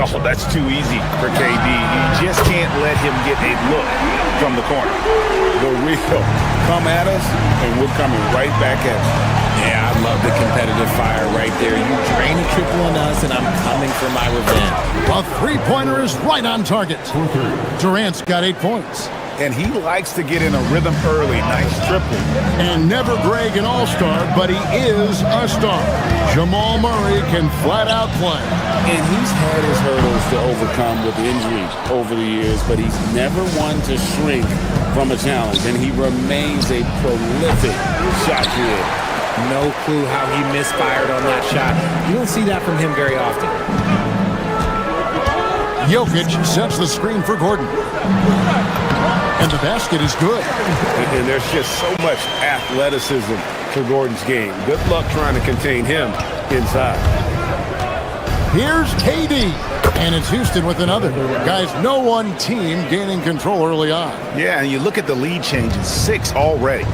Oh, that's too easy for KD. You just can't let him get a look from the corner. The real come at us, and we're coming right back at you. Yeah, I love the competitive fire right there. You drain a triple on us, and I'm coming for my revenge. A three-pointer is right on target. Durant's got 8 points. And he likes to get in a rhythm early. Nice triple. And never Greg an all-star, but he is a star. Jamal Murray can flat out play. And he's had his hurdles to overcome with injuries over the years, but he's never one to shrink from a challenge. And he remains a prolific shot creator. No clue how he misfired on that shot. You don't see that from him very often. Jokic sets the screen for Gordon. And the basket is good. And there's just so much athleticism to Gordon's game. Good luck trying to contain him inside. Here's KD. And it's Houston with another. Guys, no one team gaining control early on. Yeah, and you look at the lead changes. 6 already.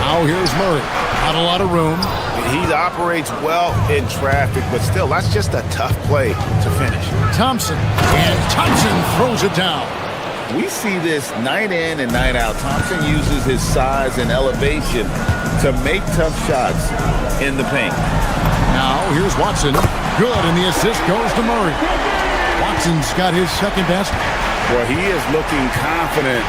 Now here's Murray. Not a lot of room. He operates well in traffic, but still, that's just a tough play to finish. Thompson. And Thompson throws it down. We see this night in and night out. Thompson uses his size and elevation to make tough shots in the paint. Now here's Watson. Good, and the assist goes to Murray. Watson's got his second basket. Well, he is looking confident.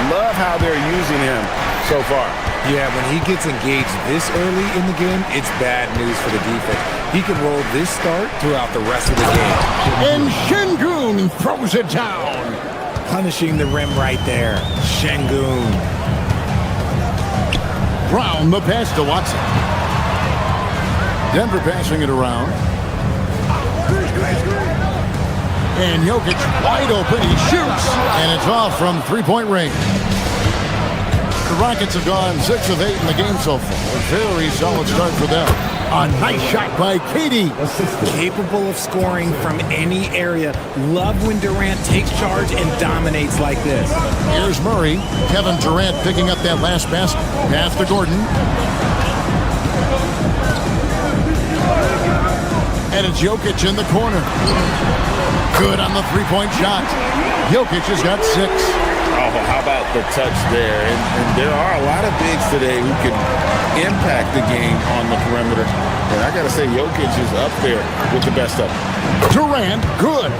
Love how they're using him so far. Yeah, when he gets engaged this early in the game, it's bad news for the defense. He can roll this start throughout the rest of the game. And Şengün throws it down. Punishing the rim right there. Şengün. Brown the pass to Watson. Denver passing it around. And Jokic wide open. He shoots. And it's off from three-point range. The Rockets have gone 6 of 8 in the game so far. A very solid start for them. A nice shot by KD. Capable of scoring from any area. Love when Durant takes charge and dominates like this. Here's Murray. Kevin Durant picking up that last basket. Pass to Gordon. And it's Jokic in the corner. Good on the three-point shot. Jokic has got 6. Oh, how about the touch there? And there are a lot of bigs today who can impact the game on the perimeter. And I got to say, Jokic is up there with the best of them. Durant, good.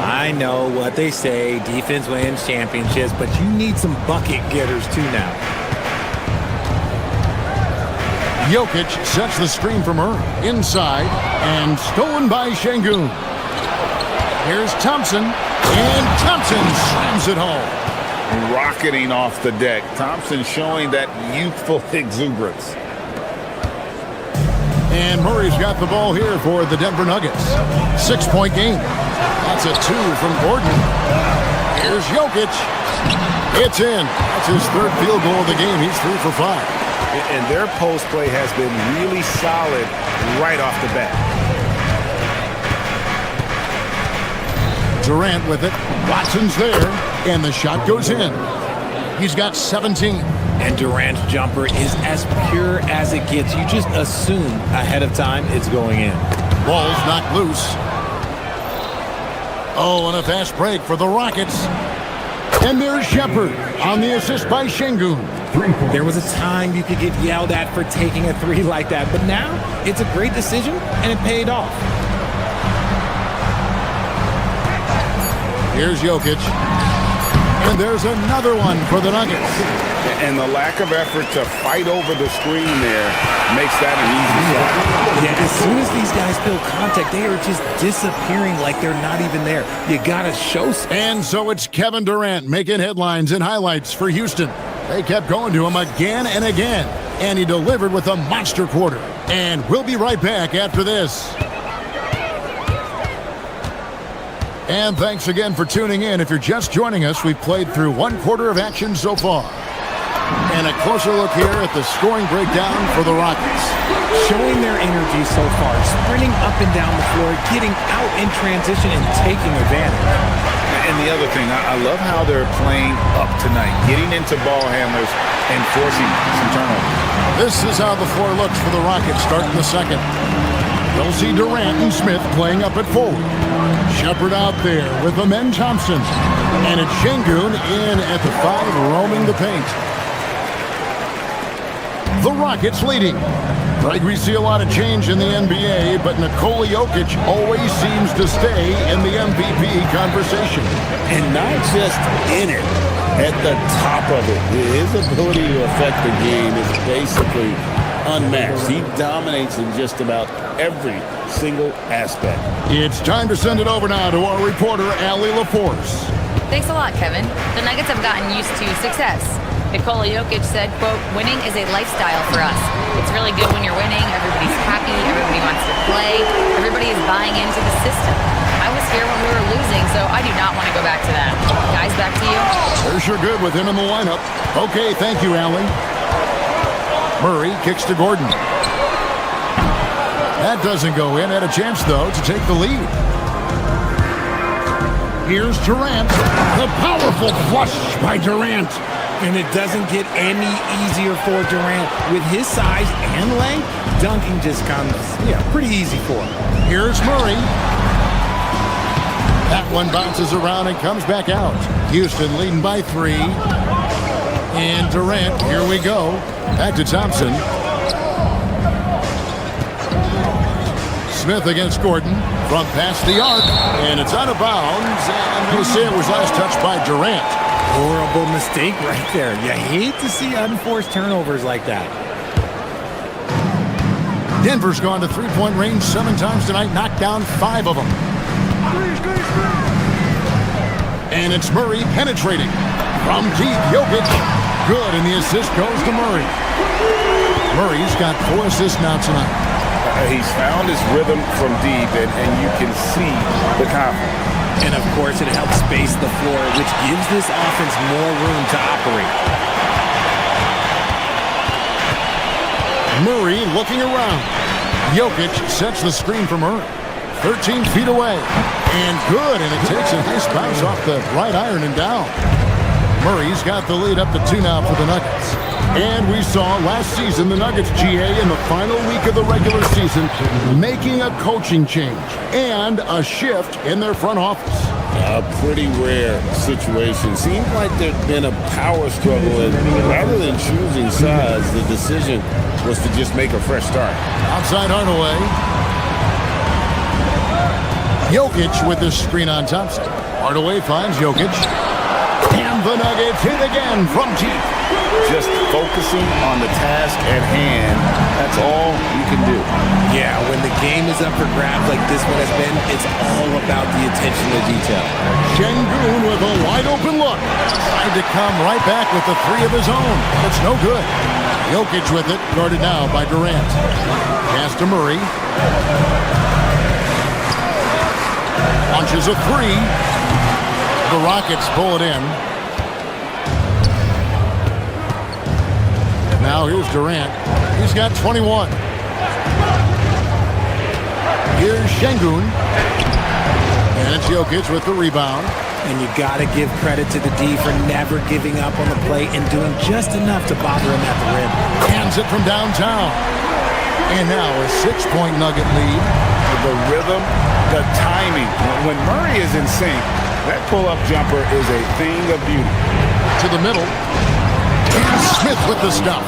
I know what they say, defense wins championships, but you need some bucket getters too now. Jokic sets the screen for Murray. Inside, and stolen by Şengün. Here's Thompson, and Thompson slams it home. Rocketing off the deck. Thompson showing that youthful exuberance. And Murray's got the ball here for the Denver Nuggets. 6-point game. That's a 2 from Gordon. Here's Jokic. It's in. That's his 3rd field goal of the game. He's 3 for 5. And their post play has been really solid right off the bat. Durant with it. Watson's there. And the shot goes in. He's got 17. And Durant's jumper is as pure as it gets. You just assume ahead of time it's going in. Ball's knocked loose. Oh, and a fast break for the Rockets. And there's Shepard on the assist by Şengün. There was a time you could get yelled at for taking a 3 like that, but now it's a great decision, and it paid off. Here's Jokic. And there's another one for the Nuggets. And the lack of effort to fight over the screen there makes that an easy shot. Yeah, as soon as these guys feel contact, they are just disappearing like they're not even there. You gotta show some. And so it's Kevin Durant making headlines and highlights for Houston. They kept going to him again and again, and he delivered with a monster quarter. And we'll be right back after this. And thanks again for tuning in. If you're just joining us, we've played through 1 quarter of action so far. And a closer look here at the scoring breakdown for the Rockets. Showing their energy so far, sprinting up and down the floor, getting out in transition and taking advantage. And the other thing, I love how they're playing up tonight, getting into ball handlers and forcing some turnovers. This is how the floor looks for the Rockets starting the second. They'll see Durant and Smith playing up at forward. Shepard out there with Amen Thompson. And it's Şengün in at the 5, roaming the paint. The Rockets leading. Greg, we see a lot of change in the NBA, but Nikola Jokic always seems to stay in the MVP conversation. And not just in it, at the top of it. His ability to affect the game is basically unmatched. He dominates in just about every single aspect. It's time to send it over now to our reporter, Allie LaForce. Thanks a lot, Kevin. The Nuggets have gotten used to success. Nikola Jokic said, quote, "Winning is a lifestyle for us. It's really good when you're winning. Everybody's happy. Everybody wants to play. Everybody is buying into the system. I was here when we were losing, so I do not want to go back to that." Guys, back to you. They're sure good with him in the lineup. Okay, thank you, Allie. Murray kicks to Gordon. That doesn't go in. Had a chance, though, to take the lead. Here's Durant. The powerful flush by Durant. And it doesn't get any easier for Durant. With his size and length, dunking just comes, pretty easy for him. Here's Murray. That one bounces around and comes back out. Houston leading by 3. And Durant, here we go. Back to Thompson. Smith against Gordon. From past the arc. And it's out of bounds. And they say it was last touched by Durant. Horrible mistake right there. You hate to see unforced turnovers like that. Denver's gone to three-point range 7 times tonight, knocked down 5 of them. And it's Murray penetrating. From deep, Jokic. Good, and the assist goes to Murray. Murray's got 4 assists now tonight. He's found his rhythm from deep, and you can see the confidence. And, of course, it helps space the floor, which gives this offense more room to operate. Murray looking around. Jokic sets the screen for Murray. 13 feet away. And good, and it takes a nice bounce off the right iron and down. Murray's got the lead up to 2 now for the Nuggets. And we saw last season the Nuggets, GA, in the final week of the regular season, making a coaching change and a shift in their front office. A pretty rare situation. Seems like there's been a power struggle, and rather than choosing sides, the decision was to just make a fresh start. Outside Hardaway. Jokic with the screen on Thompson. Hardaway finds Jokic. And the Nuggets hit again from deep. Just focusing on the task at hand, that's all you can do. Yeah, when the game is up for grabs like this one has been, it's all about the attention to detail. Şengün with a wide open look. Tried to come right back with the 3 of his own. It's no good. Jokic with it, guarded now by Durant. Pass to Murray. Launches a 3. The Rockets pull it in. Now here's Durant. He's got 21. Here's Şengün. And it's Jokic with the rebound. And you got to give credit to the D for never giving up on the play and doing just enough to bother him at the rim. Hands it from downtown. And now a 6-point Nugget lead. The rhythm, the timing. When Murray is in sync, that pull-up jumper is a thing of beauty. To the middle. And Smith with the stuff.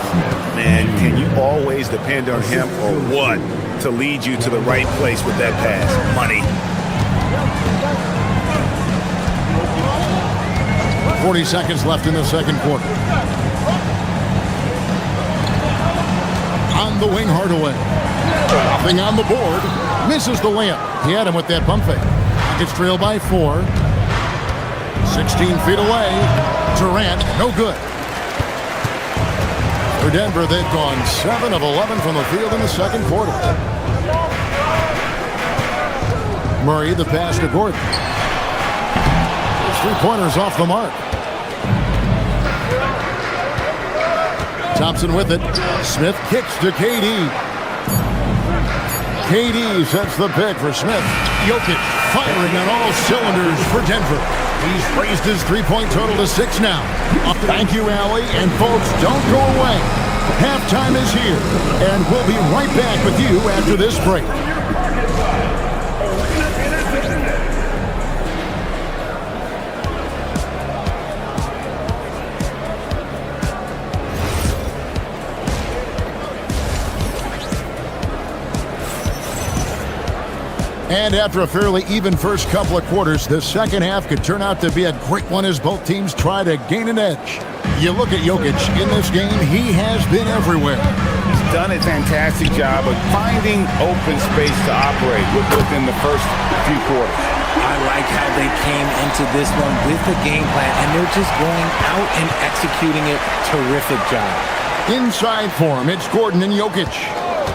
Man, can you always depend on him or what to lead you to the right place with that pass? Money. 40 seconds left in the second quarter. On the wing, Hardaway. Nothing on the board. Misses the layup. He had him with that pump fake. Gets trailed by 4. 16 feet away. Durant, no good. For Denver, they've gone 7 of 11 from the field in the second quarter. Murray, the pass to Gordon. His 3-pointers off the mark. Thompson with it. Smith kicks to KD. KD sets the pick for Smith. Jokic firing on all cylinders for Denver. He's raised his 3-point total to 6 now. Thank you, Allie. And folks, don't go away. Halftime is here, and we'll be right back with you after this break. And after a fairly even first couple of quarters, the second half could turn out to be a great one as both teams try to gain an edge. You look at Jokic in this game, he has been everywhere. He's done a fantastic job of finding open space to operate within the first few quarters. I like how they came into this one with the game plan, and they're just going out and executing it. Terrific job. Inside for him, it's Gordon and Jokic.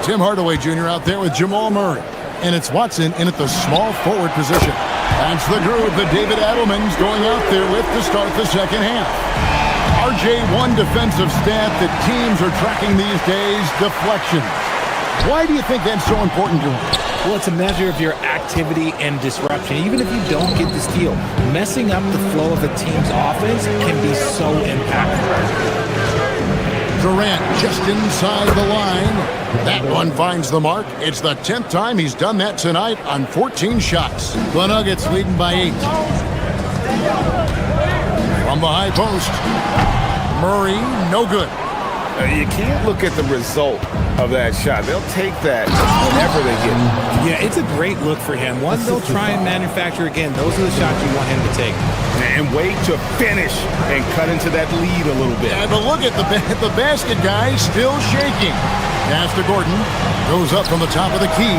Tim Hardaway Jr. out there with Jamal Murray. And it's Watson in at the small forward position. That's the group that David Adelman's going out there with to start the second half. RJ, one defensive stat that teams are tracking these days, deflections. Why do you think that's so important to him? Well, it's a measure of your activity and disruption. Even if you don't get the steal, messing up the flow of a team's offense can be so impactful. Durant just inside the line. That one finds the mark. It's the 10th time he's done that tonight on 14 shots. The Nuggets leading by 8. From the high post. Murray, no good. You can't look at the result of that shot. They'll take that whenever they get it. Yeah, it's a great look for him. One, they'll try and manufacture again. Those are the shots you want him to take. And wait to finish and cut into that lead a little bit. And look at the basket guy still shaking. Pass to Gordon. Goes up from the top of the key.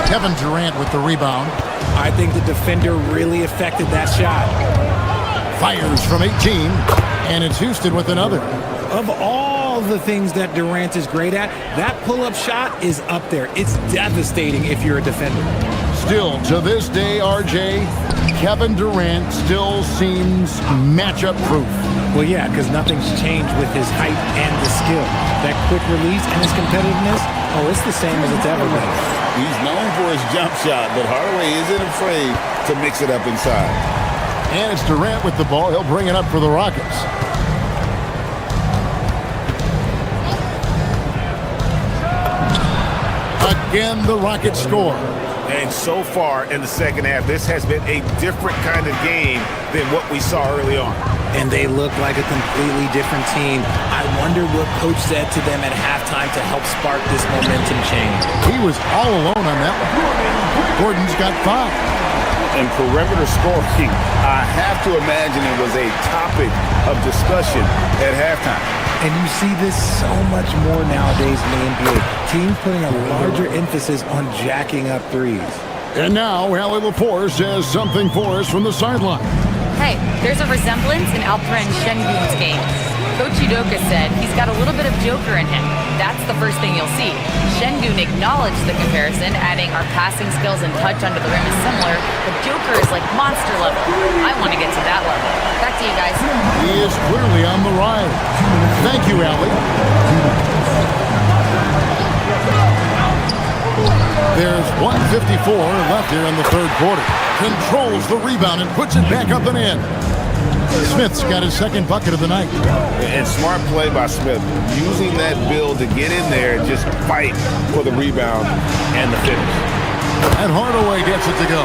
Kevin Durant with the rebound. I think the defender really affected that shot. Fires from 18. And it's Houston with another. Of all the things that Durant is great at, that pull-up shot is up there. It's devastating if you're a defender. Still, to this day, RJ, Kevin Durant still seems matchup proof. Well, yeah, because nothing's changed with his height and the skill. That quick release and his competitiveness, oh, it's the same as it's ever been. He's known for his jump shot, but Hardaway isn't afraid to mix it up inside. And it's Durant with the ball. He'll bring it up for the Rockets. Again, the Rockets score. And so far in the second half, this has been a different kind of game than what we saw early on. And they look like a completely different team. I wonder what coach said to them at halftime to help spark this momentum change. He was all alone on that one. Gordon's got 5. And perimeter scoring, I have to imagine it was a topic of discussion at halftime. And you see this so much more nowadays in the NBA. Teams putting a larger emphasis on jacking up threes. And now, Allie Lepore says something for us from the sideline. Hey, there's a resemblance in Alperen Şengün's game. Coach Udoka said he's got a little bit of Joker in him. That's the first thing you'll see. Şengün acknowledged the comparison, adding our passing skills and touch under the rim is similar, but Joker is like monster level. I want to get to that level. Back to you guys. He is clearly on the rise. Thank you, Allie. There's 1:54 left here in the third quarter. Controls the rebound and puts it back up and in. Smith's got his second bucket of the night. And smart play by Smith, using that build to get in there and just fight for the rebound and the finish. And Hardaway gets it to go.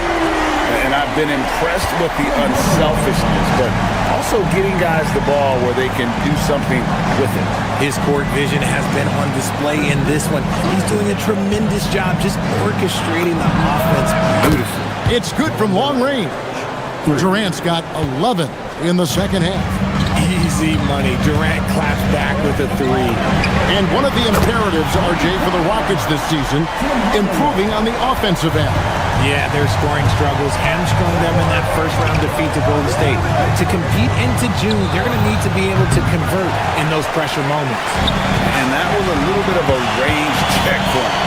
And I've been impressed with the unselfishness, but also getting guys the ball where they can do something with it. His court vision has been on display in this one. He's doing a tremendous job just orchestrating the offense beautifully. It's good from long range. Durant's got 11 in the second half. Easy money. Durant claps back with a 3. And one of the imperatives, RJ, for the Rockets this season, improving on the offensive end. Yeah, their scoring struggles hamstrung them in that first-round defeat to Golden State. To compete into June, they're going to need to be able to convert in those pressure moments. And that was a little bit of a range check for him.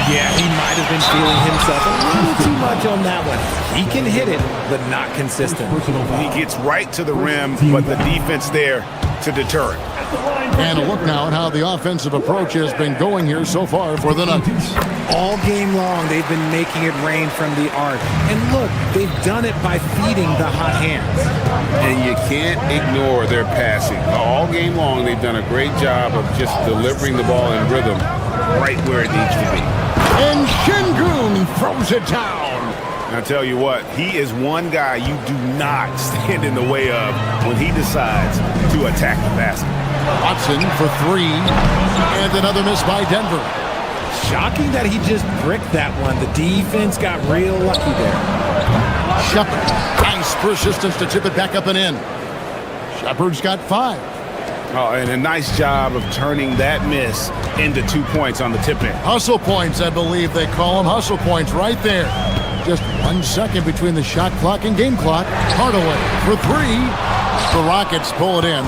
Yeah, he might have been feeling himself a little too much on that one. He can hit it, but not consistent. He gets right to the rim, but the defense there to deter it. And a look now at how the offensive approach has been going here so far for the Nuggets. All game long, they've been making it rain from the arc. And look, they've done it by feeding the hot hands. And you can't ignore their passing. All game long, they've done a great job of just delivering the ball in rhythm right where it needs to be. And Şengün throws it down. And I tell you what, he is one guy you do not stand in the way of when he decides to attack the basket. Watson for 3. And another miss by Denver. Shocking that he just bricked that one. The defense got real lucky there. Shepard, nice persistence to tip it back up and in. Shepard's got 5. Oh, and a nice job of turning that miss into 2 points on the tip-in. Hustle points, I believe they call them. Hustle points right there. Just 1 second between the shot clock and game clock. Hardaway for 3. The Rockets pull it in.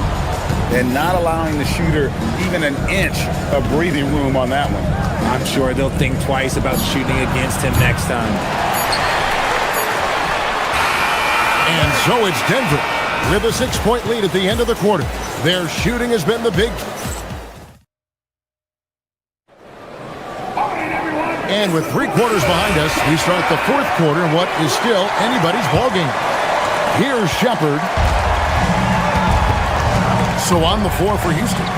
And not allowing the shooter even an inch of breathing room on that one. I'm sure they'll think twice about shooting against him next time. And so it's Denver with a 6-point lead at the end of the quarter. Their shooting has been the big. And with 3 quarters behind us, we start the 4th quarter in what is still anybody's ballgame. Here's Shepard. So on the 4 for Houston.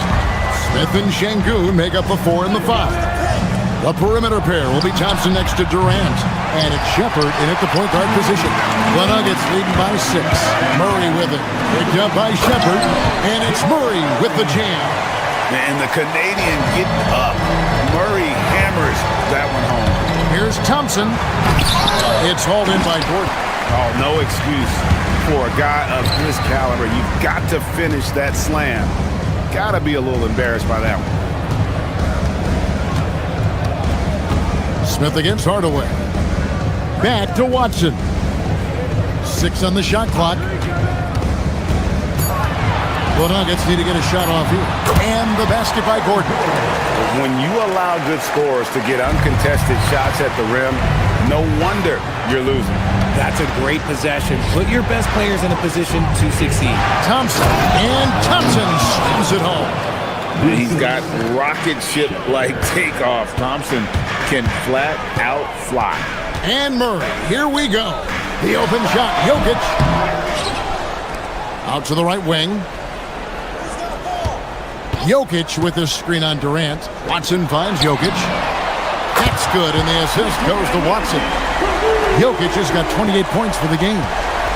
Smith and Şengün make up the 4 and the 5. The perimeter pair will be Thompson next to Durant. And it's Shepard in at the point guard position. The Nuggets leading by 6. Murray with it. Picked up by Shepard. And it's Murray with the jam. And the Canadian getting up. Murray hammers that one home. Here's Thompson. It's hauled in by Gordon. Oh, no excuse for a guy of this caliber. You've got to finish that slam. Got to be a little embarrassed by that one. Smith against Hardaway. Back to Watson. 6 on the shot clock. The Nuggets need to get a shot off here. And the basket by Gordon. When you allow good scorers to get uncontested shots at the rim, no wonder you're losing. That's a great possession. Put your best players in a position to succeed. Thompson. And Thompson slams it home. He's got rocket ship-like takeoff. Thompson can flat out fly. And Murray. Here we go. The open shot. Jokic. Out to the right wing. Jokic with the screen on Durant. Watson finds Jokic. That's good, and the assist goes to Watson. Jokic has got 28 points for the game.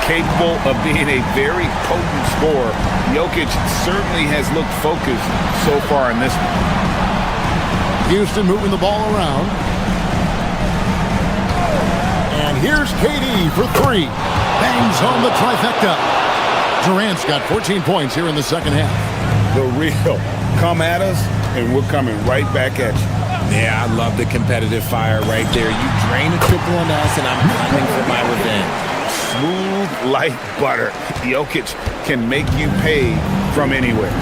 Capable of being a very potent scorer, Jokic certainly has looked focused so far in this one. Houston moving the ball around. And here's KD for 3. Bangs home the trifecta. Durant's got 14 points here in the second half. The real come at us, and we're coming right back at you. Yeah, I love the competitive fire right there. You drain a triple on us, and I'm coming for my revenge. Smooth like butter. Jokic can make you pay from anywhere.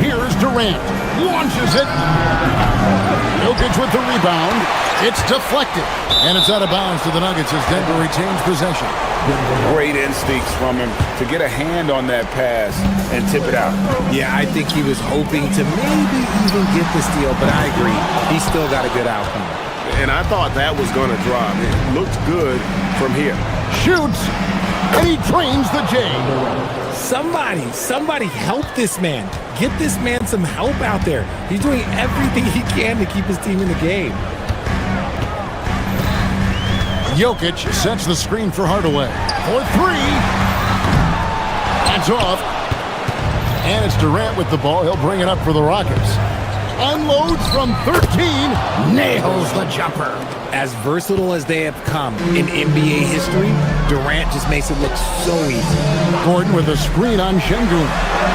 Here's Durant. Launches it. Jokic with the rebound. It's deflected. And it's out of bounds to the Nuggets as Denver retains possession. Great instincts from him to get a hand on that pass and tip it out. Yeah, I think he was hoping to maybe even get the steal, but I agree. He still got a good outcome. And I thought that was going to drop. It looked good from here. Shoots. And he trains the J. Somebody help this man. Get this man some help out there. He's doing everything he can to keep his team in the game. Jokic sets the screen for Hardaway. For 3. That's off. And it's Durant with the ball. He'll bring it up for the Rockets. Unloads from 13. Nails the jumper. As versatile as they have come in NBA history, Durant just makes it look so easy. Gordon with a screen on Şengün.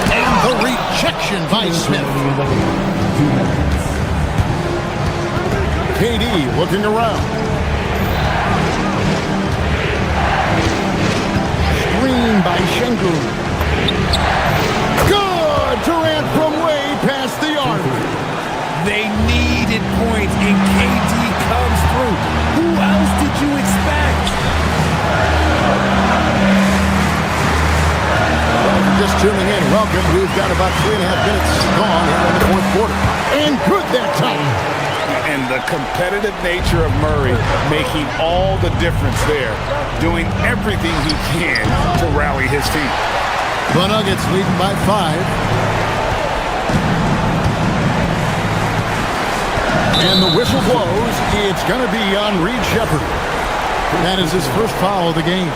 And the rejection by Smith. KD looking around. Screen by Şengün. Good! Durant from way past the arc. They needed points, and KD comes through. Who else did you expect? Well, if you're just tuning in, welcome. We've got about 3.5 minutes gone here in the 4th quarter. And good that time. And the competitive nature of Murray making all the difference there, doing everything he can to rally his team. The Nuggets leading by 5. And the whistle blows. It's going to be on Reed Shepard. That is his first foul of the game.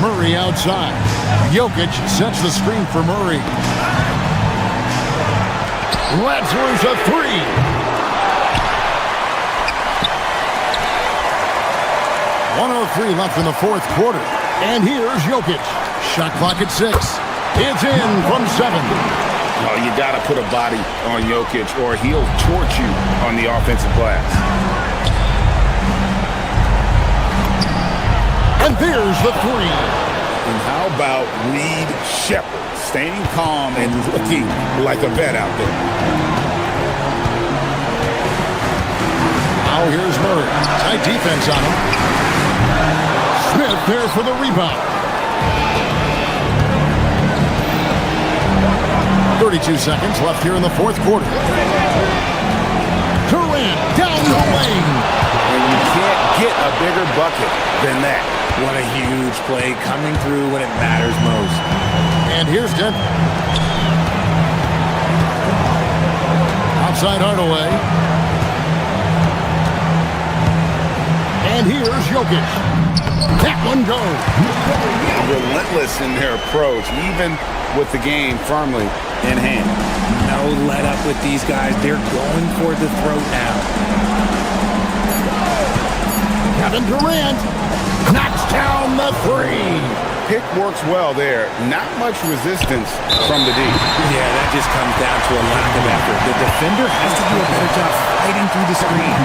Murray Murray outside. Jokic sets the screen for Murray. Latzler's a three. .103 left in the fourth quarter. And here's Jokic. Shot clock at 6. It's in from 7. Oh, you got to put a body on Jokic or he'll torch you on the offensive glass. And there's the three. And how about Reed Shepherd staying calm and looking like a vet out there? Now here's Murray. Tight defense on him. Smith there for the rebound. 32 seconds left here in the fourth quarter. Durant down the lane. And you can't get a bigger bucket than that. What a huge play coming through when it matters most. And here's Denver. Outside Hardaway. And here's Jokic. That one goes. Relentless in their approach, even with the game firmly in hand. No let up with these guys. They're going for the throat now. Kevin Durant knocks down the three. Pick works well there. Not much resistance from the D. Yeah, that just comes down to a lack of effort. The defender has to do a better job fighting through the screen.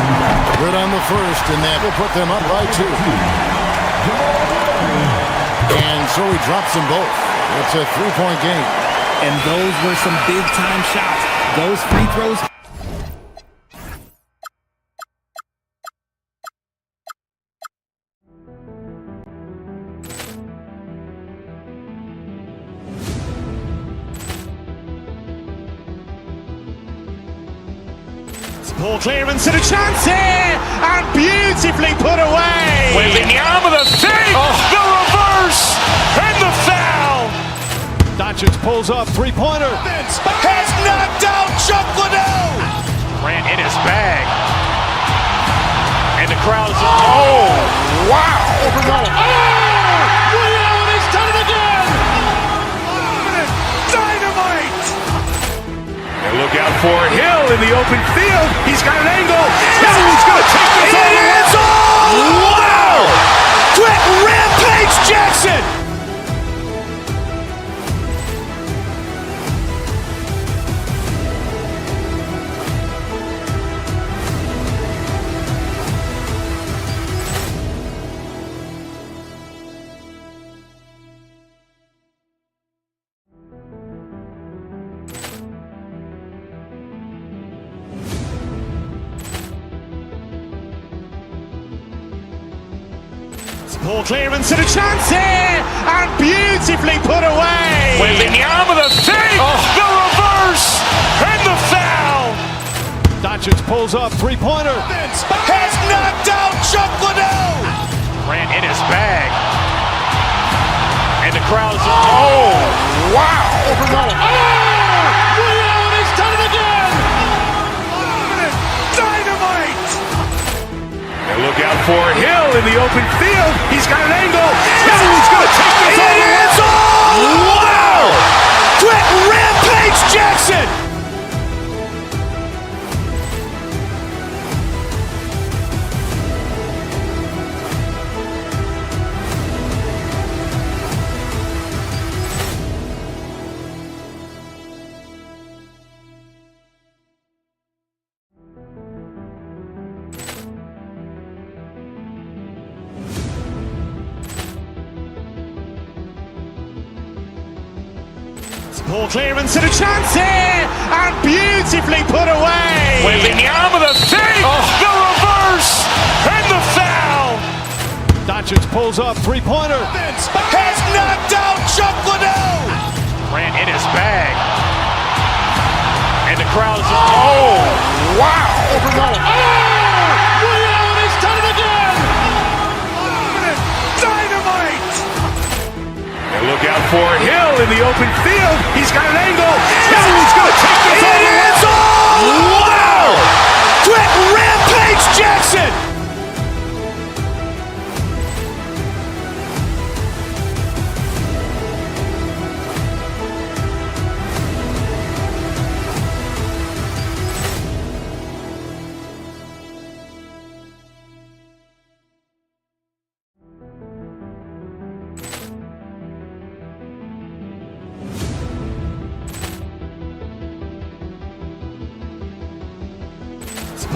Good on the first, and that will put them up by 2. And so he drops them both. It's a 3-point game. And those were some big-time shots. Those free throws. Ball clearance and a chance here, and beautifully put away. Wembanyama the fake, the reverse, and the foul. Doncic pulls up, three-pointer. Has knocked out Chuck Liddell. Ran in his bag, and the crowd is wow! Liddell, and he's done it again. Dynamite! And look out for Hill in the open field. He's got an angle. He's going to take this all the way. Wow! Quick Rampage Jackson! Ball clearance and a chance here, and beautifully put away. Wembanyama the fake, the reverse, and the foul. Doncic pulls up, three-pointer. Has knocked out Chuck Liddell. Ran in his bag, and the crowd is wow! Liddell, and he's done it again. Dynamite! And look out for Hill in the open field. He's got an angle. He's going to take this all the way. Wow! Quick Rampage Jackson! Ball clearance and a chance here, and beautifully put away. Wembanyama the fake, the reverse, and the foul. Doncic pulls up, three-pointer. Has knocked out Chuck Liddell. Ran in his bag, and the crowd is wow! Liddell, and he's done it again. Dynamite! And look out for Hill in the open field. He's got an angle. He's going to take this all the way. Wow! Quick Rampage Jackson!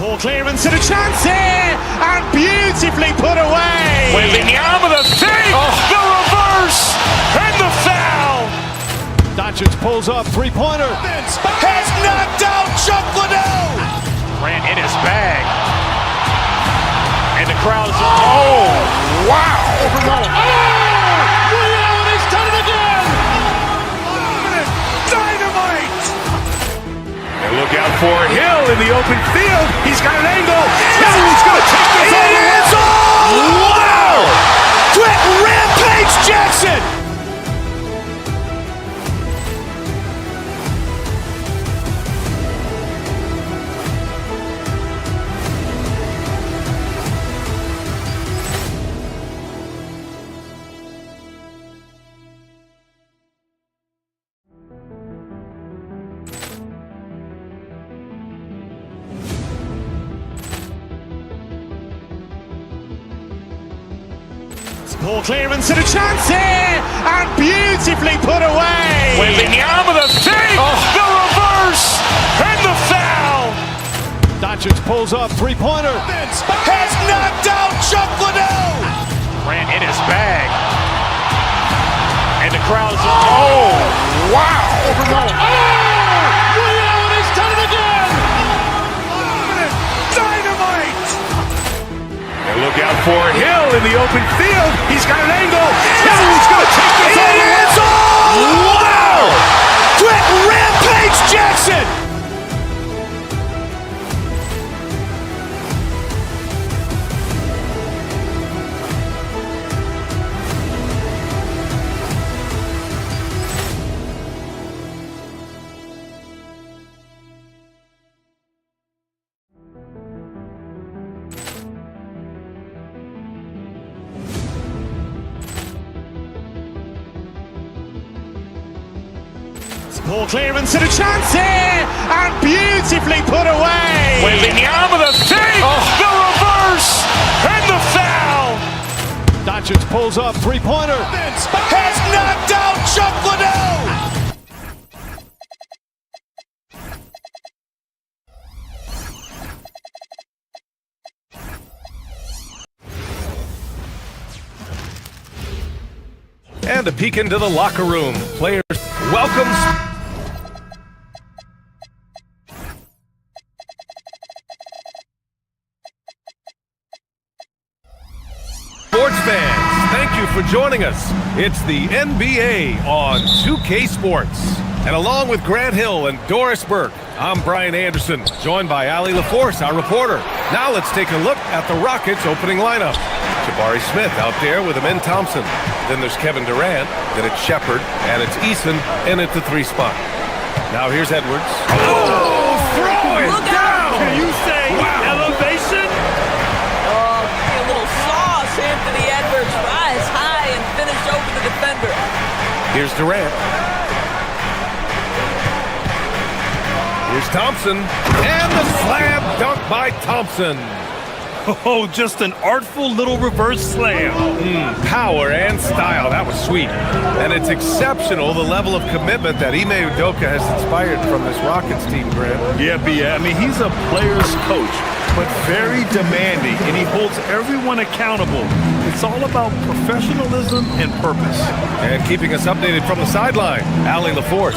Ball clearance and a chance here, and beautifully put away. Wembanyama with a fake, the reverse, and the foul. Doncic pulls up, three-pointer. Has knocked out Chuck Liddell. Grant in his bag. And the crowd is... Oh, wow. Ray Allen has done it again. Dynamite. And look out for Hill in the open field. He's got an angle. He's going to take this all the way. Wow. Quick rampage Jackson. Ball clearance and a chance here, and beautifully put away. Wembanyama with a fake, the reverse, and the foul. Doncic pulls up, three-pointer. Has knocked out Chuck Liddell. Grant in his bag. And the crowd is... Oh, wow. Ray Allen has done it again. Dynamite. And look out for Hill in the open field. He's got an angle. He's going to take this all the way. Wow. Quick rampage Jackson. Ball clearance and a chance here, and beautifully put away. Wembanyama with a fake, the reverse, and the foul. Doncic pulls up, three-pointer. Has knocked out Chuck Liddell. And a peek into the locker room. Players welcome. Sports fans, thank you for joining us. It's the NBA on 2K Sports. And along with Grant Hill and Doris Burke, I'm Brian Anderson, joined by Allie LaForce, our reporter. Now let's take a look at the Rockets' opening lineup. Jabari Smith out there with Amen Thompson. Then there's Kevin Durant, then it's Shepard, and it's Eason, and at the 3 spot. Now here's Edwards. Oh, throw it down! Can you say elevation? Oh, a little sauce, Anthony Edwards. Rise high and finish over the defender. Here's Durant. Here's Thompson, and the slam dunk by Thompson. Oh, just an artful little reverse slam. Power and style, that was sweet. And it's exceptional, the level of commitment that Ime Udoka has inspired from this Rockets team, Grant. Yeah, I mean, he's a player's coach, but very demanding, and he holds everyone accountable. It's all about professionalism and purpose. And keeping us updated from the sideline, Allie LaForce.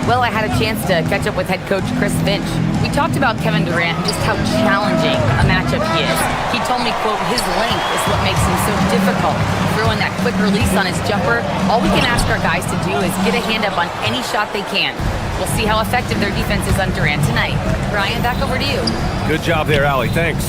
Well, I had a chance to catch up with head coach Chris Finch. We talked about Kevin Durant and just how challenging a matchup he is. He told me, quote, his length is what makes him so difficult. Throwing that quick release on his jumper, all we can ask our guys to do is get a hand up on any shot they can. We'll see how effective their defense is on Durant tonight. Brian, back over to you. Good job there, Allie. Thanks.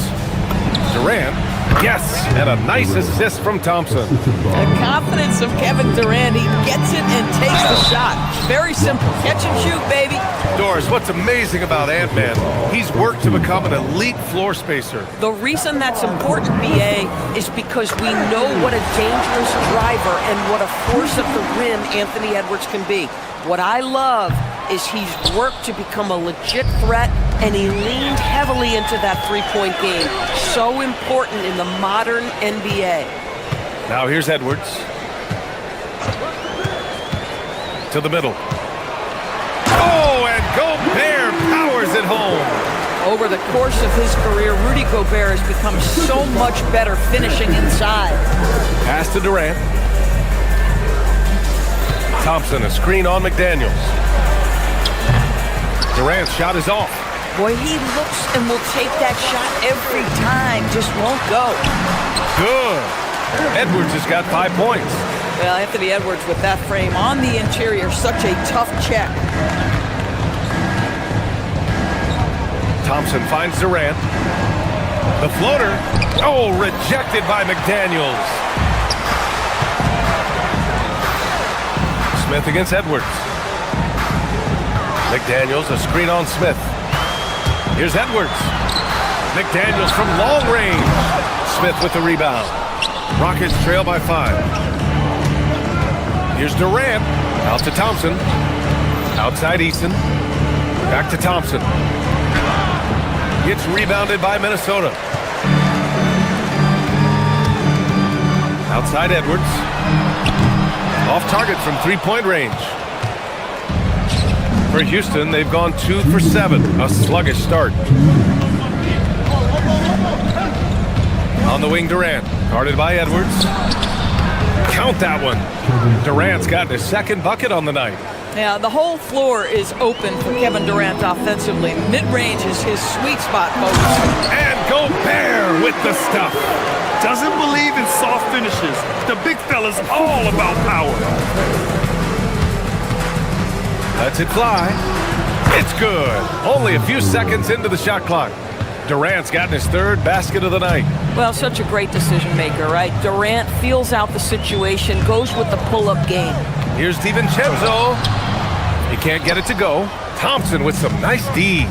Durant, yes, and a nice assist from Thompson. The confidence of Kevin Durant. He gets it and takes the shot. Very simple. Catch and shoot, baby. Doris, what's amazing about Ant-Man, he's worked to become an elite floor spacer. The reason that's important, BA, is because we know what a dangerous driver and what a force at the rim Anthony Edwards can be. What I love is he's worked to become a legit threat, and he leaned heavily into that three-point game. So important in the modern NBA. Now here's Edwards. To the middle. Oh, and Gobert powers it home. Over the course of his career, Rudy Gobert has become so much better finishing inside. Pass to Durant. Thompson, a screen on McDaniels. Durant's shot is off. Boy, he looks and will take that shot every time, just won't go. Good. Edwards has got 5 points. Well, Anthony Edwards with that frame on the interior, such a tough check. Thompson finds Durant. The floater. Oh, rejected by McDaniels. Smith against Edwards. McDaniels, a screen on Smith. Here's Edwards. McDaniels from long range. Smith with the rebound. Rockets trail by 5. Here's Durant. Out to Thompson. Outside Eason. Back to Thompson. Gets rebounded by Minnesota. Outside Edwards. Off target from three-point range. For Houston, they've gone 2 for 7. A sluggish start. On the wing, Durant. Guarded by Edwards. Count that one. Durant's got his second bucket on the night. Yeah, the whole floor is open for Kevin Durant offensively. Mid-range is his sweet spot, folks. And Gobert with the stuff. Doesn't believe in soft finishes. The big fella's all about power. Lets it fly. It's good. Only a few seconds into the shot clock. Durant's gotten his third basket of the night. Well, such a great decision maker, right? Durant feels out the situation, goes with the pull-up game. Here's DiVincenzo. He can't get it to go. Thompson with some nice D.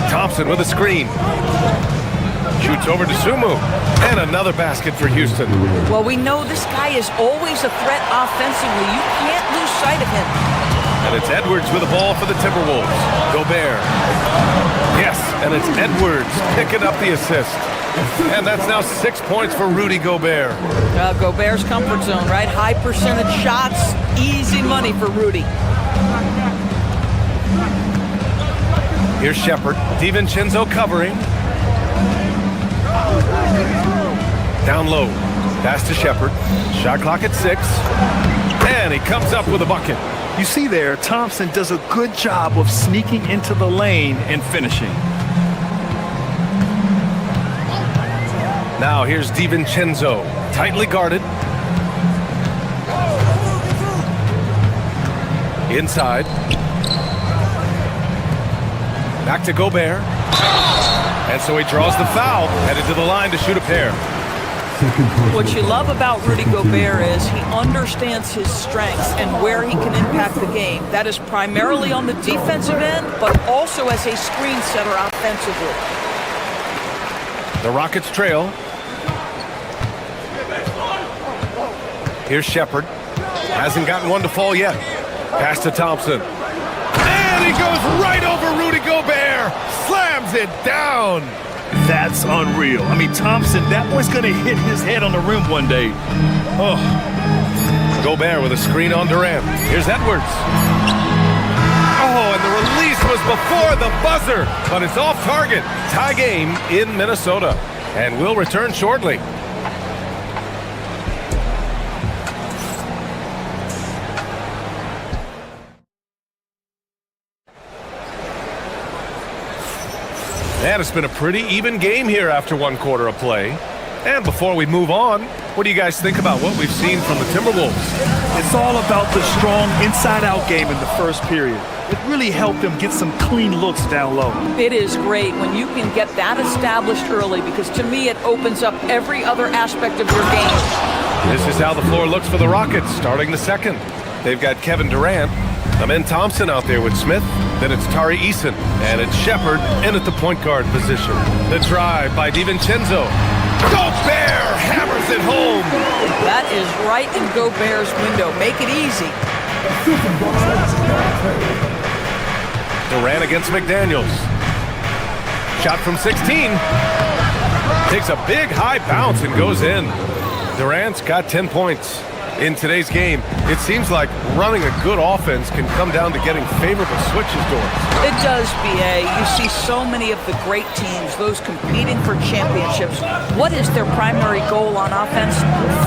Thompson with a screen. Shoots over to Sumu. And another basket for Houston. Well, we know this guy is always a threat offensively. You can't lose sight of him. And it's Edwards with the ball for the Timberwolves. Gobert. Yes, and it's Edwards picking up the assist. And that's now 6 points for Rudy Gobert. Gobert's comfort zone, right? High percentage shots, easy money for Rudy. Here's Shepard. DiVincenzo covering. Down low. Pass to Shepard. Shot clock at 6. And he comes up with a bucket. You see there, Thompson does a good job of sneaking into the lane and finishing. Now here's DiVincenzo. Tightly guarded. Inside. Back to Gobert. And so he draws the foul. Headed to the line to shoot a pair. What you love about Rudy Gobert is he understands his strengths and where he can impact the game. That is primarily on the defensive end, but also as a screen setter offensively. The Rockets trail. Here's Shepard. Hasn't gotten one to fall yet. Pass to Thompson. And he goes right over Rudy Gobert. Slams it down. That's unreal. I mean, Thompson, that boy's going to hit his head on the rim one day. Oh. Gobert with a screen on Durant. Here's Edwards. Oh, and the release was before the buzzer, but it's off target. Tie game in Minnesota. And we'll return shortly. And it's been a pretty even game here after one quarter of play. And before we move on, what do you guys think about what we've seen from the Timberwolves? It's all about the strong inside-out game in the first period. It really helped them get some clean looks down low. It is great when you can get that established early because to me it opens up every other aspect of your game. This is how the floor looks for the Rockets starting the second. They've got Kevin Durant, Amen Thompson out there with Smith. Then it's Tari Eason, and it's Shepard in at the point guard position. The drive by DiVincenzo. Gobert hammers it home. That is right in Gobert's window. Make it easy. Durant against McDaniels. Shot from 16. Takes a big high bounce and goes in. Durant's got 10 points. In today's game, it seems like running a good offense can come down to getting favorable switches, Doris. It does, BA. You see so many of the great teams, those competing for championships. What is their primary goal on offense?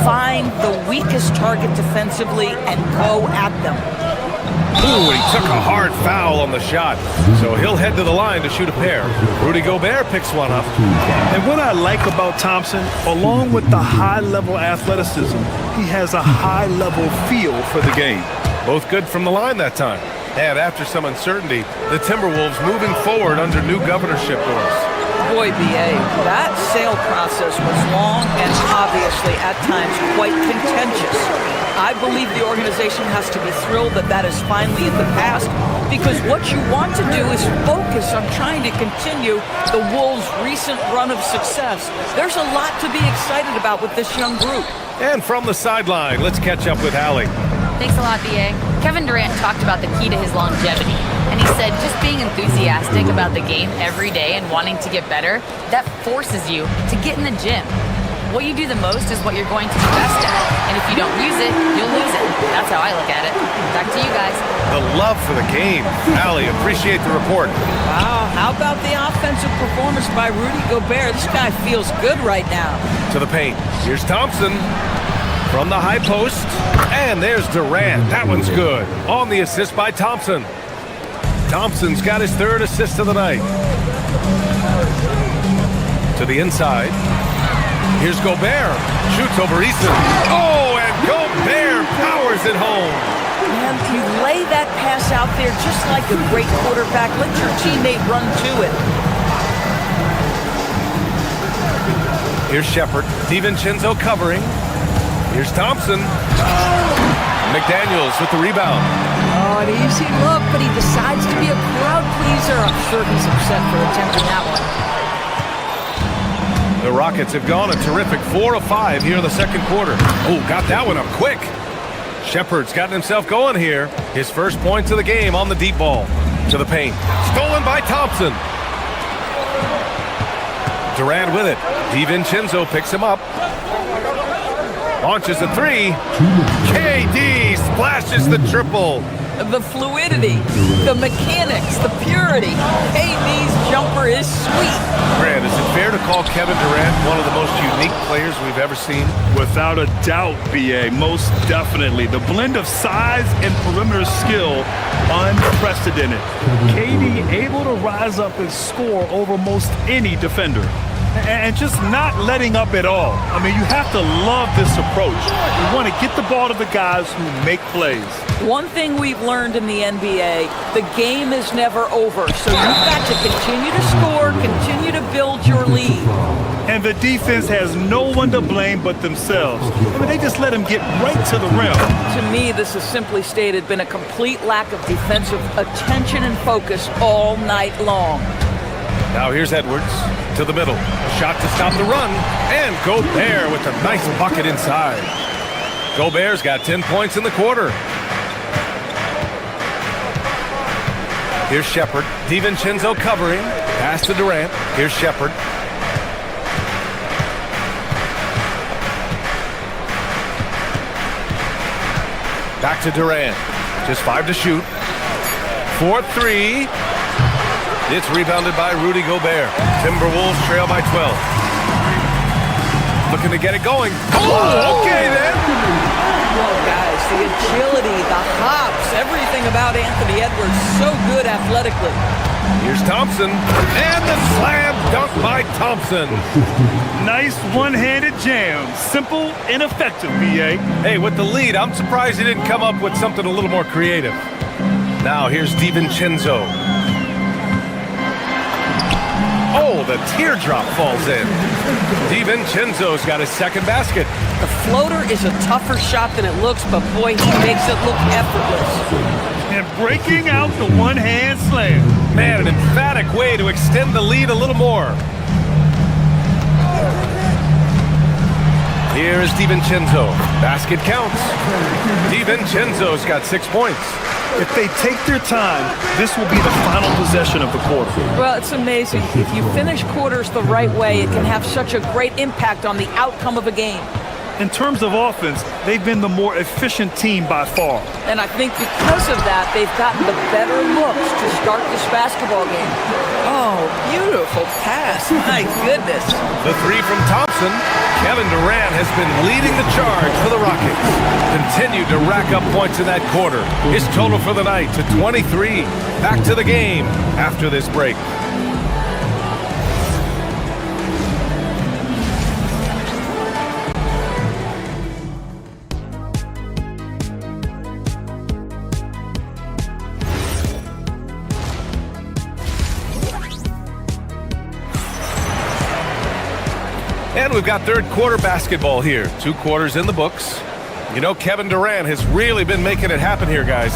Find the weakest target defensively and go at them. Ooh, he took a hard foul on the shot, so he'll head to the line to shoot a pair. Rudy Gobert picks one up. And what I like about Thompson, along with the high-level athleticism, he has a high-level feel for the game. Both good from the line that time. And after some uncertainty, the Timberwolves moving forward under new governorship, Doris. Boy, BA, that sale process was long and obviously at times quite contentious. I believe the organization has to be thrilled that that is finally in the past, because what you want to do is focus on trying to continue the Wolves' recent run of success. There's a lot to be excited about with this young group. And from the sideline, let's catch up with Allie. Thanks a lot, BA. Kevin Durant talked about the key to his longevity, and he said just being enthusiastic about the game every day and wanting to get better, that forces you to get in the gym. What you do the most is what you're going to be best at, and if you don't use it, you'll lose it. That's how I look at it. Back to you guys. The love for the game. Allie, appreciate the report. Wow, how about the offensive performance by Rudy Gobert? This guy feels good right now. To the paint. Here's Thompson from the high post, and there's Durant. That one's good. On the assist by Thompson. Thompson's got his third assist of the night. To the inside. Here's Gobert. Shoots over Eason. Oh, and Gobert powers it home. Man, you lay that pass out there just like a great quarterback. Let your teammate run to it. Here's Shepard. DiVincenzo covering. Here's Thompson. McDaniels with the rebound. Oh, an easy look, but he decides to be a crowd pleaser. I'm sure he's upset for attempting that one. The Rockets have gone a terrific 4 of 5 here in the second quarter. Oh, got that one up quick. Shepard's gotten himself going here. His first points of the game on the deep ball. To the paint. Stolen by Thompson. Durant with it. DiVincenzo picks him up. Launches a three. KD splashes the triple. The fluidity, the mechanics, the purity. KD's jumper is sweet. Grant, is it fair to call Kevin Durant one of the most unique players we've ever seen? Without a doubt, BA, most definitely. The blend of size and perimeter skill, unprecedented. KD able to rise up and score over most any defender. And just not letting up at all. I mean, you have to love this approach. You want to get the ball to the guys who make plays. One thing we've learned in the NBA, the game is never over. So you've got to continue to score, continue to build your lead. And the defense has no one to blame but themselves. I mean, they just let them get right to the rim. To me, this has simply stated been a complete lack of defensive attention and focus all night long. Now here's Edwards to the middle. Shot to stop the run. And Gobert with a nice bucket inside. Gobert's got 10 points in the quarter. Here's Shepard. DiVincenzo covering. Pass to Durant. Here's Shepard. Back to Durant. Just 5 to shoot. 4-3. It's rebounded by Rudy Gobert. Timberwolves trail by 12. Looking to get it going. Oh, okay then. Well, guys, the agility, the hops, everything about Anthony Edwards, so good athletically. Here's Thompson. And the slam dunk by Thompson. Nice one-handed jam. Simple and effective, BA. Hey, with the lead, I'm surprised he didn't come up with something a little more creative. Now here's DiVincenzo. Oh, the teardrop falls in. DiVincenzo's got his second basket. The floater is a tougher shot than it looks, but boy, he makes it look effortless. And breaking out the one-hand slam. Man, an emphatic way to extend the lead a little more. Here's DiVincenzo. Basket counts. DiVincenzo's got 6 points. If they take their time, this will be the final possession of the quarter. Well, it's amazing. If you finish quarters the right way, it can have such a great impact on the outcome of a game. In terms of offense, they've been the more efficient team by far. And I think because of that, they've gotten the better looks to start this basketball game. Oh, beautiful pass. My goodness. The three from Thompson. Kevin Durant has been leading the charge for the Rockets. Continued to rack up points in that quarter. His total for the night to 23. Back to the game after this break. And we've got third quarter basketball here. 2 quarters in the books. You know, Kevin Durant has really been making it happen here, guys.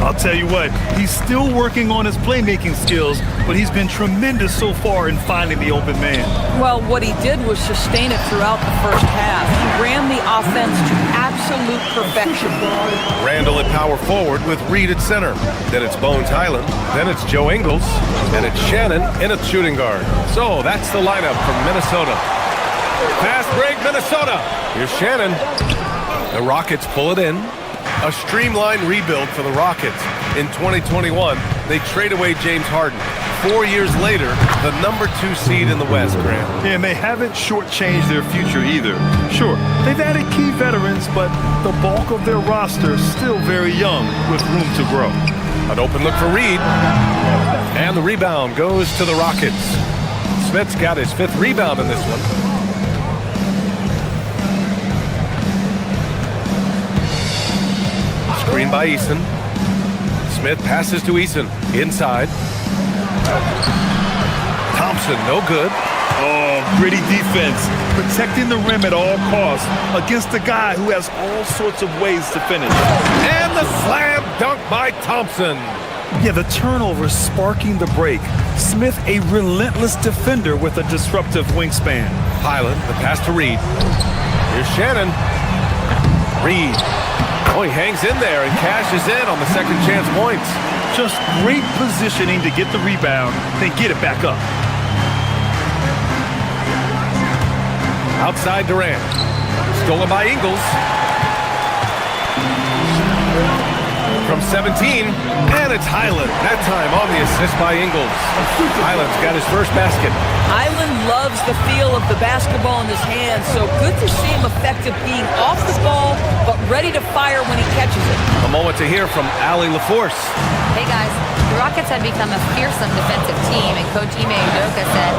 I'll tell you what, he's still working on his playmaking skills, but he's been tremendous so far in finding the open man. Well, what he did was sustain it throughout the first half. He ran the offense to absolute perfection. Randall at power forward with Reed at center. Then it's Bones Highland. Then it's Joe Ingles. And it's Shannon in a shooting guard. So that's the lineup from Minnesota. Fast break, Minnesota. Here's Shannon. The Rockets pull it in. A streamlined rebuild for the Rockets. In 2021, they trade away James Harden. 4 years later, the number 2 seed in the West, Grant. Yeah, and they haven't shortchanged their future either. Sure, they've added key veterans, but the bulk of their roster is still very young with room to grow. An open look for Reed. And the rebound goes to the Rockets. Smith's got his 5th rebound in this one. Screen by Eason. Smith passes to Eason. Inside. Thompson, no good. Oh, gritty defense. Protecting the rim at all costs against a guy who has all sorts of ways to finish. And the slam dunk by Thompson. Yeah, the turnover sparking the break. Smith, a relentless defender with a disruptive wingspan. Highland, the pass to Reed. Here's Shannon. Reed. Oh, he hangs in there and cashes in on the second chance points. Just great positioning to get the rebound, then get it back up. Outside Durant. Stolen by Ingles. From 17, and it's Highland. That time on the assist by Ingles. Highland's got his first basket. Highland loves the feel of the basketball in his hands, so good to see him effective being off the ball, but ready to fire when he catches it. A moment to hear from Allie LaForce. Hey guys, the Rockets have become a fearsome defensive team, and Coach Ime Udoka said,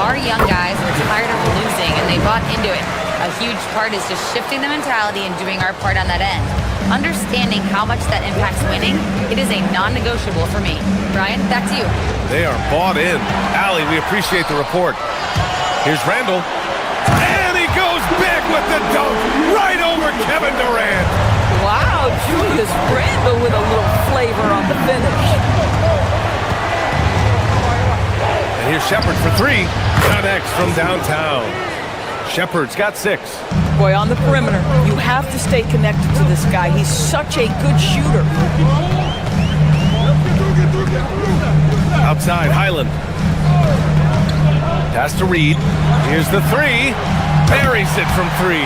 our young guys were tired of losing, and they bought into it. A huge part is just shifting the mentality and doing our part on that end. Understanding how much that impacts winning, it is a non-negotiable for me. Brian, back to you. They are bought in. Allie, we appreciate the report. Here's Randall. And he goes big with the dunk right over Kevin Durant. Wow, Julius Randle with a little flavor on the finish. And here's Shepard for 3. Connects from downtown. Shepard's got 6. Boy, on the perimeter, you have to stay connected to this guy. He's such a good shooter. Outside, Highland. Pass to Reed. Here's the 3. Buries it from 3.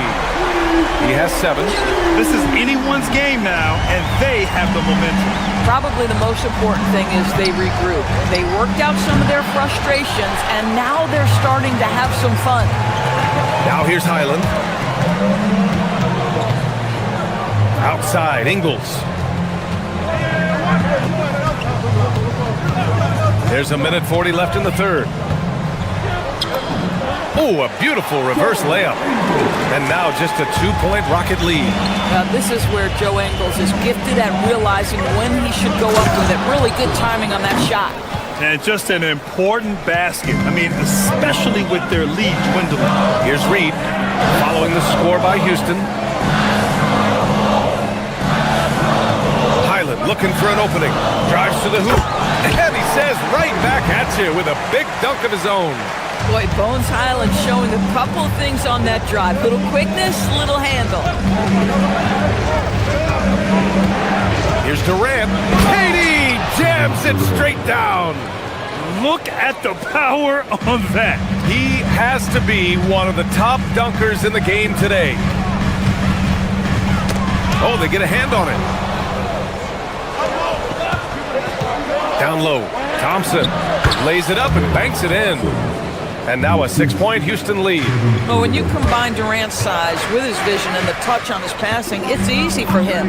He has 7. This is anyone's game now, and they have the momentum. Probably the most important thing is they regroup. They worked out some of their frustrations, and now they're starting to have some fun. Now here's Highland. Outside, Ingles. There's a minute 40 left in the third. Oh, a beautiful reverse layup. And now just a 2-point Rocket lead. This is where Joe Ingles is gifted at realizing when he should go up with it. Really good timing on that shot. And just an important basket. I mean, especially with their lead dwindling. Here's Reed, following the score by Houston. Highland looking for an opening. Drives to the hoop. And he says right back at you with a big dunk of his own. Boy, Bones Highland showing a couple of things on that drive. Little quickness, little handle. Here's Durant. KD jams it straight down. Look at the power on that. He has to be one of the top dunkers in the game today. Oh, they get a hand on it. Down low. Thompson lays it up and banks it in. And now a 6-point Houston lead. Well, when you combine Durant's size with his vision and the touch on his passing, it's easy for him.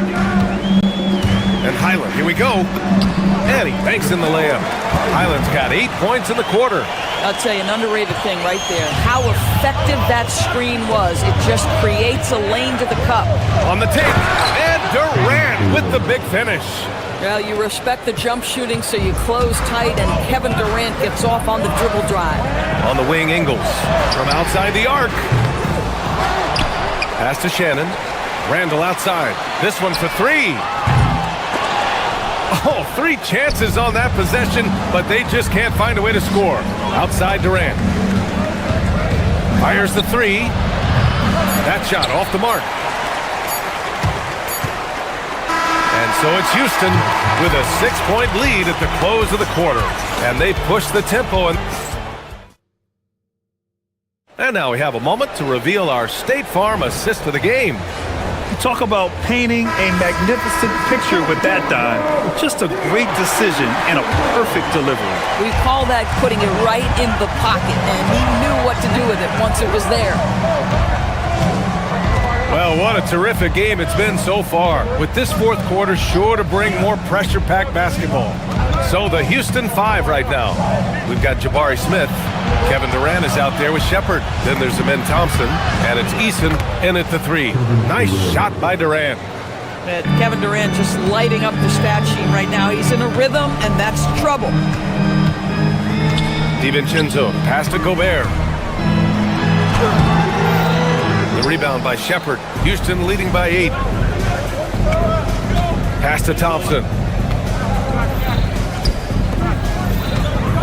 And Highland, here we go. And he banks in the layup. Highland's got 8 points in the quarter. I'll tell you, an underrated thing right there. How effective that screen was. It just creates a lane to the cup. On the take. And Durant with the big finish. Well, you respect the jump shooting, so you close tight, and Kevin Durant gets off on the dribble drive. On the wing, Ingles from outside the arc. Pass to Shannon. Randall outside. This one for three. Oh, 3 chances on that possession, but they just can't find a way to score. Outside Durant. Fires the three. That shot off the mark. And so it's Houston with a 6-point lead at the close of the quarter. And they push the tempo. And now we have a moment to reveal our State Farm assist of the game. Talk about painting a magnificent picture with that dive. Just a great decision and a perfect delivery. We call that putting it right in the pocket, and he knew what to do with it once it was there. Well, what a terrific game it's been so far, with this fourth quarter sure to bring more pressure-packed basketball. So the Houston 5 right now. We've got Jabari Smith. Kevin Durant is out there with Shepard. Then there's Amen Thompson, and it's Eason in at the 3. Nice shot by Durant. Kevin Durant just lighting up the stat sheet right now. He's in a rhythm, and that's trouble. DiVincenzo, pass to Gobert. The rebound by Shepard. Houston leading by 8. Pass to Thompson.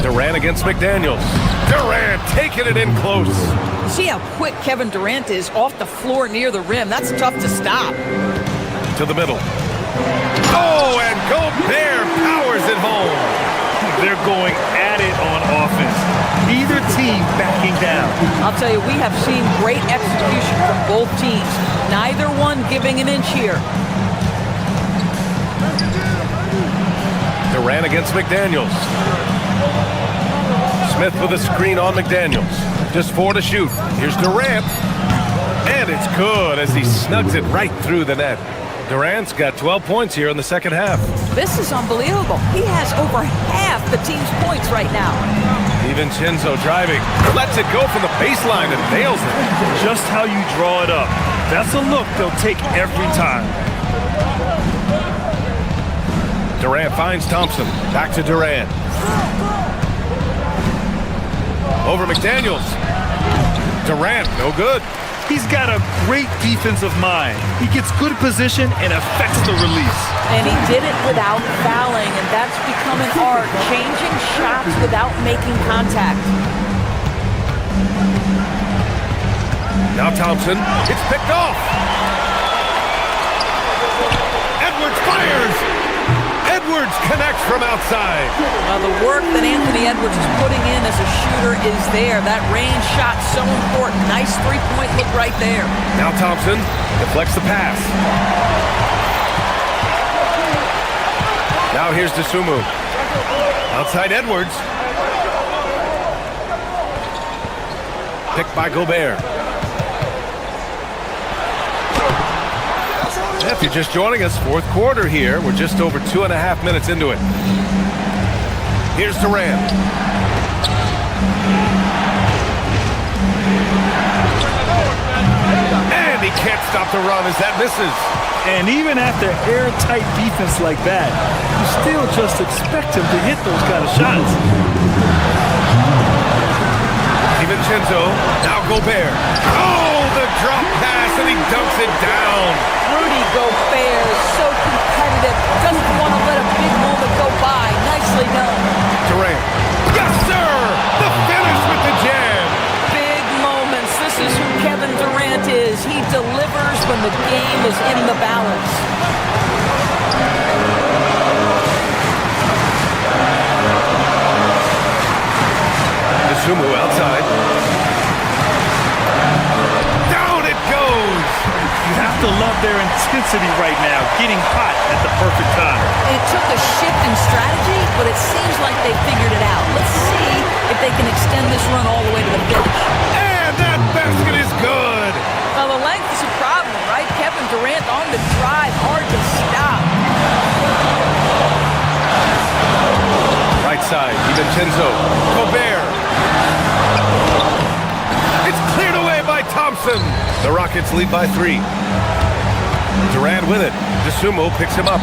Durant against McDaniels. Durant taking it in close. See how quick Kevin Durant is off the floor near the rim. That's tough to stop. To the middle. Oh, and Gobert powers it home. They're going at it on offense. Neither team backing down. I'll tell you, we have seen great execution from both teams. Neither one giving an inch here. Durant against McDaniels. Smith with a screen on McDaniels. Just 4 to shoot. Here's Durant. And it's good as he snugs it right through the net. Durant's got 12 points here in the second half. This is unbelievable. He has over half the team's points right now. DiVincenzo driving. Lets it go from the baseline and nails it. Just how you draw it up. That's a look they'll take every time. Durant finds Thompson. Back to Durant. Over McDaniels. Durant, no good. He's got a great defensive mind. He gets good position and affects the release. And he did it without fouling, and that's become an art, changing shots without making contact. Now Thompson, it's picked off. Edwards fires. Edwards connects from outside. The work that Anthony Edwards is putting in as a shooter is there. That range shot so important. Nice three-point look right there. Now Thompson deflects the pass. Now here's DeSumo. Outside Edwards. Picked by Gobert. If you're just joining us, fourth quarter here. We're just over 2.5 minutes into it. Here's Durant. And he can't stop the run as that misses. And even after airtight defense like that, you still just expect him to hit those kind of shots. DiVincenzo, now Gobert. Oh, the drop pass, and he dunks it down. Rudy Gobert is so competitive. Doesn't want to let a big moment go by. Nicely done. Durant. Yes, sir! The finish with the jam. Big moments. This is who Kevin Durant is. He delivers when the game is in the balance. DeSumo outside. Down it goes! You have to love their intensity right now, getting hot at the perfect time. It took a shift in strategy, but it seems like they figured it out. Let's see if they can extend this run all the way to the finish. And that basket is good. Now, the length is a problem, right? Kevin Durant on the drive, hard to stop. Right side, DiVincenzo. Gobert. It's cleared away by Thompson. The Rockets lead by 3. Durant with it. DeSumo picks him up.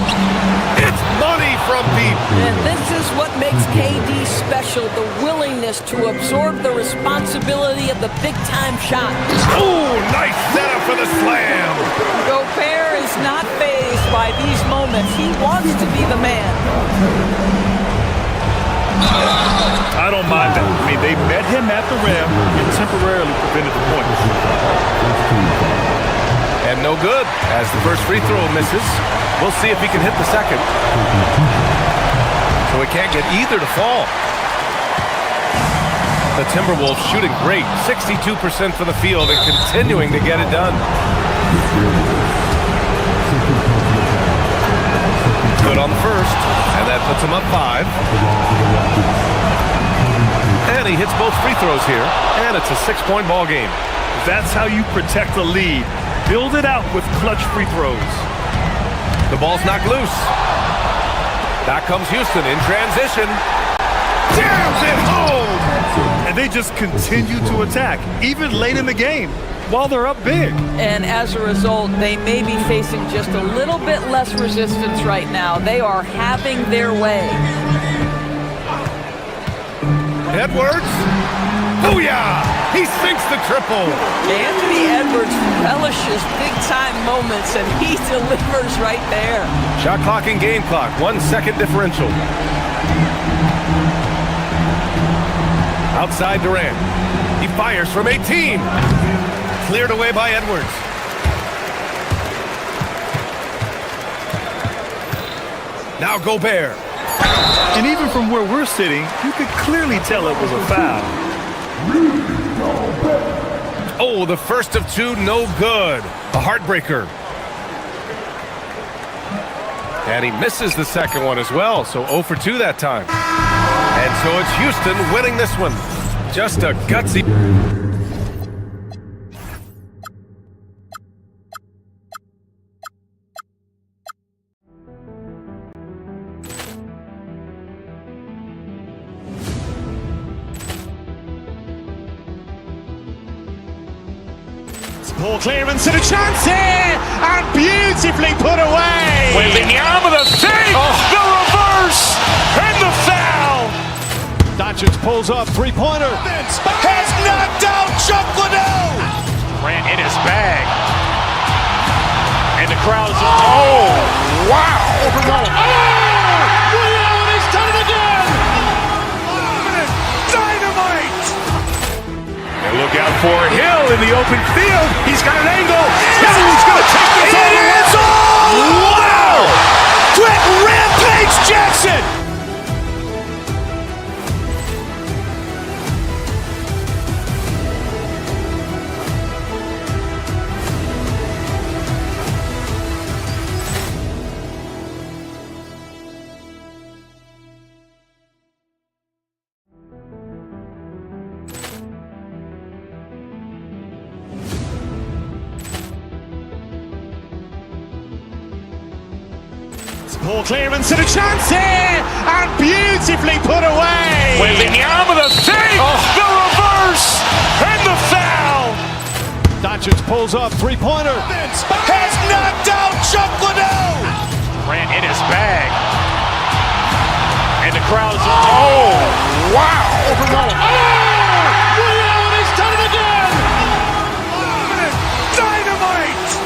It's money from deep. And this is what makes KD special, the willingness to absorb the responsibility of the big-time shot. Ooh, nice setup for the slam. Gobert is not fazed by these moments. He wants to be the man. I don't mind that. I mean, they met him at the rim and temporarily prevented the point. And no good, as the first free throw misses. We'll see if he can hit the second. So he can't get either to fall. The Timberwolves shooting great, 62% from the field and continuing to get it done. Good on the first, and that puts him up 5. And he hits both free throws here, and it's a 6-point ball game. That's how you protect the lead. Build it out with clutch free throws. The ball's knocked loose. Back comes Houston in transition. Jams it home! And they just continue to attack, even late in the game, while they're up big. And as a result, they may be facing just a little bit less resistance right now. They are having their way. Edwards. Booyah! He sinks the triple. Anthony Edwards relishes big-time moments, and he delivers right there. Shot clock and game clock, 1 second differential. Outside Durant. He fires from 18. Cleared away by Edwards. Now Gobert. And even from where we're sitting, you could clearly tell it was a foul. Oh, the first of 2, no good. A heartbreaker. And he misses the second one as well, so 0 for 2 that time. And so it's Houston winning this one. Just a gutsy... Ball clearance and a chance here, and beautifully put away. Wembanyama with a save, the reverse, and the foul. Doncic pulls up, three-pointer. Has knocked out Chuck Liddell. Ran in his bag, and the crowd is. Oh, wow! Liddell, and he's done it again. Dynamite! And look out for Hill in the open field. He's got an angle. Hill's going to take this all the way. Wow! Quick rampage Jackson! Ball clearance and a chance here, and beautifully put away. Wembanyama with a save, the reverse, and the foul. Doncic pulls up, three-pointer. Has knocked out Chuck Liddell. Ran in his bag, and the crowd is. Oh, wow! Liddell, and he's done it again. Dynamite!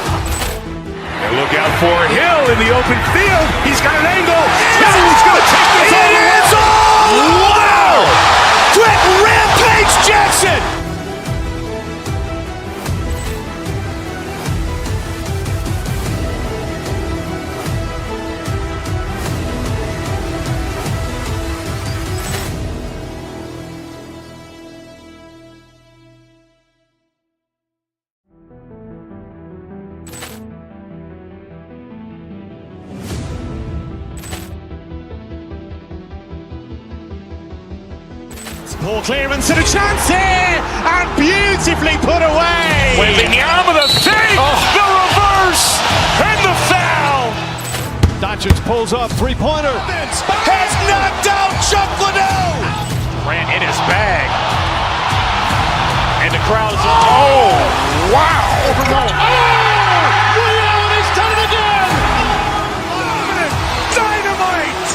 And look out for Hill in the open field. He's got an angle. Hill's going to take this all the way. Wow! Quick rampage Jackson! Ball clearance and a chance here, and beautifully put away. Wembanyama with a save, the reverse, and the foul. Doncic pulls up, three-pointer. Has knocked out Chuck Liddell. Ran in his bag. And the crowd is... Oh, wow. Ray Allen has done it again. Dynamite.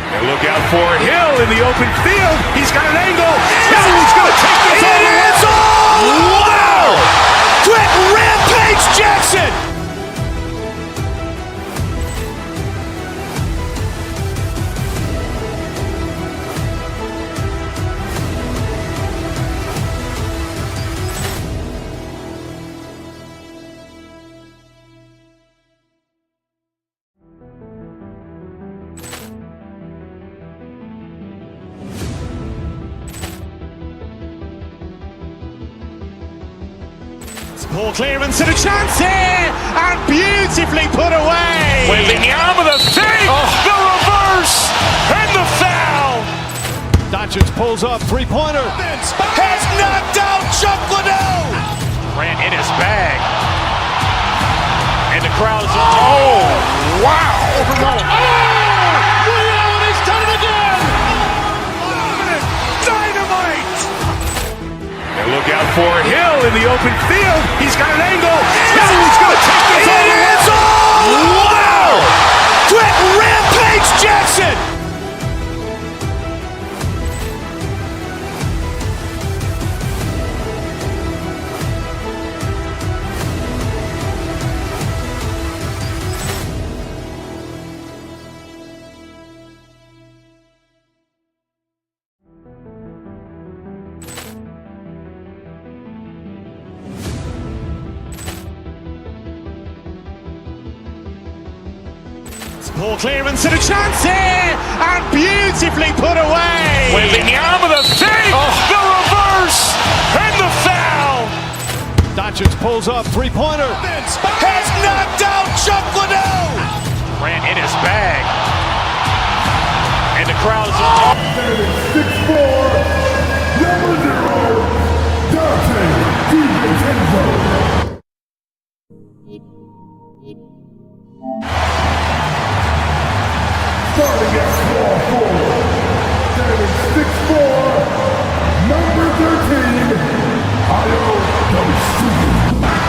And look out for Hill in the open field. He's got an angle. Hill's going to take this all the way. Wow. Quick rampage Jackson. Ball clearance and a chance here, and beautifully put away. Wembanyama with a save, the reverse, and the foul. Doncic pulls up, three-pointer. Has knocked out Chuck Liddell. Ran in his bag. And the crowd is... Oh, wow. Ray Allen has done it again. Dynamite. And look out for Hill in the open field. He's got an angle. Hill's going to take this all the way. Wow. Quick rampage Jackson. Ball clearance and a chance here, and beautifully put away. Wembanyama with a save, the reverse, and the foul. Doncic pulls up, three-pointer. Has knocked out Chuck Liddell. Ran in his bag. And the crowd is... 6'4", number 0, Dante starting at small forward, standing 6'4", number 13,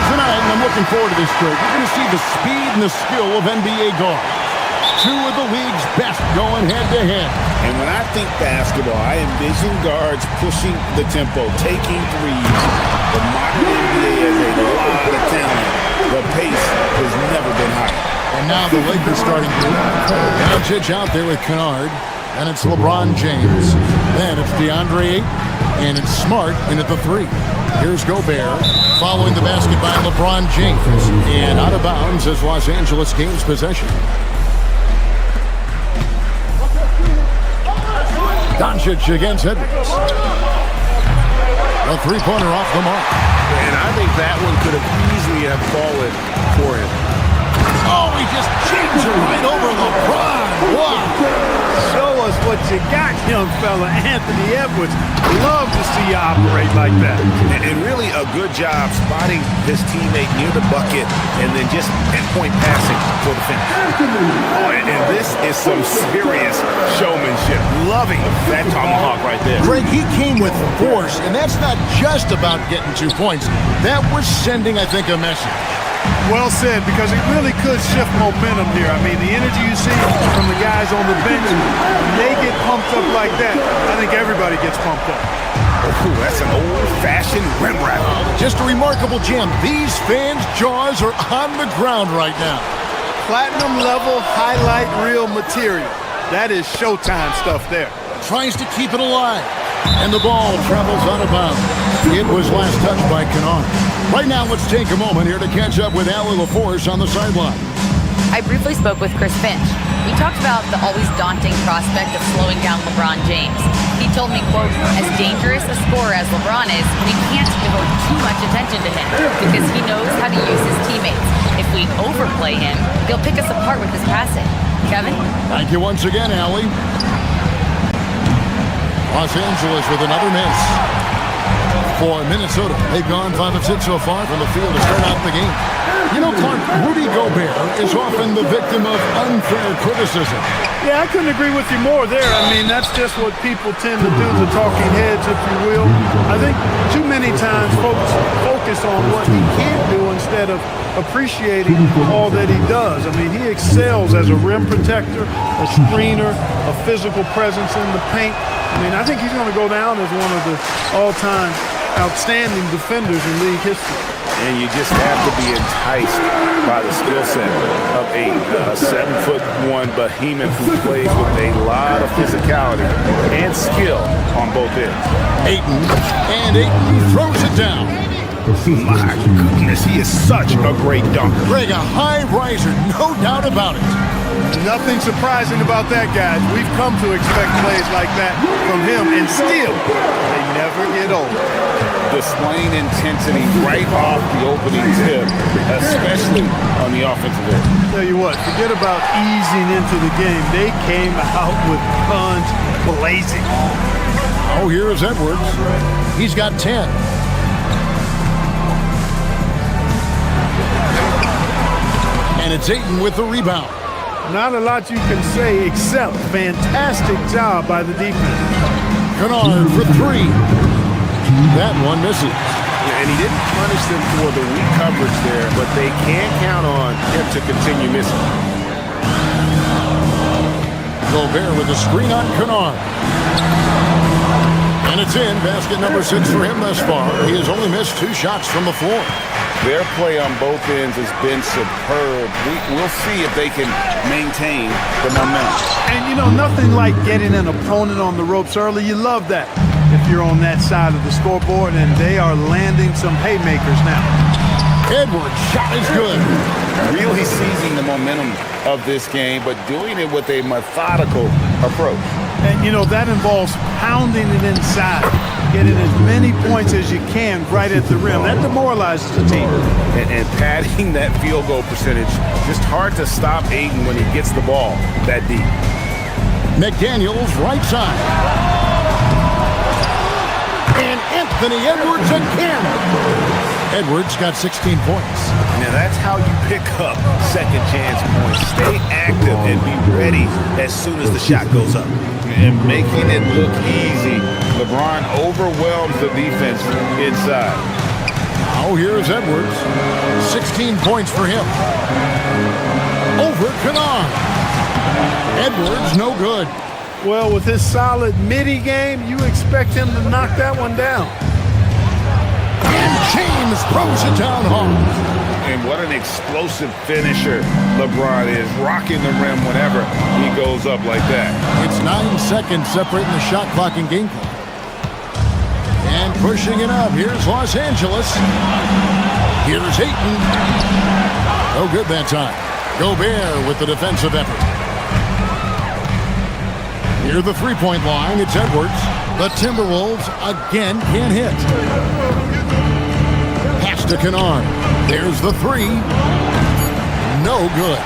Tonight, and I'm looking forward to this trip, we're going to see the speed and the skill of NBA guards. Two of the league's best going head-to-head. And when I think basketball, I envision guards pushing the tempo, taking threes. The modern NBA has a lot of talent. The pace has never been higher. And now the Lakers starting group. Doncic out there with Kennard. And it's LeBron James. Then it's DeAndre Ayton. And it's Smart in at the 3. Here's Gobert following the basket by LeBron James. And out of bounds as Los Angeles gains possession. Doncic against Edwards. A three-pointer off the mark. And I think that one could have easily have fallen for him. Oh, he just changed it right over LeBron. Wow. Show us what you got, young fella. Anthony Edwards. Love to see you operate like that. And really a good job spotting his teammate near the bucket and then just pinpoint passing for the finish. Oh, and this is some serious showmanship. Loving that tomahawk right there. Greg, he came with force, and that's not just about getting 2 points. That was sending, I think, a message. Well said, because it really could shift momentum here. I mean, the energy you see from the guys on the bench, when they get pumped up like that, I think everybody gets pumped up. Oh, that's an old-fashioned rim wrap. Just a remarkable jam. These fans' jaws are on the ground right now. Platinum level highlight reel material. That is Showtime stuff there. Tries to keep it alive. And the ball travels out of bounds. It was last touched by Kennard. Right now, let's take a moment here to catch up with Allie LaForce on the sideline. I briefly spoke with Chris Finch. We talked about the always daunting prospect of slowing down LeBron James. He told me, quote, as dangerous a scorer as LeBron is, we can't devote too much attention to him because he knows how to use his teammates. If we overplay him, he'll pick us apart with his passing. Kevin? Thank you once again, Allie. Los Angeles with another miss. For Minnesota, they've gone 5 of 6 so far from the field to start out the game. You know, Clark, Rudy Gobert is often the victim of unfair criticism. Yeah, I couldn't agree with you more there. I mean, that's just what people tend to do, the talking heads, if you will. I think too many times folks focus on what he can't do instead of appreciating all that he does. I mean, he excels as a rim protector, a screener, a physical presence in the paint. I mean, I think he's going to go down as one of the all-time outstanding defenders in league history. And you just have to be enticed by the skill set of a 7'1" behemoth who plays with a lot of physicality and skill on both ends. Ayton throws it down. My goodness, he is such a great dunker. Greg, a high riser, no doubt about it. Nothing surprising about that, guys. We've come to expect plays like that from him, and still, they never get old. Displaying intensity right off the opening tip, especially on the offensive end. Tell you what, forget about easing into the game. They came out with guns blazing. Oh, here's Edwards. He's got 10. And it's Ayton with the rebound. Not a lot you can say except fantastic job by the defense. Kennard for 3. That one misses. And he didn't punish them for the weak coverage there, but they can't count on him to continue missing. Gobert with the screen on Kennard. And it's in. Basket number 6 for him thus far. He has only missed 2 shots from the floor. Their play on both ends has been superb. We'll see if they can maintain the momentum. And, you know, nothing like getting an opponent on the ropes early. You love that if you're on that side of the scoreboard, and they are landing some haymakers now. Edwards' shot is good. Really seizing the momentum of this game, but doing it with a methodical approach. And, you know, that involves pounding it inside, getting as many points as you can right at the rim. That demoralizes the team. And padding that field goal percentage, just hard to stop Ayton when he gets the ball that deep. McDaniels right side. And Anthony Edwards again. Edwards got 16 points. Now that's how you pick up second chance points. Stay active and be ready as soon as the shot goes up. And making it look easy. LeBron overwhelms the defense inside. Oh, here's Edwards. 16 points for him. Over Kennard. Edwards, no good. Well, with his solid midi game, you expect him to knock that one down. And James throws it down hard. And what an explosive finisher LeBron is, rocking the rim whenever he goes up like that. It's 9 seconds separating the shot clock and game clock. And pushing it up. Here's Los Angeles. Here's Ayton. No good that time. Gobert with the defensive effort. Near the three-point line, it's Edwards. The Timberwolves again can't hit. Pass to Kennard. There's the 3. No good.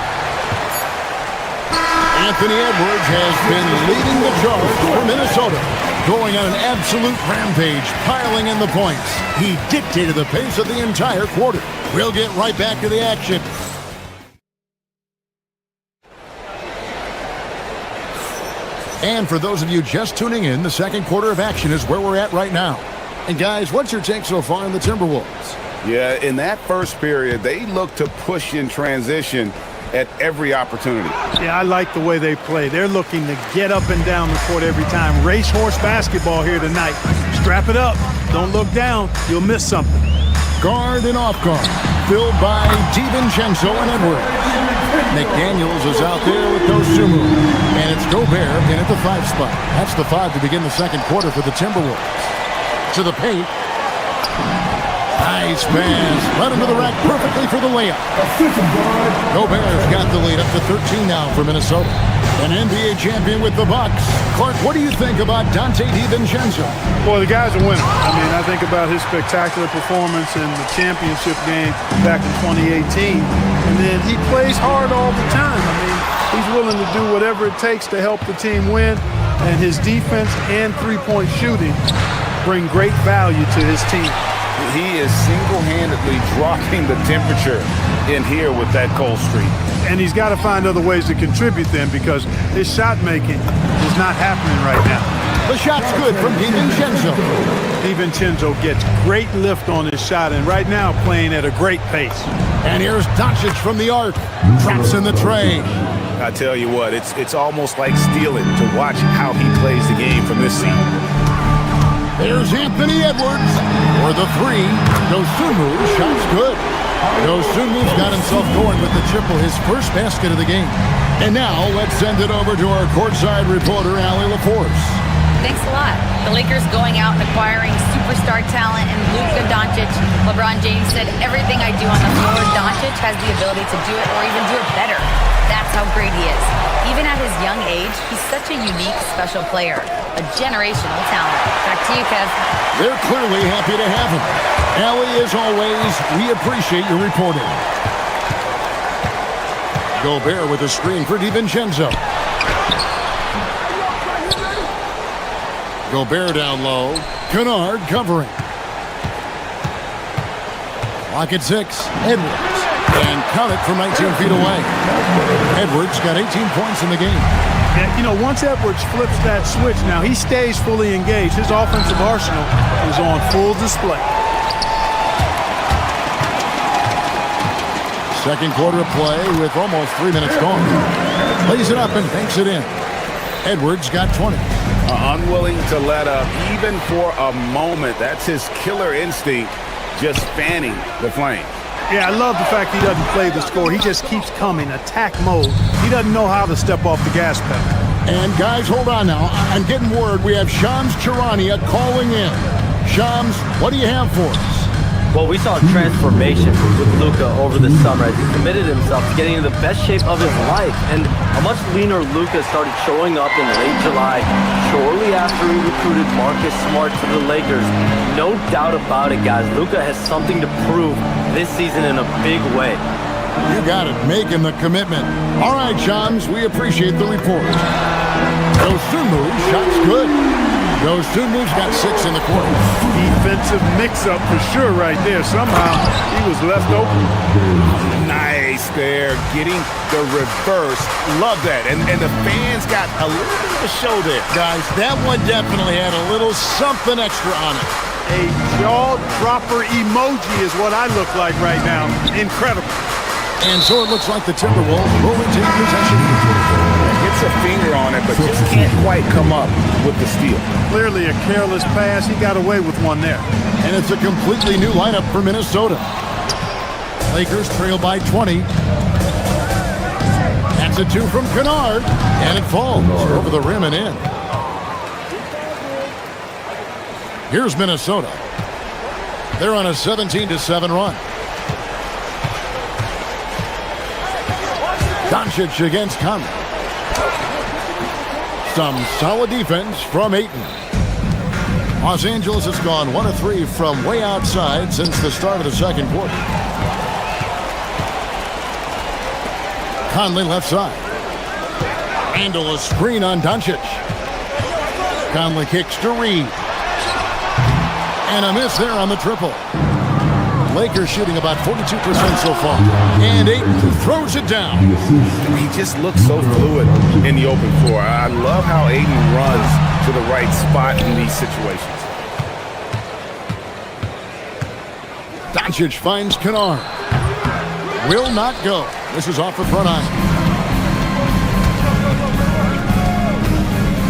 Anthony Edwards has been leading the charge for Minnesota, going on an absolute rampage, piling in the points. He dictated the pace of the entire quarter. We'll get right back to the action. And for those of you just tuning in, the second quarter of action is where we're at right now. And guys, what's your take so far on the Timberwolves? Yeah, in that first period, they look to push in transition at every opportunity. Yeah, I like the way they play. They're looking to get up and down the court every time. Racehorse basketball here tonight. Strap it up. Don't look down. You'll miss something. Guard and off guard, filled by DiVincenzo and Edwards. McDaniels is out there with those 2 moves. And it's Gobert in at the 5 spot. That's the 5 to begin the second quarter for the Timberwolves. To the paint. Nice pass. Right into the rack perfectly for the layup. Gobert's got the lead up to 13 now for Minnesota. An NBA champion with the Bucks. Clark, what do you think about Dante DiVincenzo? Well, the guy's a winner. I mean, I think about his spectacular performance in the championship game back in 2018. And then he plays hard all the time. I mean, He's willing to do whatever it takes to help the team win, and his defense and three-point shooting bring great value to his team. He is single-handedly dropping the temperature in here with that cold streak. And he's got to find other ways to contribute then, because his shot making is not happening right now. The shot's good from DiVincenzo. DiVincenzo gets great lift on his shot, and right now playing at a great pace. And here's Doncic from the arc. Drops in the tray. I tell you what, it's almost like stealing to watch how he plays the game from this seat. There's Anthony Edwards for the three. Dosunmu, shot's good. Dosunmu's got himself going with the triple, his first basket of the game. And now let's send it over to our courtside reporter, Allie LaForce. Thanks a lot. The Lakers going out and acquiring superstar talent and Luka Doncic. LeBron James said, everything I do on the floor, Doncic has the ability to do it or even do it better. That's how great he is. Even at his young age, he's such a unique, special player. A generational talent. Back to you, Kev. They're clearly happy to have him. Allie, as always, we appreciate your reporting. Gobert with a screen for DiVincenzo. Gobert down low. Kennard covering. Lock at 6. Edwards. And count it from 19 feet away. Edwards got 18 points in the game. And, you know, once Edwards flips that switch now, he stays fully engaged. His offensive arsenal is on full display. Second quarter of play with almost 3 minutes gone. Lays it up and banks it in. Edwards got 20. Unwilling to let up even for a moment. That's his killer instinct, just fanning the flame. Yeah, I love the fact he doesn't play the score. He just keeps coming, attack mode. He doesn't know how to step off the gas pedal. And guys, hold on now. I'm getting word we have Shams Charania calling in. Shams, what do you have for us? Well, we saw a transformation with Luka over the summer as he committed himself to getting into the best shape of his life. And a much leaner Luka started showing up in late July, shortly after he recruited Marcus Smart to the Lakers. No doubt about it, guys. Luka has something to prove this season in a big way. You got it, making the commitment. All right, Shams, we appreciate the report. Dosunmu, shot's good. Dosunmu's got 6 in the quarter. Defensive mix-up for sure right there. Somehow he was left open. Nice there, getting the reverse. Love that. And the fans got a little bit of a show there. Guys, that one definitely had a little something extra on it. A jaw-dropper emoji is what I look like right now. Incredible. And so it looks like the Timberwolves will retain possession. Gets a finger on it, but just can't quite come up with the steal. Clearly a careless pass. He got away with one there. And it's a completely new lineup for Minnesota. Lakers trail by 20. That's a 2 from Kennard. And it falls over the rim and in. Here's Minnesota. They're on a 17-7 run. Doncic against Conley. Some solid defense from Ayton. Los Angeles has gone 1 of 3 from way outside since the start of the second quarter. Conley left side. Handle a screen on Doncic. Conley kicks to Reed. And a miss there on the triple. Lakers shooting about 42% so far. And Ayton throws it down. He just looks so fluid in the open floor. I love how Ayton runs to the right spot in these situations. Doncic finds Kennard. Will not go. This is off the front iron.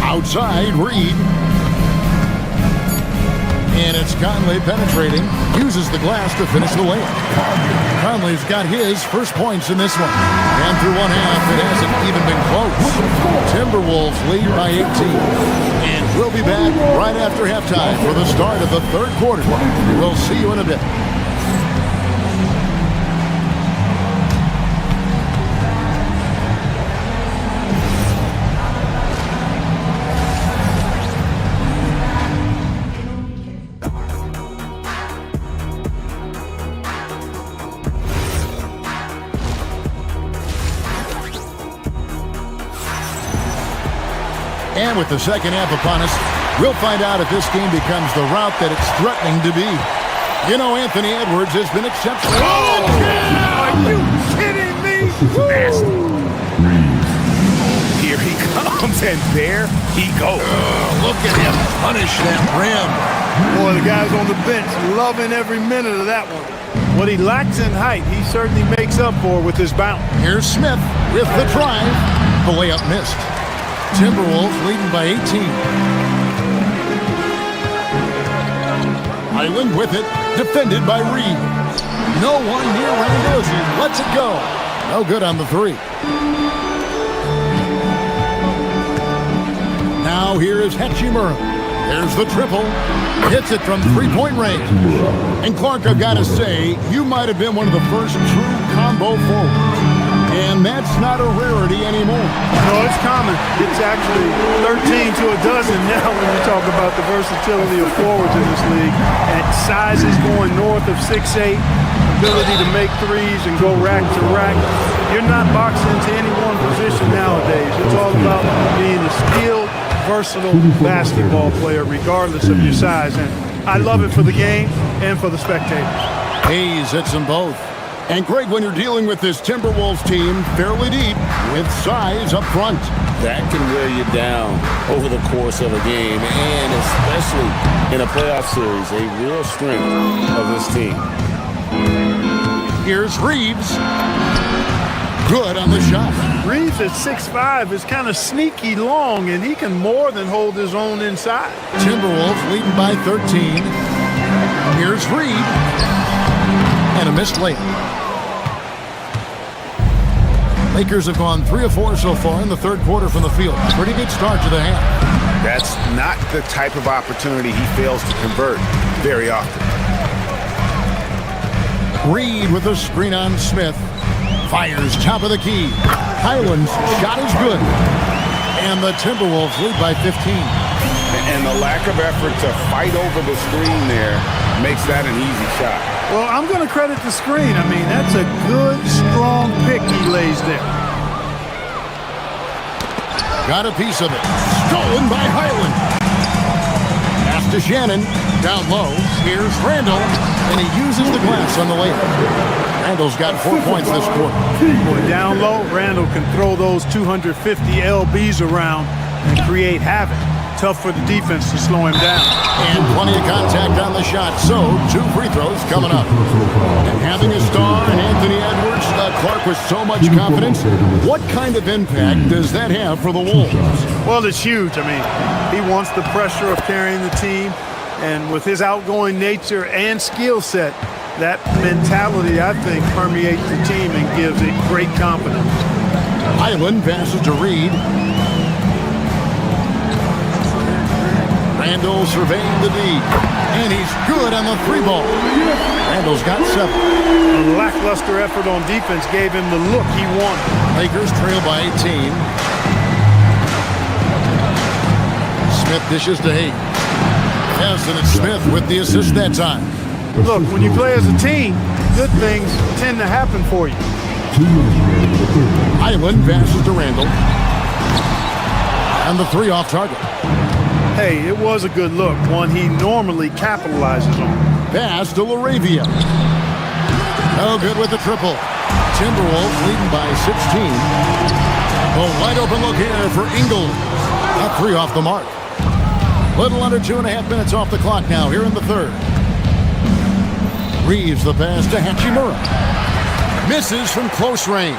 Outside, Reed. And it's Conley penetrating. Uses the glass to finish the layup. Conley's got his first points in this one. And through one half, it hasn't even been close. Timberwolves lead by 18. And we'll be back right after halftime for the start of the third quarter. We'll see you in a bit. And with the second half upon us, we'll find out if this game becomes the route that it's threatening to be. You know, Anthony Edwards has been exceptional. Oh, yeah! Are you kidding me? Nasty. Here he comes, and there he goes. Look at him punish that rim. Boy, the guys on the bench loving every minute of that one. What he lacks in height, he certainly makes up for with his bounce. Here's Smith with the drive. The layup missed. Timberwolves leading by 18. Highland with it, defended by Reed. No one near Randall as he lets it go. No good on the three. Now here is Hachimura. There's the triple. Hits it from three-point range. And Clark, I've got to say, you might have been one of the first true combo forwards. And that's not a rarity anymore. No, it's common. It's actually 13 to a dozen now when you talk about the versatility of forwards in this league. And sizes going north of 6'8", ability to make threes and go rack to rack. You're not boxed into any one position nowadays. It's all about being a skilled, versatile basketball player regardless of your size. And I love it for the game and for the spectators. Hayes hits them both. And Greg, when you're dealing with this Timberwolves team fairly deep with size up front, That can wear you down over the course of a game, and especially in a playoff series, a real strength of this team. here's Reeves. Good on the shot. Reeves at 6'5" is kind of sneaky long, and he can more than hold his own inside. Timberwolves leading by 13. Here's Reed. And a missed layup. Lakers have gone 3 of 4 so far in the third quarter from the field. Pretty good start to the half. That's not the type of opportunity he fails to convert very often. Reed with a screen on Smith. Fires top of the key. Highland's shot is good. And the Timberwolves lead by 15. And the lack of effort to fight over the screen there makes that an easy shot. Well, I'm going to credit the screen. I mean, that's a good, strong pick he lays there. Got a piece of it. Stolen by Highland. Pass to Shannon. Down low. Here's Randall. And he uses the glass on the layup. Randall's got 4 points this quarter. Boy, down low, Randall can throw those 250 LBs around and create havoc. Tough for the defense to slow him down. And plenty of contact on the shot. So, 2 free throws coming up. And having a star in Anthony Edwards, Clark with so much confidence, what kind of impact does that have for the Wolves? Well, it's huge. I mean, he wants the pressure of carrying the team. And with his outgoing nature and skill set, that mentality, I think, permeates the team and gives it great confidence. Highland passes to Reed. Randall surveying the D. And he's good on the 3 ball. Randall's got 7. A lackluster effort on defense gave him the look he wanted. Lakers trail by 18. Smith dishes to Hayes. Yes, and it's Smith with the assist that time. Look, when you play as a team, good things tend to happen for you. Highland passes to Randall. And the 3 off target. Hey, it was a good look, one he normally capitalizes on. Pass to LaRavia. No good with the triple. Timberwolves leading by 16. A wide open look here for Ingles. That 3 off the mark. Little under 2.5 minutes off the clock now here in the third. Reeves the pass to Hachimura. Misses from close range.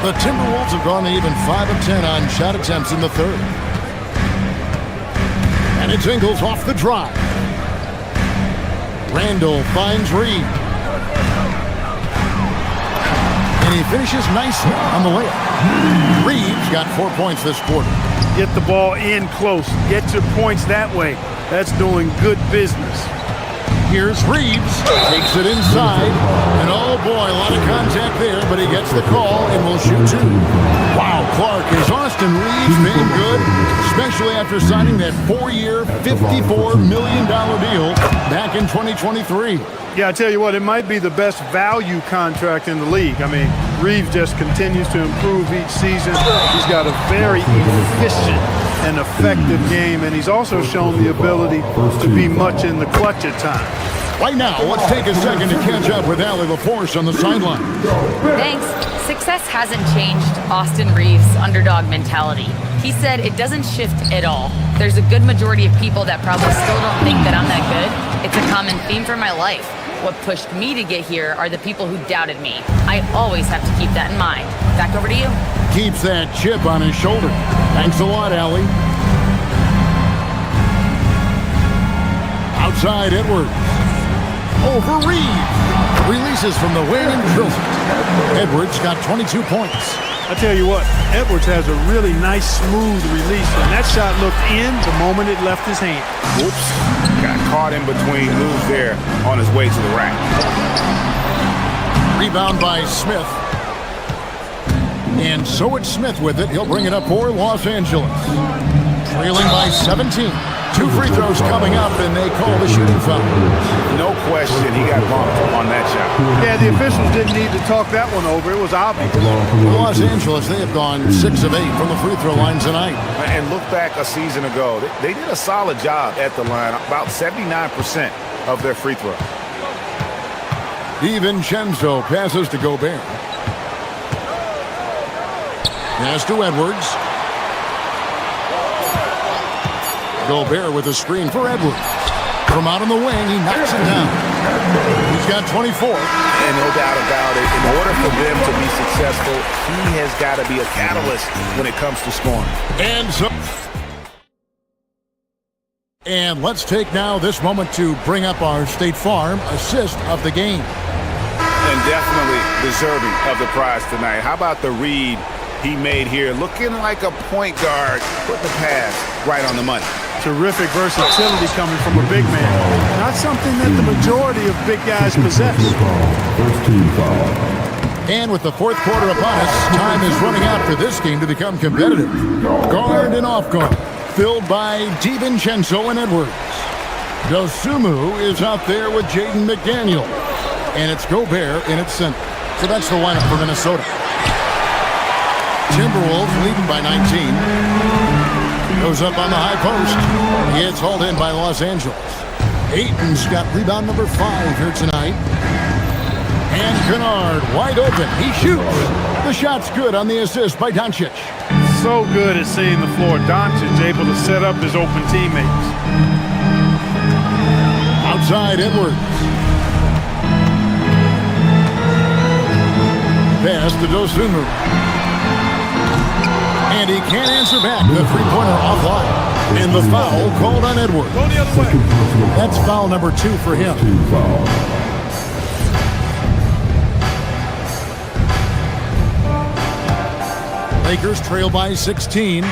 The Timberwolves have gone to even 5 of 10 on shot attempts in the third. And it's Ingles off the drive. Randall finds Reed. And he finishes nicely on the layup. Reeves got 4 points this quarter. Get the ball in close. Get your points that way. That's doing good business. Here's Reeves. Takes it inside. And oh boy, a lot of contact there, but he gets the call and will shoot two. Wow, Clark, is Austin Reeves being good, especially after signing that 4-year, $54 million deal back in 2023. Yeah, I tell you what, it might be the best value contract in the league. I mean, Reeves just continues to improve each season. He's got a very efficient and effective game, and he's also shown the ability to be much in the clutch at times. Right now, let's take a second to catch up with Allie LaForce on the sideline. Thanks. Success hasn't changed Austin Reeves' underdog mentality. He said it doesn't shift at all. There's a good majority of people that probably still don't think that I'm that good. It's a common theme for my life. What pushed me to get here are the people who doubted me. I always have to keep that in mind. Back over to you. Keeps that chip on his shoulder. Thanks a lot, Allie. Outside Edwards. Over Reeves. Releases from the wing and drills it. Edwards got 22 points. I tell you what, Edwards has a really nice, smooth release, and that shot looked in the moment it left his hand. Whoops. Got caught in between moves there on his way to the rack. Rebound by Smith. And so it's Smith with it. He'll bring it up for Los Angeles. Trailing by 17. 2 free throws coming up, and they call the shooting foul. No question, he got bumped on that shot. Yeah, the officials didn't need to talk that one over. It was obvious. Los Angeles, they have gone 6 of 8 from the free throw line tonight. And look back a season ago, they did a solid job at the line, about 79% of their free throw. DiVincenzo passes to Gobert. Pass to Edwards. Gobert with a screen for Edwards. From out on the wing, he knocks it down. He's got 24. And no doubt about it, in order for them to be successful, he has got to be a catalyst when it comes to scoring. And let's take now this moment to bring up our State Farm assist of the game. And definitely deserving of the prize tonight. How about the read he made here? Looking like a point guard, put the pass right on the money. Terrific versatility coming from a big man. Not something that the majority of big guys possess. And with the fourth quarter upon us, time is running out for this game to become competitive. Guard and off guard, filled by DiVincenzo and Edwards. Dosumu is out there with Jaden McDaniel. And it's Gobert in its center. So that's the lineup for Minnesota. Timberwolves leading by 19. Goes up on the high post. It's hauled in by Los Angeles. Ayton's got rebound number 5 here tonight. And Kennard wide open. He shoots. The shot's good on the assist by Doncic. So good at seeing the floor. Doncic able to set up his open teammates. Outside Edwards. Pass to Dosumu. And he can't answer back. The three-pointer offline. And the foul called on Edwards. Go the other way. That's foul number 2 for him. Lakers trail by 16.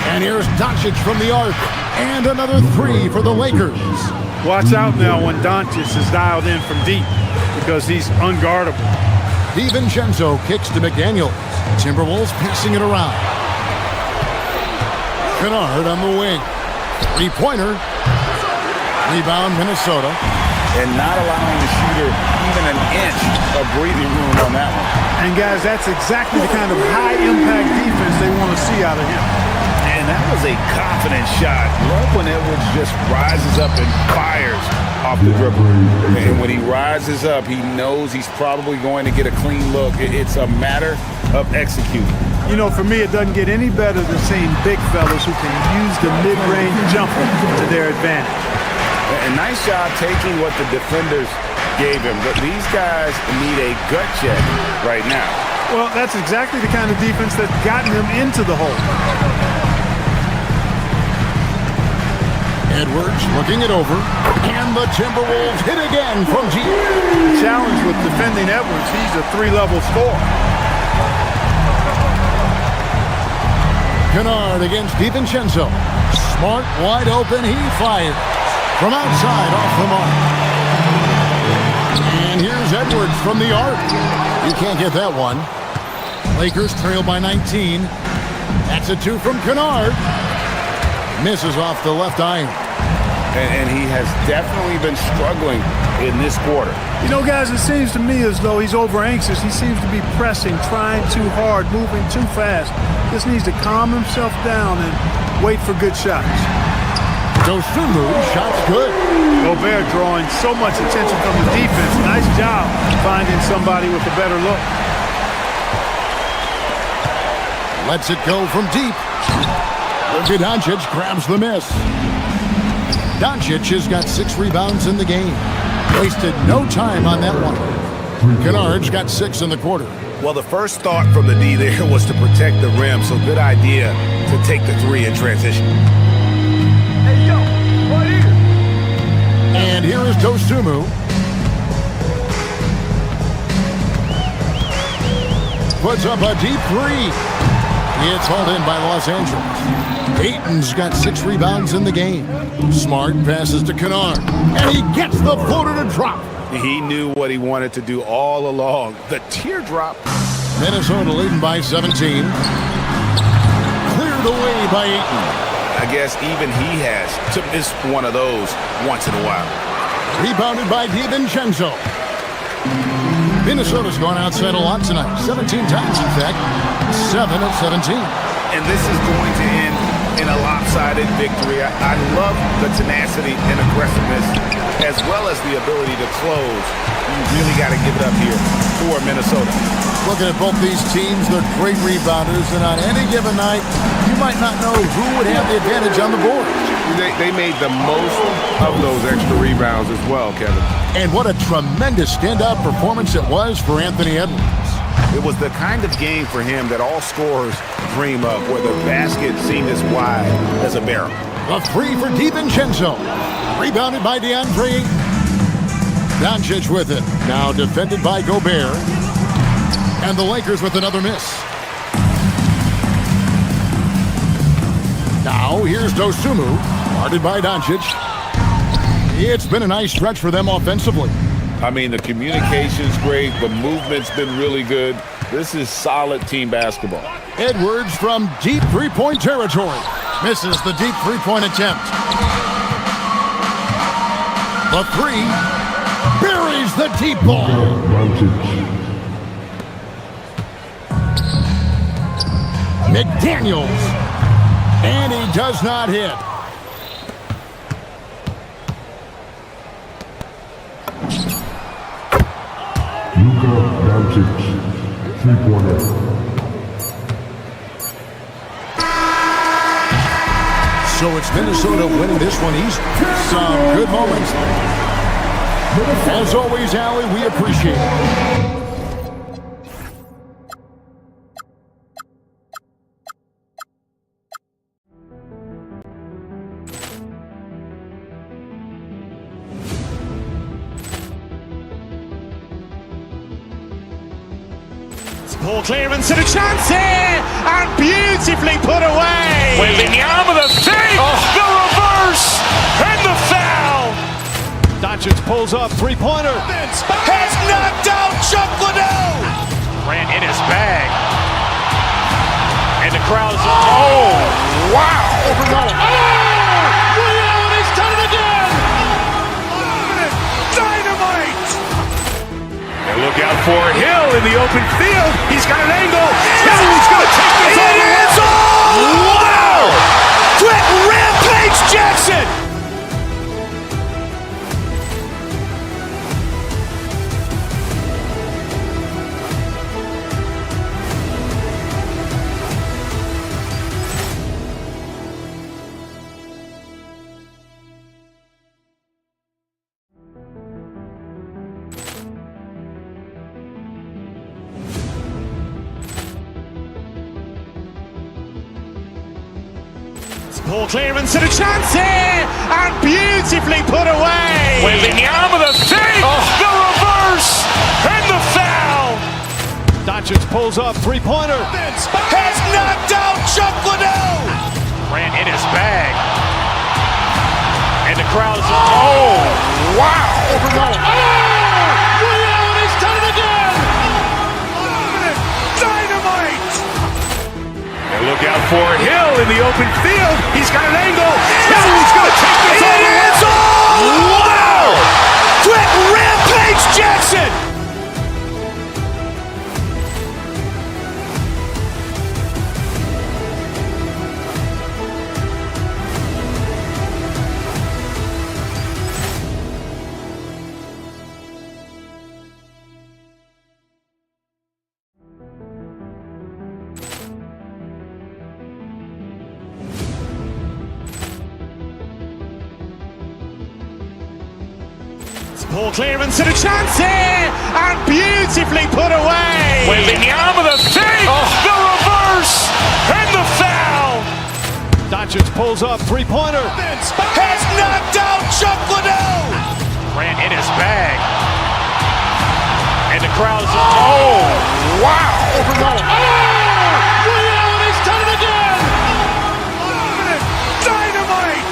And here's Doncic from the arc. And another 3 for the Lakers. Watch out now when Doncic is dialed in from deep because he's unguardable. DiVincenzo kicks to McDaniel. Timberwolves passing it around. Kennard on the wing. Three-pointer. Rebound Minnesota. And not allowing the shooter even an inch of breathing room on that one. And guys, that's exactly the kind of high-impact defense they want to see out of him. And that was a confident shot. Love when Edwards just rises up and fires off the dribble. And when he rises up, he knows he's probably going to get a clean look. It's a matter of executing. You know, for me, it doesn't get any better than seeing big fellas who can use the mid-range jumper to their advantage. A nice job taking what the defenders gave him. But these guys need a gut check right now. Well, that's exactly the kind of defense that's gotten them into the hole. Edwards looking it over. And the Timberwolves hit again from deep. The challenge with defending Edwards, he's a 3-level scorer. Kennard against DiVincenzo. Smart, wide open, he fires. from outside off the mark. And here's Edwards from the arc. You can't get that one. Lakers trail by 19. That's a 2 from Kennard. Misses off the left iron. And he has definitely been struggling in this quarter. You know, guys, it seems to me as though he's over-anxious. He seems to be pressing, trying too hard, moving too fast. Just needs to calm himself down and wait for good shots. Dosunmu, shot's good. Gobert drawing so much attention from the defense. Nice job finding somebody with a better look. Lets it go from deep. Luka Doncic grabs the miss. Doncic has got 6 rebounds in the game. Wasted no time on that one. Kennard's got 6 in the quarter. Well, the first thought from the D there was to protect the rim, so good idea to take the 3 in transition. Hey, yo, right here. And here is Dosunmu. Puts up a deep 3. It's hauled in by Los Angeles. Ayton's got 6 rebounds in the game. Smart passes to Kennard, and he gets the floater to drop. He knew what he wanted to do all along. The teardrop. Minnesota leading by 17. Cleared away by Ayton. I guess even he has to miss one of those once in a while. Rebounded by DiVincenzo. Minnesota's gone outside a lot tonight. 17 times, in fact. 7 of 17. And this is going to end in a lopsided victory. I love the tenacity and aggressiveness, as well as the ability to close. You really got to give it up here for Minnesota. Looking at both these teams, they're great rebounders, and on any given night, you might not know who would have the advantage on the board. They made the most of those extra rebounds as well, Kevin. And what a tremendous standout performance it was for Anthony Edwards. It was the kind of game for him that all scorers dream of, where the basket seemed as wide as a barrel. A 3 for DiVincenzo. Rebounded by DeAndre. Doncic with it. Now defended by Gobert. And the Lakers with another miss. Now here's Dosunmu. Guarded by Doncic. It's been a nice stretch for them offensively. I mean, the communication's great. The movement's been really good. This is solid team basketball. Edwards from deep three-point territory. Misses the deep three-point attempt. The 3 buries the deep ball. McDaniels. And he does not hit. So it's Minnesota winning this one easy. Some good moments. As always, Allie, we appreciate it. Poor clearance and a chance here, and beautifully put away. Wembanyama the fake, the reverse, and the foul. Doncic pulls up, three-pointer. Has knocked out Chuck Liddell. Ran in his bag, and the crowd is. Oh, wow! Williams, he's done it again. Dynamite! And look out for Hill in the open field. He's got an angle. Hill's going to take this all the way. Wow! Quick rampage Jackson! Poor clearance and a chance here, and beautifully put away. Wembanyama the fake, the reverse, and the foul. Doncic pulls up, three-pointer. Has knocked out Chuck Liddell. Ran in his bag, And the crowd is, oh, wow. Over goal. Ray Allen has done it again. Dynamite. And look out for Hill in the open field. He's got an angle. Hill's going to take this all the way. Wow. Quick rampage Jackson. Ball clearance and a chance here, and beautifully put away. Wembanyama the fake, the reverse, and the foul. Doncic pulls up, three-pointer. Has knocked out Chuck Liddell. Grant in his bag. And the crowd is, oh, wow. Over goal. Ray Allen has done it again. Dynamite.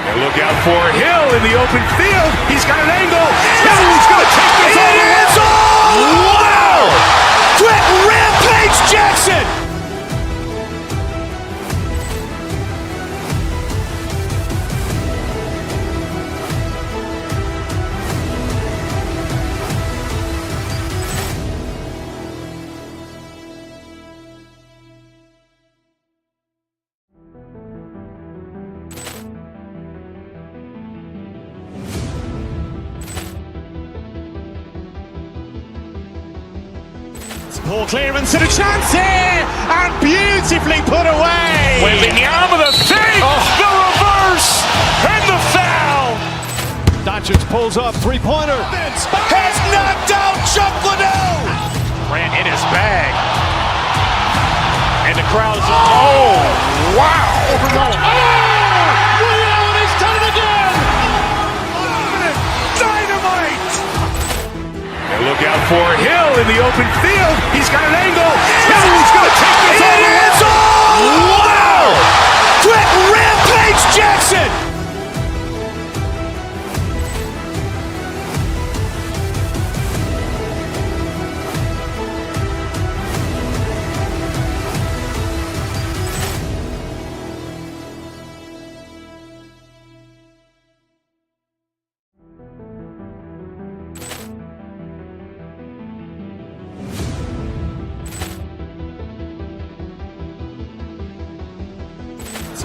And look out for Hill in the open field. He's got an angle. Hill's going to take this all the way. Wow. Quick rampage Jackson. Ball clearance and a chance here, and beautifully put away. Wembanyama the fake, the reverse, and the foul. Doncic pulls up, three-pointer. Has knocked out Chuck Liddell. Grant in his bag. And the crowd is, oh, wow. Over goal. Ray Allen has done it again. Dynamite. And look out for Hill in the open field. He's got an angle. Hill's going to take this all the way. Wow. Quick rampage Jackson.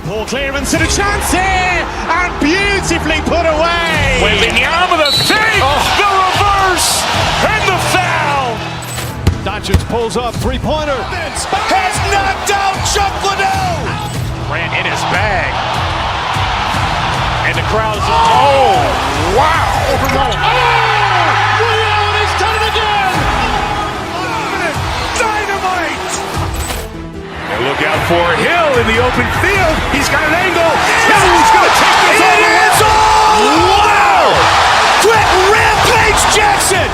Ball clearance and a chance here, and beautifully put away. Wembanyama the fake, the reverse, and the foul. Doncic pulls up, three-pointer. Has knocked out Chuck Liddell. Grant in his bag. And the crowd is, oh, wow. Over goal. Ray Allen has done it again. Dynamite. And look out for Hill in the open field. He's got an angle. Hill's going to take this all the way. Wow. Quick rampage Jackson.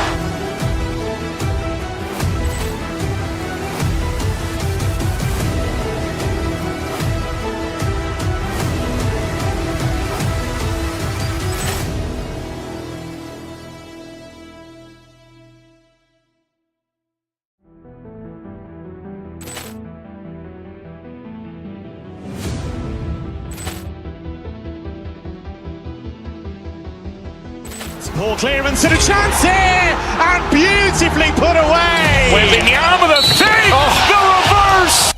Ball clearance and a chance here, and beautifully put away. Wembanyama the fake, the reverse.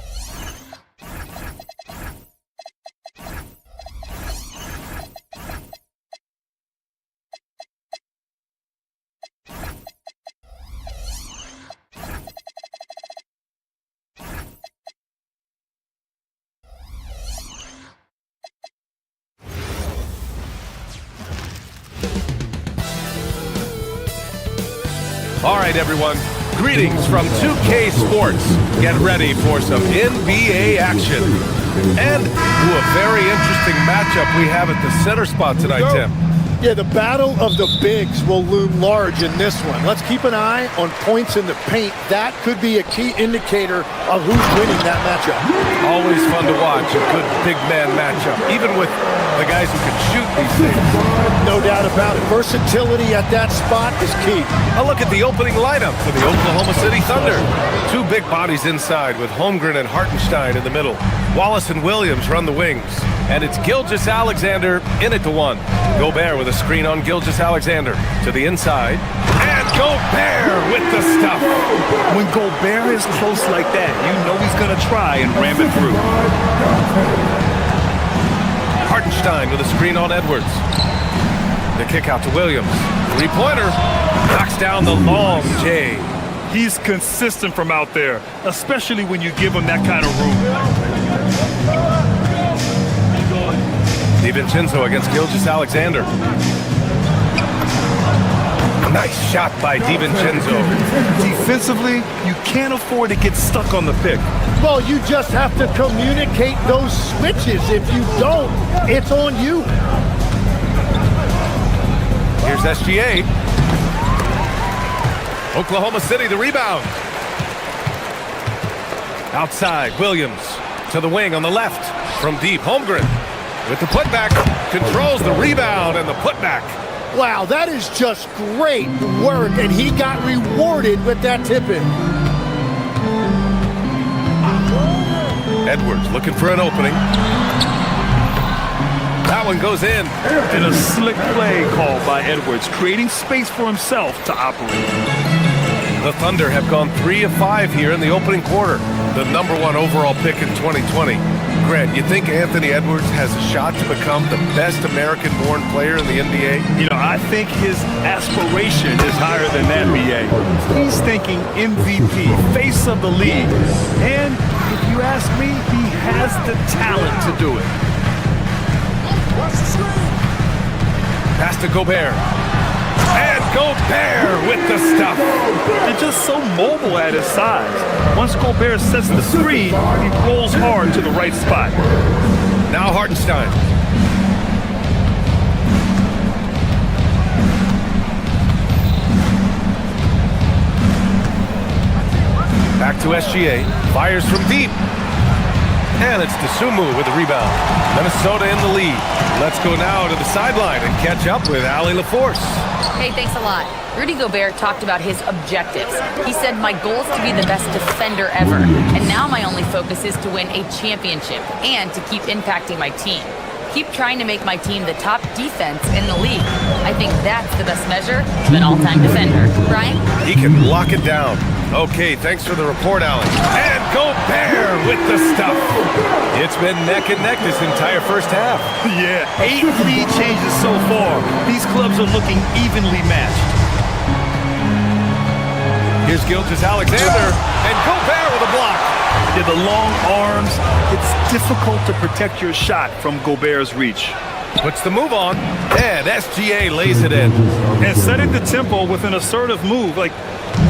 All right, everyone. Greetings from 2K Sports. Get ready for some NBA action. And a very interesting matchup we have at the center spot tonight, Tim. Yeah, the battle of the bigs will loom large in this one. Let's keep an eye on points in the paint. That could be a key indicator of who's winning that matchup. Always fun to watch a good big man matchup, even with the guys who can shoot these things. No doubt about it. Versatility at that spot is key. A look at the opening lineup for the Oklahoma City Thunder. Two big bodies inside with Holmgren and Hartenstein in the middle. Wallace and Williams run the wings. And it's Gilgeous-Alexander in at the one. Gobert with a screen on Gilgeous-Alexander to the inside. And Gobert with the stuff. When Gobert is close like that, you know he's going to try and ram it through. Hartenstein with a screen on Edwards. The kick out to Williams. Three-pointer. Knocks down the long J. He's consistent from out there, especially when you give him that kind of room. DiVincenzo against Gilgeous-Alexander. Nice shot by DiVincenzo. Defensively, you can't afford to get stuck on the pick. Well, you just have to communicate those switches. If you don't, it's on you. Here's SGA. Oklahoma City, the rebound. Outside, Williams to the wing on the left. From deep, Holmgren with the putback. Controls the rebound and the putback. Wow, that is just great work, and he got rewarded with that tip-in. Edwards looking for an opening. That one goes in. And a slick play called by Edwards, creating space for himself to operate. The Thunder have gone 3 of 5 here in the opening quarter. The #1 overall pick in 2020. Grant, you think Anthony Edwards has a shot to become the best American-born player in the NBA? You know, I think his aspiration is higher than that, BA. He's thinking MVP, face of the league. And if you ask me, he has the talent to do it. Pass to Gobert. And Gobert with the stuff. And just so mobile at his size. Once Gobert sets the screen, he rolls hard to the right spot. Now Hartenstein. Back to SGA. Fires from deep. And it's Dosunmu with the rebound. Minnesota in the lead. Let's go now to the sideline and catch up with Allie LaForce. Hey, thanks a lot. Rudy Gobert talked about his objectives. He said, my goal is to be the best defender ever. And now my only focus is to win a championship and to keep impacting my team. Keep trying to make my team the top defense in the league. I think that's the best measure of an all-time defender. Brian? He can lock it down. Okay, thanks for the report, Allen. And Gobert with the stuff. It's been neck and neck this entire first half. Yeah, 8 lead changes so far. These clubs are looking evenly matched. Here's Gilgeous-Alexander, and Gobert with a block. Yeah, the long arms. It's difficult to protect your shot from Gobert's reach. Puts the move on, and SGA lays it in. And setting the tempo with an assertive move. Like,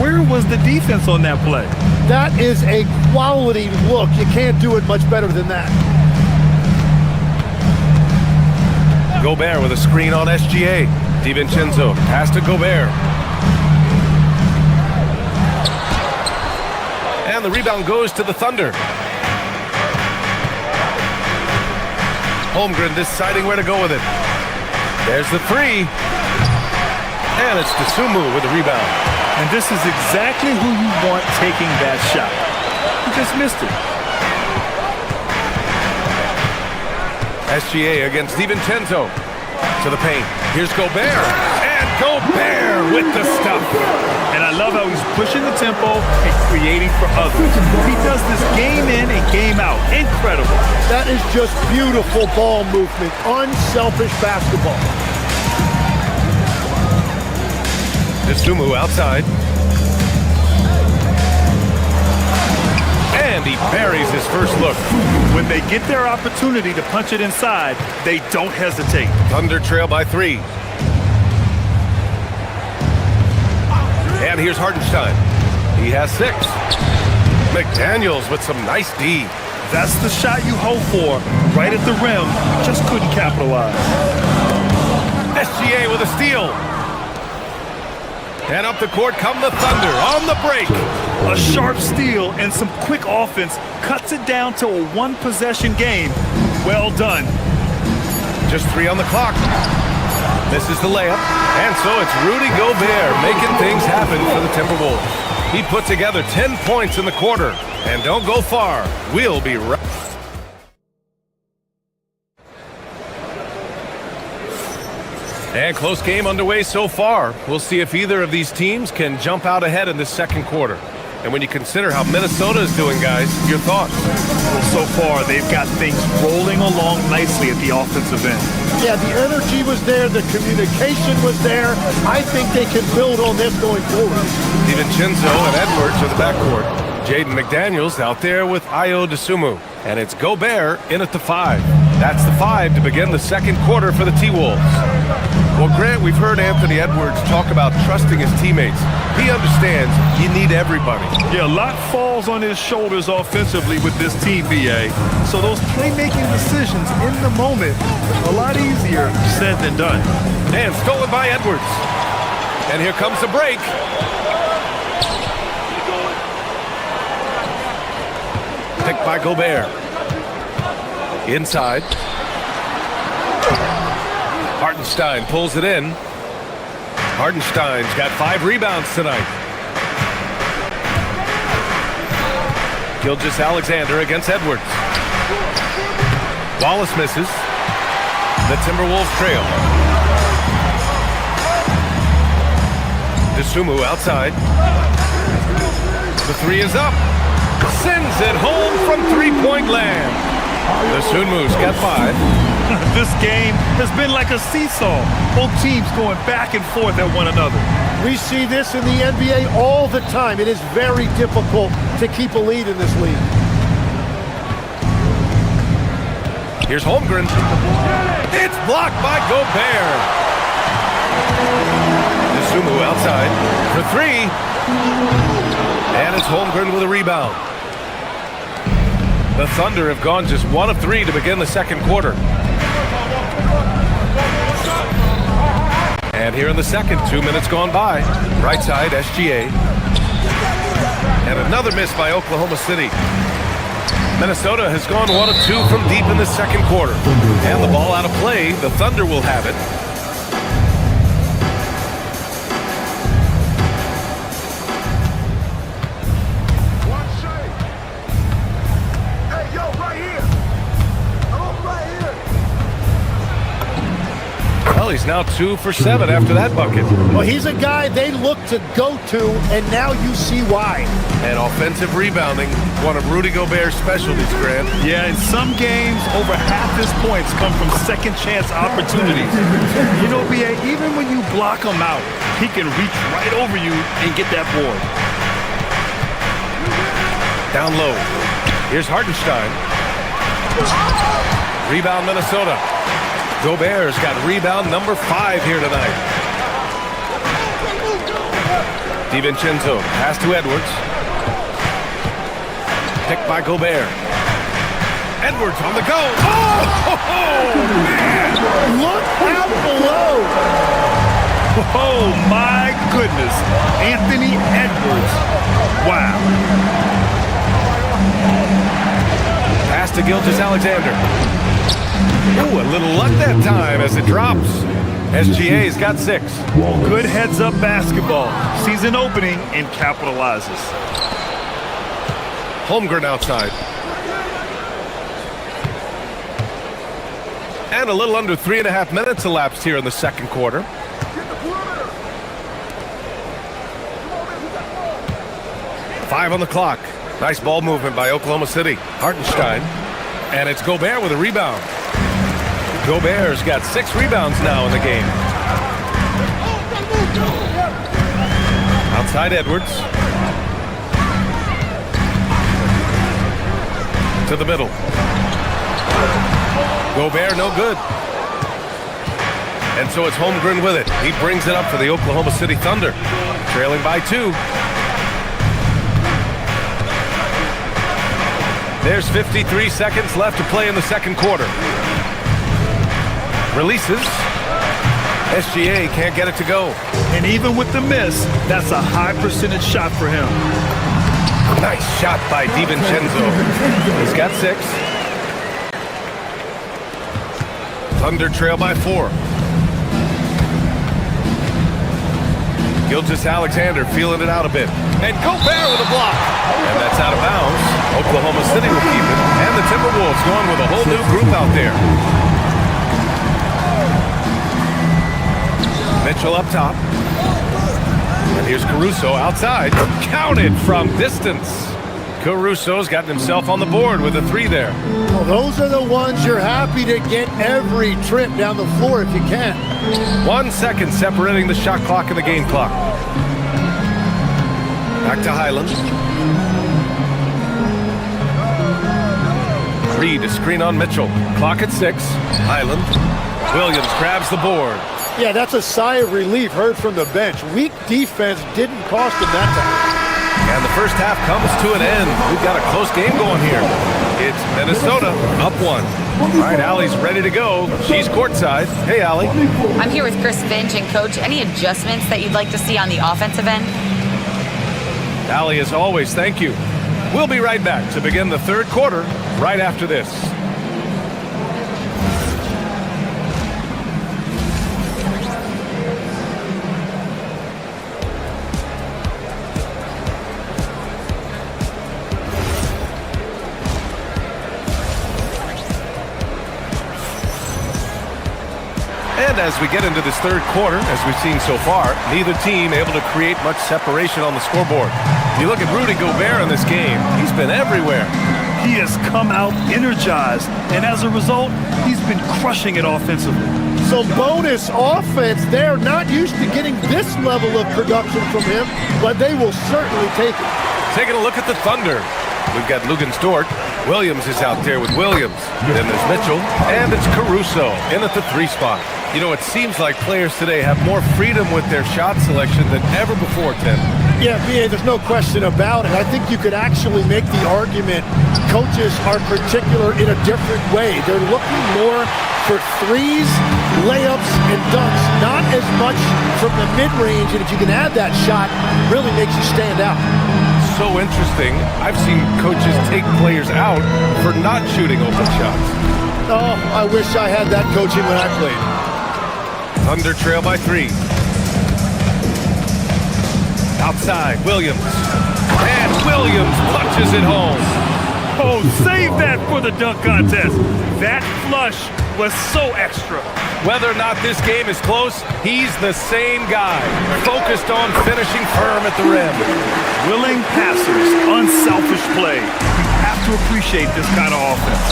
where was the defense on that play? That is a quality look. You can't do it much better than that. Gobert with a screen on SGA. DiVincenzo, pass to Gobert. And the rebound goes to the Thunder. Holmgren deciding where to go with it. There's the three. And it's Dosunmu with the rebound. And this is exactly who you want taking that shot. He just missed it. SGA against DiVincenzo. To the paint. Here's Gobert. And Gobert with the stuff. And I love how he's pushing the tempo and creating for others. He does this game in and game out. Incredible. That is just beautiful ball movement. Unselfish basketball. Dosunmu outside. And he buries his first look. When they get their opportunity to punch it inside, they don't hesitate. Thunder trail by 3. And here's Hartenstein. He has 6. McDaniels with some nice D. That's the shot you hope for. Right at the rim, just couldn't capitalize. SGA with a steal. And up the court come the Thunder on the break. A sharp steal and some quick offense cuts it down to a one-possession game. Well done. Just 3 on the clock. Misses the layup. And so it's Rudy Gobert making things happen for the Timberwolves. He put together 10 points in the quarter. And don't go far. We'll be right. And close game underway so far. We'll see if either of these teams can jump out ahead in this second quarter. And when you consider how Minnesota is doing, guys, your thoughts? Well, so far, they've got things rolling along nicely at the offensive end. Yeah, the energy was there. The communication was there. I think they can build on this going forward. DiVincenzo and Edwards are the backcourt. Jaden McDaniels out there with Ayo Dosunmu. And it's Gobert in at the 5. That's the 5 to begin the second quarter for the T-Wolves. Well, Grant, we've heard Anthony Edwards talk about trusting his teammates. He understands you need everybody. Yeah, a lot falls on his shoulders offensively with this team, BA. So those playmaking decisions in the moment, a lot easier said than done. And stolen by Edwards. And here comes the break. Picked by Gobert. Inside. Hartenstein pulls it in. Hartenstein's got 5 rebounds tonight. Gilgeous-Alexander against Edwards. Wallace misses. The Timberwolves trail. Dosunmu outside. The 3 is up. Sends it home from three-point land. Dosunmu's got 5. This game has been like a seesaw. Both teams going back and forth at one another. We see this in the NBA all the time. It is very difficult to keep a lead in this league. Here's Holmgren. It's blocked by Gobert. Dosunmu outside for 3. And it's Holmgren with a rebound. The Thunder have gone just 1 of 3 to begin the second quarter. And here in the second, 2 minutes gone by. Right side, SGA. And another miss by Oklahoma City. Minnesota has gone 1 of 2 from deep in the second quarter. And the ball out of play. The Thunder will have it. Well, he's now 2 for 7 after that bucket. Well, he's a guy they look to go to, and now you see why. And offensive rebounding, one of Rudy Gobert's specialties, Grant. Yeah, in some games, over half his points come from second chance opportunities. You know, BA, even when you block him out, he can reach right over you and get that board. Down low. Here's Hartenstein. Rebound, Minnesota. Gobert's got rebound number 5 here tonight. DiVincenzo, pass to Edwards. Picked by Gobert. Edwards on the go. Oh, man! Look out below! Oh, my goodness. Anthony Edwards. Wow. Pass to Gilgeous-Alexander. Ooh, a little luck that time as it drops. SGA's got 6. Good heads-up basketball. Sees an opening and capitalizes. Holmgren outside. And a little under 3.5 minutes elapsed here in the second quarter. Five on the clock. Nice ball movement by Oklahoma City. Hartenstein. And it's Gobert with a rebound. Gobert's got 6 rebounds now in the game. Outside Edwards. To the middle. Gobert no good. And so it's Holmgren with it. He brings it up for the Oklahoma City Thunder. Trailing by 2. There's 53 seconds left to play in the second quarter. Releases. SGA can't get it to go. And even with the miss, that's a high percentage shot for him. Nice shot by DiVincenzo. He's got 6. Thunder trail by 4. Gilgeous-Alexander feeling it out a bit. And Gobert with a block. And that's out of bounds. Oklahoma City will keep it. And the Timberwolves going with a whole new group out there. Mitchell up top. And here's Caruso outside. Counted from distance. Caruso's gotten himself on the board with a 3 there. Well, those are the ones you're happy to get every trip down the floor if you can. 1 second separating the shot clock and the game clock. Back to Highland. Reed to screen on Mitchell. Clock at 6. Highland. Williams grabs the board. Yeah, that's a sigh of relief heard from the bench. Weak defense didn't cost them that time. And the first half comes to an end. We've got a close game going here. It's Minnesota up 1. All right, Allie's ready to go. She's courtside. Hey, Allie. I'm here with Chris Finch. And, Coach, any adjustments that you'd like to see on the offensive end? Allie, as always, thank you. We'll be right back to begin the third quarter right after this. And as we get into this third quarter, as we've seen so far, neither team able to create much separation on the scoreboard. You look at Rudy Gobert in this game, he's been everywhere. He has come out energized, and as a result, he's been crushing it offensively. So bonus offense, they're not used to getting this level of production from him, but they will certainly take it. Taking a look at the Thunder. We've got Luguentz-Dort. Williams is out there with Williams. Then there's Mitchell, and it's Caruso in at the 3 spot. You know, it seems like players today have more freedom with their shot selection than ever before, Tim. Yeah, B.A., there's no question about it. I think you could actually make the argument coaches are particular in a different way. They're looking more for threes, layups, and dunks, not as much from the mid-range, and if you can add that shot, really makes you stand out. So interesting. I've seen coaches take players out for not shooting open shots. Oh, I wish I had that coaching when I played. Thunder trail by 3. Outside, Williams. And Williams punches it home. Oh, save that for the dunk contest. That flush was so extra. Whether or not this game is close, he's the same guy, focused on finishing firm at the rim. Willing passers, unselfish play. You have to appreciate this kind of offense.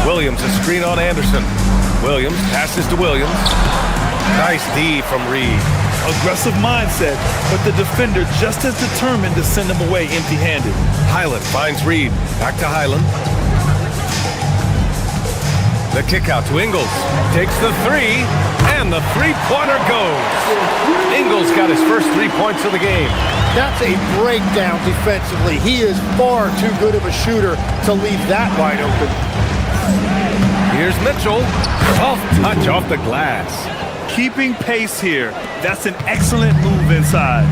Williams, a screen on Anderson. Williams passes to Williams. Nice D from Reed. Aggressive mindset, but the defender just as determined to send him away empty-handed. Highland finds Reed. Back to Highland. The kick out to Ingles. Takes the 3, and the three-pointer goes. Ingles got his first 3 points of the game. That's a breakdown defensively. He is far too good of a shooter to leave that wide open. Here's Mitchell. Soft touch off the glass. Keeping pace here. That's an excellent move inside.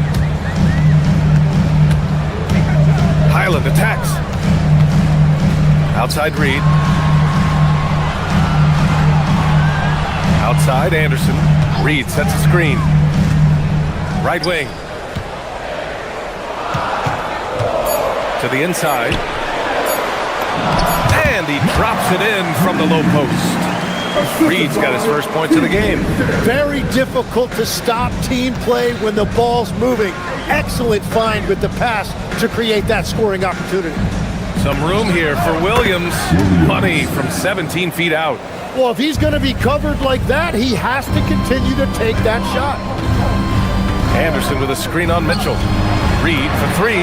Highland attacks. Outside Reed. Outside Anderson. Reed sets a screen. Right wing. To the inside. And he drops it in from the low post. Reed's got his first points of the game. Very difficult to stop team play when the ball's moving. Excellent find with the pass to create that scoring opportunity. Some room here for Williams. Money from 17 feet out. Well, if he's going to be covered like that, he has to continue to take that shot. Anderson with a screen on Mitchell. Reed for 3.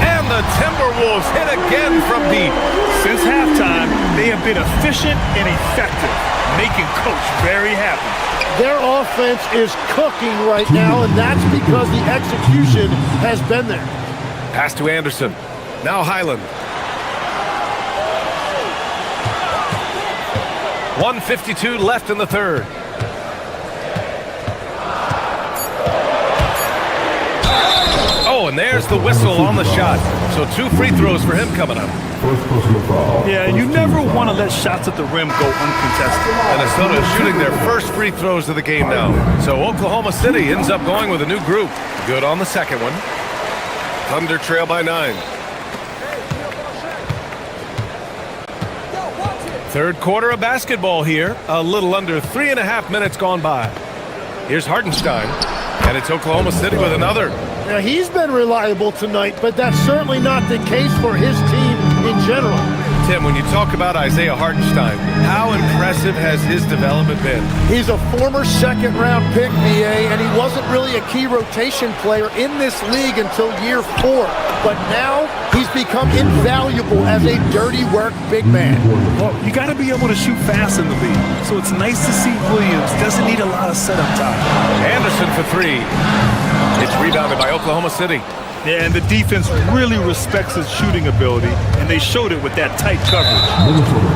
And the Timberwolves hit again from deep. Since halftime, they have been efficient and effective, making Coach very happy. Their offense is cooking right now, and that's because the execution has been there. Pass to Anderson. Now Highland. 1:52 left in the third. Oh, and there's the whistle on the shot. So 2 free throws for him coming up. Yeah, you never want to let shots at the rim go uncontested. Minnesota is shooting their first free throws of the game now. So Oklahoma City ends up going with a new group. Good on the second one. Thunder trail by 9. Third quarter of basketball here. A little under 3.5 minutes gone by. Here's Hartenstein. And it's Oklahoma City with another. Now, he's been reliable tonight, but that's certainly not the case for his team in general. Tim, when you talk about Isaiah Hartenstein, how impressive has his development been? He's a former second-round pick, BA, and he wasn't really a key rotation player in this league until year 4. But now he's become invaluable as a dirty work big man. Well, you got to be able to shoot fast in the league. So it's nice to see Williams doesn't need a lot of setup time. Anderson for 3. It's rebounded by Oklahoma City. Yeah, and the defense really respects his shooting ability, and they showed it with that tight coverage.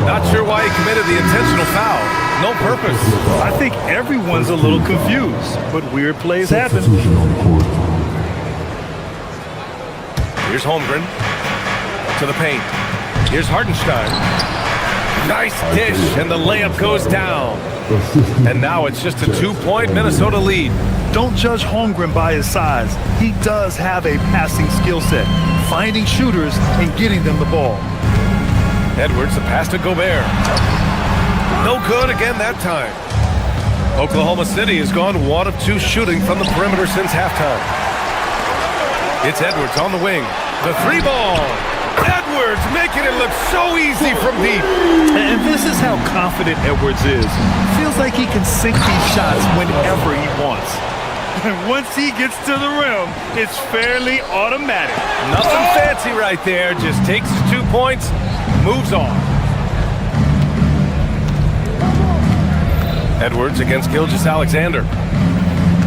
Not sure why he committed the intentional foul. No purpose. I think everyone's a little confused, but weird plays happen. Here's Holmgren to the paint. Here's Hartenstein. Nice dish, and the layup goes down. And now it's just a 2-point Minnesota lead. Don't judge Holmgren by his size. He does have a passing skill set, finding shooters and getting them the ball. Edwards, the pass to Gobert. No good again that time. Oklahoma City has gone 1 of 2 shooting from the perimeter since halftime. It's Edwards on the wing. The 3-ball. Edwards making it look so easy from deep. And this is how confident Edwards is. Feels like he can sink these shots whenever he wants. And once he gets to the rim, it's fairly automatic. Nothing fancy right there. Just takes his 2 points, moves on. Edwards against Gilgeous-Alexander.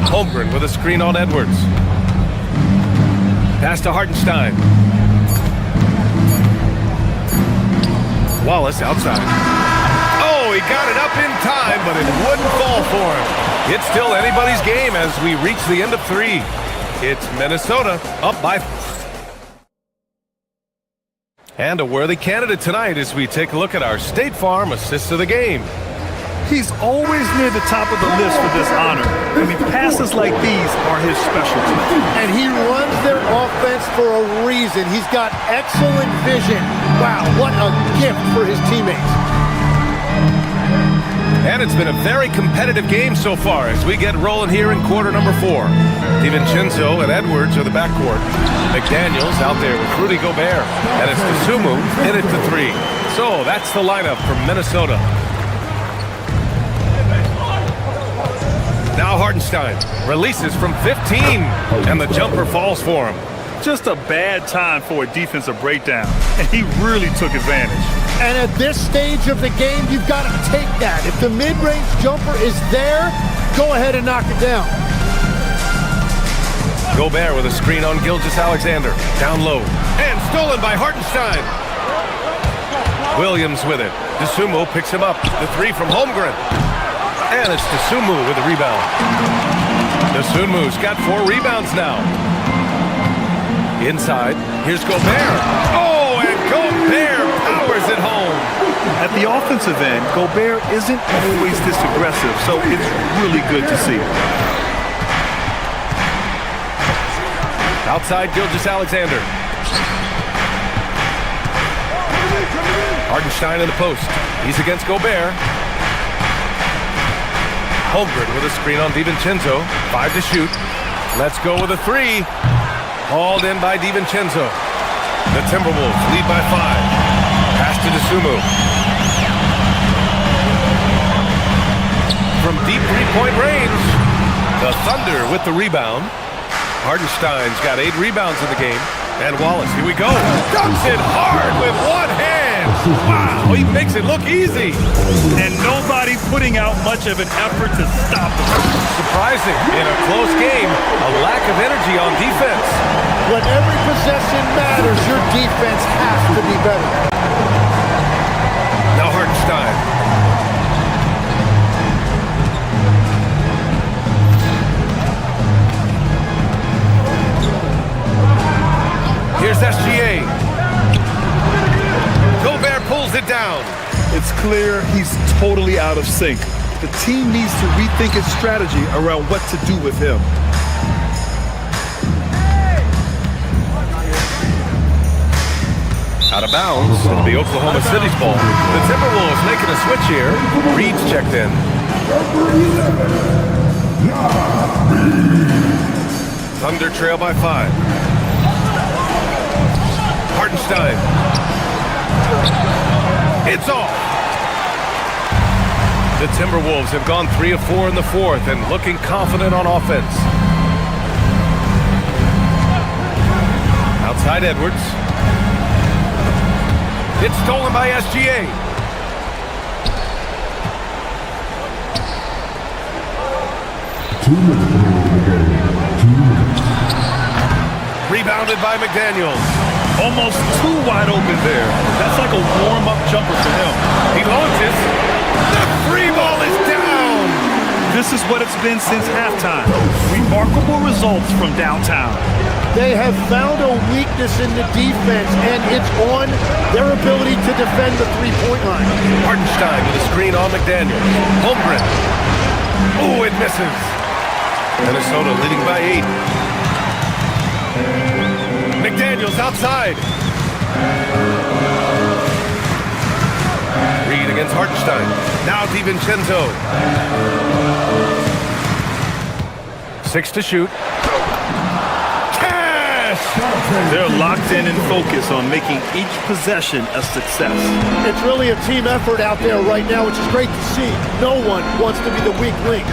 Holmgren with a screen on Edwards. Pass to Hartenstein. Wallace outside. Oh, he got it up in time, but it wouldn't fall for him. It's still anybody's game as we reach the end of 3. It's Minnesota up by... And a worthy candidate tonight as we take a look at our State Farm assists of the game. He's always near the top of the list for this honor. I mean, passes like these are his specialty. And he runs their offense for a reason. He's got excellent vision. Wow, what a gift for his teammates. And it's been a very competitive game so far as we get rolling here in quarter number 4. DiVincenzo and Edwards are the backcourt. McDaniels out there with Rudy Gobert. And it's Dosunmu in it to 3. So that's the lineup from Minnesota. Now Hartenstein releases from 15, and the jumper falls for him. Just a bad time for a defensive breakdown, and he really took advantage. And at this stage of the game, you've got to take that. If the mid-range jumper is there, go ahead and knock it down. Gobert with a screen on Gilgeous-Alexander. Down low. And stolen by Hartenstein. Williams with it. Dosunmu picks him up. The 3 from Holmgren. And it's Dosunmu with the rebound. Dosunmu's got 4 rebounds now. Inside, here's Gobert. Oh, and Gobert powers it home. At the offensive end, Gobert isn't always this aggressive, so it's really good to see. Outside, Gilgeous-Alexander. Hartenstein in the post. He's against Gobert. Holmgren with a screen on DiVincenzo. 5 to shoot. Let's go with a 3. Hauled in by DiVincenzo. The Timberwolves lead by 5. Pass to Dosunmu. From deep 3-point range, the Thunder with the rebound. Hartenstein's got 8 rebounds in the game. And Wallace, here we go. Dunks it hard with one hand. Wow, he makes it look easy. And nobody putting out much of an effort to stop him. Surprising. In a close game, a lack of energy on defense. When every possession matters, your defense has to be better. Now Hartenstein. SGA. Gobert pulls it down. It's clear he's totally out of sync. The team needs to rethink its strategy around what to do with him. Out of bounds, it'll be Oklahoma City's ball. The Timberwolves making a switch here. Reed's checked in. Thunder trail by 5. Hartenstein. It's off. The Timberwolves have gone 3 of 4 in the fourth and looking confident on offense. Outside Edwards. It's stolen by SGA. Rebounded by McDaniels. Almost too wide open there. That's like a warm-up jumper for him. He launches. The free ball is down. This is what it's been since halftime. Remarkable results from downtown. They have found a weakness in the defense, and it's on their ability to defend the three-point line. Hartenstein with a screen on McDaniels. Holmgren. Oh, it misses. Minnesota leading by 8. McDaniels outside. Reed against Hartenstein. Now DiVincenzo. 6 to shoot. They're locked in and focused on making each possession a success. It's really a team effort out there right now, which is great to see. No one wants to be the weak link.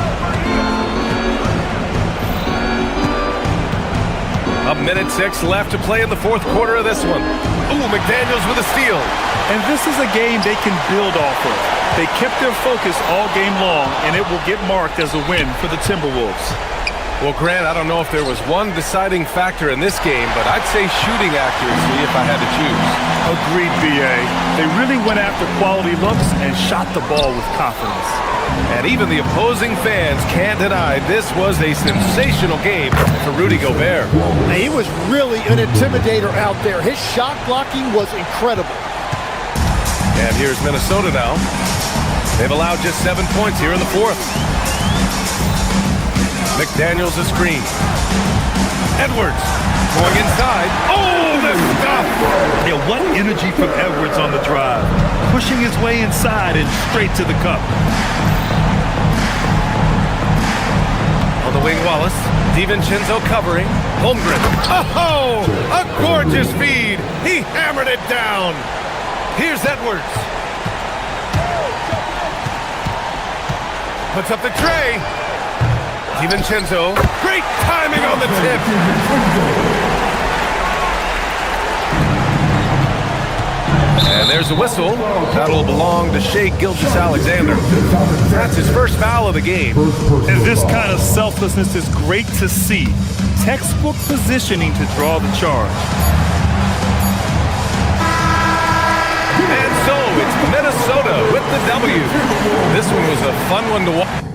A minute 6 left to play in the fourth quarter of this one. Ooh, McDaniels with a steal. And this is a game they can build off of. They kept their focus all game long, and it will get marked as a win for the Timberwolves. Well, Grant, I don't know if there was one deciding factor in this game, but I'd say shooting accuracy if I had to choose. Agreed, B.A. They really went after quality looks and shot the ball with confidence. And even the opposing fans can't deny this was a sensational game for Rudy Gobert. He was really an intimidator out there. His shot blocking was incredible. And here's Minnesota now. They've allowed just 7 points here in the fourth. McDaniels a screen. Edwards going inside. Oh, the stuff! Yeah, what energy from Edwards on the drive. Pushing his way inside and straight to the cup. On the wing, Wallace. DiVincenzo covering. Holmgren. Oh, a gorgeous feed. He hammered it down. Here's Edwards. Puts up the tray. DiVincenzo, great timing on the tip. And there's a whistle. That'll belong to Shai Gilgeous-Alexander. That's his first foul of the game. And this kind of selflessness is great to see. Textbook positioning to draw the charge. And so it's Minnesota with the W. This one was a fun one to watch.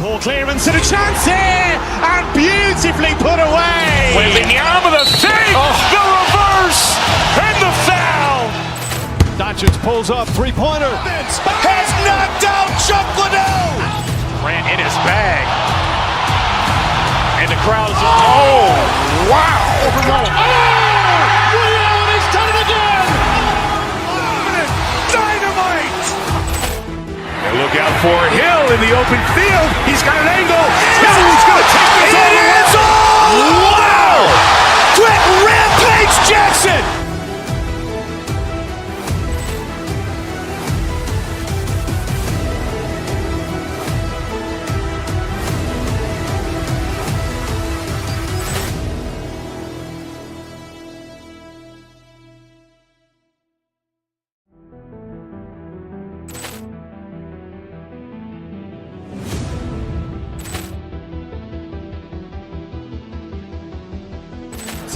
Poor clearance and a chance here, and beautifully put away. Wembanyama with a save, the reverse, and the foul. Doncic pulls up, three-pointer. Has knocked out Chuck Liddell. Ran in his bag, and the crowd is. Oh, wow! Oh, Liddell, and he's done it again. Dynamite! And look out for Hill in the open field. He's got an angle. Hill's going to take this all the way. Wow! Quick rampage Jackson!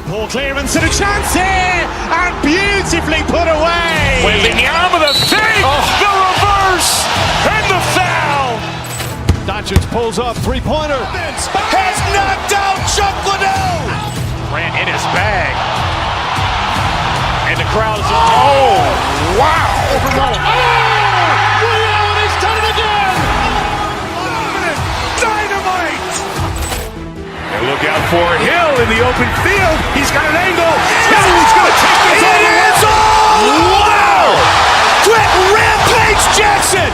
Ball clearance and a chance here, and beautifully put away. Wembanyama with a fake, the reverse, and the foul. Doncic pulls up, three-pointer. Has knocked out Chuck Liddell. Grant in his bag. And the crowd is, oh, wow. Ray Allen has done it again. Dynamite. And look out for Hill in the open field. He's got an angle. He's going to take this all the way. Wow. Quick rampage Jackson.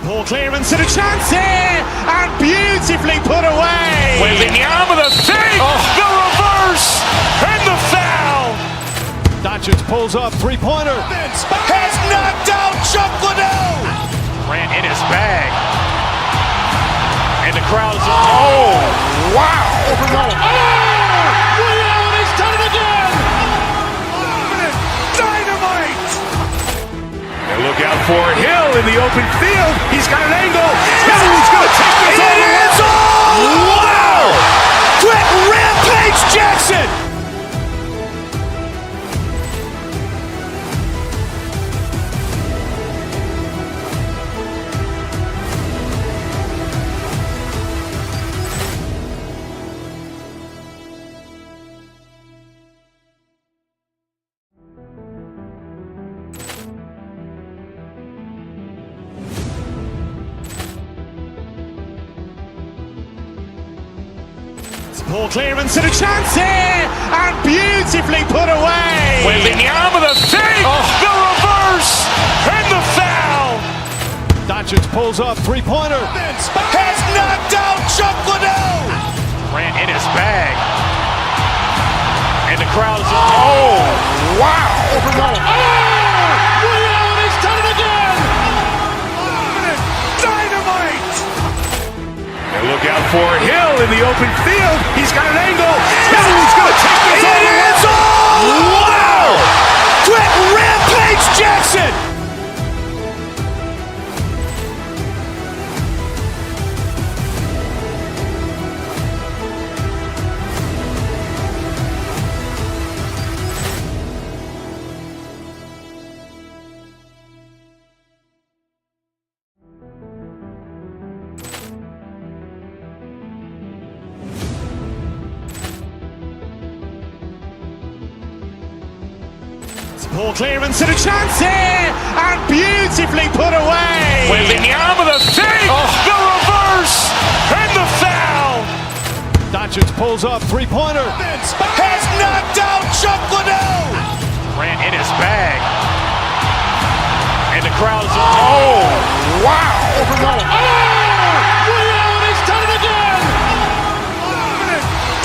Ball clearance and a chance here, and beautifully put away. Wembanyama with a fake, the reverse, and the foul. Doncic pulls up, three-pointer. Has knocked out Chuck Liddell. Grant in his bag. And the crowd is, oh, wow. Ray Allen has done it again. Dynamite. And look out for Hill in the open field. He's got an angle. He's going to take this all the way. Wow. Quick rampage Jackson. Ball clearance and a chance here, and beautifully put away. Wembanyama with a fake, the reverse, and the foul. Doncic pulls up, three-pointer. Has knocked out Chuck Liddell. Grant in his bag. And the crowd is, oh, wow. Ray Allen has done it again. Dynamite. And look out for Hill in the open field. He's got an angle. He's going to take this all the way. Wow. Quick rampage Jackson. Ball clearance and a chance here, and beautifully put away. Wembanyama with a fake, the reverse, and the foul. Doncic pulls up, three-pointer. Has knocked out Chuck Liddell. Grant in his bag. And the crowd is, oh, wow. Ray Allen has done it again.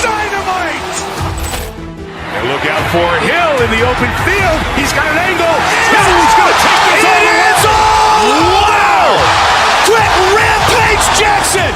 Dynamite. And look out for Hill in the open field. He's got an angle. He's going to take this all the way. Wow. Quick rampage Jackson.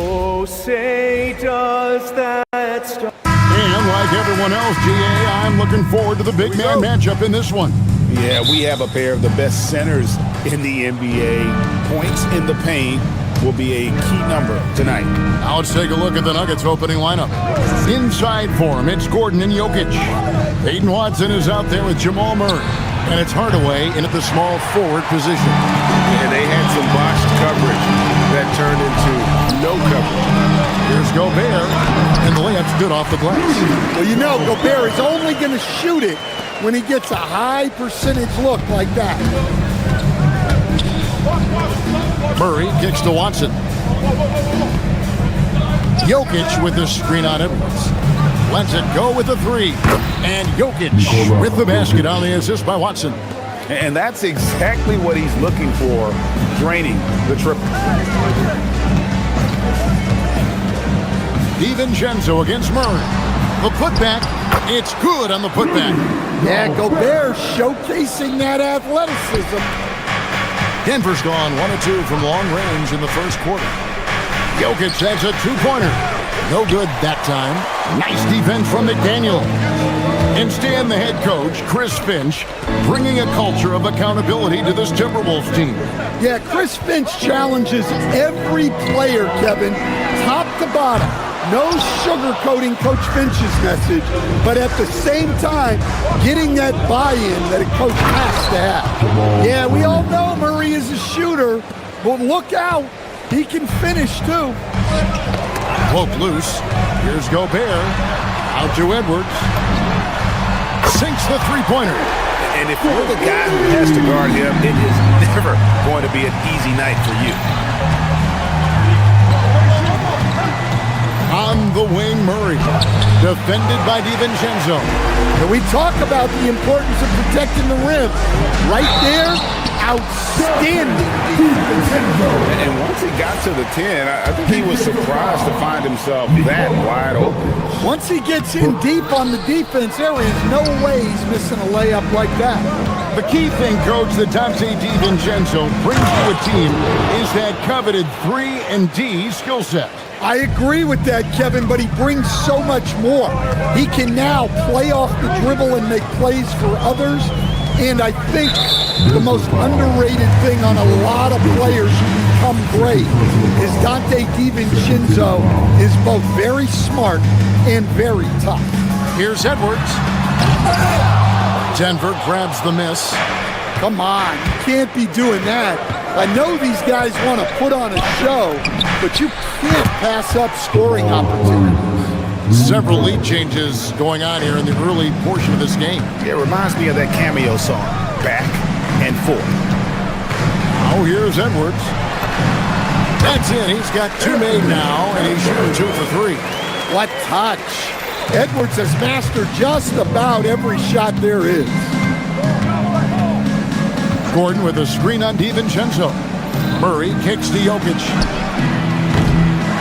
Oh, say does that start. And like everyone else, GA, I'm looking forward to the big man matchup in this one. Yeah, we have a pair of the best centers in the NBA. Points in the paint will be a key number tonight. Now let's take a look at the Nuggets opening lineup. Inside for him, it's Gordon and Jokic. Peyton Watson is out there with Jamal Murray. And it's Hardaway into the small forward position. And they had some botched coverage that turned into no coverage. Here's Gobert, and the layup's good off the glass. Well, you know, Gobert is only going to shoot it when he gets a high percentage look like that. Murray kicks to Watson. Jokic with the screen on Edwards. Lets it go with the three. And Jokic with the basket on the assist by Watson. And that's exactly what he's looking for, draining the triple. DiVincenzo against Murray. The putback, it's good on the putback. Yeah, Gobert showcasing that athleticism. Denver's gone 1 of 2 from long range in the first quarter. Jokic has a two-pointer. No good that time. Nice defense from McDaniel. And Stan, the head coach, Chris Finch, bringing a culture of accountability to this Timberwolves team. Yeah, Chris Finch challenges every player, Kevin, top to bottom. No sugarcoating Coach Finch's message, but at the same time, getting that buy-in that a coach has to have. Yeah, we all know Murray is a shooter, but look out. He can finish, too. Poke loose. Here's Gobert. Out to Edwards. Sinks the three-pointer. And if you're the guy who has to guard him, it is never going to be an easy night for you. On the wing, Murray. Defended by DiVincenzo. And we talk about the importance of protecting the rim. Right there, outstanding. And once he got to the 10, I think he was surprised to find himself that wide open. Once he gets in deep on the defense, there is no way he's missing a layup like that. The key thing, Coach, that Dante DiVincenzo brings to a team is that coveted 3-and-D skill set. I agree with that, Kevin, but he brings so much more. He can now play off the dribble and make plays for others. And I think the most underrated thing on a lot of players who become great is Dante DiVincenzo is both very smart and very tough. Here's Edwards. Denver grabs the miss. Come on, you can't be doing that. I know these guys want to put on a show, but you can't pass up scoring opportunities. Several lead changes going on here in the early portion of this game. It reminds me of that cameo song, Back and Forth. Oh, here's Edwards. That's it. He's got 2 made now, and he's shooting 2 for 3. What touch. Edwards has mastered just about every shot there is. Gordon with a screen on DiVincenzo. Murray kicks to Jokic.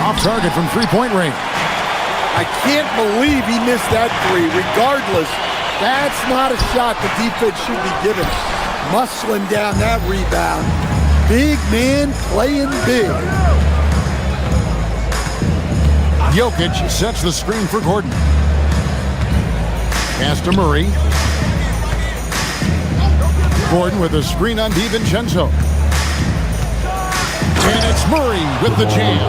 Off target from three-point range. I can't believe he missed that three. Regardless, that's not a shot the defense should be given. Muscling down that rebound. Big man playing big. Jokic sets the screen for Gordon. Pass to Murray. Gordon with a screen on DiVincenzo. And it's Murray with the jam.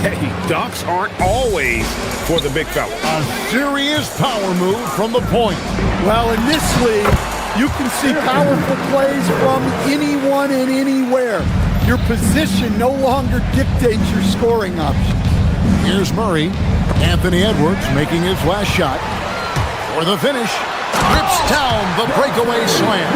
Hey, dunks aren't always for the big fella. A serious power move from the point. Well, in this league, you can see powerful plays from anyone and anywhere. Your position no longer dictates your scoring options. Here's Murray. Anthony Edwards making his last shot. For the finish. Rips down the breakaway slam.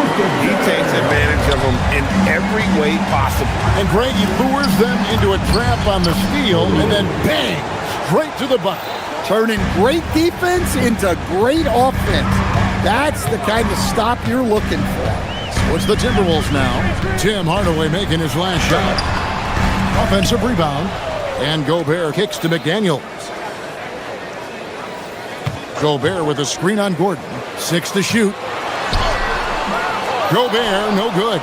He takes advantage of them in every way possible. And Greg, he lures them into a trap on the steal and then bang, straight to the bucket. Turning great defense into great offense. That's the kind of stop you're looking for. So it's the Timberwolves now. Tim Hardaway making his last shot. Offensive rebound. And Gobert kicks to McDaniel. Gobert with a screen on Gordon. 6 to shoot. Gobert, no good.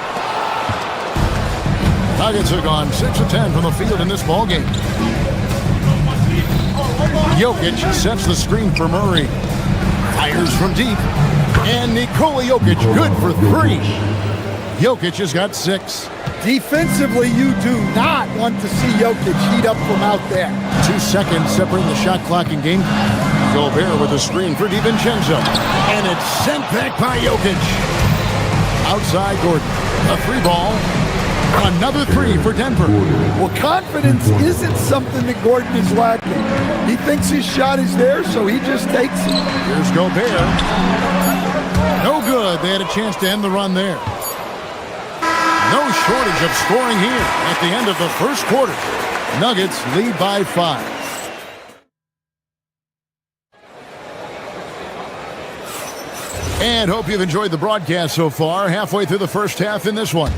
Nuggets have gone 6 of 10 from the field in this ballgame. Jokic sets the screen for Murray. Fires from deep. And Nikola Jokic, good for 3. Jokic has got 6. Defensively, you do not want to see Jokic heat up from out there. 2 seconds separating the shot clock in game. Gobert with a screen for DiVincenzo. And it's sent back by Jokic. outside Gordon. A three ball. Another three for Denver. Well, confidence isn't something that Gordon is lacking. He thinks his shot is there, so he just takes it. Here's Gobert. No good. They had a chance to end the run there. No shortage of scoring here at the end of the first quarter. Nuggets lead by 5. And hope you've enjoyed the broadcast so far. Halfway through the first half in this one.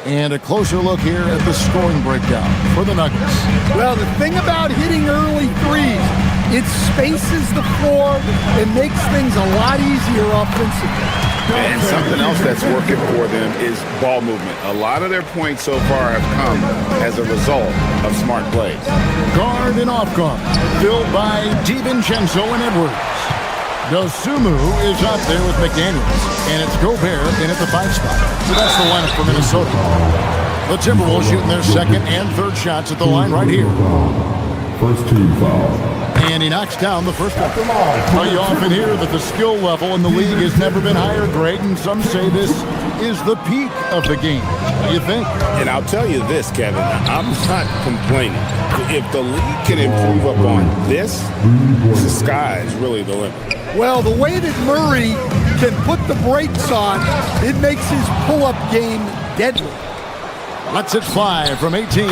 And a closer look here at the scoring breakdown for the Nuggets. Well, the thing about hitting early threes, it spaces the floor and makes things a lot easier offensively. And something else that's working for them is ball movement. A lot of their points so far have come as a result of smart plays. Guard and off guard, filled by DiVincenzo and Edwards. Dosumu is up there with McDaniels, and it's Gobert in at the 5 spot. So that's the lineup for Minnesota. The Timberwolves shooting their second and third shots at the line right here. First team foul. And he knocks down the first one. You often hear that the skill level in the league has never been higher, Greg, and some say this is the peak of the game. What do you think? And I'll tell you this, Kevin, I'm not complaining. If the league can improve upon this, the sky is really the limit. Well, the way that Murray can put the brakes on, it makes his pull-up game deadly. Let's it fly from 18.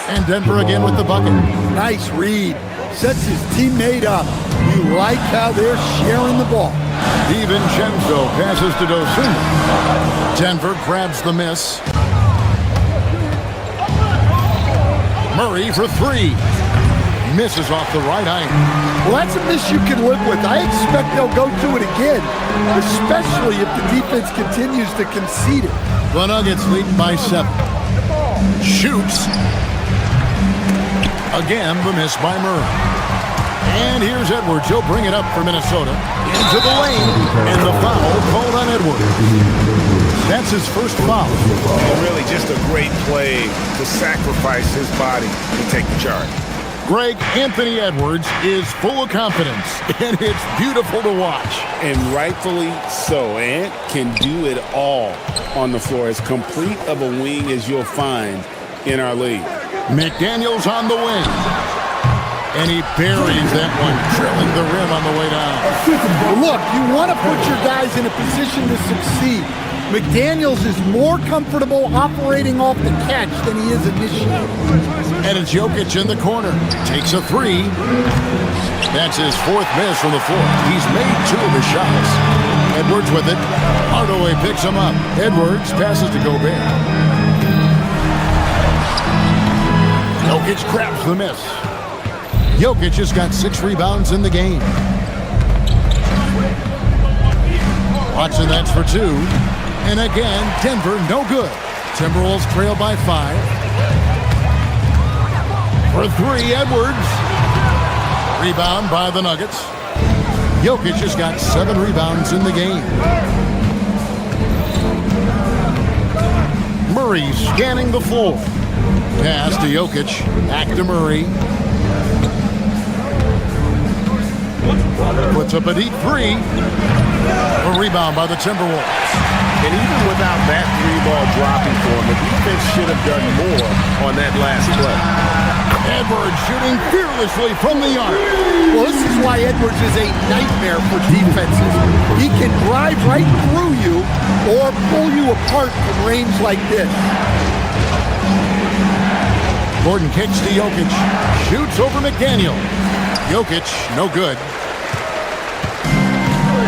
And Denver again with the bucket. Nice read. Sets his teammate up. You like how they're sharing the ball. DiVincenzo passes to Dosumu. Denver grabs the miss. Murray for 3. Misses off the right iron. Well, that's a miss you can live with. I expect they'll go to it again, especially if the defense continues to concede it. The Nuggets lead by 7. Shoots. Again, the miss by Murray. And here's Edwards. He'll bring it up for Minnesota. Into the lane. And the foul called on Edwards. That's his first foul. And really just a great play to sacrifice his body to take the charge. Greg, Anthony Edwards is full of confidence, and it's beautiful to watch. And rightfully so. Ant can do it all on the floor. As complete of a wing as you'll find in our league. McDaniels on the wing. And he buries that one, drilling the rim on the way down. Look, you want to put your guys in a position to succeed. McDaniels is more comfortable operating off the catch than he is initiating. And it's Jokic in the corner. Takes a 3. That's his 4th miss from the floor. He's made 2 of his shots. Edwards with it. Hardaway picks him up. Edwards passes to Gobert. Jokic grabs the miss. Jokic has got 6 rebounds in the game. Watson, that's for 2. And again, Denver, no good. Timberwolves trail by 5. For 3, Edwards. Rebound by the Nuggets. Jokic has got 7 rebounds in the game. Murray scanning the floor. Pass to Jokic. Back to Murray. Puts up a deep 3. A rebound by the Timberwolves. And even without that 3-ball dropping for him, the defense should have done more on that last play. Edwards shooting fearlessly from the arc. Well, this is why Edwards is a nightmare for defenses. He can drive right through you or pull you apart from range like this. Gordon kicks to Jokic. Shoots over McDaniel. Jokic, no good.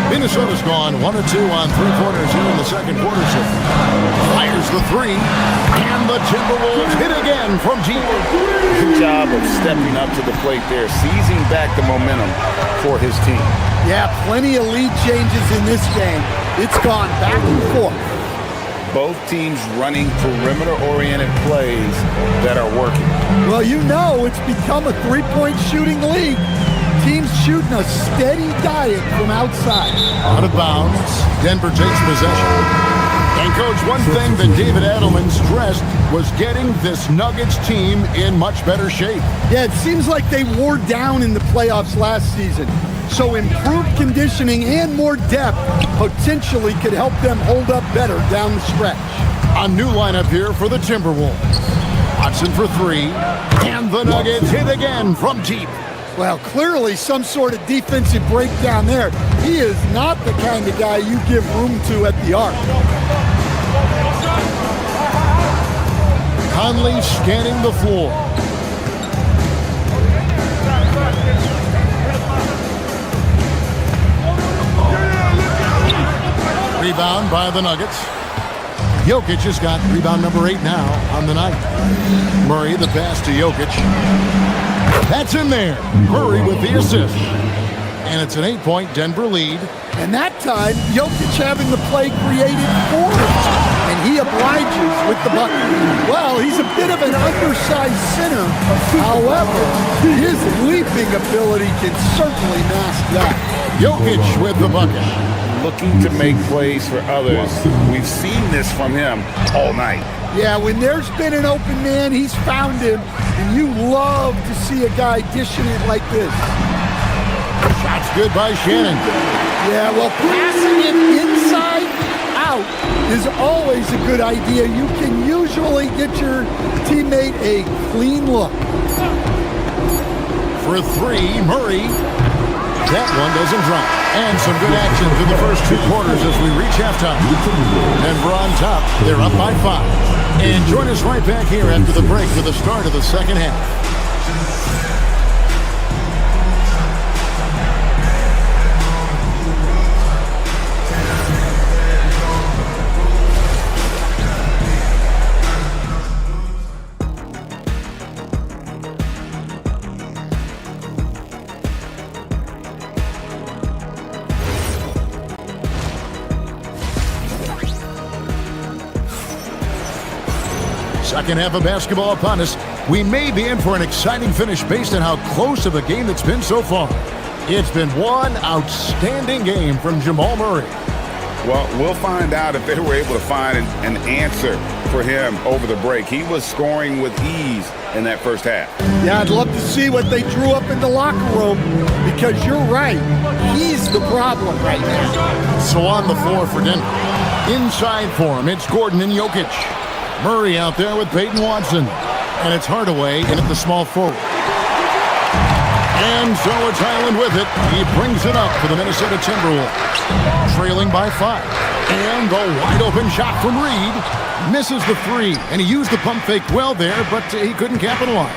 Minnesota's gone 1 of 2 on 3-pointers here in the second quarter. So fires the 3. And the Timberwolves hit again from deep. Good job of stepping up to the plate there, seizing back the momentum for his team. Yeah, plenty of lead changes in this game. It's gone back and forth. Both teams running perimeter-oriented plays that are working. Well, you know it's become a 3-point shooting league. Teams shooting a steady diet from outside. Out of bounds. Denver takes possession. And, Coach, one thing that David Adelman stressed was getting this Nuggets team in much better shape. Yeah, it seems like they wore down in the playoffs last season. So improved conditioning and more depth potentially could help them hold up better down the stretch. A new lineup here for the Timberwolves. Watson for three, and the Nuggets hit again from deep. Well, clearly some sort of defensive breakdown there. He is not the kind of guy you give room to at the arc. Conley scanning the floor. Rebound by the Nuggets. Jokic has got rebound number 8 now on the night. Murray the pass to Jokic. That's in there. Murray with the assist. And it's an 8-point Denver lead. And that time, Jokic having the play created for him. And he obliges with the bucket. Well, he's a bit of an undersized center. However, his leaping ability can certainly mask that. Jokic with the bucket. Looking to make plays for others. We've seen this from him all night. Yeah, when there's been an open man, he's found him. And you love to see a guy dishing it like this. Shot's good by Shannon. Yeah, well, passing it inside out is always a good idea. You can usually get your teammate a clean look. For three, Murray. That one doesn't drop. And some good action through the first 2 quarters as we reach halftime. And we're on top. They're up by 5. And join us right back here after the break for the start of the second half. Second half of basketball upon us. We may be in for an exciting finish based on how close of a game it's been so far. It's been one outstanding game from Jamal Murray. Well, we'll find out if they were able to find an answer for him over the break. He was scoring with ease in that first half. Yeah, I'd love to see what they drew up in the locker room because you're right. He's the problem right now. So on the floor for Denver. Inside for him, it's Gordon and Jokic. Murray out there with Peyton Watson. And it's Hardaway in at the small forward. And so it's Highland with it. He brings it up for the Minnesota Timberwolves. Trailing by 5. And the wide open shot from Reed. Misses the 3. And he used the pump fake well there, but he couldn't capitalize.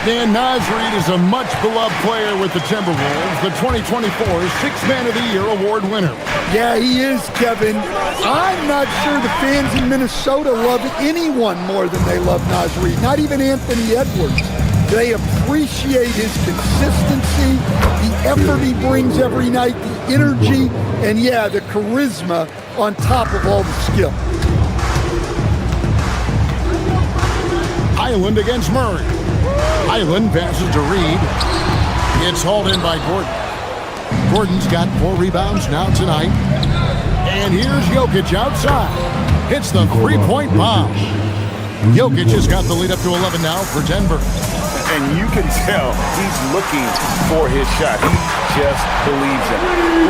Dan Reed is a much-beloved player with the Timberwolves, the 2024 Sixth Man of the Year award winner. Yeah, he is, Kevin. I'm not sure the fans in Minnesota love anyone more than they love Reed. Not even Anthony Edwards. They appreciate his consistency, the effort he brings every night, the energy, and yeah, the charisma on top of all the skill. Highland against Murray. Highland passes to Reed. It's hauled in by Gordon. Gordon's got 4 rebounds now tonight. And here's Jokic outside. Hits the 3-point bomb. Jokic has got the lead up to 11 now for Denver. And you can tell he's looking for his shot. He just believes it.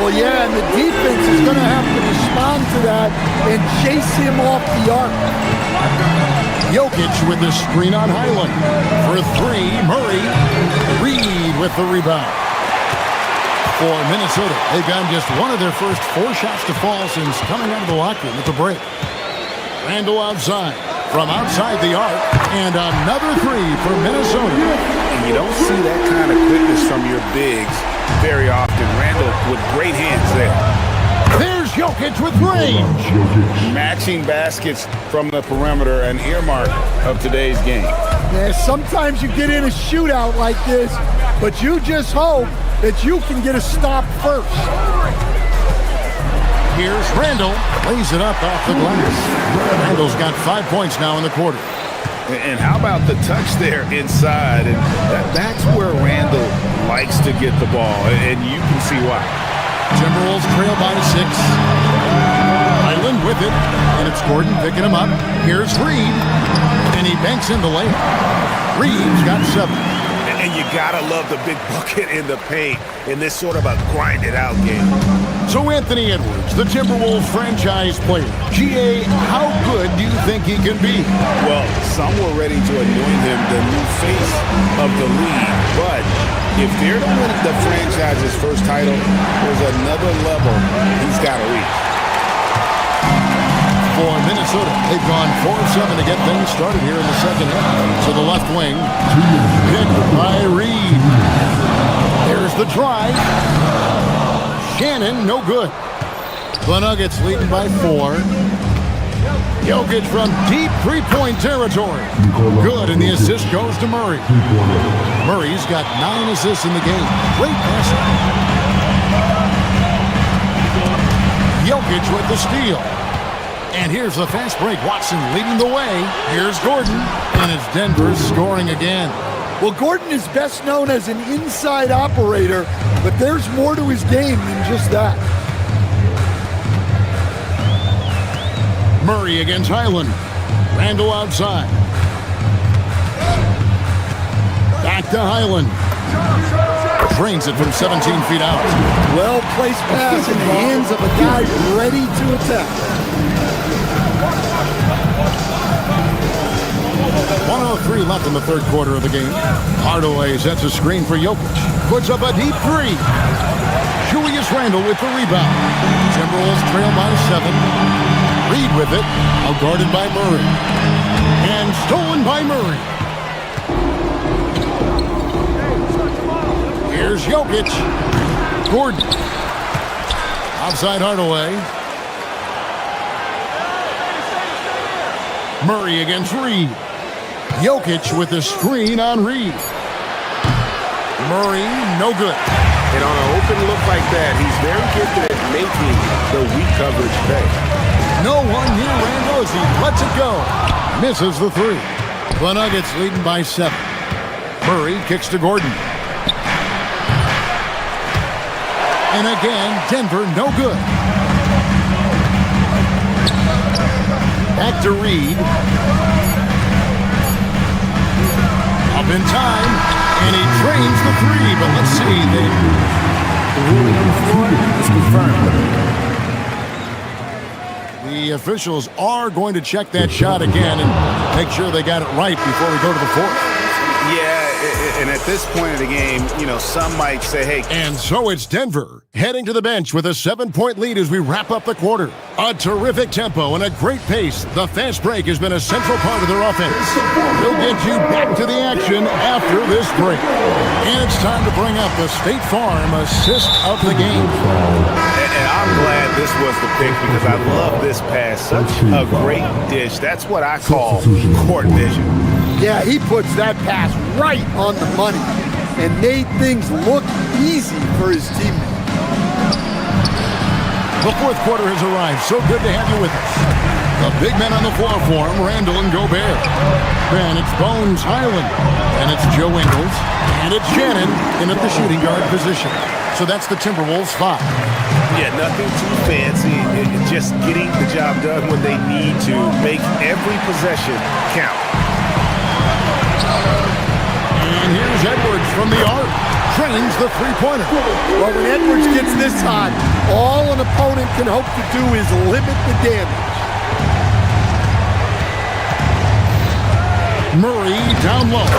Well, yeah, and the defense is going to have to respond to that and chase him off the arc. Jokic with the screen on Highland. For 3, Murray. Reed with the rebound. For Minnesota, they've gotten just one of their first 4 shots to fall since coming out of the locker room at the break. Randall outside. From outside the arc. And another 3 for Minnesota. And you don't see that kind of quickness from your bigs very often. Randall with great hands there. There's Jokic with range. Matching baskets from the perimeter, an earmark of today's game. Yeah, sometimes you get in a shootout like this, but you just hope that you can get a stop first. Here's Randall. Lays it up off the glass. Randall's got 5 points now in the quarter. And how about the touch there inside? And that's where Randall likes to get the ball, and you can see why. Timberwolves trail by 6. Highland with it, and it's Gordon picking him up. Here's Reed, and he banks in the layup. Reed's got 7. And you gotta love the big bucket in the paint in this sort of a grind-it-out game. So Anthony Edwards, the Timberwolves franchise player. GA, how good do you think he can be? Well, some were ready to anoint him the new face of the league, but if they're to win the franchise's first title, there's another level he's got to reach. For Minnesota, they've gone 4-7 to get things started here in the second half. To the left wing, picked by Reed. There's the drive. Shannon, no good. The Nuggets leading by 4. Jokic from deep three-point territory. Good, and the assist goes to Murray. Murray's got 9 assists in the game. Great passing. Jokic with the steal. And here's the fast break. Watson leading the way. Here's Gordon, and it's Denver scoring again. Well, Gordon is best known as an inside operator, but there's more to his game than just that. Murray against Highland. Randall outside. Back to Highland. Drains it from 17 feet out. Well-placed pass in the hands of a guy ready to attack. 1:03 left in the third quarter of the game. Hardaway sets a screen for Jokic. Puts up a deep 3. Julius Randle with the rebound. Timberwolves trail by 7. Reed with it. Outguarded by Murray. And stolen by Murray. Here's Jokic. Gordon. Outside Hardaway. Murray against Reed. Jokic with the screen on Reed. Murray, no good. And on an open look like that, he's very gifted at making the weak coverage pay. No one near Randall as he lets it go. Misses the 3. The Nuggets leading by 7. Murray kicks to Gordon. And again, Denver, no good. Back to Reed. Up in time, and he drains the 3, but let's see. The ruling on the floor is confirmed. The officials are going to check that shot again and make sure they got it right before we go to the 4th. Yeah, and at this point of the game, some might say, hey. And so it's Denver heading to the bench with a 7-point lead as we wrap up the quarter. A terrific tempo and a great pace. The fast break has been a central part of their offense. We'll get you back to the action after this break. And it's time to bring up the State Farm assist of the game. And I'm glad this was the pick because I love this pass. Such a great dish. That's what I call court vision. Yeah, he puts that pass right on the money and made things look easy for his teammates. The fourth quarter has arrived. So good to have you with us. The big men on the floor for him, Randall and Gobert. Then it's Bones Highland. And it's Joe Ingles. And it's Shannon in at the shooting guard position. So that's the Timberwolves 5. Yeah, nothing too fancy. Just getting the job done when they need to. Make every possession count. And here's Edwards from the arc. Trains the three-pointer. Well, when Edwards gets this hot, all an opponent can hope to do is limit the damage. Murray down low,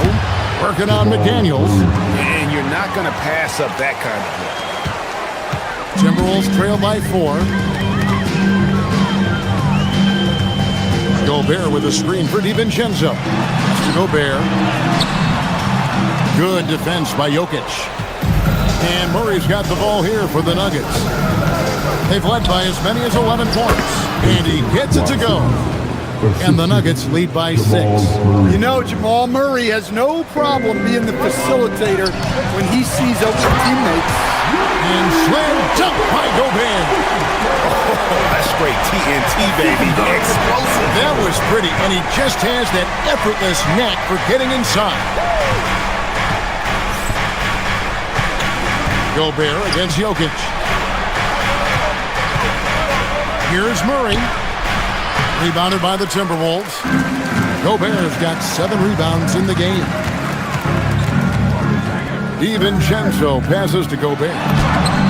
working on McDaniels. And you're not going to pass up that kind of play. Timberwolves trail by 4. Gobert with a screen for DiVincenzo. To Gobert. Good defense by Jokic. And Murray's got the ball here for the Nuggets. They've led by as many as 11 points. And he gets it to go. And the Nuggets lead by 6. Jamal Murray has no problem being the facilitator when he sees open teammates. And slam dunk by Gobert. That's straight TNT, baby. Explosive. That was pretty, and he just has that effortless knack for getting inside. Gobert against Jokic. Here's Murray. Rebounded by the Timberwolves. Gobert's got 7 rebounds in the game. DiVincenzo passes to Gobert.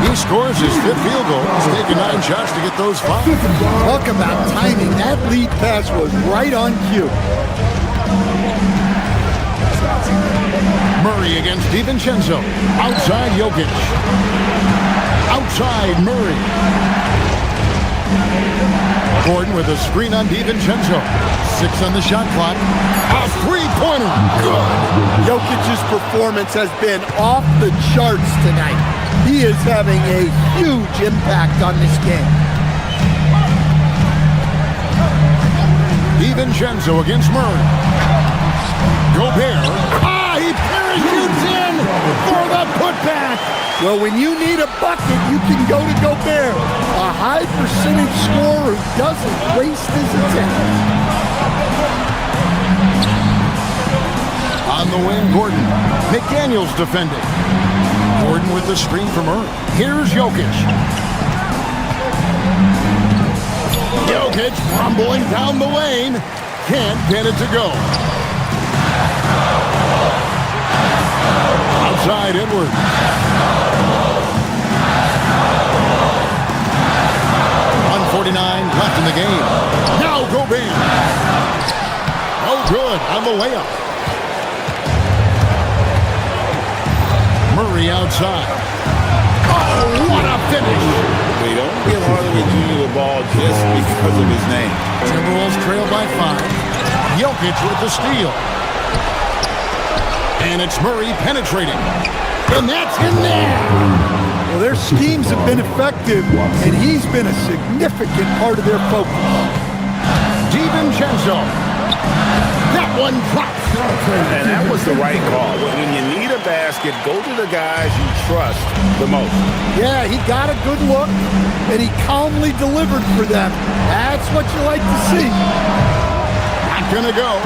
He scores his 5th field goal. He's taken 9 shots to get those 5. Talk about timing. That lead pass was right on cue. Murray against DiVincenzo. Outside Jokic. Outside Murray. Gordon with a screen on DiVincenzo. 6 on the shot clock. A 3-pointer. Good. Jokic's performance has been off the charts tonight. He is having a huge impact on this game. DiVincenzo against Murray. Gobert. He parachutes in for the putback. Well, when you need a bucket, you can go to Gobert. A high percentage scorer who doesn't waste his attempts. On the wing, Gordon. McDaniels defending. Gordon with the screen from Murray. Here's Jokic. Jokic rumbling down the lane. Can't get it to go. Outside Edwards. 1:49 left in the game. Now Gobert. Oh, good on the layup. Murray outside. Oh, what a finish. They don't give Hardaway Jr. the ball just because of his name. Timberwolves trail by 5. Jokic with the steal. And it's Murray penetrating. And that's in there. Well, their schemes have been effective, and he's been a significant part of their focus. DiVincenzo. That one drops. And that was the right call. When you need a basket, go to the guys you trust the most. Yeah, he got a good look, and he calmly delivered for them. That's what you like to see. Not gonna go.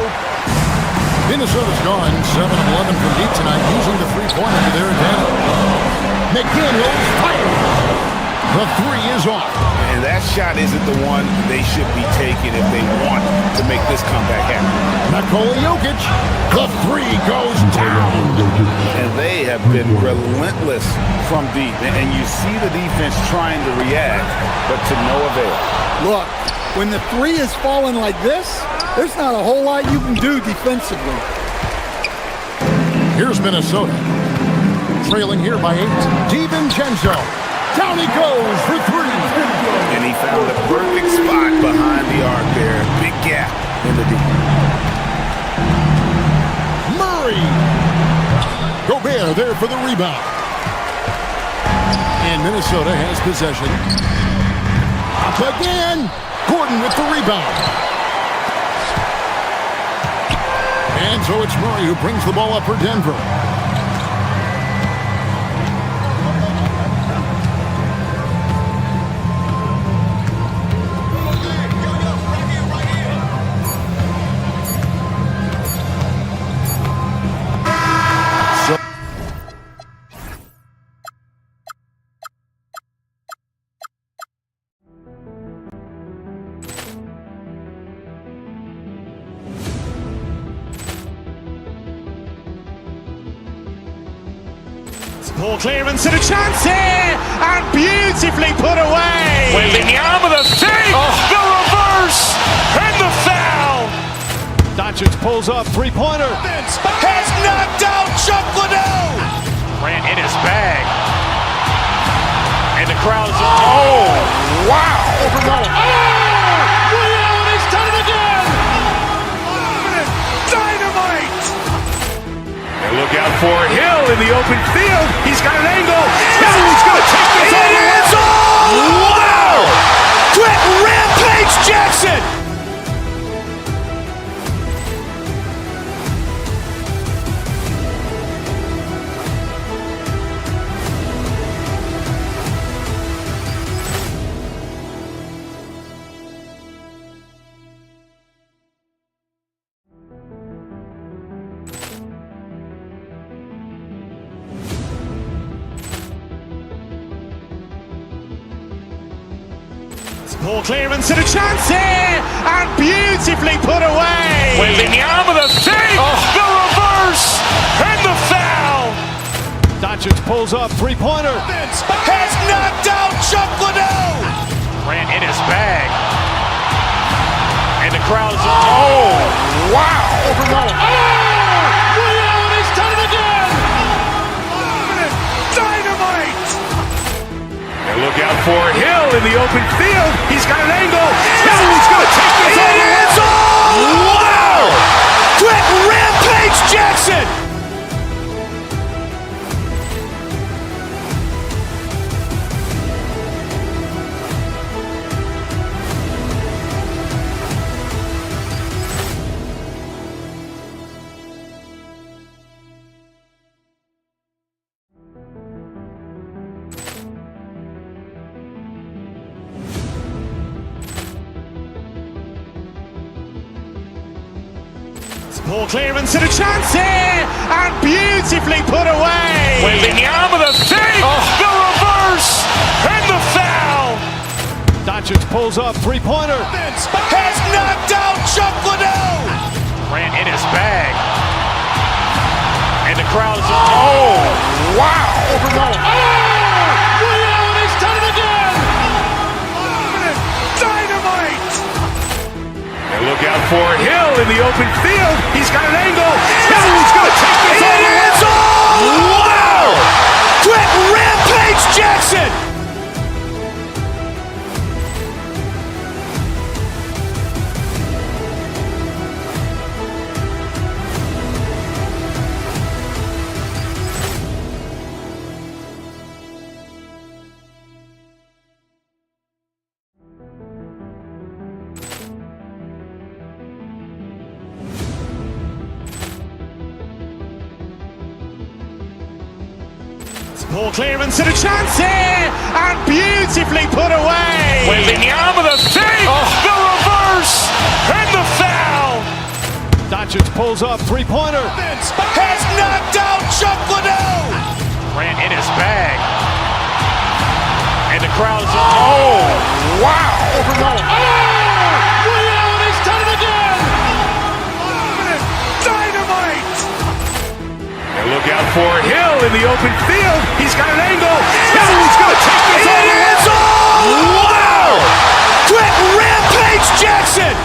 Minnesota's gone 7 of 11 from deep tonight, using the 3-pointer to their advantage. McDaniels fires. The 3 is off. And that shot isn't the one they should be taking if they want to make this comeback happen. Nikola Jokic. The 3 goes down. And they have been relentless from deep. And you see the defense trying to react, but to no avail. Look, when the 3 is falling like this, there's not a whole lot you can do defensively. Here's Minnesota. Trailing here by 8. DiVincenzo. Down he goes for 3. And he found the perfect spot behind the arc there. Big gap in the deep. Murray. Gobert there for the rebound. And Minnesota has possession. Up again. Gordon with the rebound. And so it's Murray who brings the ball up for Denver. Ball clearance and a chance here, and beautifully put away. Wembanyama with a save, the reverse, and the foul. Doncic pulls up, 3-pointer. Has knocked out Chuck Liddell. Ran in his bag, and the crowd is. Oh, wow! He's done it again. Dynamite. Look out for Hill in the open field. He's got an angle. He's going to take this all the way. Wow! Quick rampage Jackson. Ball clearance and a chance here, and beautifully put away. Wembanyama with a save, the reverse, and the foul. Doncic pulls up, three-pointer. Has knocked out Chuck Liddell. Ran in his bag. And the crowd is... Oh, wow. Liddell, he's done it again. Dynamite. And look out for Hill in the open field. He's got an angle. Hill's going to take this all the way. Wow. Quick Rampage Jackson. Ball clearance and a chance here, and beautifully put away. Wembanyama the fake, the reverse, and the foul. Doncic pulls up, three-pointer. Has knocked out Chuck Liddell. Ran in his bag. And the crowd is... Oh, wow. Liddell, he's done it again. Dynamite. And look out for Hill in the open field. He's got an angle. Hill's going to take this all the way. Wow. Quick Rampage Jackson. Ball clearance and a chance here, and beautifully put away. Wembanyama the fake, the reverse, and the foul. Doncic pulls up, three-pointer. Has knocked out Chuck Liddell. Ran in his bag. And the crowd is... Oh, wow. Liddell, he's done it again. Dynamite. And look out for Hill in the open field. He's got an angle. Hill's going to take this all the way. Wow. Quick Rampage Jackson.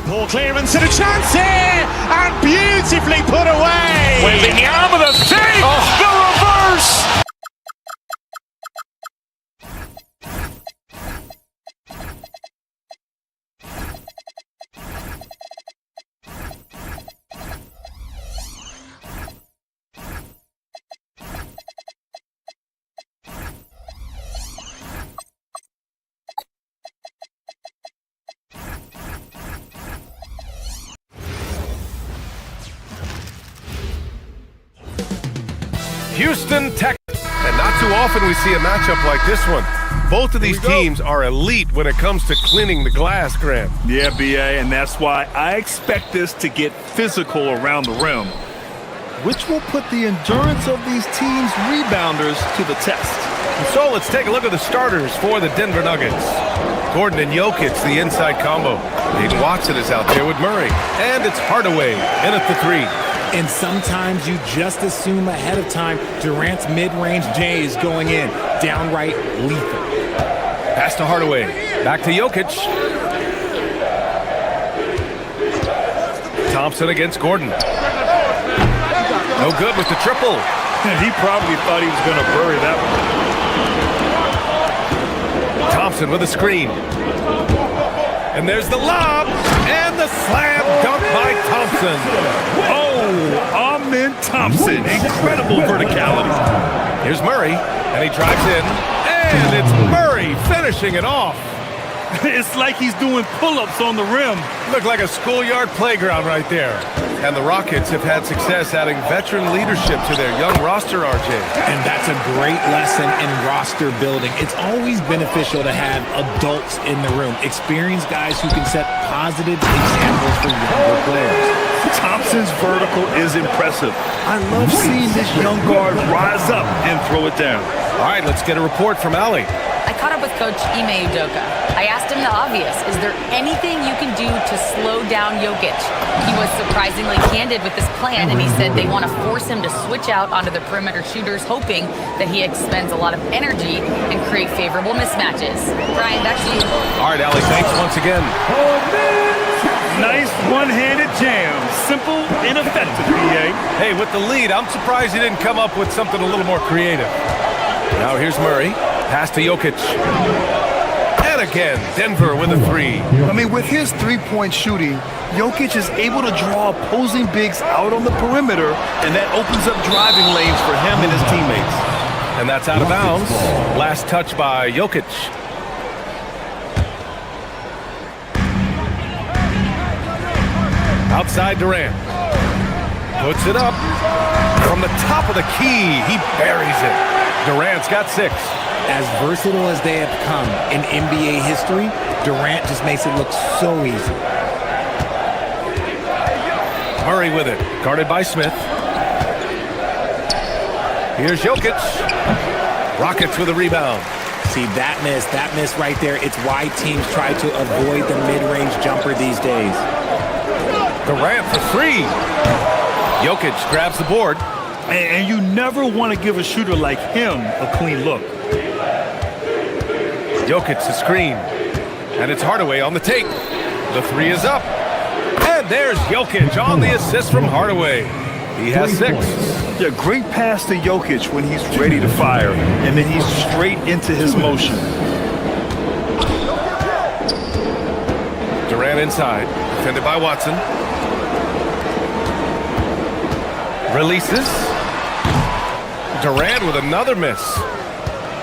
Ball clearance and a chance here, and beautifully put away. Wembanyama the fake, the reverse. Houston, Texas. And not too often we see a matchup like this one. Both of these teams are elite when it comes to cleaning the glass, Grant. Yeah, BA, and that's why I expect this to get physical around the rim, which will put the endurance of these teams' rebounders to the test. And so let's take a look at the starters for the Denver Nuggets. Gordon and Jokic, the inside combo. Aiden Watson is out there with Murray. And it's Hardaway in at the three. And sometimes you just assume ahead of time Durant's mid-range J is going in. Downright lethal. Pass to Hardaway. Back to Jokic. Thompson against Gordon. No good with the triple. And he probably thought he was going to bury that one. Thompson with a screen. And there's the lob. And the slam dunk by Thompson. Oh, Amen Thompson. Incredible verticality. Here's Murray. And he drives in. And it's Murray finishing it off. It's like he's doing pull-ups on the rim. Looked like a schoolyard playground right there. And the Rockets have had success adding veteran leadership to their young roster, RJ. And that's a great lesson in roster building. It's always beneficial to have adults in the room, experienced guys who can set positive examples for younger players. Thompson's vertical is impressive. I love seeing this young guard rise up and throw it down. All right, let's get a report from Allie. I caught up with Coach Ime Udoka. I asked him the obvious. Is there anything you can do to slow down Jokic? He was surprisingly candid with this plan, and he said they want to force him to switch out onto the perimeter shooters, hoping that he expends a lot of energy and create favorable mismatches. Brian, back to you. All right, Allie, thanks once again. Nice one-handed jam. Simple and effective, PA. Hey, with the lead, I'm surprised he didn't come up with something a little more creative. Now here's Murray. Pass to Jokic. And again, Denver with a three. I mean, with his three-point shooting, Jokic is able to draw opposing bigs out on the perimeter, and that opens up driving lanes for him and his teammates. And that's out of bounds. Last touch by Jokic. Outside Durant. Puts it up. From the top of the key, he buries it. Durant's got 6. As versatile as they have come in NBA history, Durant just makes it look so easy. Murray with it, guarded by Smith. Here's Jokic. Rockets with a rebound. See, that miss right there, it's why teams try to avoid the mid-range jumper these days. Durant for 3. Jokic grabs the board. And you never want to give a shooter like him a clean look. Jokic the screen. And it's Hardaway on the take. The 3 is up. And there's Jokic on the assist from Hardaway. He has 6. Yeah, great pass to Jokic when he's ready to fire. And then he's straight into his motion. Durant inside. Defended by Watson. Releases. Durant with another miss.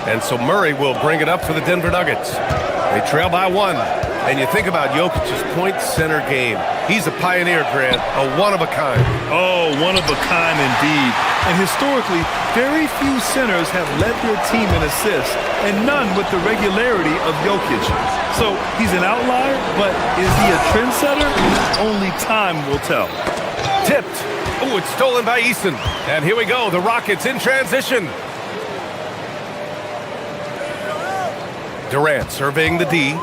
And so Murray will bring it up for the Denver Nuggets. They trail by 1. And you think about Jokic's point center game. He's a pioneer, Grant, a one-of-a-kind. Oh, one-of-a-kind indeed. And historically, very few centers have led their team in assists, and none with the regularity of Jokic. So he's an outlier, but is he a trendsetter? Only time will tell. Tipped. Oh, it's stolen by Eason. And here we go, the Rockets in transition. Durant surveying the D.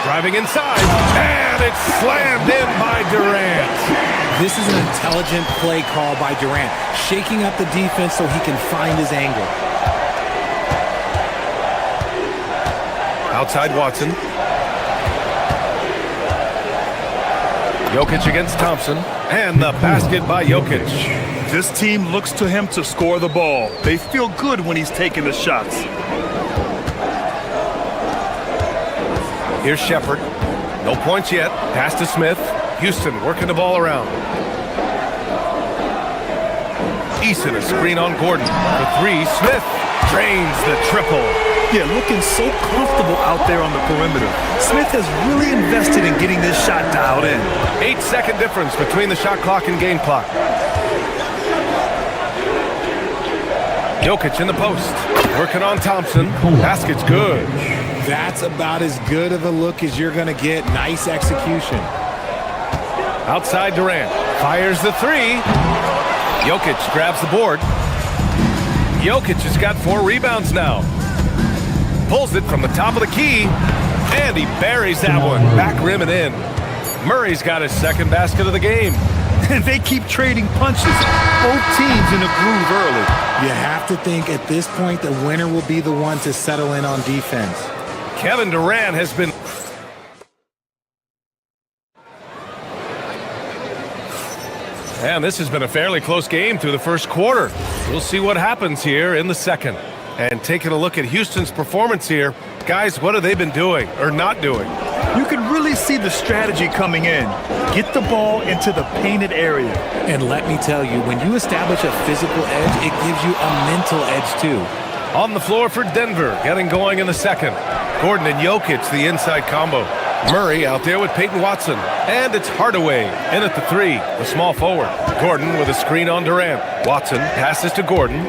Driving inside. And it's slammed in by Durant. This is an intelligent play call by Durant, shaking up the defense so he can find his angle. Outside Watson. Jokic against Thompson. And the basket by Jokic. This team looks to him to score the ball. They feel good when he's taking the shots. Here's Shepard. No points yet. Pass to Smith. Houston working the ball around. Eason a screen on Gordon. For 3, Smith drains the triple. Yeah, looking so comfortable out there on the perimeter. Smith has really invested in getting this shot dialed in. 8-second difference between the shot clock and game clock. Jokic in the post. Working on Thompson. Basket's good. That's about as good of a look as you're going to get. Nice execution. Outside Durant. Fires the 3. Jokic grabs the board. Jokic has got 4 rebounds now. Pulls it from the top of the key. And he buries that one. Back rim and in. Murray's got his 2nd basket of the game. And they keep trading punches. Both teams in a groove early. You have to think at this point the winner will be the one to settle in on defense. Kevin Durant has been... And this has been a fairly close game through the first quarter. We'll see what happens here in the second. And taking a look at Houston's performance here, guys, what have they been doing or not doing? You can really see the strategy coming in. Get the ball into the painted area. And let me tell you, when you establish a physical edge, it gives you a mental edge too. On the floor for Denver, getting going in the second. Gordon and Jokic, the inside combo. Murray out there with Peyton Watson. And it's Hardaway in at the 3, the small forward. Gordon with a screen on Durant. Watson passes to Gordon.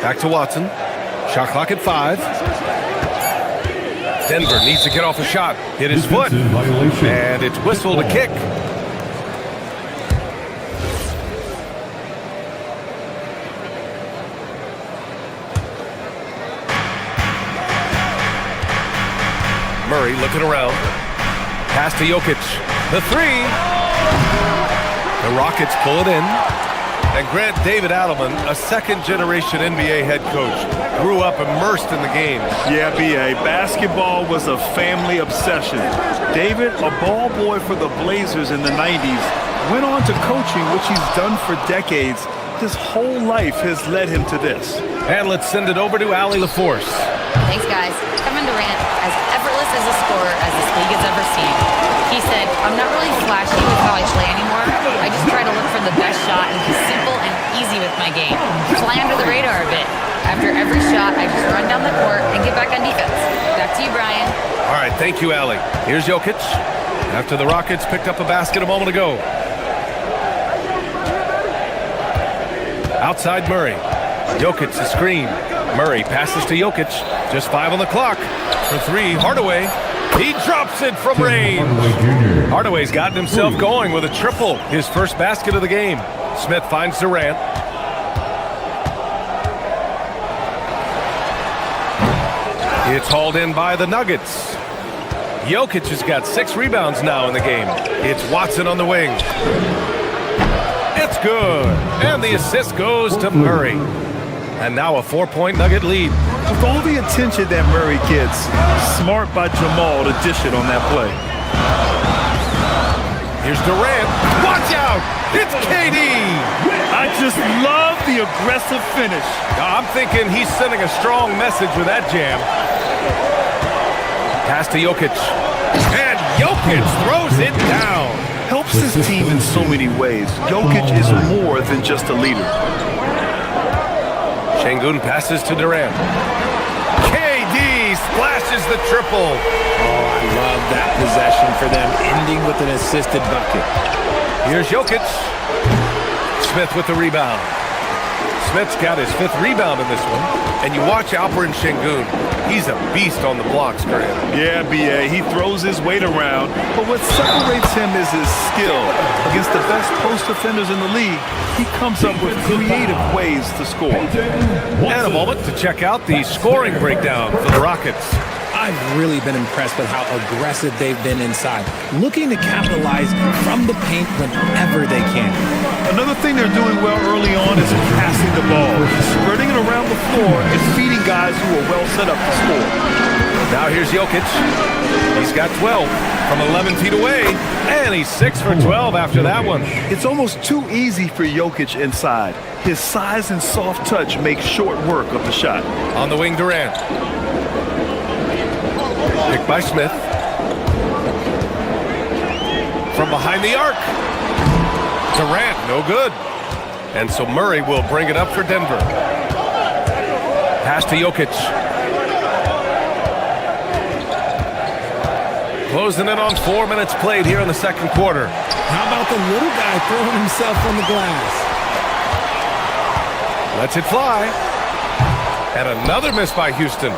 Back to Watson. Shot clock at 5. Denver needs to get off a shot. Hit his foot. And it's whistled a kick. Murray looking around. Pass to Jokic. The 3. The Rockets pull it in. And Grant David Adelman, a second-generation NBA head coach, grew up immersed in the game. Yeah, B.A. Basketball was a family obsession. David, a ball boy for the Blazers in the 90s, went on to coaching, which he's done for decades. His whole life has led him to this. And let's send it over to Allie LaForce. Thanks, guys. Kevin Durant, as effortless as a scorer as this league has ever seen. He said, I'm not really flashy with how I play anymore. I just try to look for the best shot and be simple and easy with my game. Fly under the radar a bit. After every shot, I just run down the court and get back on defense. Back to you, Brian. All right, thank you, Allie. Here's Jokic. After the Rockets picked up a basket a moment ago. Outside Murray. Jokic the screen. Murray passes to Jokic. Just 5 on the clock. For 3, Hardaway. He drops it from range. Hardaway's gotten himself going with a triple. His first basket of the game. Smith finds Durant. It's hauled in by the Nuggets. Jokic has got 6 rebounds now in the game. It's Watson on the wing. It's good. And the assist goes to Murray. And now a 4-point Nugget lead. With all the attention that Murray gets, smart by Jamal to dish it on that play. Here's Durant. Watch out! It's KD! I just love the aggressive finish. I'm thinking he's sending a strong message with that jam. Pass to Jokic. And Jokic throws it down. Helps his team in so many ways. Jokic is more than just a leader. Şengün passes to Durant. KD splashes the triple. Oh, I love that possession for them, ending with an assisted bucket. Here's Jokic. Smith with the rebound. Smith's got his 5th rebound in this one. And you watch Alperen Şengün. He's a beast on the blocks, Grant. Yeah, B.A. He throws his weight around, but what separates him is his skill. Against the best post defenders in the league, he comes up with creative ways to score. And a moment to check out the scoring breakdown for the Rockets. I've really been impressed with how aggressive they've been inside, looking to capitalize from the paint whenever they can. Another thing they're doing well early on is passing the ball, spreading it around the floor and feeding guys who are well set up to score. Now here's Jokic. He's got 12 from 11 feet away, and he's 6 for 12 after that one. It's almost too easy for Jokic inside. His size and soft touch make short work of the shot. On the wing, Durant. Picked by Smith. From behind the arc. Durant, no good. And so Murray will bring it up for Denver. Pass to Jokic. Closing in on 4 minutes played here in the second quarter. How about the little guy throwing himself on the glass? Lets it fly. And another miss by Houston.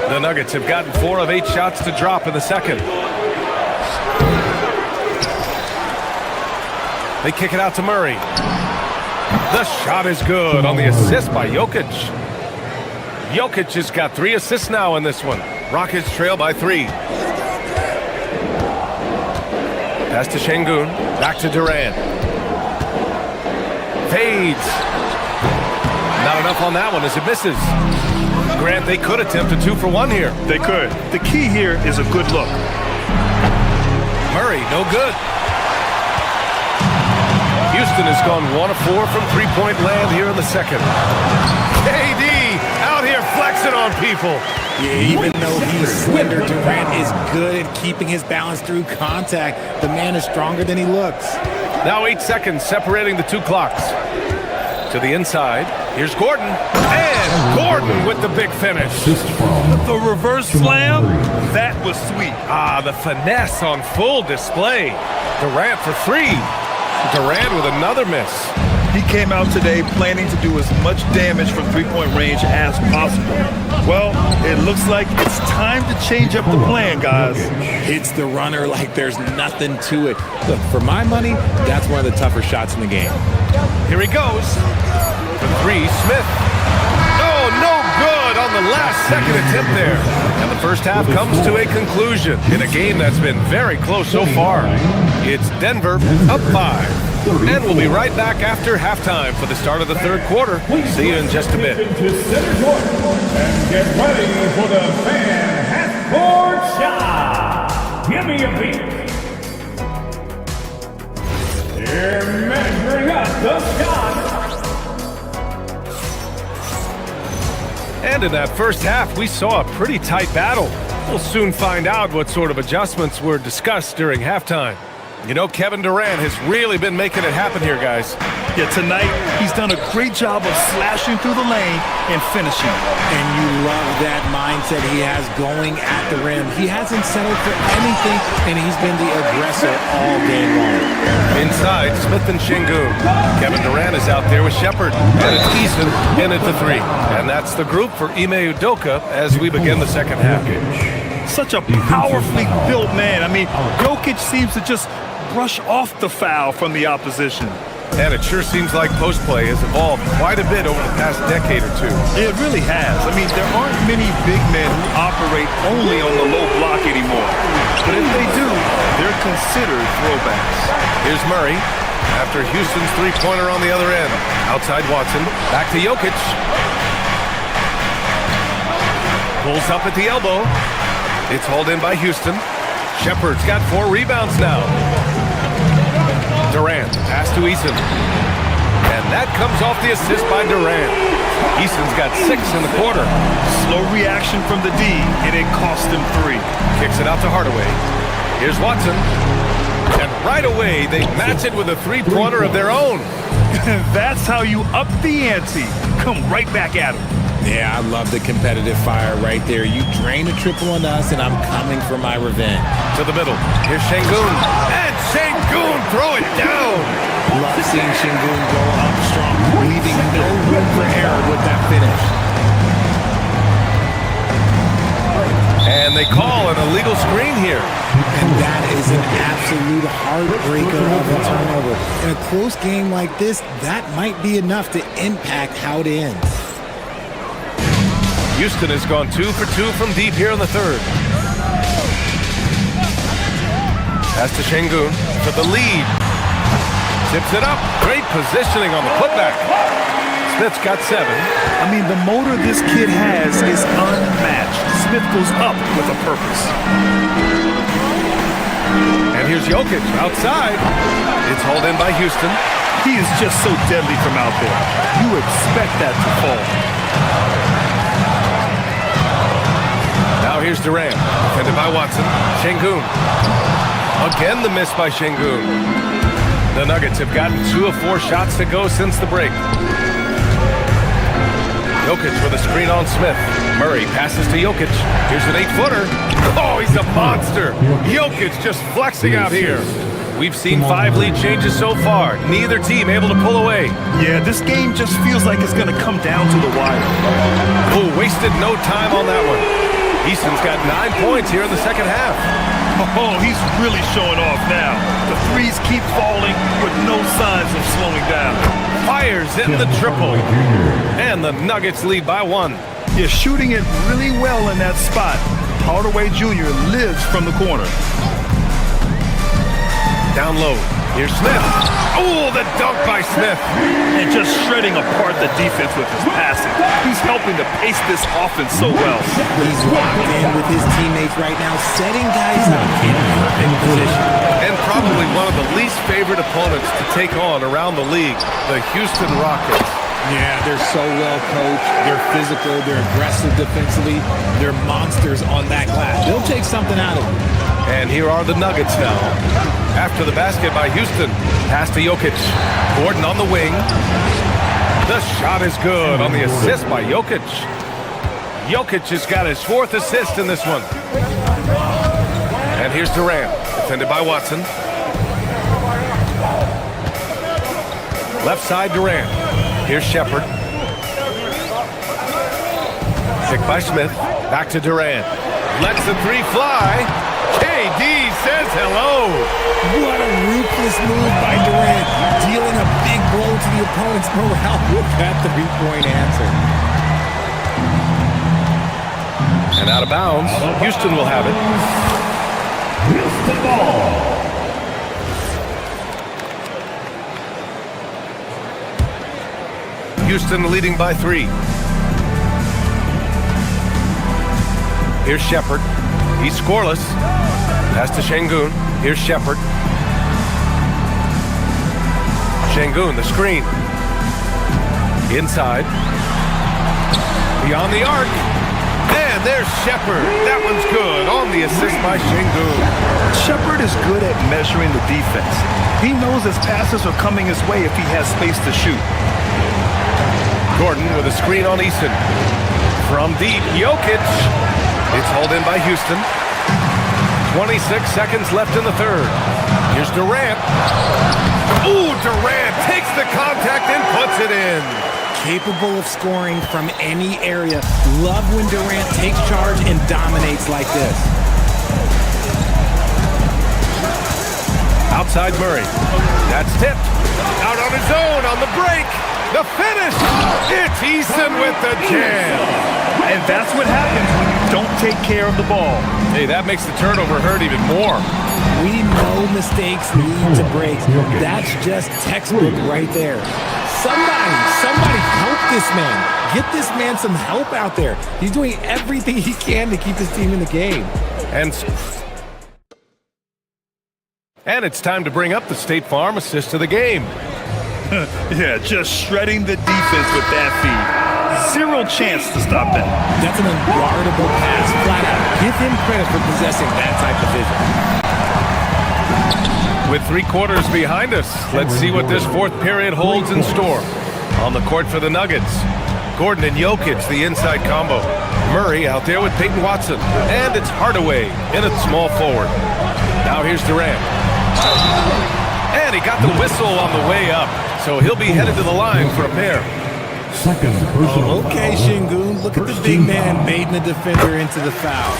The Nuggets have gotten 4 of 8 shots to drop in the second. They kick it out to Murray. The shot is good on the assist by Jokic. Jokic has got 3 assists now in this one. Rockets trail by 3. Pass to Şengün. Back to Durant. Fades. Not enough on that one as it misses. Grant, they could attempt a 2 for 1 here. They could. The key here is a good look. Murray, no good. Houston has gone 1 of 4 from 3-point land here in the second. KD out here flexing on people. Yeah, even though he's slender, Durant is good at keeping his balance through contact. The man is stronger than he looks. Now 8 seconds separating the 2 clocks. To the inside. Here's Gordon. And Gordon with the big finish. The reverse slam, that was sweet. Ah, the finesse on full display. Durant for three. Durant with another miss. He came out today planning to do as much damage from three-point range as possible. Well, it looks like it's time to change up the plan, guys. Hits the runner like there's nothing to it. Look, for my money, that's one of the tougher shots in the game. Here he goes. For three, Smith. Oh, no good on the last second attempt there. And the first half comes to a conclusion in a game that's been very close so far. It's Denver up 5. And we'll be right back after halftime for the start of the third quarter. See you in just a bit. And get ready for the fan half-court shot. Give me a beat. They're measuring up the shot. And in that first half, we saw a pretty tight battle. We'll soon find out what sort of adjustments were discussed during halftime. You know, Kevin Durant has really been making it happen here, guys. Yeah, tonight, he's done a great job of slashing through the lane and finishing. And you love that mindset he has going at the rim. He hasn't settled for anything, and he's been the aggressor all game long. Inside, Smith and Şengün. Kevin Durant is out there with Shepherd. And it's Eason in at the three. And that's the group for Ime Udoka as we begin the second half. Such a powerfully built man. I mean, Jokic seems to just brush off the foul from the opposition. And it sure seems like post play has evolved quite a bit over the past decade or two. It really has. I mean, there aren't many big men who operate only on the low block anymore. But if they do, they're considered throwbacks. Here's Murray after Houston's three-pointer on the other end. Outside Watson, back to Jokic. Pulls up at the elbow. It's hauled in by Houston. Shepherd's got 4 rebounds now. Durant, pass to Eason. And that comes off the assist by Durant. Eason's got 6 in the quarter. Slow reaction from the D, and it cost him 3. Kicks it out to Hardaway. Here's Watson. And right away, they match it with a three-pointer of their own. That's how you up the ante. Come right back at him. Yeah, I love the competitive fire right there. You drain a triple on us, and I'm coming for my revenge. To the middle. Here's Şengün. And Şengün throw it down. Love seeing Şengün go up strong, leaving no room for error with that finish. And they call an illegal screen here. And that is an absolute heartbreaker of a turnover. In a close game like this, that might be enough to impact how it ends. Houston has gone 2 for 2 from deep here in the third. Pass to Şengün for the lead. Tips it up. Great positioning on the putback. Smith's got 7. I mean, the motor this kid has is unmatched. Smith goes up with a purpose. And here's Jokic outside. It's hauled in by Houston. He is just so deadly from out there. You expect that to fall. Now here's Durant, defended by Watson. Şengün. Again the miss by Şengün. The Nuggets have gotten 2 of 4 shots to go since the break. Jokic with a screen on Smith. Murray passes to Jokic. Here's an 8-footer. Oh, he's a monster. Jokic just flexing out here. We've seen 5 lead changes so far. Neither team able to pull away. Yeah, this game just feels like it's going to come down to the wire. Oh, wasted no time on that one. Eason's got 9 points here in the second half. Oh, he's really showing off now. The threes keep falling with no signs of slowing down. Fires in the triple. And the Nuggets lead by 1. You're shooting it really well in that spot. Hardaway Jr. lives from the corner. Down low. Here's Smith. Oh, the dunk by Smith. And just shredding apart the defense with his passing. He's helping to pace this offense so well. He's locked in with his teammates right now, setting guys up in perfect position. And probably one of the least favorite opponents to take on around the league, the Houston Rockets. Yeah, they're so well coached. They're physical. They're aggressive defensively. They're monsters on that glass. They'll take something out of it. And here are the Nuggets now. After the basket by Houston. Pass to Jokic. Gordon on the wing. The shot is good on the assist by Jokic. Jokic has got his 4th assist in this one. And here's Durant, defended by Watson. Left side, Durant. Here's Shepherd. Picked by Smith. Back to Durant. Lets the 3 fly. KD says hello. What a ruthless move by Durant, dealing a big blow to the opponent's morale with that 3-point answer. And out of bounds, Houston will have it. Houston ball. Houston leading by 3. Here's Shepherd. He's scoreless. Pass to Şengün. Here's Shepherd. Şengün, the screen. Inside. Beyond the arc. And there's Shepherd. That one's good on the assist by Şengün. Shepherd is good at measuring the defense. He knows his passes are coming his way if he has space to shoot. Gordon with a screen on Easton. From deep, Jokic. It's hauled in by Houston. 26 seconds left in the 3rd. Here's Durant. Ooh, Durant takes the contact and puts it in. Capable of scoring from any area. Love when Durant takes charge and dominates like this. Outside Murray. That's tipped. Out on his own on the break. The finish. It's Easton with the jam. And that's what happens when you don't take care of the ball. Hey, that makes the turnover hurt even more. We know mistakes lead to breaks. That's just textbook right there. Somebody help this man. Get this man some help out there. He's doing everything he can to keep his team in the game. And it's time to bring up the State Farm assist of the game. Yeah, just shredding the defense with that feed. 0 chance to stop that. That's an unguardable pass, flat out. Give him credit for possessing that type of vision. With 3 quarters behind us, let's see what this 4th period holds in store. On the court for the Nuggets, Gordon and Jokic, the inside combo. Murray out there with Peyton Watson. And it's Hardaway in at small forward. Now here's Durant. And he got the whistle on the way up, so he'll be headed to the line for a pair. Second personal okay, foul. Şengün, look at the big man baiting the defender into the foul.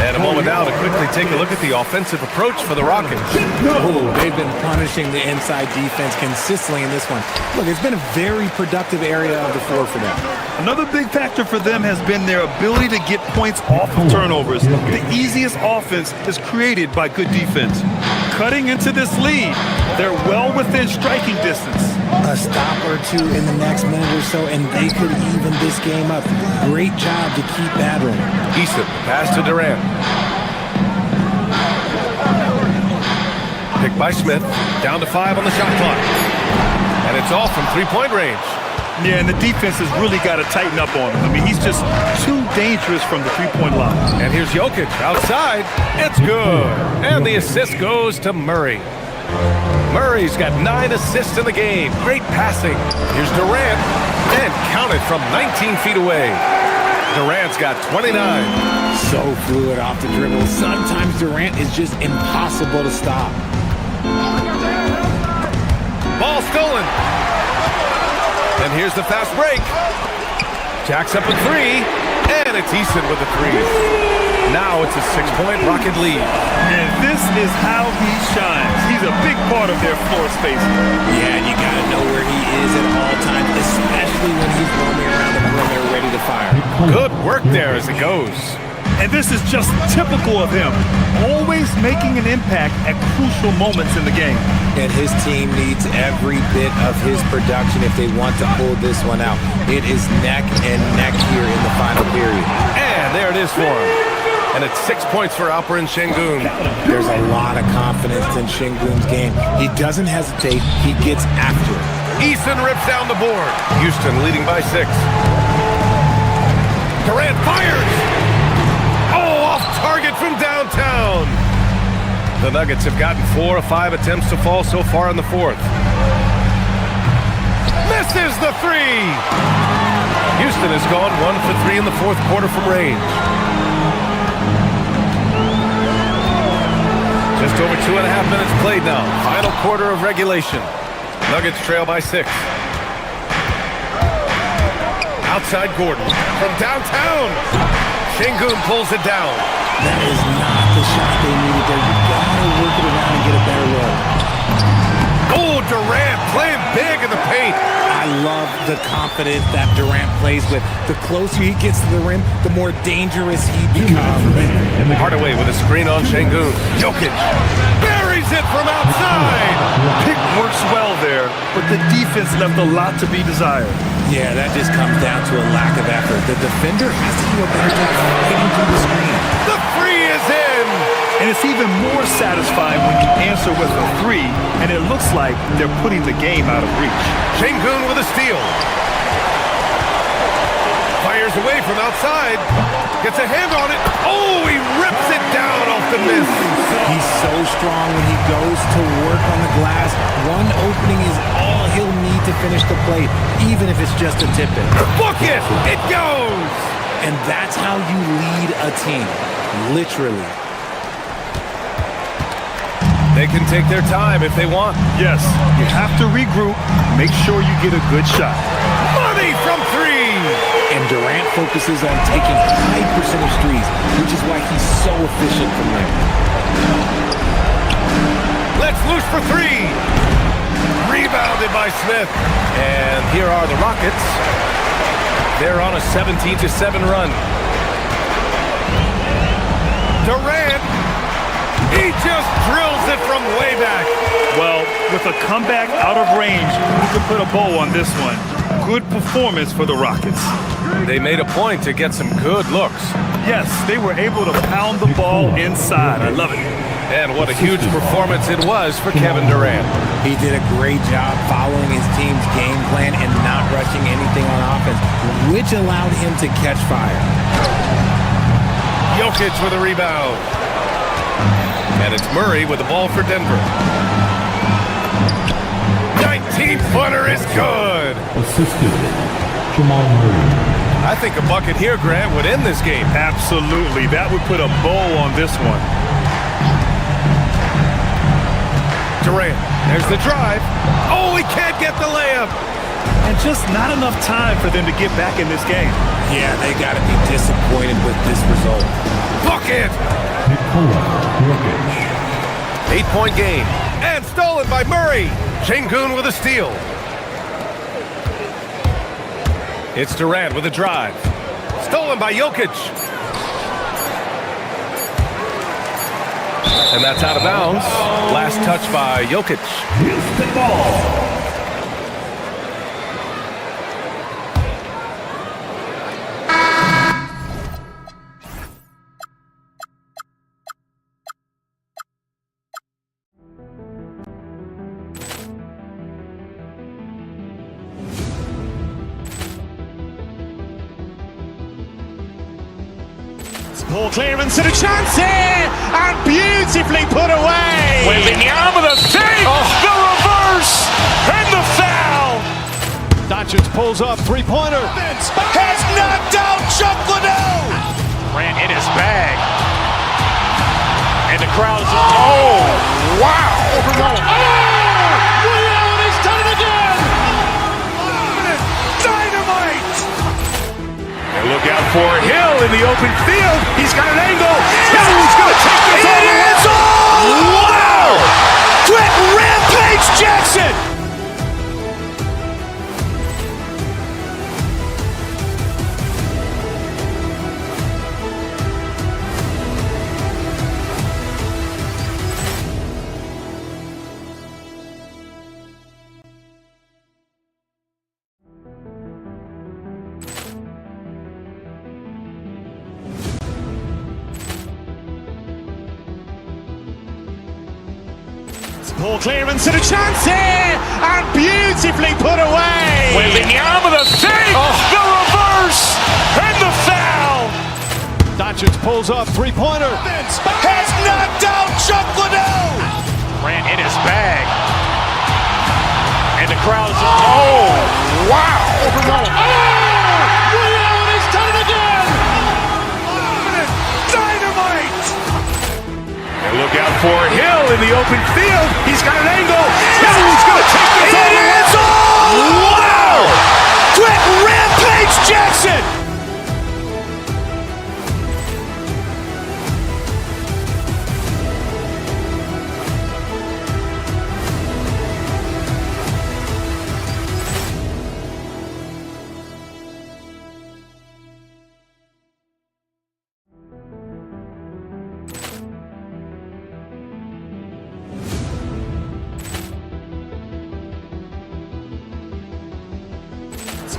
And a moment now to quickly take a look at the offensive approach for the Rockets. Oh, they've been punishing the inside defense consistently in this one. Look, it's been a very productive area of the floor for them. Another big factor for them has been their ability to get points off of turnovers. The easiest offense is created by good defense. Cutting into this lead, they're well within striking distance. A stop or 2 in the next minute or so, and they could even this game up. Great job to keep battling. Easton, pass to Durant. Picked by Smith, down to 5 on the shot clock. And it's off from 3-point range. Yeah, and the defense has really got to tighten up on him. I mean, he's just too dangerous from the 3-point line. And here's Jokic outside. It's good. And the assist goes to Murray. Murray's got 9 assists in the game. Great passing. Here's Durant. And counted from 19 feet away. Durant's got 29. So fluid off the dribble. Sometimes Durant is just impossible to stop. Ball stolen. And here's the fast break. Jacks up a 3. And it's Easton with the 3. Now it's a 6-point Rocket lead. And this is how he shines. He's a big part of their floor space. Yeah, and you got to know where he is at all times, especially when he's roaming around the perimeter ready to fire. Good work there as it goes. And this is just typical of him, always making an impact at crucial moments in the game. And his team needs every bit of his production if they want to pull this one out. It is neck and neck here in the final period. And there it is for him. And it's 6 points for Alperen Şengün. There's a lot of confidence in Şengün's game. He doesn't hesitate. He gets after it. Easton rips down the board. Houston leading by 6. Durant fires. Oh, off target from downtown. The Nuggets have gotten 4 of 5 attempts to fall so far in the 4th. Misses the three. Houston has gone 1 for 3 in the fourth quarter from range. Just over 2.5 minutes played now. Final quarter of regulation. Nuggets trail by 6. Outside Gordon from downtown. Şengün pulls it down. That is not the shot they needed there. You gotta work it around and get a better roll. Oh, Durant playing big in the paint. I love the confidence that Durant plays with. The closer he gets to the rim, the more dangerous he becomes. Hardaway with a screen on Şengün. Jokic buries it from outside. Pick works well there, but the defense left a lot to be desired. Yeah, that just comes down to a lack of effort. The defender has to do a better job fighting through the screen. The three is in. And it's even more satisfying when you answer with a three, and it looks like they're putting the game out of reach. Şengün with a steal. Fires away from outside. Gets a hand on it. Oh, he rips it down off the miss. He's so strong when he goes to work on the glass. One opening is all he'll need to finish the play, even if it's just a tip-in. Book it! It goes! And that's how you lead a team. Literally. They can take their time if they want. Yes, you have to regroup, make sure you get a good shot. Money from three! And Durant focuses on taking high percentage threes, which is why he's so efficient from there. Let's loose for three. Rebounded by Smith. And here are the Rockets. They're on a 17-7 run. Durant. He just drills it from way back. Well, with a comeback out of range, you can put a bow on this one. Good performance for the Rockets. They made a point to get some good looks. Yes, they were able to pound the ball inside. I love it. And what a huge performance it was for Kevin Durant. He did a great job following his team's game plan and not rushing anything on offense, which allowed him to catch fire. Jokic with a rebound. And it's Murray with the ball for Denver. 19-footer is good. Assisted, Jamal Murray. I think a bucket here, Grant, would end this game. Absolutely. That would put a bow on this one. Durant, there's the drive. Oh, he can't get the layup. And just not enough time for them to get back in this game. Yeah, they got to be disappointed with this result. Bucket! 8-point game. And stolen by Murray. Şengün with a steal. It's Durant with a drive. Stolen by Jokic. And that's out of bounds. Last touch by Jokic. Houston ball. Poor clearance and a chance here, and beautifully put away. Wembanyama with a save, the reverse, and the foul. Doncic pulls up, three-pointer. Has knocked out Chocolate. Ran in his bag. And the crowd is... Oh, wow. William, he's done it again. Dynamite. And look out for Hill in the open field. He's got an angle. Hill's going to take this all the way. Wow! Quick rampage Jackson. Poor clearance and a chance here, and beautifully put away. Wembanyama with a save, the reverse, and the foul. Doncic pulls up, three-pointer. Has knocked out Chocolate. Ran in his bag. And the crowd is... Oh, for Hill in the open field. He's got an angle. Hill's going to take this all the way. Wow! Quick rampage Jackson!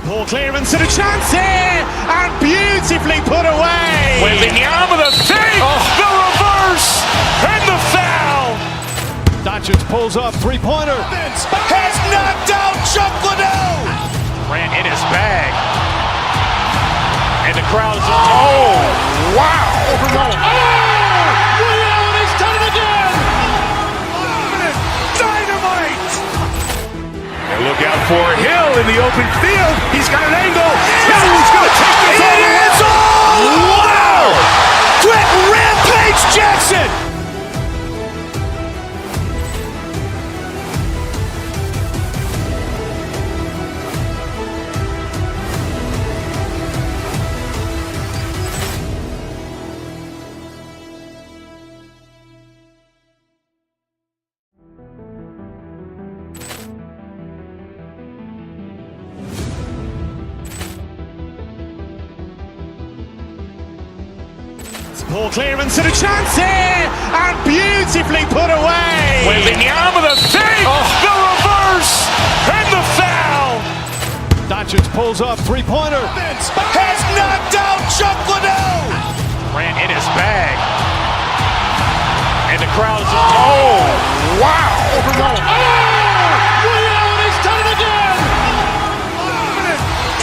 Ball clearance and a chance here, and beautifully put away. Wembanyama the fake, the reverse, and the foul. Doncic pulls up, three-pointer. Has knocked out Chuck Liddell. Grant in his bag. And the crowd is... Oh, wow! Liddell, he's done it again. Dynamite. And look out for Hill in the open field. He's got an angle. Hill's going to take this all the way. Wow! Quick rampage Jackson. Ball clearance and a chance here, and beautifully put away. Wembanyama the fake, the reverse, and the foul. Doncic pulls up, three-pointer. Has knocked out Chuck Liddell. Grant in his bag. And the crowd is... Wow! Liddell, he's done it again.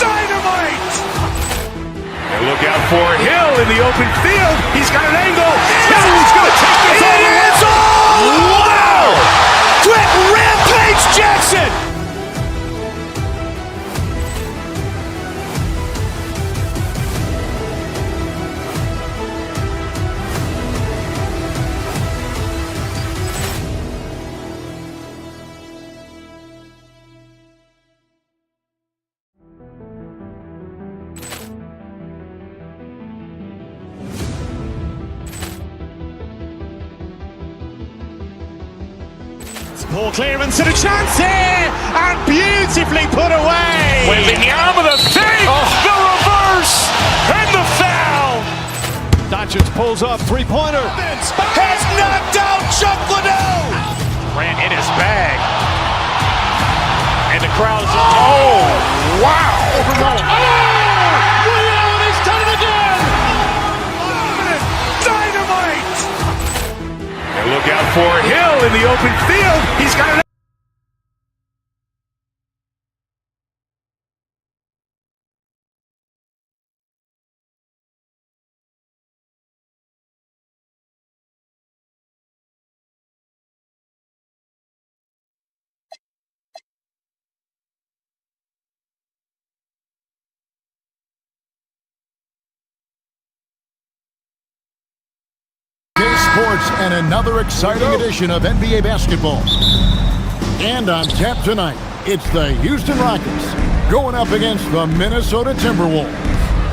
Dynamite. And look out for Hill in the open field. He's got an angle. Hill's going to take this all the way. Wow! Quick rampage Jackson. Ball clearance and a chance here, and beautifully put away. Wembanyama the fake, the reverse, and the foul. Doncic pulls up, three-pointer. Has knocked out Chuck Liddell. Grant in his bag. And the crowd is... Wow! Liddell, he's done it again. Dynamite. And look out for Hill in the open field. He's got an... Sports and another exciting edition of NBA basketball. And on tap tonight, it's the Houston Rockets going up against the Minnesota Timberwolves.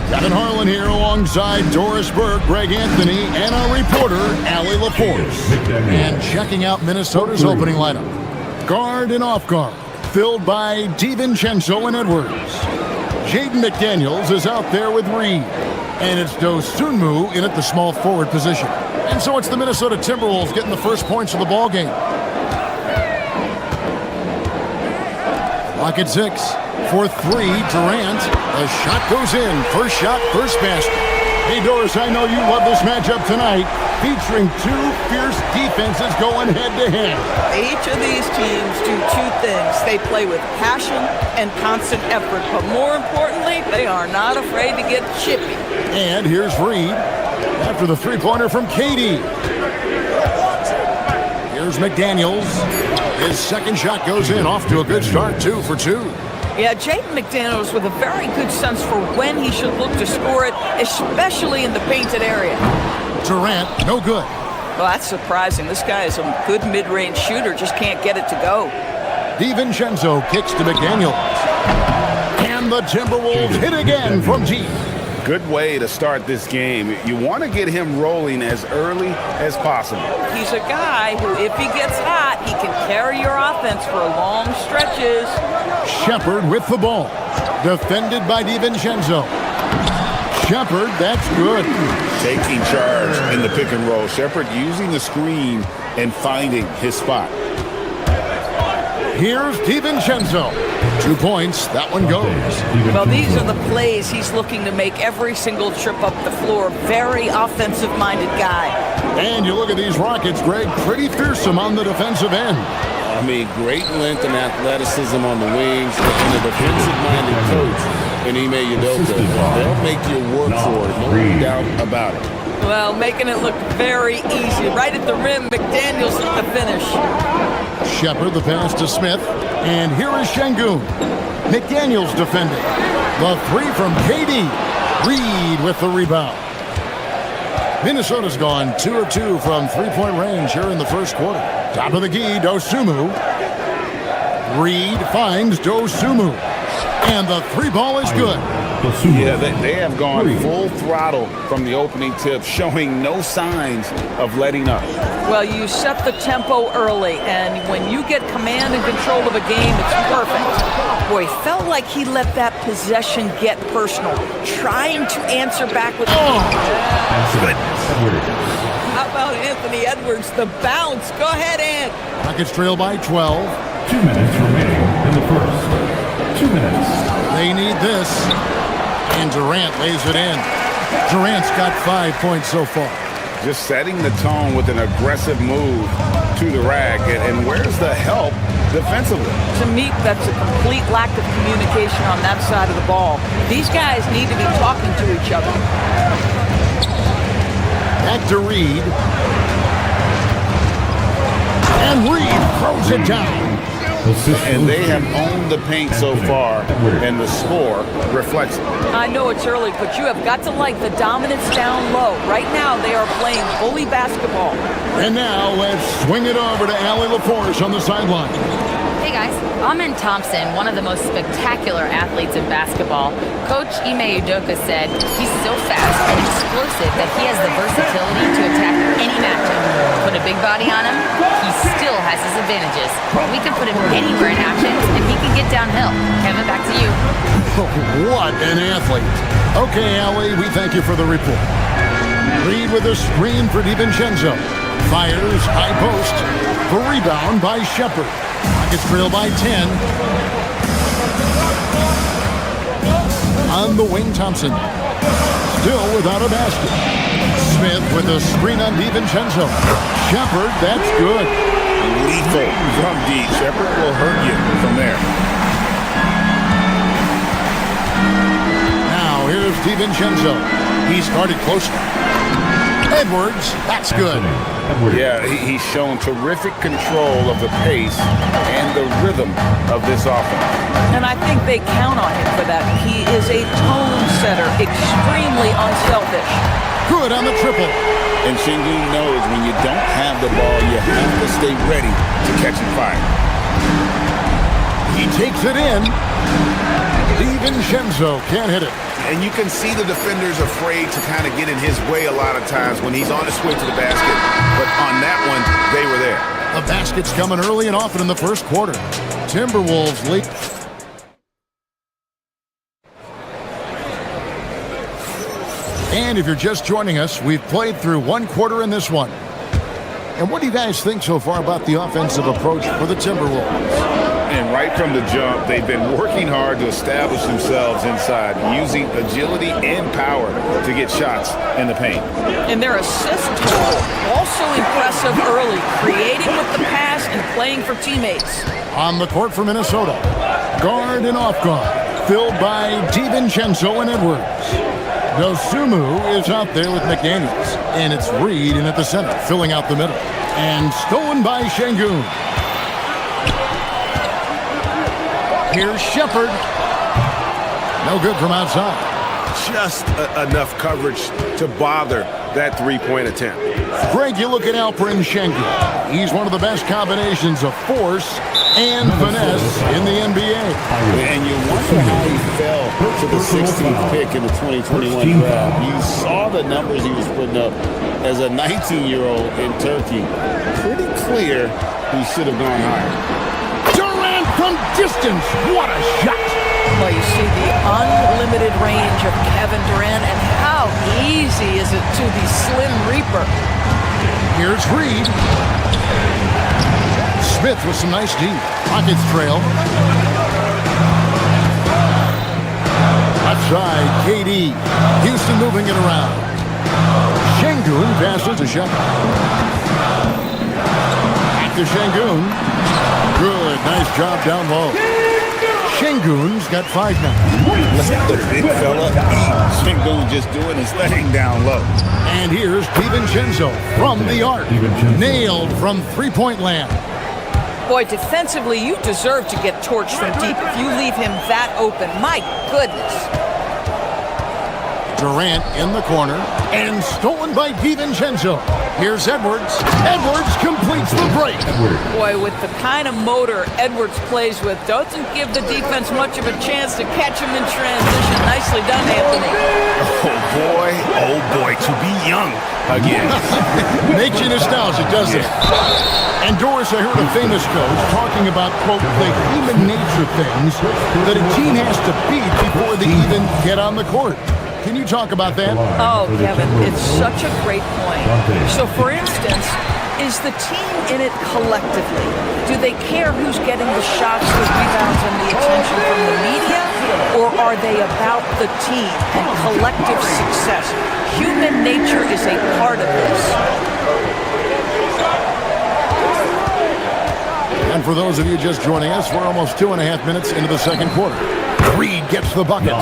Kevin Harlan here alongside Doris Burke, Greg Anthony, and our reporter, Allie LaForce. And checking out Minnesota's opening lineup. Guard and off guard, filled by DiVincenzo and Edwards. Jaden McDaniels is out there with Reed. And it's Dosunmu in at the small forward position. And so it's the Minnesota Timberwolves getting the first points of the ball game. Clock at 6. For three, Durant. The shot goes in. First shot, first basket. Hey, Doris, I know you love this matchup tonight, featuring two fierce defenses going head-to-head. Each of these teams do two things. They play with passion and constant effort, but more importantly, they are not afraid to get chippy. And here's Reed after the three-pointer from Katie. Here's McDaniels. His second shot goes in, off to a good start, 2 for 2. Yeah, Jaden McDaniels with a very good sense for when he should look to score it, especially in the painted area. Durant, no good. Well, that's surprising. This guy is a good mid-range shooter, just can't get it to go. DiVincenzo kicks to McDaniels. And the Timberwolves hit again from deep. Good way to start this game. You want to get him rolling as early as possible. He's a guy who, if he gets hot, he can carry your offense for long stretches. Shepherd with the ball. Defended by DiVincenzo. Shepherd, that's good. Taking charge in the pick and roll. Shepherd using the screen and finding his spot. Here's DiVincenzo. 2 points. That one goes. Well, these are the plays he's looking to make every single trip up the floor. Very offensive-minded guy. And you look at these Rockets, Greg, pretty fearsome on the defensive end. I mean, great length and athleticism on the wings, and a defensive-minded coach in Ime Udoka. They'll make you work for it, no doubt about it. Well, making it look very easy. Right at the rim, McDaniels at the finish. Shepherd, the pass to Smith. And here is Şengün. McDaniels defending. The three from KD. Reed with the rebound. Minnesota's gone 2 of 2 from three-point range here in the first quarter. Top of the key, Dosunmu. Reed finds Dosunmu. And the three ball is good. Yeah, they have gone full throttle from the opening tip, showing no signs of letting up. Well, you set the tempo early, and when you get command and control of a game, it's perfect. Boy, felt like he let that possession get personal, trying to answer back with... How about Anthony Edwards, the bounce? Go ahead, Ant. Rockets trail by 12. 2 minutes remaining in the first. 2 minutes. They need this. And Durant lays it in. Durant's got 5 points so far. Just setting the tone with an aggressive move to the rack. And where's the help defensively? To me, that's a complete lack of communication on that side of the ball. These guys need to be talking to each other. Back to Reed. And Reed throws it down. And they have owned the paint so far, and the score reflects it. I know it's early, but you have got to like the dominance down low. Right now, they are playing bully basketball. And now, let's swing it over to Allie LaForce on the sideline. Hey guys, Amen Thompson, one of the most spectacular athletes in basketball. Coach Ime Udoka said he's so fast and explosive that he has the versatility to attack any matchup. Put a big body on him, he still has his advantages. We can put him anywhere in action, and he can get downhill. Kevin, back to you. What an athlete. Okay, Allie, we thank you for the report. Reed with a screen for DiVincenzo. Fires high post. The rebound by Shepherd. Rockets trail by 10. On the wing, Thompson. Still without a basket. Smith with a screen on DiVincenzo. Shepherd, that's good. Lethal from deep. Shepherd will hurt you from there. Now, here's DiVincenzo. He started closely. Edwards, that's good. Yeah, he's shown terrific control of the pace and the rhythm of this offense. And I think they count on him for that. He is a tone setter, extremely unselfish. Good on the triple. And Şengün knows when you don't have the ball, you have to stay ready to catch and fire. He takes it in. DiVincenzo can't hit it. And you can see the defenders afraid to kind of get in his way a lot of times when he's on his way to the basket. But on that one, they were there. The basket's coming early and often in the first quarter. Timberwolves lead. And if you're just joining us, we've played through one quarter in this one. And what do you guys think so far about the offensive approach for the Timberwolves? And right from the jump, they've been working hard to establish themselves inside, using agility and power to get shots in the paint. And their assist total, also impressive early, creating with the pass and playing for teammates. On the court for Minnesota, guard and off guard, filled by DiVincenzo and Edwards. Dosunmu is out there with McDaniels, and it's Reed in at the center, filling out the middle. And stolen by Şengün. Here's Shepherd. No good from outside. Just enough coverage to bother that three-point attempt. Greg, you look at Alperen Sengun. He's one of the best combinations of force and finesse in the NBA. And you wonder how he fell to the 16th pick in the 2021 draft. You saw the numbers he was putting up as a 19-year-old in Turkey. Pretty clear he should have gone higher. Durant from distance. What a shot. Well, you see the unlimited range of Kevin Durant, and how easy is it to the Slim Reaper? Here's Reed. Smith with some nice D. Rockets trail. Left side, KD. Houston moving it around. Sengun passes to Shepard. Back to Sengun. Good, nice job down low. Sengun's got 5 now. Let the big fella eat. Sengun just doing his thing down low. And here's DiVincenzo from the arc. Nailed from three-point land. Boy, defensively, you deserve to get torched from deep if you leave him that open. My goodness. Durant in the corner and stolen by DiVincenzo. Here's Edwards. Edwards completes the break. Boy, with the kind of motor Edwards plays with, doesn't give the defense much of a chance to catch him in transition. Nicely done, Anthony. Oh boy, to be young again. Makes you nostalgic, doesn't it? And Doris, I heard a famous coach talking about, quote, the human nature things that a team has to beat before they even get on the court. Can you talk about that? Oh, Kevin, it's such a great point. So, for instance, is the team in it collectively? Do they care who's getting the shots, the rebounds, and the attention from the media? Or are they about the team and collective success? Human nature is a part of this. And for those of you just joining us, we're almost 2.5 minutes into the second quarter. Reed gets the bucket.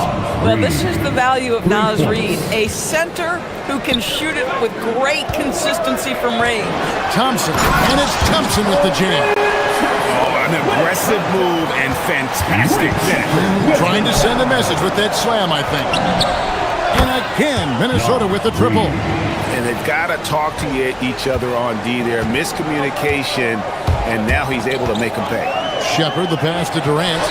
Well, this is the value of Naz Reid, a center who can shoot it with great consistency from range. Thompson, and it's Thompson with the jam. Oh, an aggressive move and fantastic finish. Trying to send a message with that slam, I think. And again, Minnesota with the triple. And they've got to talk to each other on D there. Miscommunication, and now he's able to make them pay. Shepard, the pass to Durant.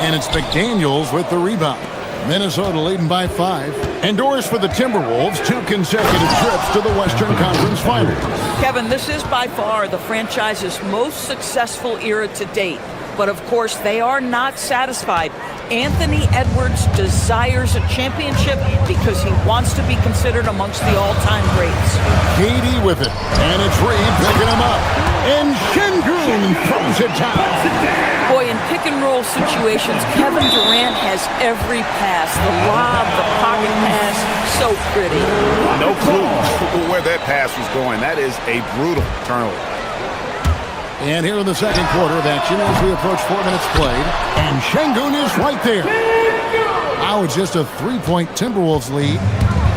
And it's McDaniels with the rebound. Minnesota leading by 5. And Doris for the Timberwolves, 2 consecutive trips to the Western Conference Finals. Kevin, this is by far the franchise's most successful era to date. But of course, they are not satisfied. Anthony Edwards desires a championship because he wants to be considered amongst the all-time greats. KD with it, and it's Reed picking him up. And Sengun throws it down. Boy, in pick-and-roll situations, Kevin Durant has every pass. The lob, the pocket pass, so pretty. No clue where that pass was going. That is a brutal turnover. And here in the second quarter of action as we approach 4 minutes played. And Sengun is right there. Now it's just a 3-point Timberwolves lead.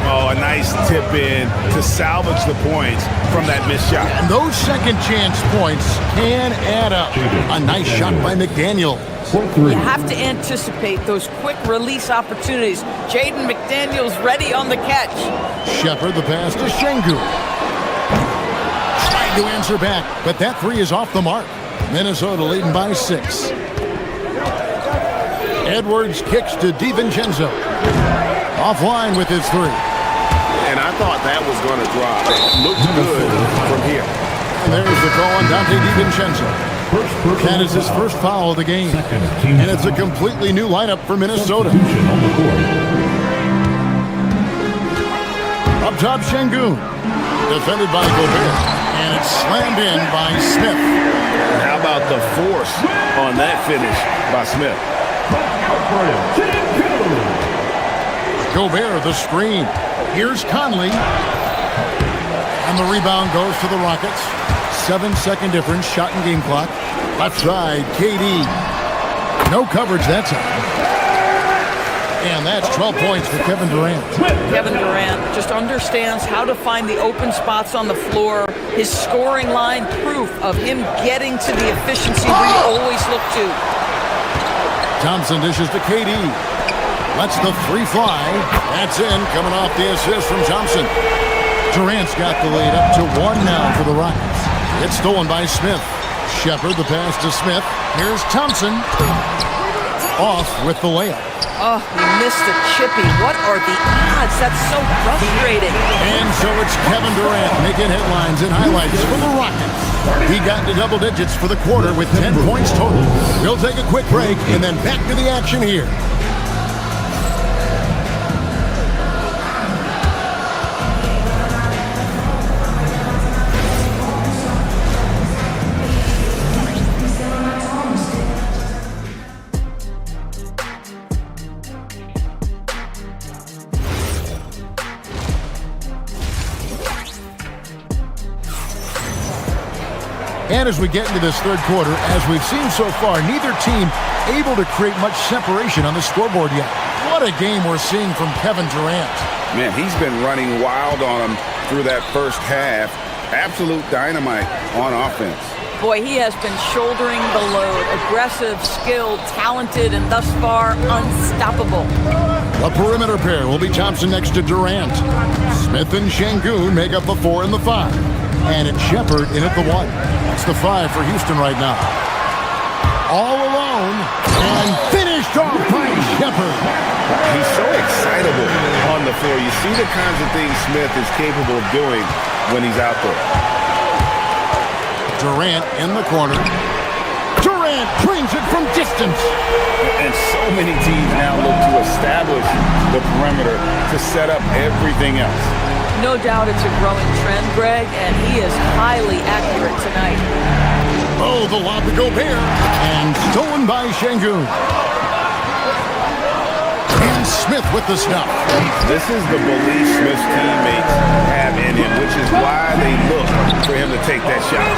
Oh, a nice tip in to salvage the points from that missed shot. And those second chance points can add up. A nice shot by McDaniel. You have to anticipate those quick release opportunities. Jaden McDaniels ready on the catch. Shepard the pass to Sengun. Trying to answer back, but that 3 is off the mark. Minnesota leading by 6. Edwards kicks to DiVincenzo. Offline with his 3. And I thought that was going to drop. It looked good from here. And there's the call on Dante DiVincenzo. That is his first foul of the game. And it's a completely new lineup for Minnesota. Up top, Sengun. Defended by Gobert. And it's slammed in by Smith. How about the force on that finish by Smith? Gobert, the screen. Here's Conley. And the rebound goes to the Rockets. 7-second difference, shot and game clock. Left side, KD. No coverage that time. And that's 12 points for Kevin Durant. Kevin Durant just understands how to find the open spots on the floor. His scoring line, proof of him getting to the efficiency we always look to. Thompson dishes to KD. Lets the three fly. That's in, coming off the assist from Thompson. Durant's got the lead up to 1 now for the Rockets. It's stolen by Smith. Shepard, the pass to Smith. Here's Thompson. Off with the layup. Oh, he missed the chippy. What are the odds? That's so frustrating. And so it's Kevin Durant making headlines and highlights for the Rockets. He got to double digits for the quarter with 10 points total. We'll take a quick break and then back to the action here. And as we get into this third quarter, as we've seen so far, neither team able to create much separation on the scoreboard yet. What a game we're seeing from Kevin Durant. Man, he's been running wild on him through that first half. Absolute dynamite on offense. Boy, he has been shouldering the load. Aggressive, skilled, talented, and thus far unstoppable. The perimeter pair will be Thompson next to Durant. Smith and Şengün make up the 4 and the 5. And it's Shepard in at the 1. That's the 5 for Houston right now. All alone and finished off by Shepard. He's so excitable on the floor. You see the kinds of things Smith is capable of doing when he's out there. Durant in the corner. Durant brings it from distance. And so many teams now look to establish the perimeter to set up everything else. No doubt it's a growing trend, Greg, and he is highly accurate tonight. Oh, the lob to Gobert. And stolen by Şengün. And Smith with the stop. This is the belief Smith's teammates have in him, which is why they look for him to take that shot.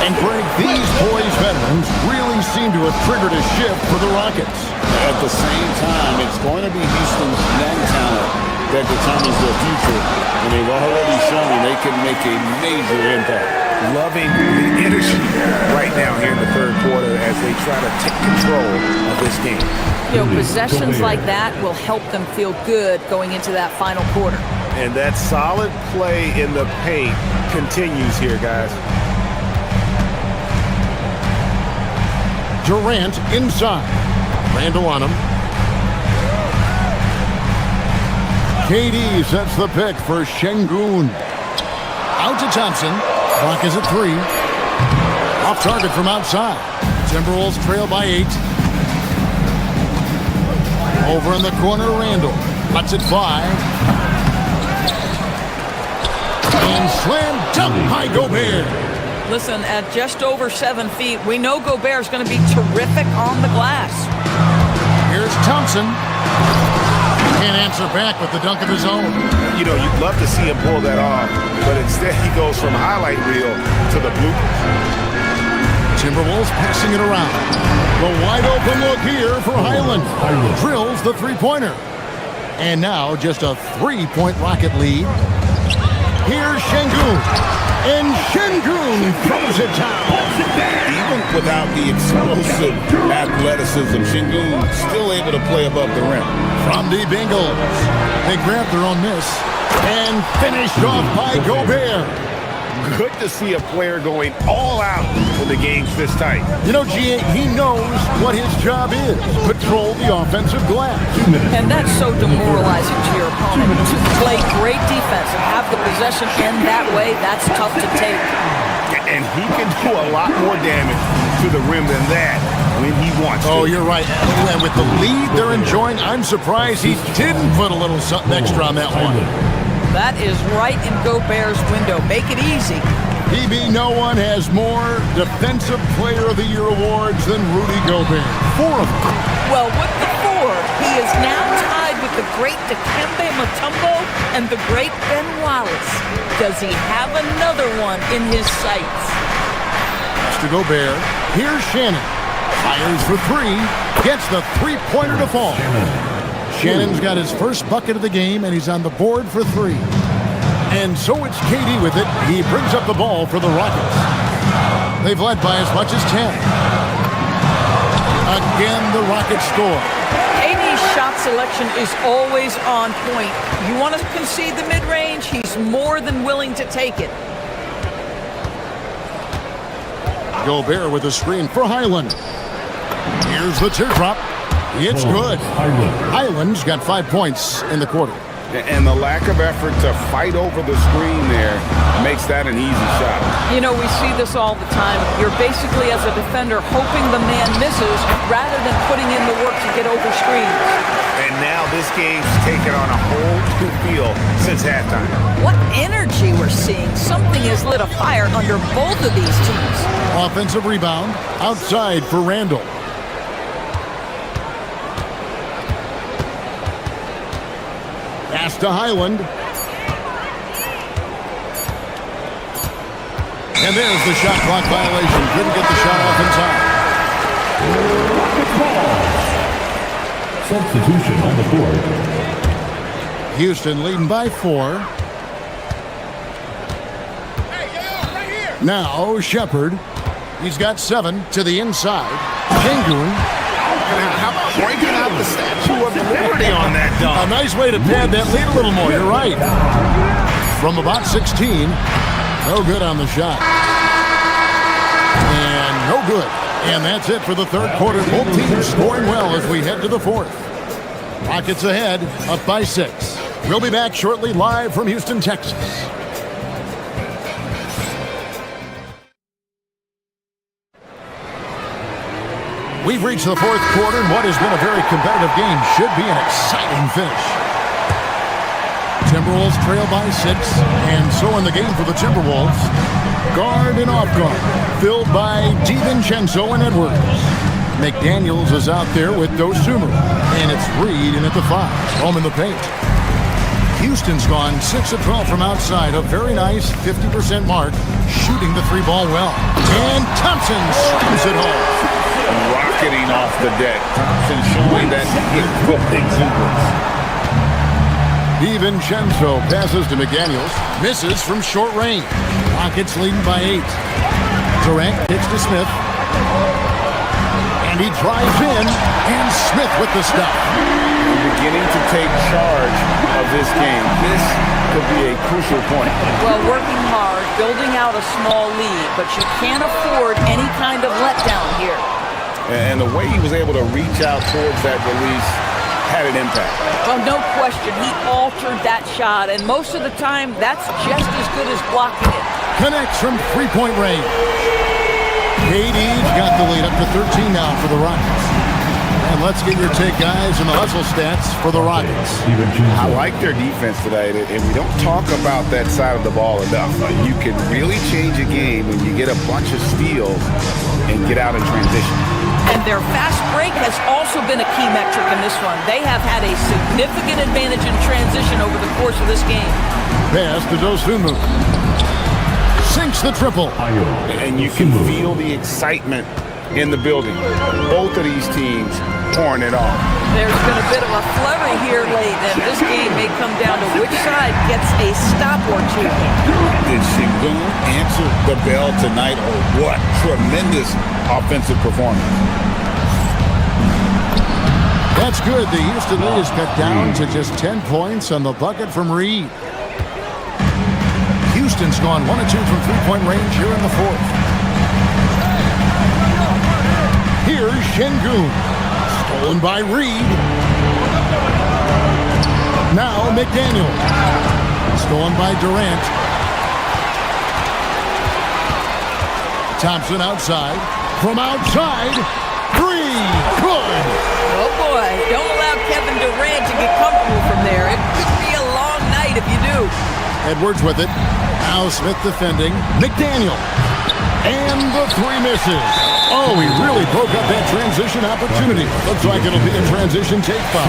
And Greg, these boys veterans really seem to have triggered a shift for the Rockets. At the same time, it's going to be Houston's young talent that determines their future, and they've already shown they can make a major impact. Loving the energy right now here in the third quarter as they try to take control of this game. You know, possessions like that will help them feel good going into that final quarter. And that solid play in the paint continues here, guys. Durant inside. Randall on him. KD sets the pick for Şengün. Out to Thompson. Clock is at 3. Off target from outside. Timberwolves trail by 8. Over in the corner, Randall. Cuts it 5. And slam dunk by Gobert. Listen, at just over 7 feet, we know Gobert's going to be terrific on the glass. Here's Thompson. Can't answer back with the dunk of his own. You know, you'd love to see him pull that off, but instead he goes from highlight reel to the bloopers. Timberwolves passing it around. The wide open look here for Highland. Drills the three-pointer. And now just a 3-point Rocket lead. Here's Şengün. And Şengün throws it down. Even without the explosive athleticism, Şengün still able to play above the rim. From the Bengals, they grabbed their own miss and finished off by Gobert. Good to see a player going all out when the game's this tight. You know, G.A., he knows what his job is. Control the offensive glass. And that's so demoralizing to your opponent. To play great defense and have the possession end that way, that's tough to take. And he can do a lot more damage to the rim than that when he wants to. Oh, you're right. And with the lead they're enjoying, I'm surprised he didn't put a little something extra on that one. That is right in Gobert's window. Make it easy. PB, no one has more Defensive Player of the Year awards than Rudy Gobert. 4 of them. Well, with the 4, he is now tied with the great Dikembe Mutombo and the great Ben Wallace. Does he have another one in his sights? Pass to Gobert. Here's Shannon. Fires for 3. Gets the three-pointer to fall. Shannon's got his first bucket of the game, and he's on the board for 3. And so it's KD with it. He brings up the ball for the Rockets. They've led by as much as 10. Again, the Rockets score. KD's shot selection is always on point. You want to concede the mid-range, he's more than willing to take it. Gobert with a screen for Highland. Here's the teardrop. It's good. Highland's got 5 points in the quarter. And the lack of effort to fight over the screen there makes that an easy shot. You know, we see this all the time. You're basically, as a defender, hoping the man misses rather than putting in the work to get over screens. And now this game's taken on a whole new feel since halftime. What energy we're seeing. Something has lit a fire under both of these teams. Offensive rebound outside for Randall. Pass to Highland. And there's the shot clock violation. Couldn't get the shot off in time. Substitution on the board. Houston leading by 4. Now Shepard. He's got 7 to the inside. Şengün. How about breaking out the Statue of Liberty on that dunk? A nice way to pad that lead a little more. You're right. From about 16. No good on the shot. And no good. And that's it for the third quarter. Both teams scoring well as we head to the fourth. Rockets ahead, up by 6. We'll be back shortly live from Houston, Texas. We've reached the fourth quarter, and what has been a very competitive game should be an exciting finish. Timberwolves trail by 6, and so in the game for the Timberwolves, guard and off guard, filled by DiVincenzo and Edwards. McDaniels is out there with Dosunmu, and it's Reed in at the 5, home in the paint. Houston's gone 6 of 12 from outside, a very nice 50% mark, shooting the 3-ball well. And Thompson slams it home. Rocketing off the deck. Thompson showing that equipped exuberance. DiVincenzo passes to McDaniels. Misses from short range. Rockets leading by 8. Durant kicks to Smith. And he drives in. And Smith with the stop. Beginning to take charge of this game. This could be a crucial point. Well, working hard, building out a small lead, but you can't afford any kind of letdown here. And the way he was able to reach out towards that release had an impact. Well, no question. He altered that shot, and most of the time, that's just as good as blocking it. Connects from 3-point range. KD's got the lead up to 13 now for the Rockets. And let's get your take, guys, on the hustle stats for the Rockets. I like their defense tonight, and we don't talk about that side of the ball enough. You can really change a game when you get a bunch of steals and get out in transition. And their fast break has also been a key metric in this one. They have had a significant advantage in transition over the course of this game. Pass to Dosunmu. Sinks the triple. And you can feel the excitement in the building. Both of these teams pouring it on. There's been a bit of a flurry here late, and this game may come down to which side gets a stop or two. Did Şengün answer the bell tonight, or what? Tremendous offensive performance. That's good. The Houston lead is cut down to just 10 points on the bucket from Reed. Houston's gone 1 of 2 from 3-point range here in the fourth. Here's Şengün. Stolen by Reed. Now McDaniel. Stolen by Durant. Thompson outside. From outside. 3. Good. Oh boy, don't allow Kevin Durant to get comfortable from there. It could be a long night if you do. Edwards with it. Now Smith defending. McDaniel. And the 3 misses. Oh, he really broke up that transition opportunity. Looks like it'll be a transition take 5.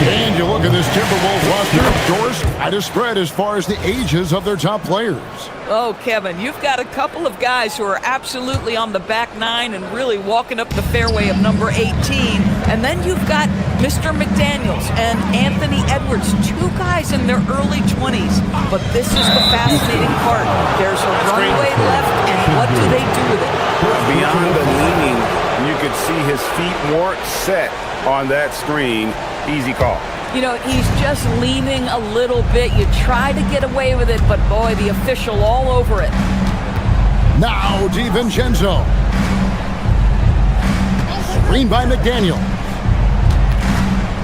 And you look at this Timberwolves roster, Doris, quite a spread as far as the ages of their top players. Oh, Kevin, you've got a couple of guys who are absolutely on the back 9 and really walking up the fairway of number 18. And then you've got Mr. McDaniels and Anthony Edwards, 2 guys in their early 20s. But this is the fascinating part. There's a runway left, and what do they do with it? Beyond the leaning, you could see his feet weren't set on that screen, Easy call. You know, he's just leaning a little bit. You try to get away with it, but boy, the official all over it. Now DiVincenzo. Screen by McDaniel.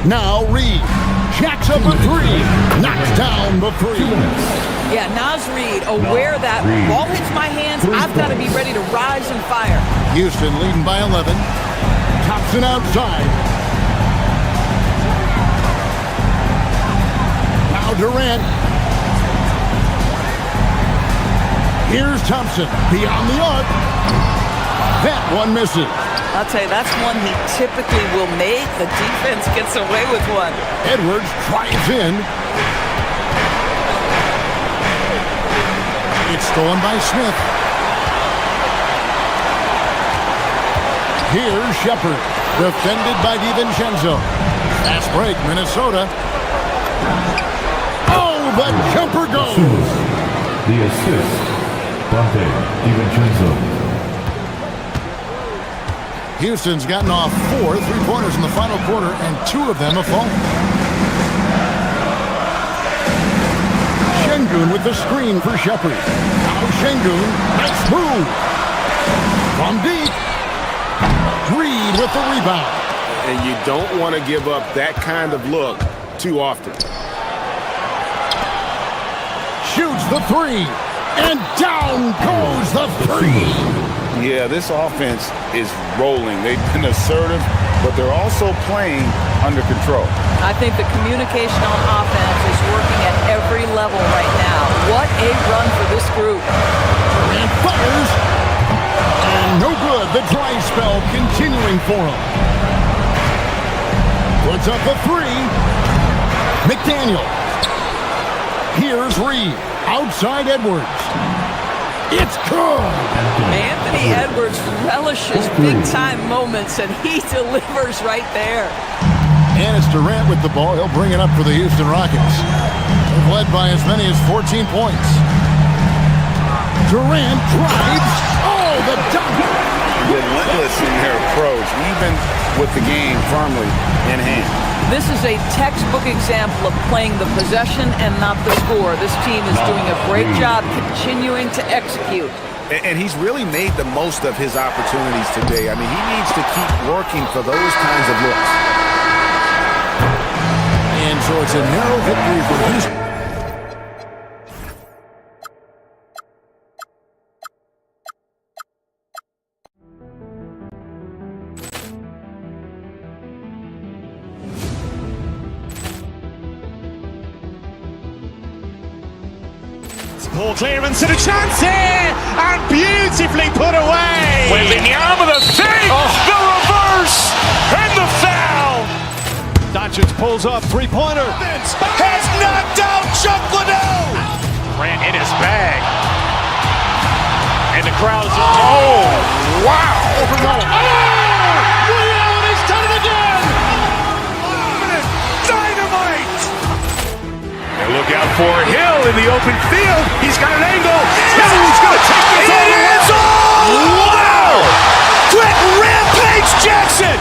Now Reed. Jacks up a three. Knocks down the three. Yeah, Naz Reid, aware that ball hits my hands, I've got to be ready to rise and fire. Houston leading by 11. Thompson outside. Now Durant. Here's Thompson beyond the arc. That one misses. I'll tell you, that's one he typically will make. The defense gets away with one. Edwards drives in. It's stolen by Smith. Here's Shepard, defended by DiVincenzo. Fast break, Minnesota. Oh, the jumper goes. The assist, Dante DiVincenzo. Houston's gotten off 4 3-pointers in the final quarter, and 2 of them have fallen. Şengün with the screen for Shepard. Now Şengün, nice move. From deep. Reed with the rebound. And you don't want to give up that kind of look too often. Shoots the three. And down goes the three. Yeah, this offense is rolling. They've been assertive, but they're also playing under control. I think the communication on offense is working at every level right now. What a run for this group. And fires. And no good. The dry spell continuing for him. Puts up a three. McDaniel. Here's Reed. Outside Edwards. It's good. Anthony Edwards relishes big-time moments, and he delivers right there. And it's Durant with the ball. He'll bring it up for the Houston Rockets. They've led by as many as 14 points. Durant drives. Oh, the dunk. Relentless in their approach, even with the game firmly in hand. This is a textbook example of playing the possession and not the score. This team is doing a great job continuing to execute. And he's really made the most of his opportunities today. I mean, he needs to keep working for those kinds of looks. And so it's a narrow victory for Houston. Poor clearance and a chance here, and beautifully put away. Wembanyama the save, the reverse, and the foul. Doncic pulls up, three-pointer. Has knocked out Chuck Liddell. Grant in his bag, and the crowd is. Oh, wow! He's done it again. Dynamite. Look out for Hill in the open field. He's got an angle. Hill's going to take this all the way. Wow! Quick rampage Jackson.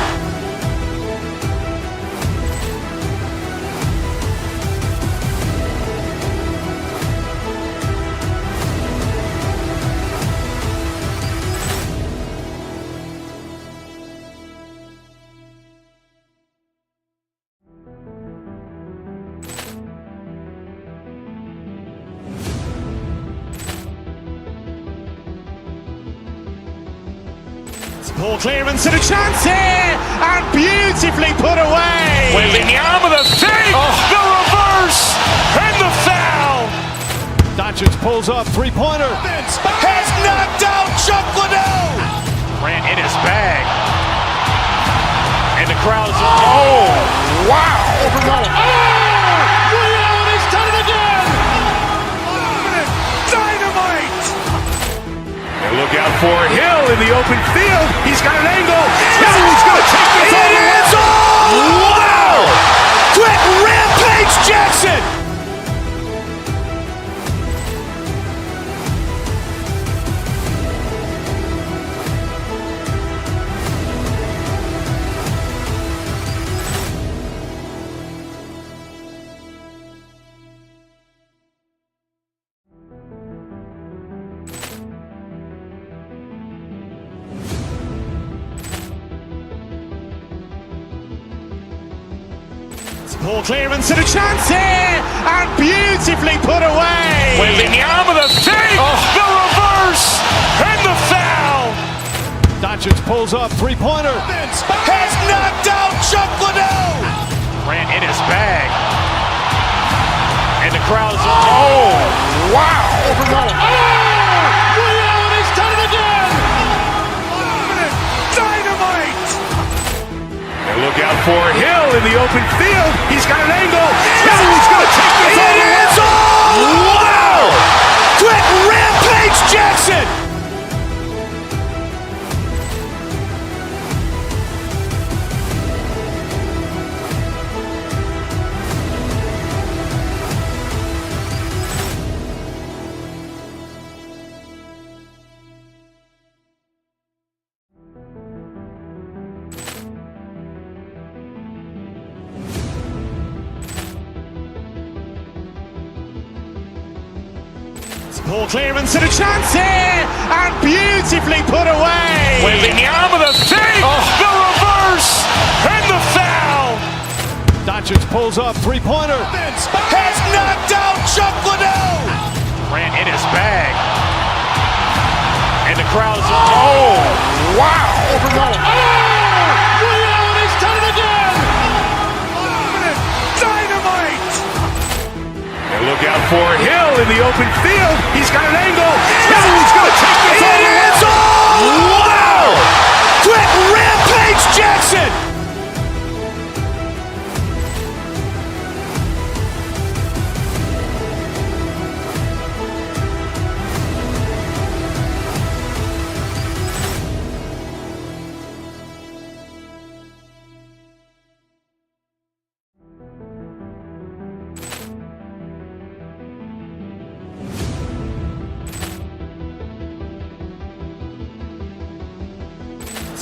Poor clearance and a chance here, and beautifully put away. Wembanyama the save, the reverse, and the foul. Doncic pulls up, three-pointer. Has knocked out Chuck Liddell. Grant in his bag, and the crowd is. Oh, wow! He's done it again. Dynamite. And look out for Hill in the open field. He's got an angle. Hill's going to take this all the way. Wow! Quick rampage Jackson. Poor clearance and a chance here, and beautifully put away. Wembanyama the fake, the reverse, and the foul. Doncic pulls up, three-pointer. Has knocked out Chuck Liddell. Ran in his bag. And the crowd is, oh, wow. He's done it again. Dynamite. And look out for Hill in the open field. He's got an angle. Hill's going to take this all the way. Wow. Quick rampage Jackson. Poor clearance and a chance here, and beautifully put away. Wembanyama the fake, the reverse, and the foul. Doncic pulls up, three-pointer. Has knocked out Chuck Liddell. Ran in his bag. And the crowd is, oh, wow. He's done it again. Dynamite. And look out for Hill in the open field. He's got an angle. Hill's going to take this all the way. Wow. Quick rampage Jackson.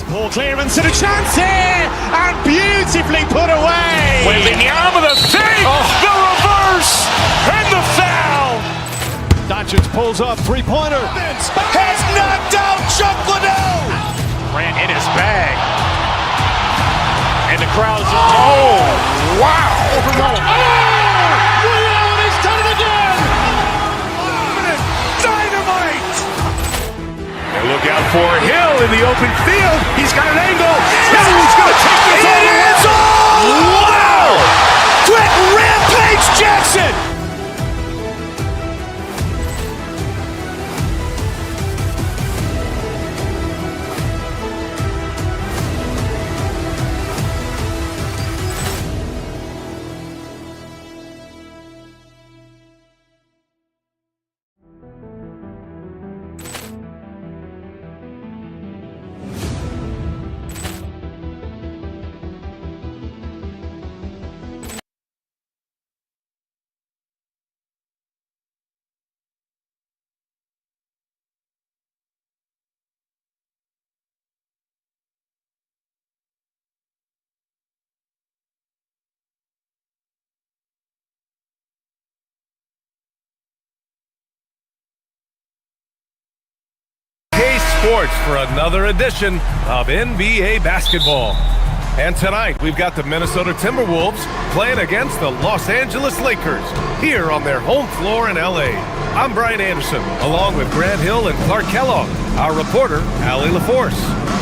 Poor clearance and a chance here, and beautifully put away. Wembanyama the fake, the reverse, and the foul. Doncic pulls up, three-pointer. Has knocked out Chuck Liddell. Ran in his bag. And the crowd is, oh, wow. He's done it again. Dynamite. And look out for Hill in the open field. He's got an angle. Hill's going to take this all the way. Wow. Quick rampage Jackson. Sports for another edition of NBA basketball. And tonight we've got the Minnesota Timberwolves playing against the Los Angeles Lakers here on their home floor in LA. I'm Brian Anderson, along with Grant Hill and Clark Kellogg, our reporter, Allie LaForce.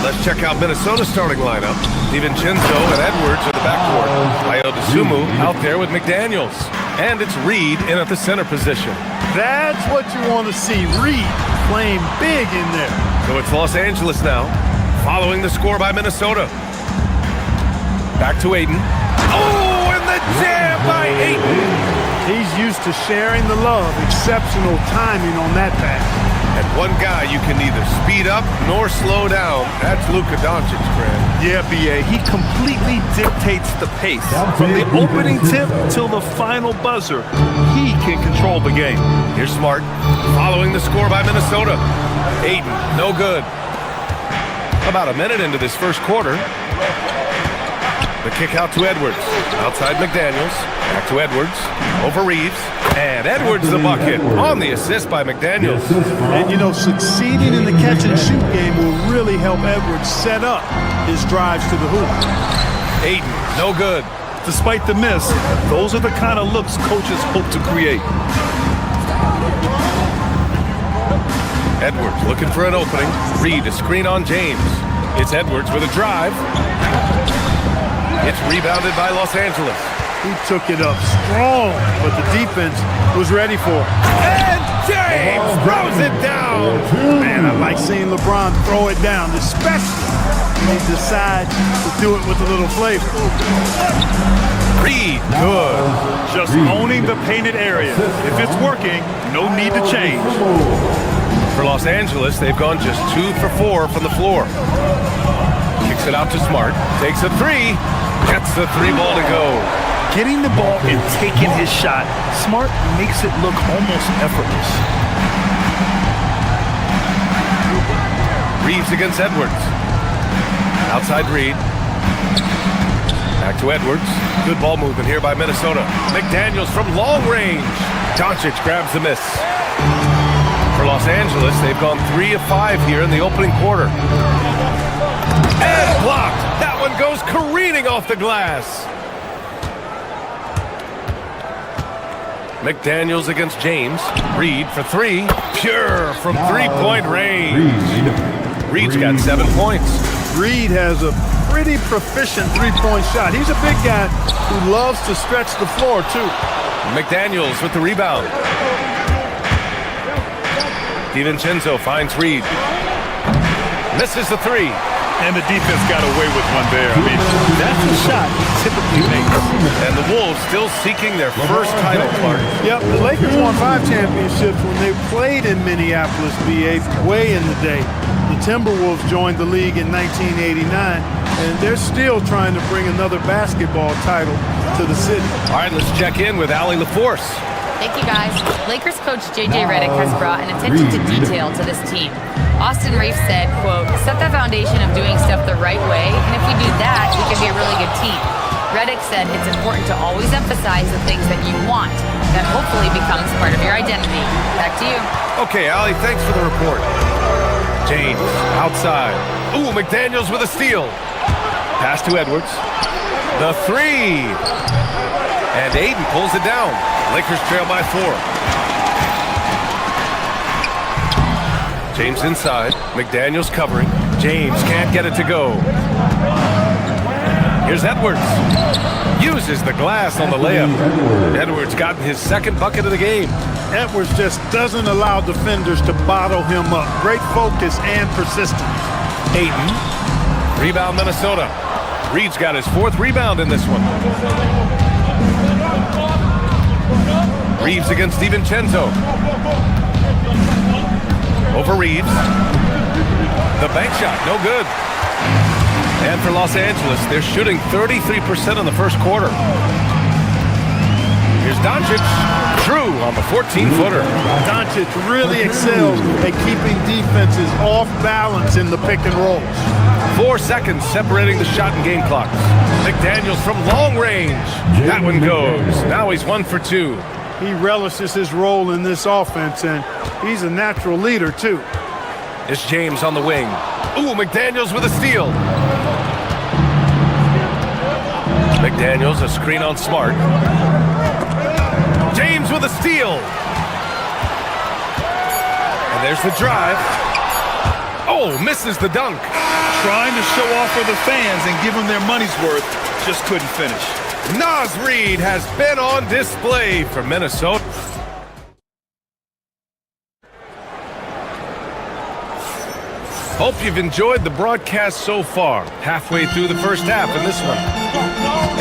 Let's check out Minnesota's starting lineup. DiVincenzo and Edwards at the backcourt. Ayo Dosunmu out there with McDaniels. And it's Reed in at the center position. That's what you want to see. Reed playing big in there. So it's Los Angeles now, following the score by Minnesota. Back to Ayton. Oh, and the jam by Ayton. He's used to sharing the love. Exceptional timing on that pass. And one guy you can neither speed up nor slow down. That's Luka Doncic, Grant. Yeah, B.A. He completely dictates the pace. From the opening tip till the final buzzer, he can control the game. Here's Smart, following the score by Minnesota. Ayton, no good. About a minute into this first quarter. The kick out to Edwards. Outside McDaniels. Back to Edwards. Over Reeves. And Edwards the bucket on the assist by McDaniels. And, you know, succeeding in the catch-and-shoot game will really help Edwards set up his drives to the hoop. Ayton, no good. Despite the miss, those are the kind of looks coaches hope to create. Edwards looking for an opening. Reed a screen on James. It's Edwards with a drive. It's rebounded by Los Angeles. He took it up strong, but the defense was ready for it. And James throws it down. Man, I like seeing LeBron throw it down, especially when he decides to do it with a little flavor. Reed, good. Just owning the painted area. If it's working, no need to change. For Los Angeles, they've gone just 2 for 4 from the floor. Kicks it out to Smart. Takes a three. Gets the 3-ball to go. Getting the ball and taking his shot, Smart makes it look almost effortless. Reeves against Edwards. Outside Reed. Back to Edwards. Good ball movement here by Minnesota. McDaniels from long range. Doncic grabs the miss. For Los Angeles, they've gone 3 of 5 here in the opening quarter. And blocked. That one goes careening off the glass. McDaniels against James. Reed for 3. Pure from 3-point range. Reed's got 7 points. Reed has a pretty proficient three-point shot. He's a big guy who loves to stretch the floor, too. McDaniels with the rebound. DiVincenzo finds Reed. Misses the 3. And the defense got away with one there. I mean, that's the shot he typically makes. And the Wolves still seeking their first title, Clark. Yep, the Lakers won 5 championships when they played in Minneapolis, VA, way in the day. The Timberwolves joined the league in 1989, and they're still trying to bring another basketball title to the city. All right, let's check in with Allie LaForce. Thank you, guys. Lakers coach J.J. Redick has brought an attention to detail to this team. Austin Reeves said, quote, set the foundation of doing stuff the right way, and if we do that, we can be a really good team. Redick said it's important to always emphasize the things that you want. That hopefully becomes part of your identity. Back to you. Okay, Allie, thanks for the report. James, outside. Ooh, McDaniels with a steal. Pass to Edwards. The 3. And Aiden pulls it down. Lakers trail by 4. James inside. McDaniels covering. James can't get it to go. Here's Edwards. Uses the glass on the layup. Edwards got his second bucket of the game. Edwards just doesn't allow defenders to bottle him up. Great focus and persistence. Aiden. Rebound Minnesota. Reed's got his 4th rebound in this one. Reeves against DiVincenzo. Over Reeves. The bank shot, no good. And for Los Angeles, they're shooting 33% in the first quarter. Here's Doncic. True on the 14-footer. Doncic really excels at keeping defenses off balance in the pick and rolls. 4 seconds separating the shot and game clocks. McDaniels from long range. That one goes. Now he's 1 for 2. He relishes his role in this offense, and he's a natural leader, too. It's James on the wing. Ooh, McDaniels with a steal. McDaniels, a screen on Smart. James with a steal. And there's the drive. Oh, misses the dunk. Trying to show off for the fans and give them their money's worth, just couldn't finish. Naz Reid has been on display for Minnesota. Hope you've enjoyed the broadcast so far. Halfway through the first half in this one.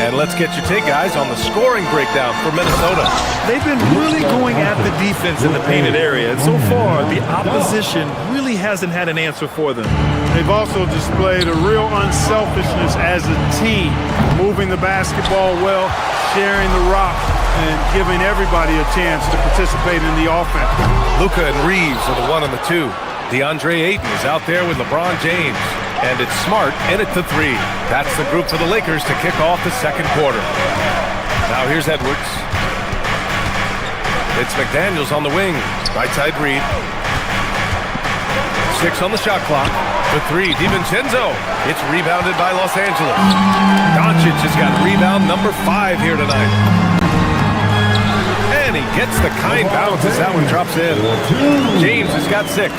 And let's get your take, guys, on the scoring breakdown for Minnesota. They've been really going at the defense in the painted area, and so far, the opposition really hasn't had an answer for them. They've also displayed a real unselfishness as a team, moving the basketball well, sharing the rock, and giving everybody a chance to participate in the offense. Luka and Reeves are the 1 and the 2. DeAndre Ayton is out there with LeBron James. And it's Smart in at the 3. That's the group for the Lakers to kick off the second quarter. Now here's Edwards. It's McDaniels on the wing. Right side Reed. 6 on the shot clock. For 3, DiVincenzo. It's rebounded by Los Angeles. Doncic has got rebound number 5 here tonight. And he gets the kind bounce as that one drops in. James has got 6.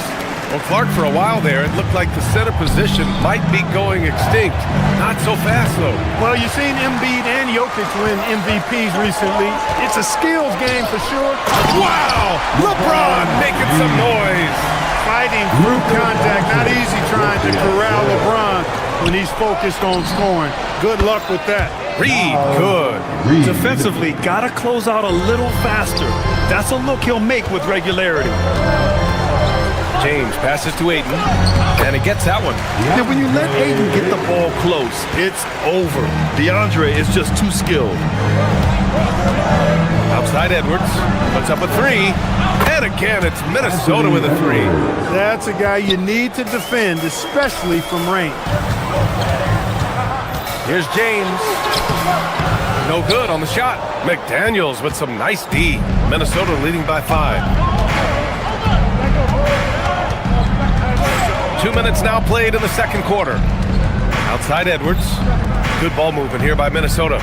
Well, Clark, for a while there, it looked like the center position might be going extinct. Not so fast, though. Well, you've seen Embiid and Jokic win MVPs recently. It's a skills game for sure. Wow! LeBron making some noise. Fighting through contact. Not easy trying to corral LeBron when he's focused on scoring. Good luck with that. Reed, good. Defensively, got to close out a little faster. That's a look he'll make with regularity. James passes to Ayton, and he gets that one. And when you let Ayton get the ball close, it's over. DeAndre is just too skilled. Outside Edwards, puts up a 3, and again it's Minnesota with a 3. That's a guy you need to defend, especially from range. Here's James. No good on the shot. McDaniels with some nice D. Minnesota leading by 5. 2 minutes now played in the second quarter. Outside Edwards. Good ball movement here by Minnesota.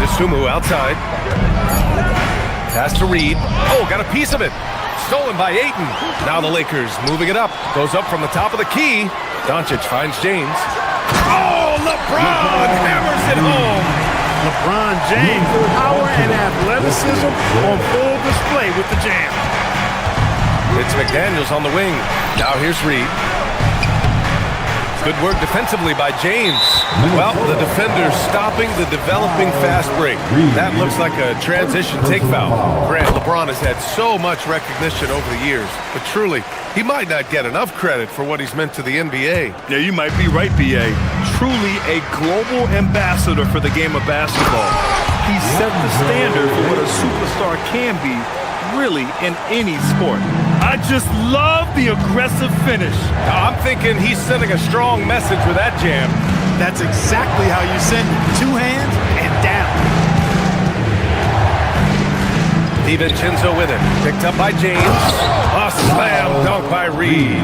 DeSumo outside. Pass to Reed. Oh, got a piece of it. Stolen by Ayton. Now the Lakers moving it up. Goes up from the top of the key. Doncic finds James. Oh, LeBron hammers it home. LeBron James, power and athleticism on full display with the jam. It's McDaniels on the wing. Now here's Reed. Good work defensively by James. Well, the defender stopping the developing fast break. That looks like a transition take foul. Grant, LeBron has had so much recognition over the years, but truly, he might not get enough credit for what he's meant to the NBA. Yeah, you might be right, B.A. Truly a global ambassador for the game of basketball. He set the standard for what a superstar can be, really, in any sport. I just love the aggressive finish. I'm thinking he's sending a strong message with that jam. That's exactly how you send it. 2 hands and down. DiVincenzo with it. Picked up by James. A slam dunk by Reed.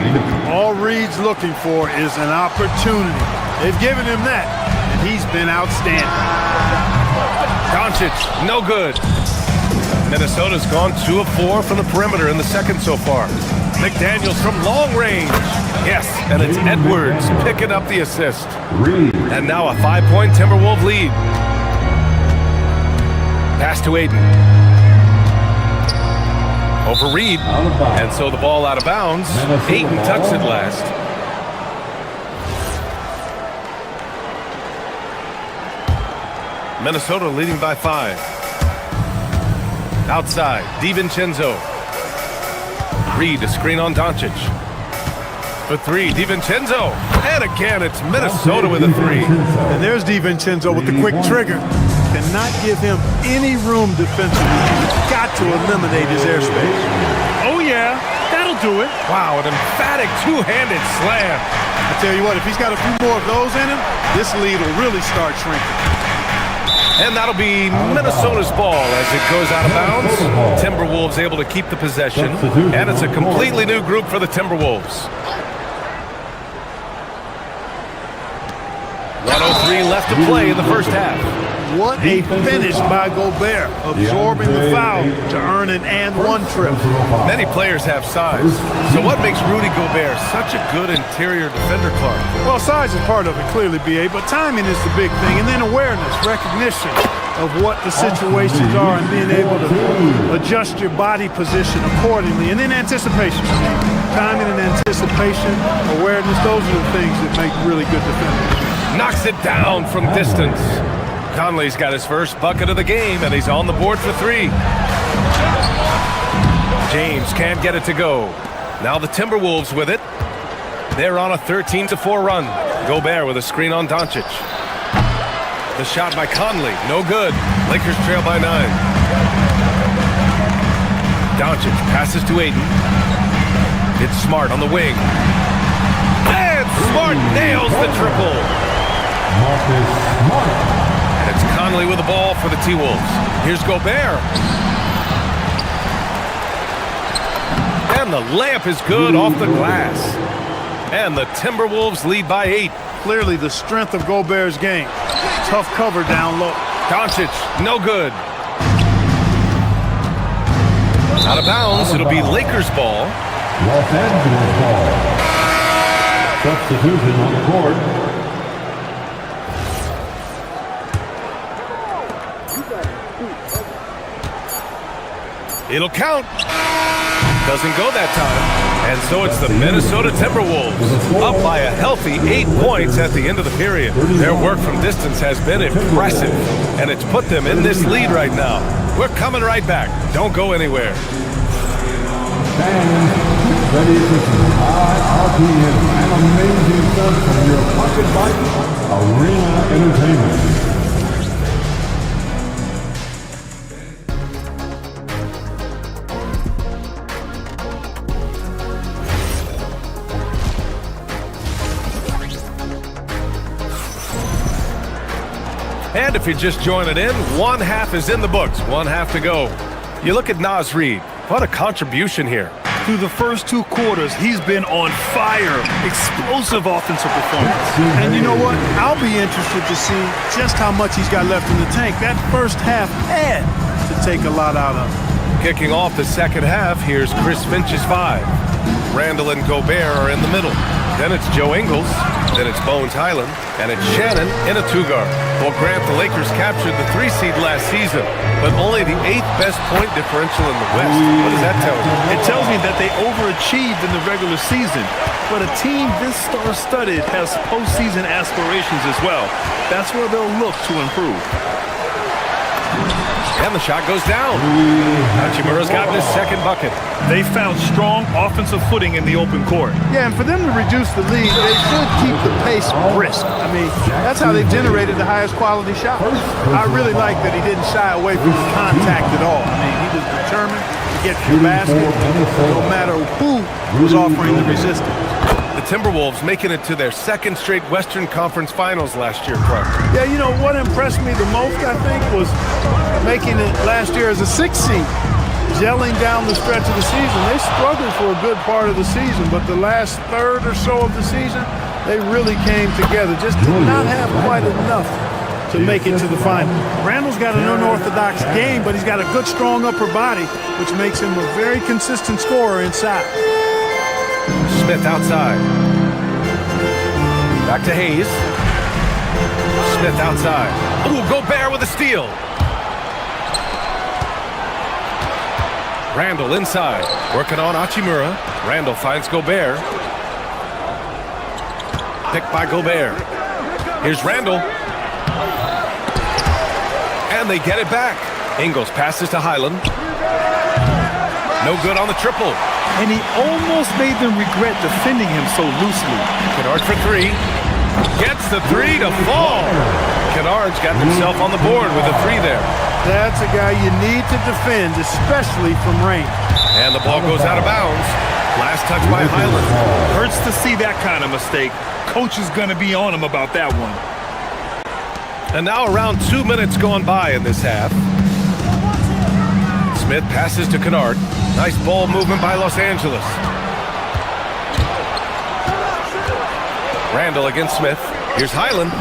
All Reed's looking for is an opportunity. They've given him that, and he's been outstanding. Doncic, no good. Minnesota's gone 2 of 4 from the perimeter in the second so far. McDaniels from long range. Yes, and it's Edwards picking up the assist. And now a 5-point Timberwolves lead. Pass to Ayton. Over Reed. And so the ball out of bounds. Ayton tucks it last. Minnesota leading by 5. Outside, DiVincenzo. Reed, a screen on Doncic. For 3, DiVincenzo. And again, it's Minnesota with a 3. And there's DiVincenzo with the quick trigger. Cannot give him any room defensively. He's got to eliminate his airspace. Oh, yeah, that'll do it. Wow, an emphatic two-handed slam. I tell you what, if he's got a few more of those in him, this lead will really start shrinking. And that'll be Minnesota's ball as it goes out of bounds. Timberwolves able to keep the possession. And it's a completely new group for the Timberwolves. 1:03 left to play in the first half. What a finish by Gobert, absorbing the foul to earn an and-1 trip. Many players have size. So what makes Rudy Gobert such a good interior defender, Clark? Well, size is part of it, clearly, B.A., but timing is the big thing. And then awareness, recognition of what the situations are and being able to adjust your body position accordingly. And then anticipation. Timing and anticipation, awareness, those are the things that make really good defenders. Knocks it down from distance. Conley's got his first bucket of the game, and he's on the board for 3. James can't get it to go. Now the Timberwolves with it. They're on a 13-4 run. Gobert with a screen on Doncic. The shot by Conley, no good. Lakers trail by 9. Doncic passes to Ayton. It's Smart on the wing. And Smart nails the triple. And it's Conley with the ball for the T-Wolves. Here's Gobert. And the layup is good off the glass. And the Timberwolves lead by 8. Clearly the strength of Gobert's game. Tough cover down low. Doncic, no good. Out of bounds, it'll be Lakers ball. Los Angeles ball. Substitution on the court. It'll count. Doesn't go that time. And so it's the Minnesota Timberwolves up by a healthy 8 points at the end of the period. Their work from distance has been impressive, and it's put them in this lead right now. We're coming right back. Don't go anywhere. Fans, get ready for some IRPN and amazing stuff from your Pocket Bike Arena Entertainment. And if you're just joining in, one half is in the books, one half to go. You look at Naz Reid. What a contribution here. Through the first 2 quarters, he's been on fire. Explosive offensive performance. And you know what? I'll be interested to see just how much he's got left in the tank. That first half had to take a lot out of him. Kicking off the second half, here's Chris Finch's 5. Randall and Gobert are in the middle. Then it's Joe Ingles. Then it's Bones Highland. And it's Shannon in a 2-guard. Well, Grant, the Lakers captured the 3 seed last season, but only the 8th best point differential in the West. What does that tell you? It tells me that they overachieved in the regular season. But a team this star-studded has postseason aspirations as well. That's where they'll look to improve. And the shot goes down. Hachimura's gotten his second bucket. They found strong offensive footing in the open court. Yeah, and for them to reduce the lead, they should keep the pace brisk. I mean, that's how they've generated the highest quality shots. I really like that he didn't shy away from contact at all. I mean, he was determined to get to the basket no matter who was offering the resistance. The Timberwolves making it to their 2nd straight Western Conference Finals last year, Clark. Yeah, you know, what impressed me the most, I think, was making it last year as a 6th seed. Gelling down the stretch of the season. They struggled for a good part of the season, but the last third or so of the season, they really came together. Just did not have quite enough to make it to the final. Randall's got an unorthodox game, but he's got a good, strong upper body, which makes him a very consistent scorer inside. Smith outside. Back to Hayes. Smith outside. Ooh, Gobert with a steal. Randall inside. Working on Hachimura. Randall finds Gobert. Picked by Gobert. Here's Randall. And they get it back. Ingles passes to Highland. No good on the triple. And he almost made them regret defending him so loosely. Kennard for 3. Gets the 3 to fall. Kennard's got himself on the board with a 3 there. That's a guy you need to defend, especially from range. And the ball goes out of bounds. Last touch by Highland. Hurts to see that kind of mistake. Coach is going to be on him about that one. And now around 2 minutes gone by in this half. Smith passes to Kennard. Nice ball movement by Los Angeles. Randall against Smith. Here's Highland.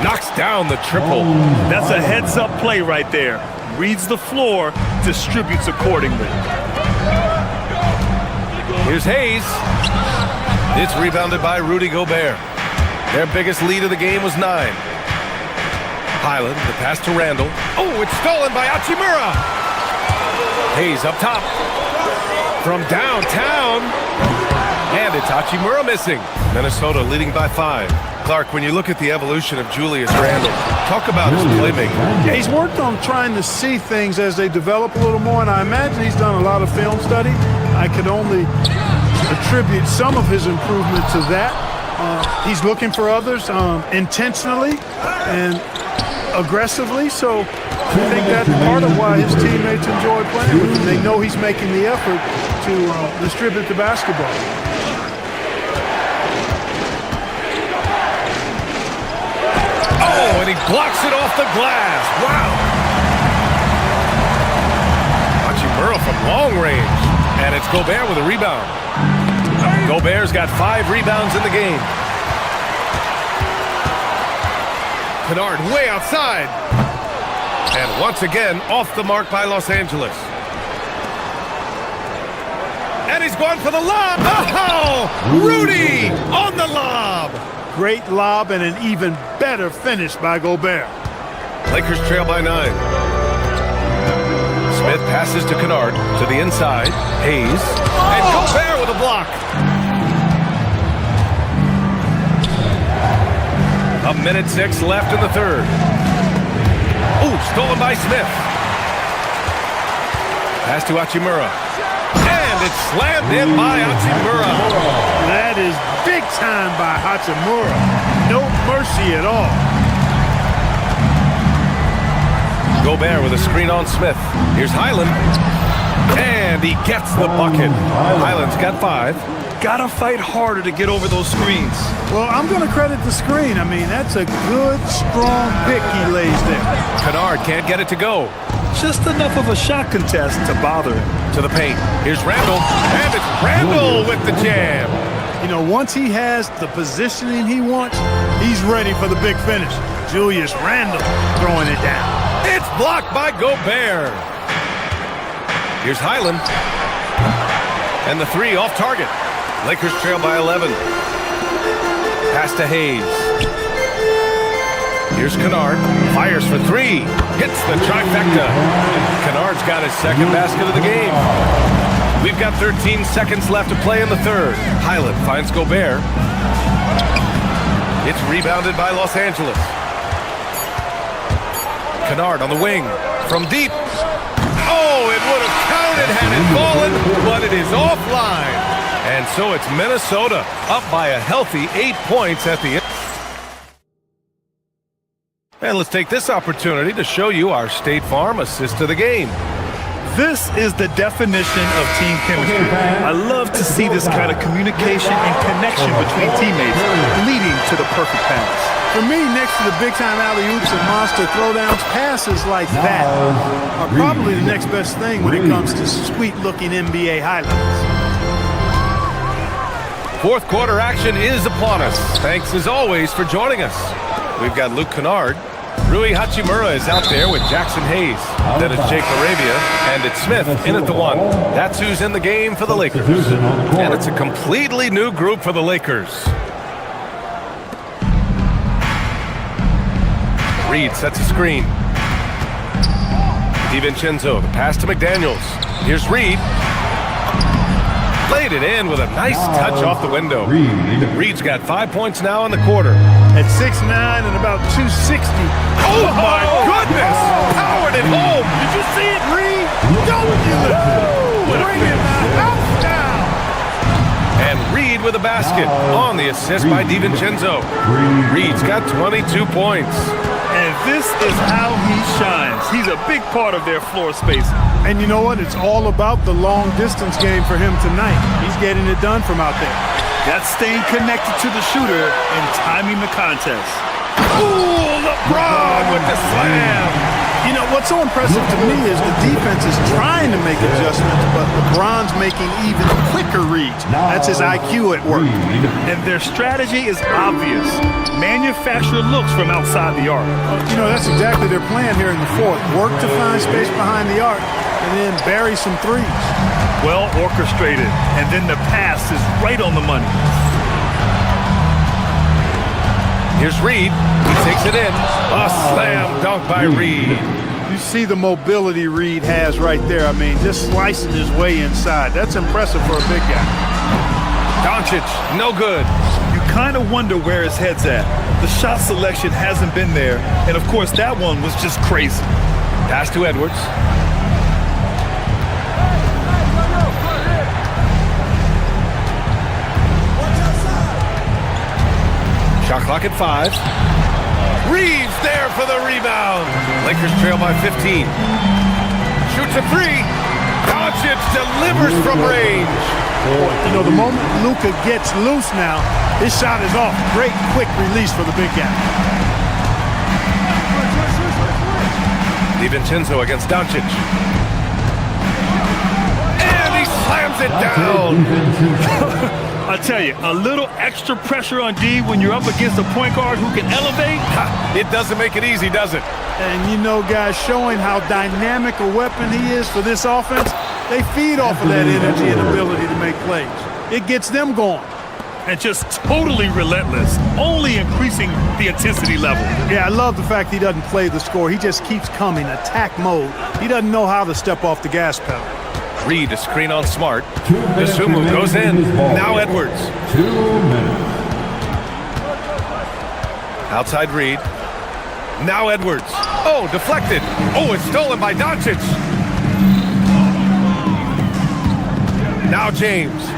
Knocks down the triple. That's a heads-up play right there. Reads the floor, distributes accordingly. Here's Hayes. It's rebounded by Rudy Gobert. Their biggest lead of the game was 9. Highland, the pass to Randall. Oh, it's stolen by Hachimura. Hayes up top. From downtown. And it's Hachimura missing. Minnesota leading by 5. Clark, when you look at the evolution of Julius Randle, talk about his playmaking. Yeah, he's worked on trying to see things as they develop a little more, and I imagine he's done a lot of film study. I could only attribute some of his improvement to that. He's looking for others intentionally and aggressively, so I think that's part of why his teammates enjoy playing with him. They know he's making the effort to distribute the basketball. Oh, and he blocks it off the glass. Wow. Hachimura from long range. And it's Gobert with a rebound. Gobert's got 5 rebounds in the game. Kennard way outside. And once again, off the mark by Los Angeles. And he's going for the lob. Oh, Rudy on the lob. Great lob and an even better finish by Gobert. Lakers trail by 9. Smith passes to Kennard to the inside. Hayes. And Gobert with a block. A minute 6 left in the third. Ooh, stolen by Smith. Pass to Hachimura. And it's slammed in by Hachimura. That is big time by Hachimura. No mercy at all. Gobert with a screen on Smith. Here's Highland. And he gets the bucket. Highland's got 5. Gotta fight harder to get over those screens. Well, I'm going to credit the screen. I mean, that's a good, strong pick he lays there. Kennard can't get it to go. Just enough of a shot contest to bother him. To the paint. Here's Randall. And it's Randall with the jam. You know, once he has the positioning he wants, he's ready for the big finish. Julius Randall throwing it down. It's blocked by Gobert. Here's Highland. And the 3 off target. Lakers trail by 11. Pass to Hayes. Here's Kennard. Fires for 3. Hits the trifecta. Kennard's got his second basket of the game. We've got 13 seconds left to play in the third. Highland finds Gobert. It's rebounded by Los Angeles. Kennard on the wing. From deep. Oh, it would have counted had it fallen, but it is offline. And so it's Minnesota up by a healthy 8 points at the end. And let's take this opportunity to show you our State Farm assist of the game. This is the definition of team chemistry. I love to see this kind of communication and connection between teammates leading to the perfect pass. For me, next to the big-time alley-oops and monster throwdowns, passes like that are probably the next best thing when it comes to sweet-looking NBA highlights. Fourth quarter action is upon us. Thanks as always for joining us. We've got Luke Kennard. Rui Hachimura is out there with Jackson Hayes. Then it's Jake Arabia, and it's Smith in at the 1. That's who's in the game for the Lakers. And it's a completely new group for the Lakers. Reed sets a screen. DiVincenzo, the pass to McDaniels. Here's Reed. Laid it in with a nice touch off the window. Reed's got 5 points now in the quarter. At 6'9" and about 260. Oh my goodness! Powered it home! Did you see it, Reed? Don't you bring it out now! And Reed with a basket on the assist by DiVincenzo. Reed's got 22 points. And this is how he shines. He's a big part of their floor space. And you know what? It's all about the long distance game for him tonight. He's getting it done from out there. That's staying connected to the shooter and timing the contest. Ooh, LeBron with the slam. You know, what's so impressive to me is the defense is trying to make adjustments, but LeBron's making even quicker reads. That's his IQ at work. And their strategy is obvious. Manufacture looks from outside the arc. You know, that's exactly their plan here in the fourth. Work to find space behind the arc and then bury some threes. Well orchestrated, and then the pass is right on the money. Here's Reed. He takes it in. A slam dunk by Reed. You see the mobility Reed has right there. I mean, just slicing his way inside. That's impressive for a big guy. Doncic, no good. You kind of wonder where his head's at. The shot selection hasn't been there, and of course that one was just crazy. Pass to Edwards. Shot clock at 5. Reeves there for the rebound. Lakers trail by 15. Shoots a 3. Doncic delivers from range. You know, the moment Luka gets loose now, his shot is off. Great quick release for the big guy. DiVincenzo against Doncic. And he slams Turns it down. I tell you, a little extra pressure on D when you're up against a point guard who can elevate. It doesn't make it easy, does it? And you know, guys, showing how dynamic a weapon he is for this offense, they feed off of that energy and ability to make plays. It gets them going. And just totally relentless, only increasing the intensity level. Yeah, I love the fact he doesn't play the score. He just keeps coming, attack mode. He doesn't know how to step off the gas pedal. Reed to screen on Smart. Dosunmu goes in. Now Edwards. 2 minutes. Outside Reed. Now Edwards. Oh, deflected. Oh, it's stolen by Doncic. Now James.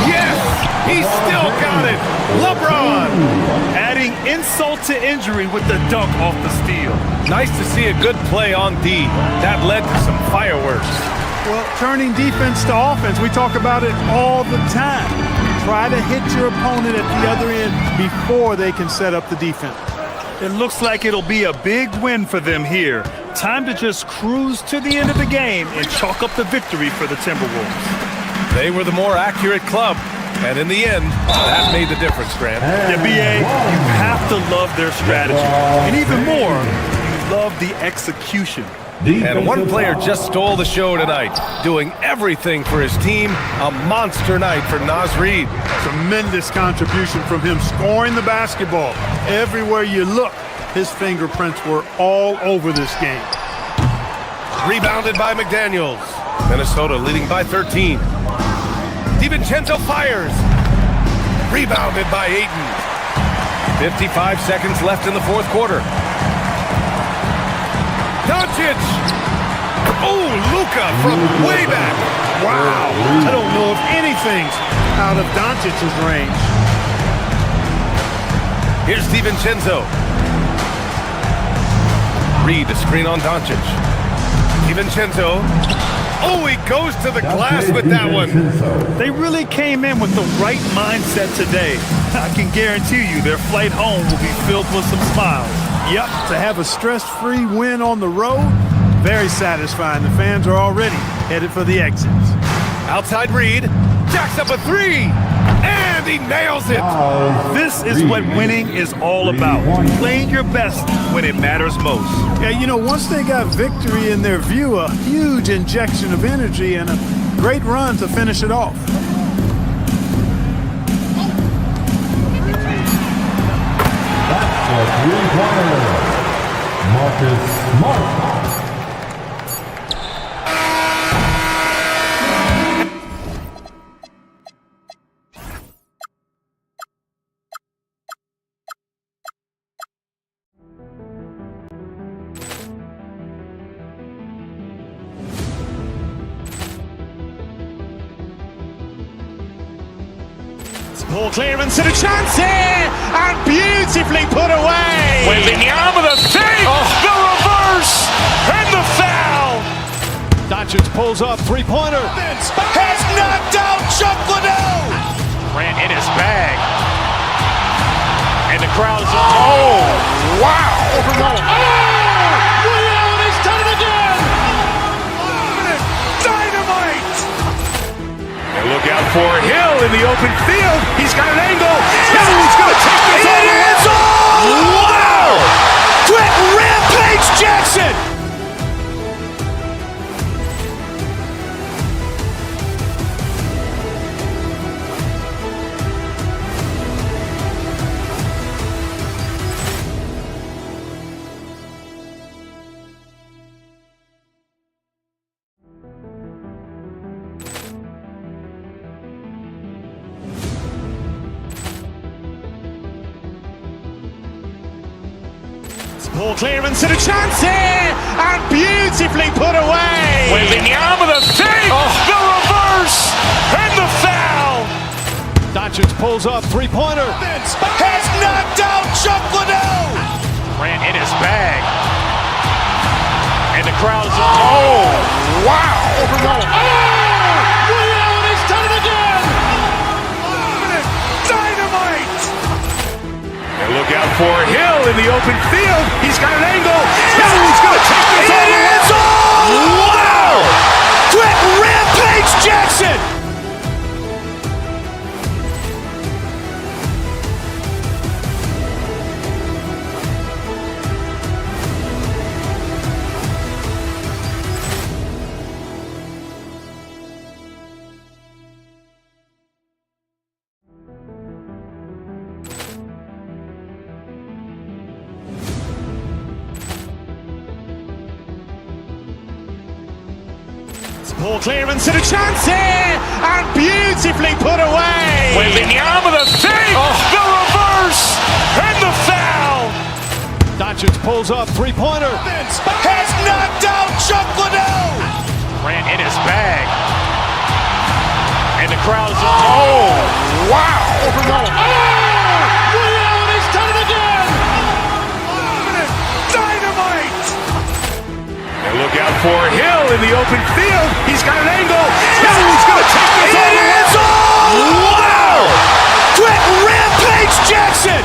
Yes! He still got it! LeBron! Adding insult to injury with the dunk off the steal. Nice to see a good play on D. That led to some fireworks. Well, turning defense to offense, we talk about it all the time. Try to hit your opponent at the other end before they can set up the defense. It looks like it'll be a big win for them here. Time to just cruise to the end of the game and chalk up the victory for the Timberwolves. They were the more accurate club, and in the end, that made the difference, Grant. Yeah, BA, you have to love their strategy. And even more, you love the execution. And one player just stole the show tonight, doing everything for his team. A monster night for Naz Reid. Tremendous contribution from him, scoring the basketball. Everywhere you look, his fingerprints were all over this game. Rebounded by McDaniels. Minnesota leading by 13. DiVincenzo fires. Rebounded by Ayton. 55 seconds left in the fourth quarter. Doncic! Oh, Luka from way back. Wow. I don't know if anything's out of Doncic's range. Here's DiVincenzo. Reed to screen on Doncic. DiVincenzo. Oh, he goes to the glass with that one. They really came in with the right mindset today. I can guarantee you their flight home will be filled with some smiles. Yep, to have a stress-free win on the road, very satisfying. The fans are already headed for the exits. Outside Reed, jacks up a three, and he nails it. This is what winning is all about. Playing your best when it matters most. Yeah, you know, once they got victory in their view, a huge injection of energy and a great run to finish it off. That's a three-pointer. Marcus Smart. Ball clearance and a chance here, and beautifully put away. Wembanyama the save, the reverse, and the foul. Doncic pulls up, three-pointer. Has knocked out Chocolate. Ran in his bag, and the crowd is wow! He's done it again. Dynamite! And look out for Hill in the open field. He's got an angle. He's going to take this all the way. Wow! Quick rampage Jackson! Ball clearance and a chance here, and beautifully put away. Wembanyama the save, the reverse, and the foul. Doncic pulls up, three-pointer. Has knocked out Chocolate. Ran in his bag, and the crowd is wow! He's done it again. Dynamite! And look out for Hill in the open field. He's got an angle. He's going to take this all the way. Wow! Quick rampage Jackson! Poor clearance and a chance here, and beautifully put away. Wembanyama the fake, the reverse, and the foul. Doncic pulls up, three-pointer. Has knocked out Chuck Liddell. Grant in his bag. And the crowd is, oh, wow. He's done it again. Dynamite. And look out for Hill in the open field. He's got an angle. Hill's going to take this all the way. Wow. Quick rampage Jackson.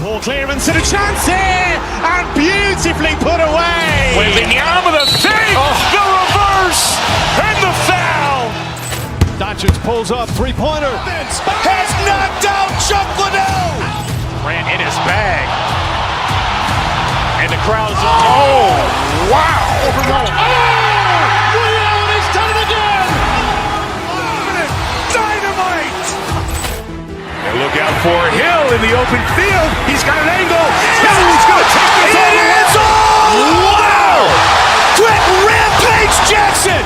Poor clearance and a chance here, and beautifully put away. Wembanyama the fake, the reverse, and the foul. Doncic pulls up, three-pointer. Has knocked out Chuck Liddell. Grant in his bag. And the crowd is, oh, wow. He's done it again. Dynamite. And look out for Hill in the open field. He's got an angle. Hill's going to take this all the way. Wow. Quick rampage Jackson.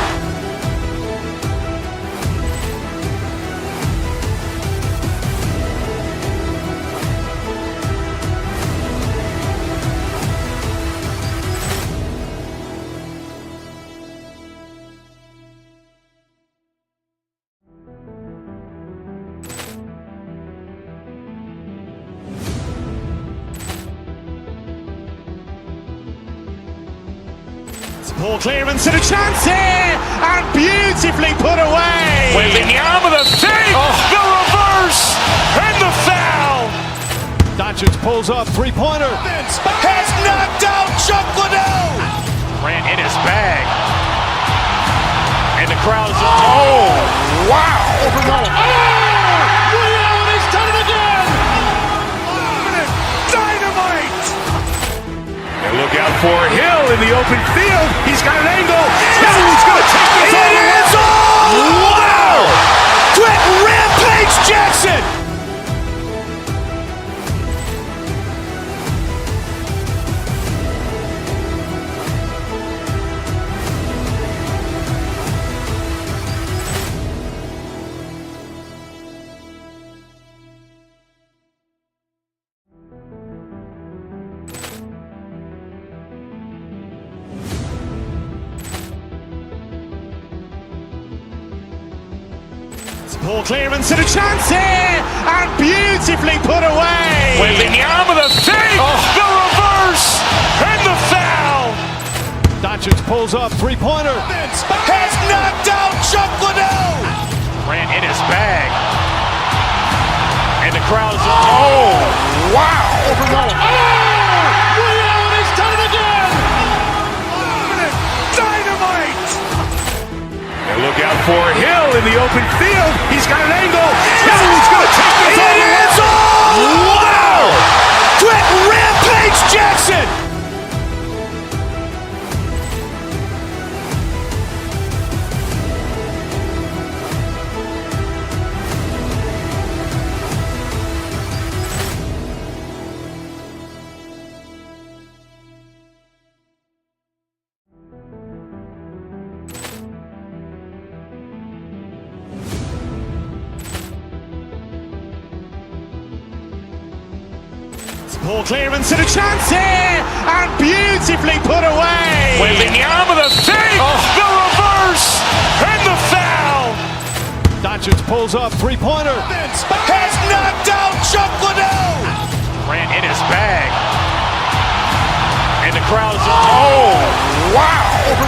Poor clearance and a chance here, and beautifully put away. Wembanyama the fake, the reverse, and the foul. Doncic pulls up, three-pointer. Has knocked out Chuck Liddell. Grant in his bag. And the crowd is, oh, wow. He's done it again. Dynamite. And look out for Hill in the open field. He's got an angle. Hill's going to take this all the way. Wow. Quick rampage Jackson. Poor clearance and a chance here, and beautifully put away. Wembanyama the fake, the reverse, and the foul. Doncic pulls up, three-pointer. Has knocked out Chuck Liddell. Grant in his bag. And the crowd is, oh, wow. He's done it again. Dynamite. And look out for Hill in the open field. He's got an angle. Hill's going to take this all the way. Wow. Quick rampage Jackson. Poor clearance and a chance here, and beautifully put away. Wembanyama the fake, the reverse, and the foul. Doncic pulls up, three-pointer. Has knocked out Chuck Liddell. Grant in his bag. And the crowd is, oh, wow. He's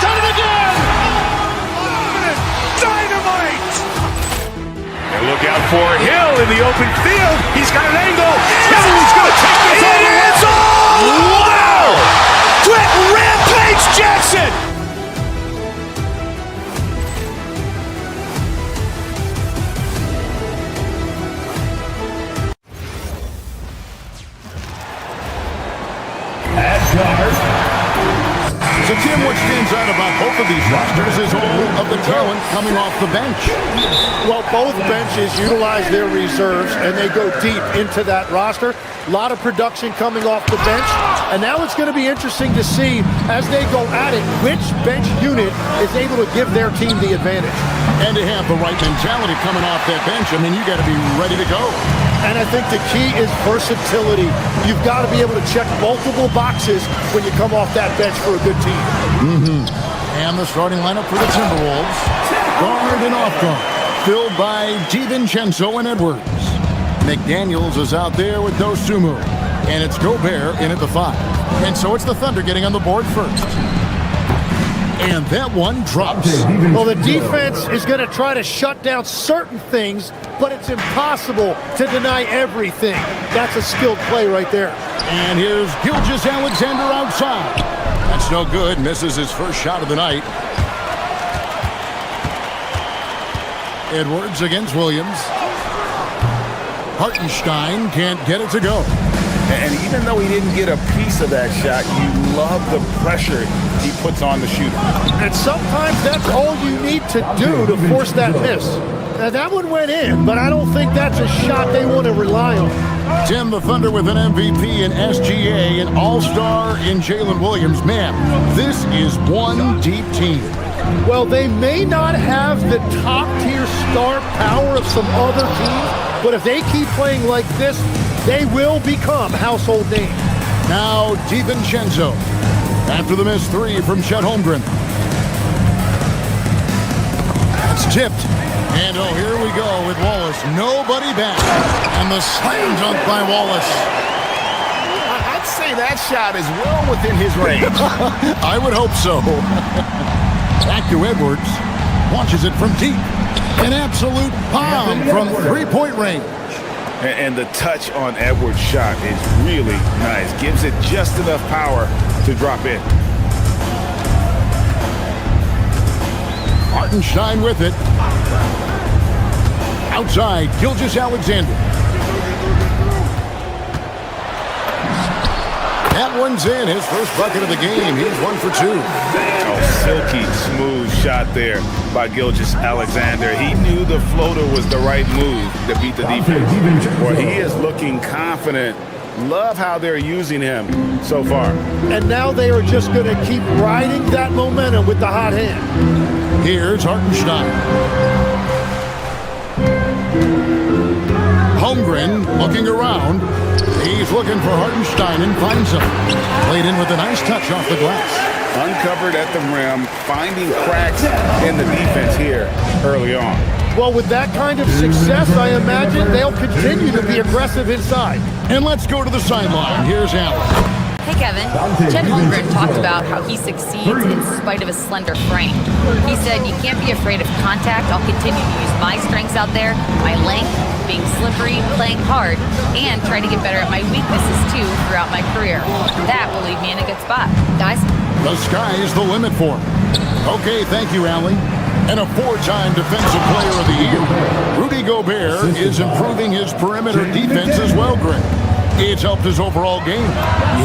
done it again. Dynamite. And look out for Hill in the open field. He's got an angle. Hill's going to take this all the way. Wow. Quick rampage Jackson. So, Tim, what stands out about both of these rosters is all of the talent coming off the bench. Well, both benches utilize their reserves, and they go deep into that roster. A lot of production coming off the bench. And now it's going to be interesting to see, as they go at it, which bench unit is able to give their team the advantage. And to have the right mentality coming off that bench, I mean, you got to be ready to go. And I think the key is versatility. You've got to be able to check multiple boxes when you come off that bench for a good team. And the starting lineup for the Timberwolves. Guard and off guard, filled by DiVincenzo and Edwards. McDaniels is out there with Dosunmu. And it's Gobert in at the 5. And so it's the Thunder getting on the board first. And that one drops. Well, the defense is going to try to shut down certain things, but it's impossible to deny everything. That's a skilled play right there. And here's Gilgeous-Alexander outside. That's no good. Misses his first shot of the night. Edwards against Williams. Hartenstein can't get it to go. And even though he didn't get a piece of that shot, you love the pressure he puts on the shooter. And sometimes that's all you need to do to force that miss. Now, that one went in, but I don't think that's a shot they want to rely on. Tim, the Thunder with an MVP in SGA, an all-star in Jalen Williams. Man, this is one deep team. Well, they may not have the top-tier star power of some other teams, but if they keep playing like this, they will become household names. Now, DiVincenzo. After the missed 3 from Chet Holmgren. That's tipped. And oh, here we go with Wallace. Nobody back. And the slam dunk by Wallace. I'd say that shot is well within his range. I would hope so. Back to Edwards. Launches it from deep. An absolute bomb from three-point range. And the touch on Edwards' shot is really nice. Gives it just enough power to drop in. Hartenstein with it. Outside, Gilgeous-Alexander. That one's in. His first bucket of the game. He's 1 for 2. Oh, silky smooth shot there by Gilgeous-Alexander. He knew the floater was the right move to beat the defense. Well, he is looking confident. Love how they're using him so far. And now they are just going to keep riding that momentum with the hot hand. Here's Hartenstein. Holmgren looking around. He's looking for Hartenstein and finds him. Played in with a nice touch off the glass. Uncovered at the rim, finding cracks in the defense here early on. Well, with that kind of success, I imagine they'll continue to be aggressive inside. And let's go to the sideline. Here's Allen. Hey, Kevin. Chet Holmgren talked about how he succeeds in spite of his slender frame. He said, "You can't be afraid of contact. I'll continue to use my strengths out there, my length, being slippery, playing hard, and try to get better at my weaknesses, too, throughout my career. That will leave me in a good spot." Guys? The sky is the limit for him. Okay, thank you, Allie. And a 4-time Defensive Player of the Year. Rudy Gobert is improving his perimeter defense as well, Greg. It's helped his overall game.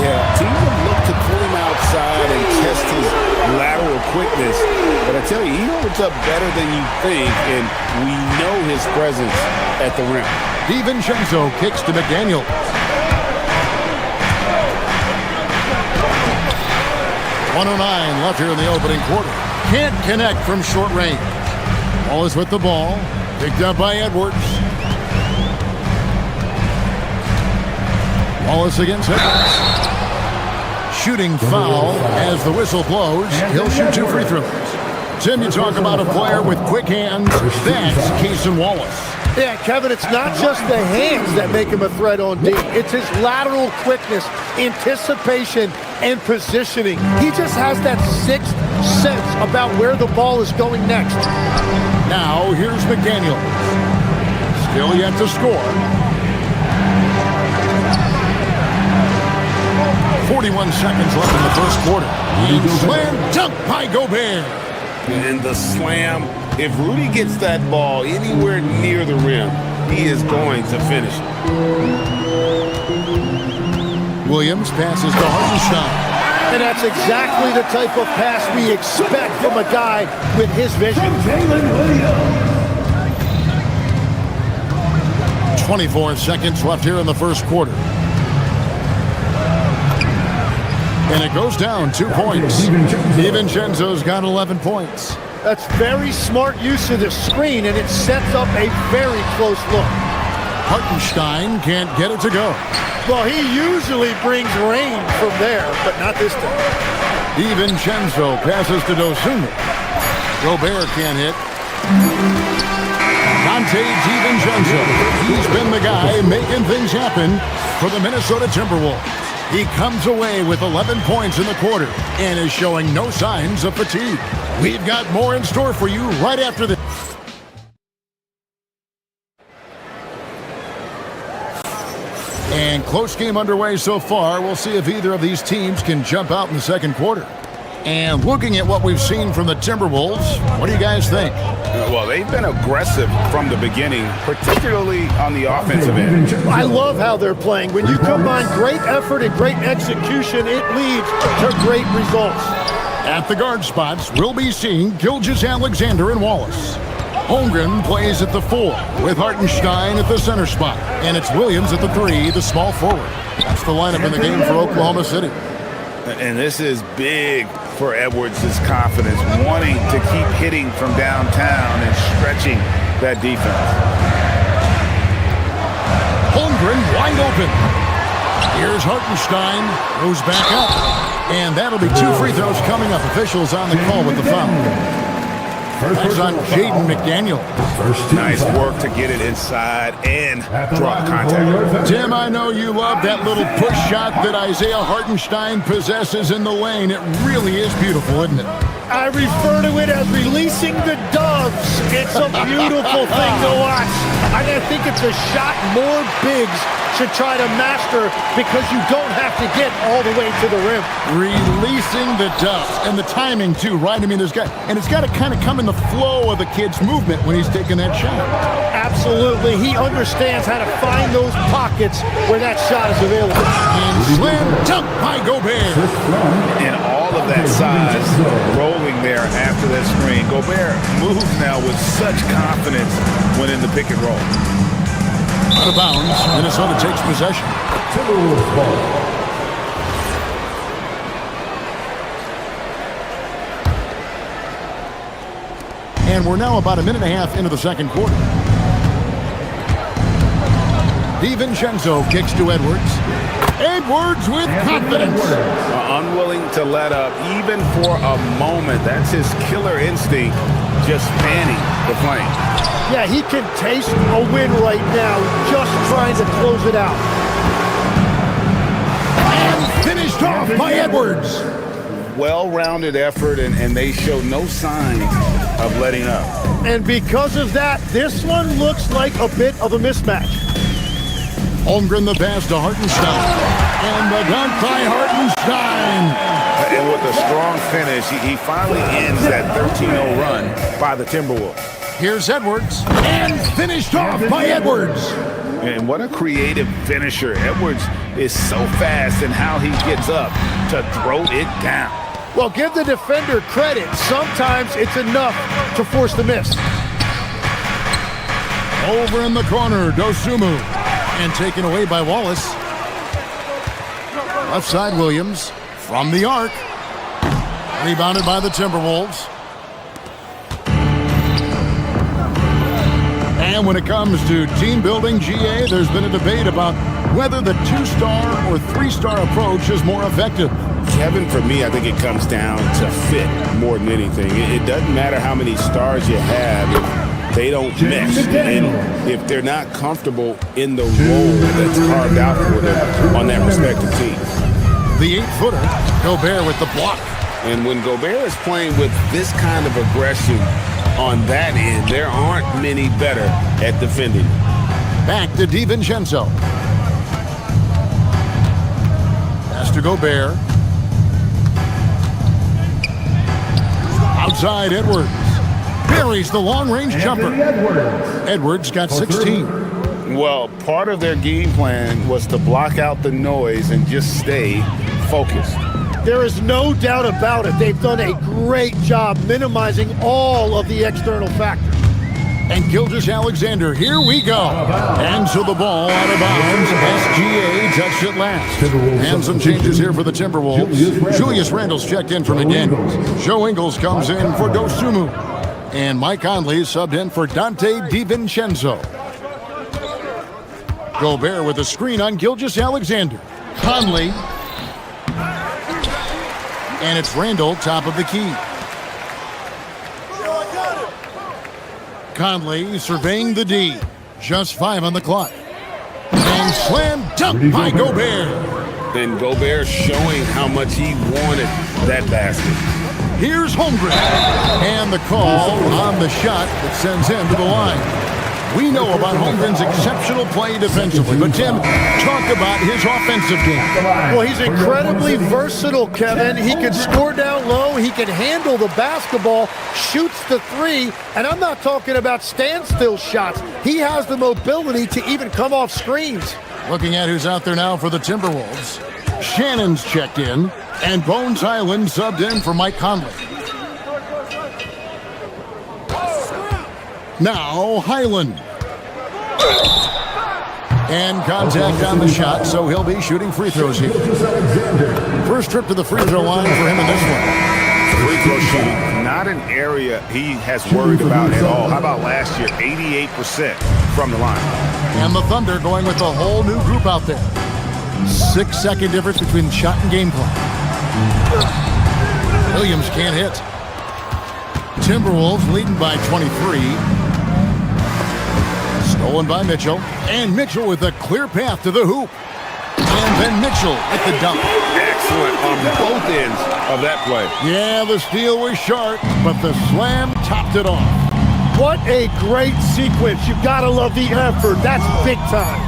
Yeah, teams have looked to pull him outside and test his lateral quickness. But I tell you, he holds up better than you think, and we know his presence at the rim. DiVincenzo kicks to McDaniel. .109 left here in the opening quarter. Can't connect from short range. Wallace with the ball. Picked up by Edwards. Wallace against Edwards. Shooting foul as the whistle blows. He'll shoot 2 free throws. Tim, you talk about a player with quick hands. That's Keeson Wallace. Yeah, Kevin, it's not just the hands that make him a threat on D. It's his lateral quickness, anticipation, and positioning. He just has that sixth sense about where the ball is going next. Now, here's McDaniel. Still yet to score. 41 seconds left in the first quarter. Slam dunk by Gobert. And the slam, if Rudy gets that ball anywhere near the rim, he is going to finish it. Williams passes to Hartenstein. And that's exactly the type of pass we expect from a guy with his vision. 24 seconds left here in the first quarter. And it goes down 2 points. DiVincenzo's got 11 points. That's very smart use of the screen, and it sets up a very close look. Hartenstein can't get it to go. Well, he usually brings rain from there, but not this time. DiVincenzo passes to Dosunmu. Gobert can't hit. Dante DiVincenzo. He's been the guy making things happen for the Minnesota Timberwolves. He comes away with 11 points in the quarter and is showing no signs of fatigue. We've got more in store for you right after this. And close game underway so far. We'll see if either of these teams can jump out in the second quarter. And looking at what we've seen from the Timberwolves, what do you guys think? Well, they've been aggressive from the beginning, particularly on the offensive end. I love how they're playing. When you combine great effort and great execution, it leads to great results. At the guard spots, we'll be seeing Gilgeous-Alexander and Wallace. Holmgren plays at the 4 with Hartenstein at the center spot. And it's Williams at the 3, the small forward. That's the lineup in the game for Oklahoma City. And this is big for Edwards' confidence, wanting to keep hitting from downtown and stretching that defense. Holmgren wide open. Here's Hartenstein, goes back up. And that'll be 2 free throws coming up. Officials on the call with the foul. That's on Jaden McDaniel. Nice work to get it inside and draw the contact. Tim, I know you love that little push shot that Isaiah Hartenstein possesses in the lane. It really is beautiful, isn't it? I refer to it as releasing the doves. It's a beautiful thing to watch. I think it's a shot more bigs should try to master because you don't have to get all the way to the rim. Releasing the doves. And the timing, too, right? I mean, it's got to kind of come in the flow of the kid's movement when he's taking that shot. Absolutely. He understands how to find those pockets where that shot is available. And slam dunk by Gobert. And all of that size rolling there after that screen. Gobert moves now with such confidence when in the pick and roll. Out of bounds, Minnesota takes possession. Timberwolves ball. And we're now about a minute and a half into the second quarter. DiVincenzo kicks to Edwards. Edwards with confidence. Unwilling to let up even for a moment. That's his killer instinct, just fanning the flame. Yeah, he can taste a win right now, just trying to close it out. And finished off by Edwards. Well-rounded effort, and they show no signs of letting up. And because of that, this one looks like a bit of a mismatch. Holmgren the pass to Hartenstein. And the dunk by Hartenstein. And with a strong finish, he finally ends that 13-0 run by the Timberwolves. Here's Edwards. And finished off by Edwards. And what a creative finisher. Edwards is so fast in how he gets up to throw it down. Well, give the defender credit. Sometimes it's enough to force the miss. Over in the corner, Dosunmu. And taken away by Wallace. Left side, Williams. From the arc. Rebounded by the Timberwolves. And when it comes to team building, GA, there's been a debate about whether the 2-star or 3-star approach is more effective. Kevin, for me, I think it comes down to fit more than anything. It doesn't matter how many stars you have if they don't mesh. And if they're not comfortable in the role that's carved out for them on that respective team. The 8-footer, Gobert with the block. And when Gobert is playing with this kind of aggression on that end, there aren't many better at defending. Back to DiVincenzo. Pass to Gobert. Outside Edwards. Buries the long-range jumper. Edwards got 16. Well, part of their game plan was to block out the noise and just stay focused. There is no doubt about it. They've done a great job minimizing all of the external factors. And Gilgeous-Alexander, here we go. And so the ball out of bounds. SGA touched it last. And some changes here for the Timberwolves. Julius Randle's checked in for McDaniels. Joe Ingles comes in for Dosunmu. And Mike Conley subbed in for Dante DiVincenzo. Gobert with a screen on Gilgeous-Alexander. Conley. And it's Randle, top of the key. Conley surveying the D. Just 5 on the clock. And slam dunk by Gobert. And Gobert showing how much he wanted that basket. Here's Holmgren. And the call on the shot that sends him to the line. We know about Holmgren's exceptional play defensively, but Tim, talk about his offensive game. Well, he's incredibly versatile, Kevin. He can score down low. He can handle the basketball, shoots the three, and I'm not talking about standstill shots. He has the mobility to even come off screens. Looking at who's out there now for the Timberwolves. Shannon's checked in, and Bones Highland subbed in for Mike Conley. Now Highland. And contact on the shot, so he'll be shooting free throws here. First trip to the free throw line for him in this one. Free throw shooting, not an area he has worried about at all. How about last year, 88% from the line. And the Thunder going with a whole new group out there. 6-second difference between shot and game clock. Williams can't hit. Timberwolves leading by 23. Stolen by Mitchell. And Mitchell with a clear path to the hoop. And then Mitchell at the dunk. Excellent on both ends of that play. Yeah, the steal was sharp, but the slam topped it off. What a great sequence. You've got to love the effort. That's big time.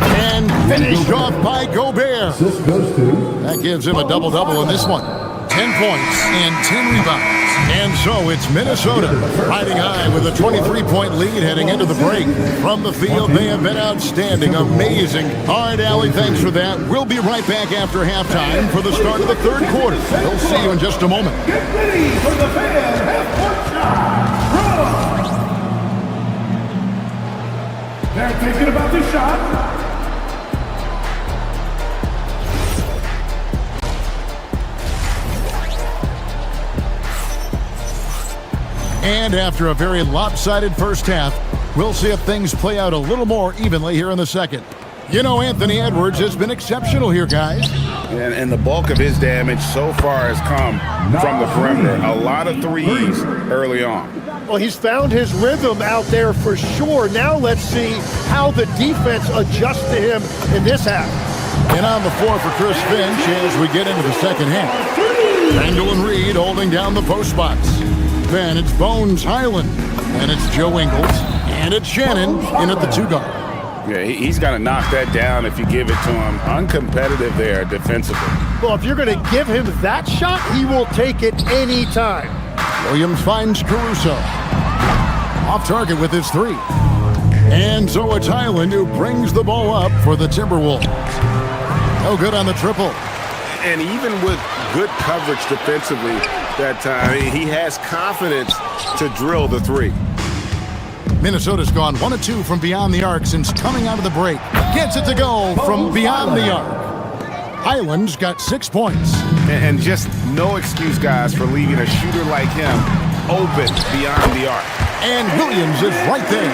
And finished off by Gobert. That gives him a double-double in this one. 10 points and 10 rebounds. And so it's Minnesota riding high with a 23-point lead heading into the break. From the field, they have been outstanding, amazing. All right, Allie, thanks for that. We'll be right back after halftime for the start of the third quarter. We'll see you in just a moment. Get ready for the fan half-court shot. They're thinking about the shot. And after a very lopsided first half, we'll see if things play out a little more evenly here in the second. You know, Anthony Edwards has been exceptional here, guys. And the bulk of his damage so far has come from the perimeter. A lot of threes early on. Well, he's found his rhythm out there for sure. Now let's see how the defense adjusts to him in this half. And on the floor for Chris Finch as we get into the second half. Randle and Reed holding down the post spots. Then it's Bones Highland, and it's Joe Ingles, and it's Shannon in at the 2-guard. Yeah, he's got to knock that down if you give it to him. Uncompetitive there defensively. Well, if you're going to give him that shot, he will take it anytime. Williams finds Caruso. Off target with his 3. And so it's Highland who brings the ball up for the Timberwolves. No good on the triple. And even with good coverage defensively that time, he has confidence to drill the 3. Minnesota's gone 1 of 2 from beyond the arc since coming out of the break. Gets it to go from beyond the arc. Highland's got 6 points. And just no excuse, guys, for leaving a shooter like him open beyond the arc. And Williams is right there.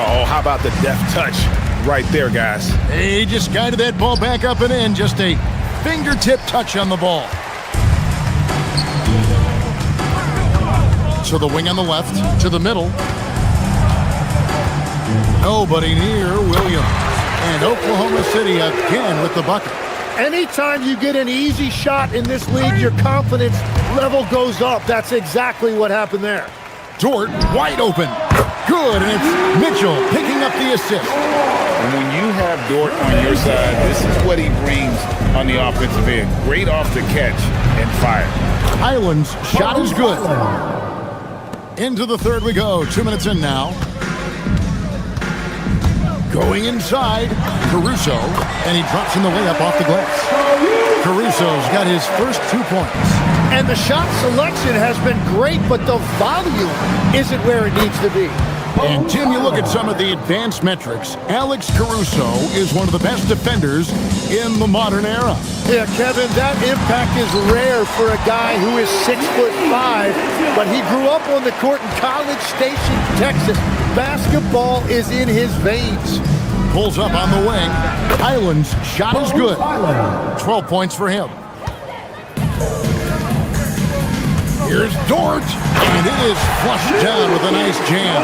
Oh, how about the deft touch right there, guys? He just guided that ball back up and in. Just a fingertip touch on the ball. So the wing on the left to the middle. Nobody near Williams. And Oklahoma City again with the bucket. Anytime you get an easy shot in this league, your confidence level goes up. That's exactly what happened there. Dort wide open. Good, and it's Mitchell picking up the assist. And when you have Dort on your side, this is what he brings on the offensive end. Great off the catch and fire. Highland's shot is good. Into the third we go. 2 minutes in now. Going inside, Caruso, and he drops in the layup off the glass. Caruso's got his first 2 points. And the shot selection has been great, but the volume isn't where it needs to be. And, Tim, you look at some of the advanced metrics. Alex Caruso is one of the best defenders in the modern era. Yeah, Kevin, that impact is rare for a guy who is 6'5", but he grew up on the court in College Station, Texas. Basketball is in his veins. Pulls up on the wing. Highland's shot is good. 12 points for him. Here's Dort, and it is flushed down with a nice jam.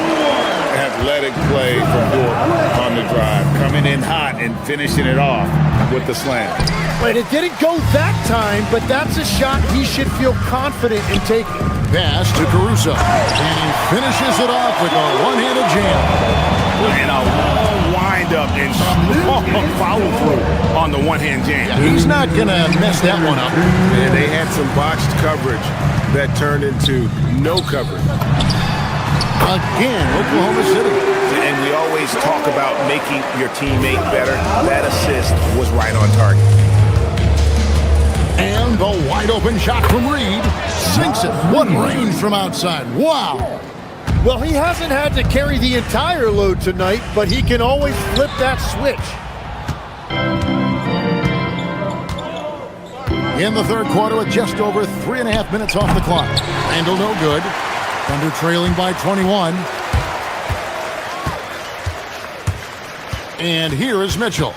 Athletic play from Dort on the drive. Coming in hot and finishing it off with the slam. But it didn't go that time, but that's a shot he should feel confident in taking. Pass to Caruso, and he finishes it off with a one-handed jam. And a long wind-up and strong follow-through on the one-hand jam. He's not going to mess that one up. And they had some botched coverage that turned into no coverage. Again, Oklahoma City. And we always talk about making your teammate better. That assist was right on target. And the wide-open shot from Reed sinks it. What range from outside. Wow. Well, he hasn't had to carry the entire load tonight, but he can always flip that switch. In the third quarter with just over 3.5 minutes off the clock. Randall no good. Thunder trailing by 21. And here is Mitchell.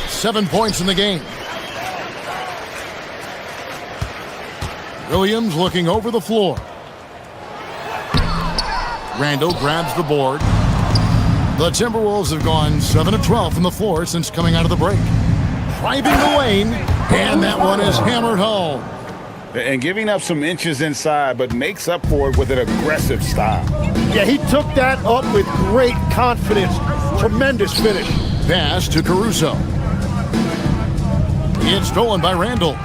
7 points in the game. Williams looking over the floor. Randall grabs the board. The Timberwolves have gone 7 of 12 from the floor since coming out of the break. Driving the lane, and that one is hammered home. And giving up some inches inside, but makes up for it with an aggressive style. Yeah, he took that up with great confidence. Tremendous finish. Pass to Caruso. It's stolen by Randall.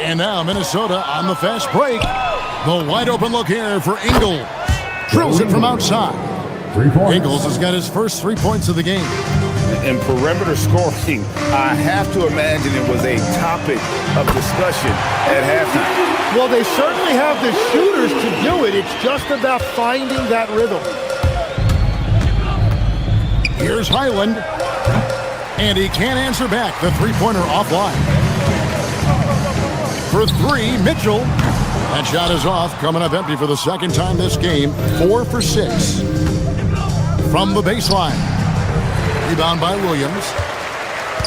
And now Minnesota on the fast break. The wide open look here for Ingles. Drills it from outside. Ingles has got his first 3 points of the game. And perimeter scoring, I have to imagine it was a topic of discussion at halftime. Well, they certainly have the shooters to do it. It's just about finding that rhythm. Here's Highland. And he can't answer back. The three-pointer offline. For three, Mitchell. That shot is off, coming up empty for the second time this game. 4 for 6. From the baseline. Rebound by Williams.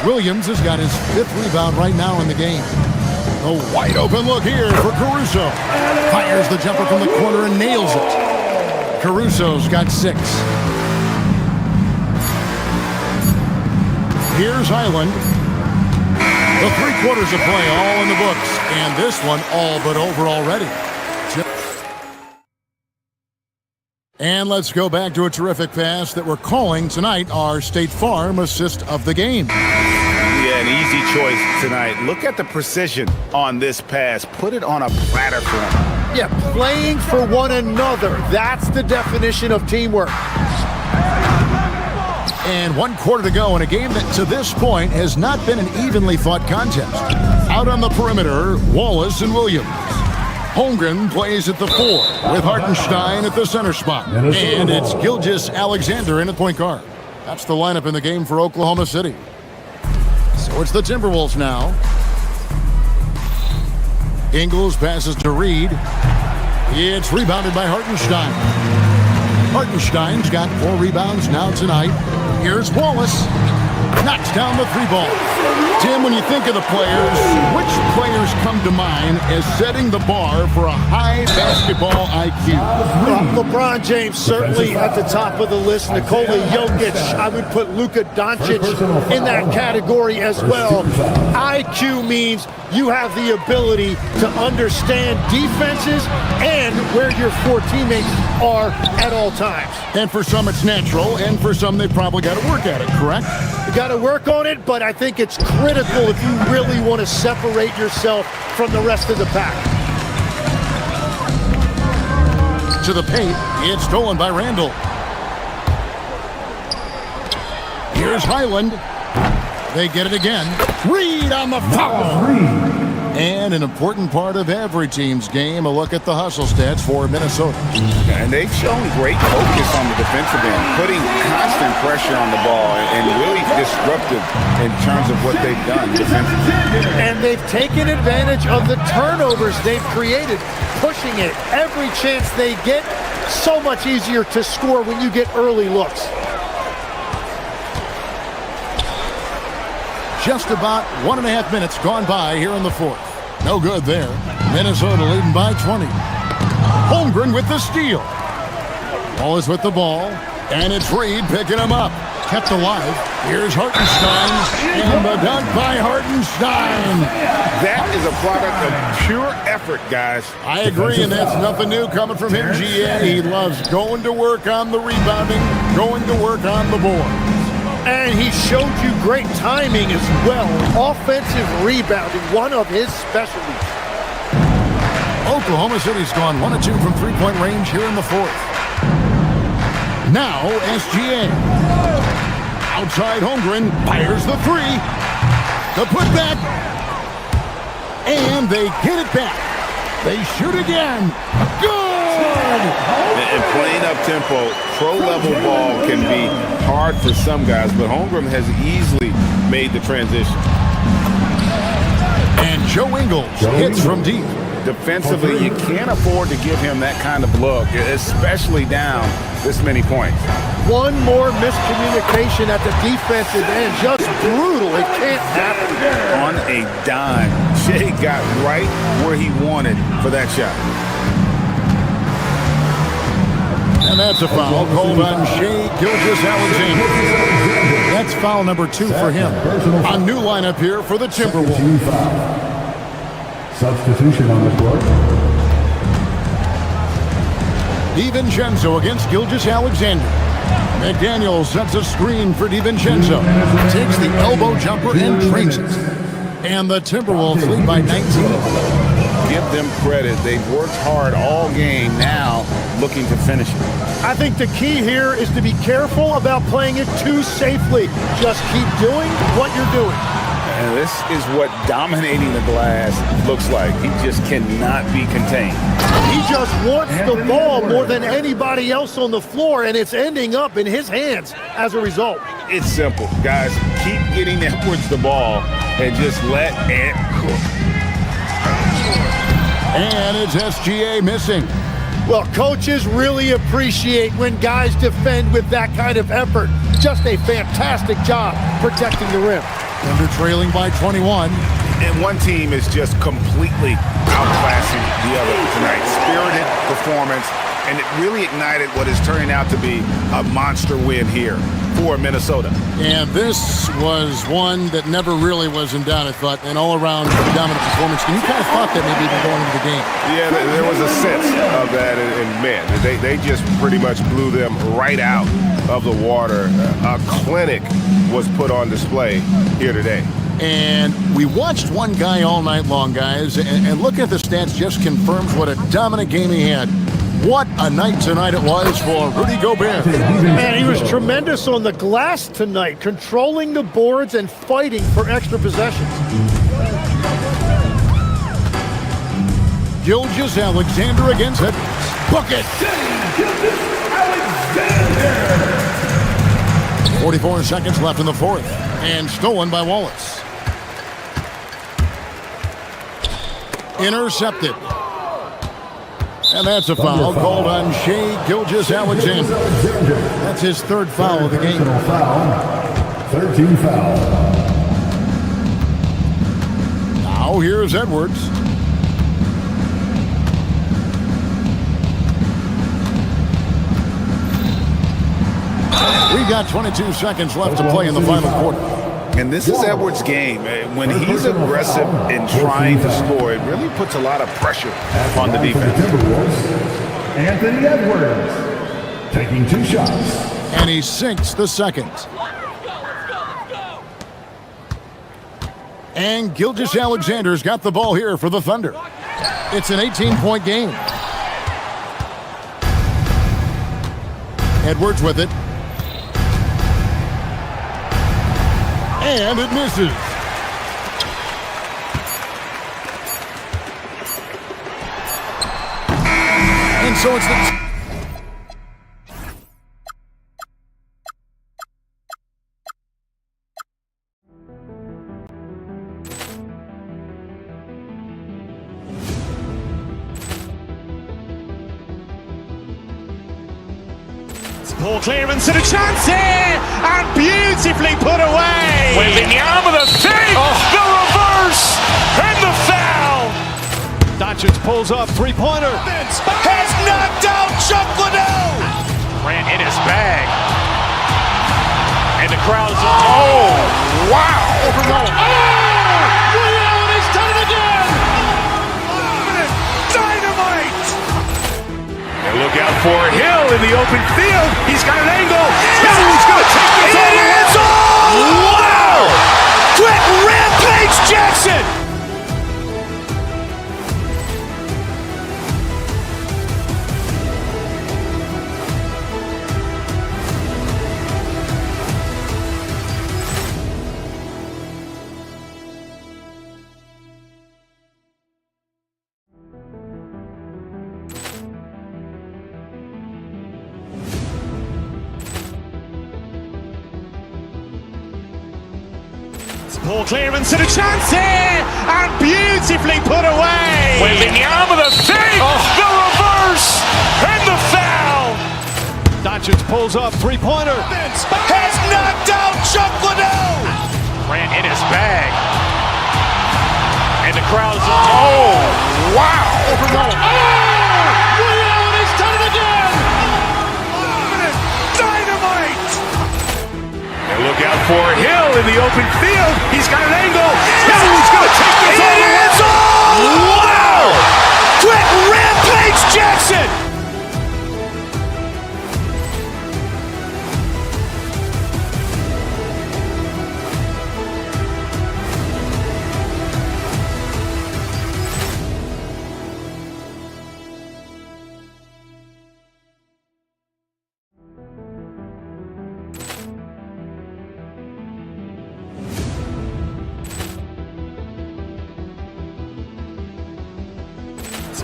Williams has got his 5th rebound right now in the game. A wide open look here for Caruso. Fires the jumper from the corner and nails it. Caruso's got 6. Here's Highland. The 3 quarters of play all in the books. And this one all but over already. And let's go back to a terrific pass that we're calling tonight our State Farm assist of the game. Yeah, an easy choice tonight. Look at the precision on this pass. Put it on a platter for him. Yeah, playing for one another. That's the definition of teamwork. And 1 quarter to go in a game that to this point has not been an evenly fought contest. Out on the perimeter, Wallace and Williams. Holmgren plays at the 4 with Hartenstein at the center spot. And it's Gilgeous Alexander in at point guard. That's the lineup in the game for Oklahoma City. So it's the Timberwolves now. Ingles passes to Reed. It's rebounded by Hartenstein. Hartenstein's got 4 rebounds now tonight. Here's Wallace. Knocks down the 3 ball. Tim, when you think of the players, which players come to mind as setting the bar for a high basketball IQ? LeBron James certainly at the top of the list. Nikola Jokic. I would put Luka Doncic in that category as well. IQ means you have the ability to understand defenses and where your 4 teammates are at all times. And for some it's natural, and for some they've probably got to work at it, correct? You got to work on it, but I think it's critical if you really want to separate yourself from the rest of the pack. To the paint, it's stolen by Randall. Here's Highland. They get it again. Reed on the foul. And an important part of every team's game, a look at the hustle stats for Minnesota. And they've shown great focus on the defensive end, putting constant pressure on the ball and really disruptive in terms of what they've done defensively. And they've taken advantage of the turnovers they've created, pushing it every chance they get. So much easier to score when you get early looks. Just about 1.5 minutes gone by here in the fourth. No good there. Minnesota leading by 20. Holmgren with the steal. Ball is with the ball, and it's Reed picking him up. Kept alive. Here's Hartenstein, and the dunk by Hartenstein. That is a product of pure effort, guys. I agree, and that's nothing new coming from him, GA. He loves going to work on the rebounding, going to work on the board. And he showed you great timing as well. Offensive rebounding, one of his specialties. Oklahoma City's gone 1 of 2 from three-point range here in the fourth. Now, SGA. Outside Holmgren, fires the three. The putback. And they get it back. They shoot again. Good! And playing up-tempo, pro-level ball can be hard for some guys, but Holmgren has easily made the transition. And Joe Ingles hits from deep. Defensively, you can't afford to give him that kind of look, especially down this many points. One more miscommunication at the defensive end. Just brutal. It can't happen. On a dime, Shea got right where he wanted for that shot. And that's a foul called on Shea Gilgeous-Alexander. That's foul number 2 for him. A new lineup here for the Timberwolves. Substitution on the court. DiVincenzo against Gilgeous-Alexander. McDaniel sets a screen for DiVincenzo. Takes the elbow jumper and trains it. And the Timberwolves lead by 19. Give them credit. They've worked hard all game, now looking to finish it. I think the key here is to be careful about playing it too safely. Just keep doing what you're doing. And this is what dominating the glass looks like. He just cannot be contained. He just wants the ball more than anybody else on the floor, and it's ending up in his hands as a result. It's simple, guys. Keep getting Edwards the ball and just let it cook. And it's SGA missing. Well, coaches really appreciate when guys defend with that kind of effort. Just a fantastic job protecting the rim. Thunder trailing by 21. And one team is just completely outclassing the other tonight. Spirited performance, and it really ignited what is turning out to be a monster win here for Minnesota. And this was one that never really was in doubt, I thought, an all-around dominant performance. And you kind of thought that maybe even going into the game. Yeah, there was a sense of that, and man, they just pretty much blew them right out of the water. A clinic was put on display here today. And we watched one guy all night long, guys, and look at the stats just confirms what a dominant game he had. What a night tonight it was for Rudy Gobert. Man, he was tremendous on the glass tonight, controlling the boards and fighting for extra possessions. Gilgeous-Alexander against it. Book it! 44 seconds left in the fourth. And stolen by Wallace. Intercepted. And that's a foul called on Shea Gilgeous-Alexander. That's his third foul of the game. 13 foul. Now here's Edwards. We got 22 seconds left to play in the final quarter. And this is Edwards' game. When he's aggressive in trying to score, it really puts a lot of pressure on the defense. Anthony Edwards taking 2 shots. And he sinks the second. And Gilgeous-Alexander's got the ball here for the Thunder. It's an 18-point game. Edwards with it. And it misses. And so it's the... Poor clearance and a chance here, and beautifully put away. Wembanyama the save, the reverse, and the foul. Doncic pulls up, three-pointer. Has knocked out Chocolate. Ran in his bag, and the crowd is wow! Ray Allen has done it again. Dynamite! And look out for Hill in the open field. He's got an angle. He's going to take this all the way. Wow! Quick Rampage Jackson! Poor clearance and a chance here, and beautifully put away. Wembanyama the save, the reverse, and the foul. Doncic pulls up, three-pointer. Has knocked out Chocolate. Ran in his bag, and the crowd is wow! Ray Allen has done it again. Dynamite! And look out for Hill in the open field. He's got an angle. He's going to take this all the way. Wow! Quick Rampage Jackson!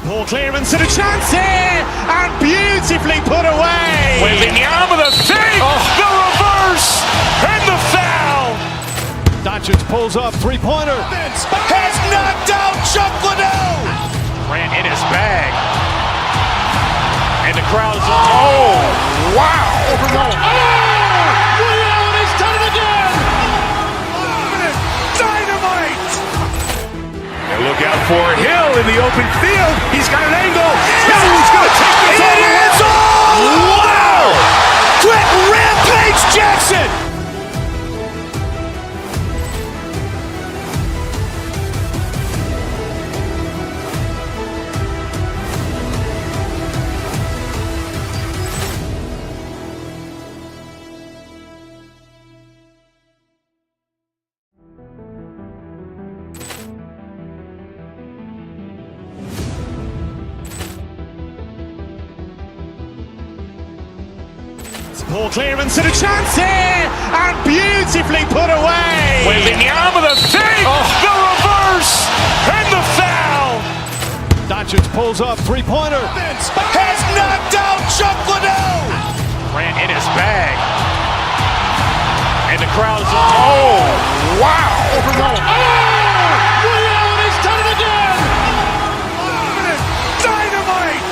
Poor clearance and a chance here, and beautifully put away. Wembanyama the save, the reverse, and the foul. Doncic pulls up, three-pointer. Has knocked out Chocolate. Ran in his bag, and the crowd is wow! Ray Allen has done it again. Dynamite! And look out for Hill in the open field. He's got an angle. He's going to take this all the way. Wow! Quick Rampage Jackson! Poor clearance and a chance here, and beautifully put away. Wembanyama the save, the reverse, and the foul. Doncic pulls up, three-pointer. Has knocked out Chocolate. Ran in his bag, and the crowd is wow! Ray Allen has done it again. Dynamite!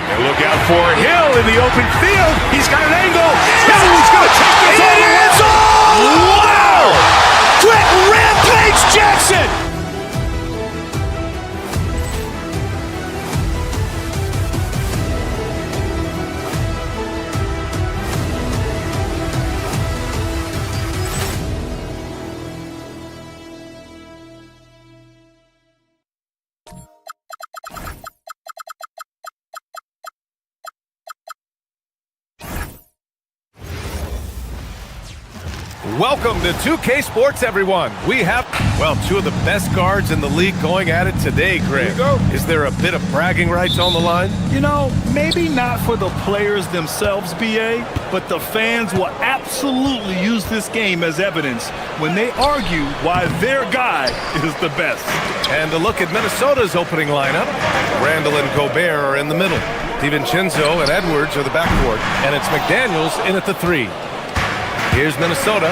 And look out for Hill in the open field. He's got an angle. He's going to take this all the way. Wow! Quick Rampage Jackson! Welcome to 2K Sports, everyone. We have, well, two of the best guards in the league going at it today, Greg. Is there a bit of bragging rights on the line? You know, maybe not for the players themselves, BA, but the fans will absolutely use this game as evidence when they argue why their guy is the best. And a look at Minnesota's opening lineup. Randall and Gobert are in the middle. DiVincenzo and Edwards are the backcourt, and it's McDaniels in at the 3. Here's Minnesota.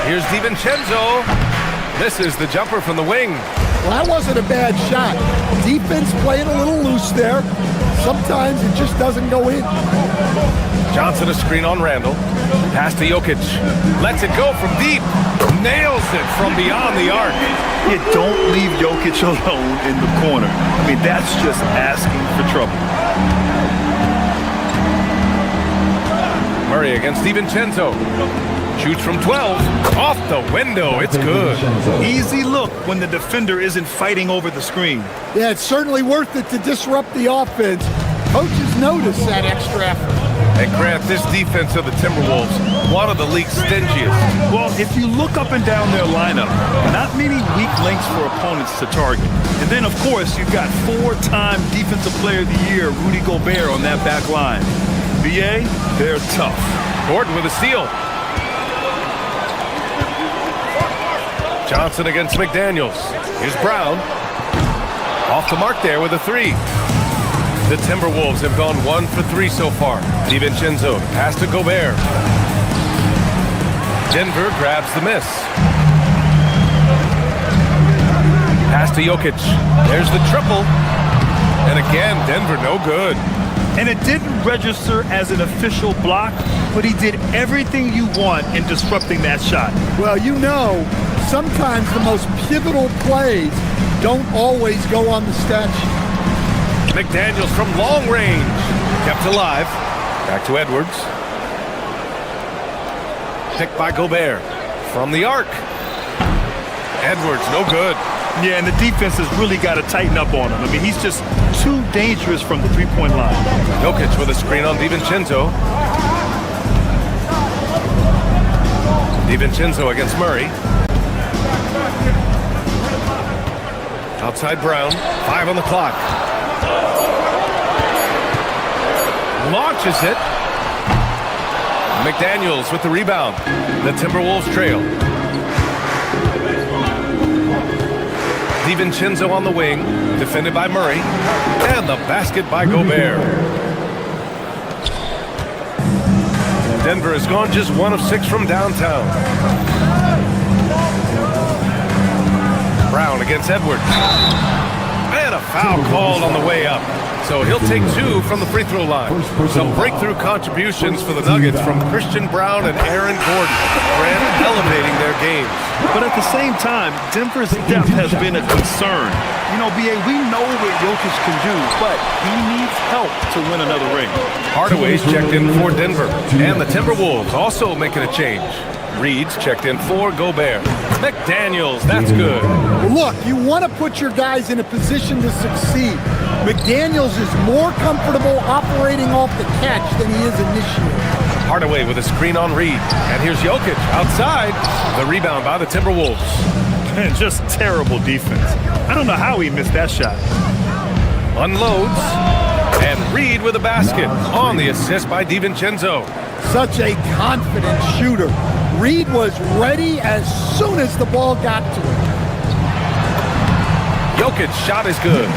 Here's DiVincenzo. Misses the jumper from the wing. Well, that wasn't a bad shot. Defense playing a little loose there. Sometimes it just doesn't go in. Johnson a screen on Randall. Pass to Jokic. Lets it go from deep. Nails it from beyond the arc. You don't leave Jokic alone in the corner. I mean, that's just asking for trouble. Murray against DiVincenzo. Shoots from 12. Off the window. It's good. Easy look when the defender isn't fighting over the screen. Yeah, it's certainly worth it to disrupt the offense. Coaches notice that extra effort. And Grant, this defense of the Timberwolves, one of the league's stingiest. Well, if you look up and down their lineup, not many weak links for opponents to target. And then, of course, you've got 4-time Defensive Player of the Year, Rudy Gobert, on that back line. BA, they're tough. Gordon with a steal. Johnson against McDaniels. Here's Brown. Off the mark there with a 3. The Timberwolves have gone 1 for 3 so far. DiVincenzo pass to Gobert. Denver grabs the miss. Pass to Jokic. There's the triple. And again, Denver no good. And it didn't register as an official block, but he did everything you want in disrupting that shot. Well, you know, sometimes the most pivotal plays don't always go on the stat sheet. McDaniels from long range. Kept alive. Back to Edwards. Picked by Gobert. From the arc. Edwards, no good. Yeah, and the defense has really got to tighten up on him. I mean, he's just too dangerous from the three-point line. Jokic with a screen on DiVincenzo. DiVincenzo against Murray. Outside Brown. 5 on the clock. Launches it. McDaniels with the rebound. The Timberwolves trail. DiVincenzo on the wing, defended by Murray, and the basket by Gobert. Denver has gone just 1 of 6 from downtown. Brown against Edwards. And a foul called on the way up. So he'll take 2 from the free throw line. Some breakthrough contributions for the Nuggets from Christian Brown and Aaron Gordon. Grant elevating their games. But at the same time, Denver's depth has been a concern. You know, BA, we know what Jokic can do, but he needs help to win another ring. Hardaway's checked in for Denver. And the Timberwolves also making a change. Reed's checked in for Gobert. McDaniels, that's good. Look, you want to put your guys in a position to succeed. McDaniels is more comfortable operating off the catch than he is initiating. Hardaway with a screen on Reed. And here's Jokic outside. The rebound by the Timberwolves. Just terrible defense. I don't know how he missed that shot. Unloads. And Reed with a basket on the assist by DiVincenzo. Such a confident shooter. Reed was ready as soon as the ball got to him. Jokic's shot is good.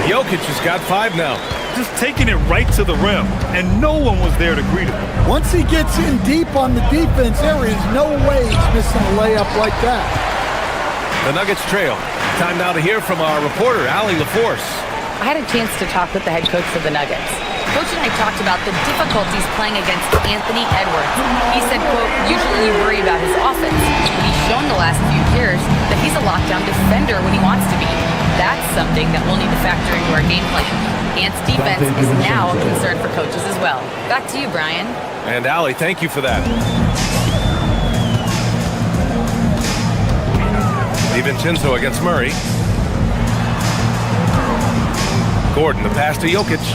Jokic has got 5 now. Just taking it right to the rim, and no one was there to greet him. Once he gets in deep on the defense, there is no way he's missing a layup like that. The Nuggets trail. Time now to hear from our reporter, Allie LaForce. I had a chance to talk with the head coach of the Nuggets. Coach and I talked about the difficulties playing against Anthony Edwards. He said, quote, usually you worry about his offense, but he's shown the last few years that he's a lockdown defender when he wants to be. That's something that we'll need to factor into our game plan. Ant's defense is now a concern for coaches as well. Back to you, Brian. And Allie, thank you for that. DiVincenzo against Murray. Gordon, the pass to Jokic.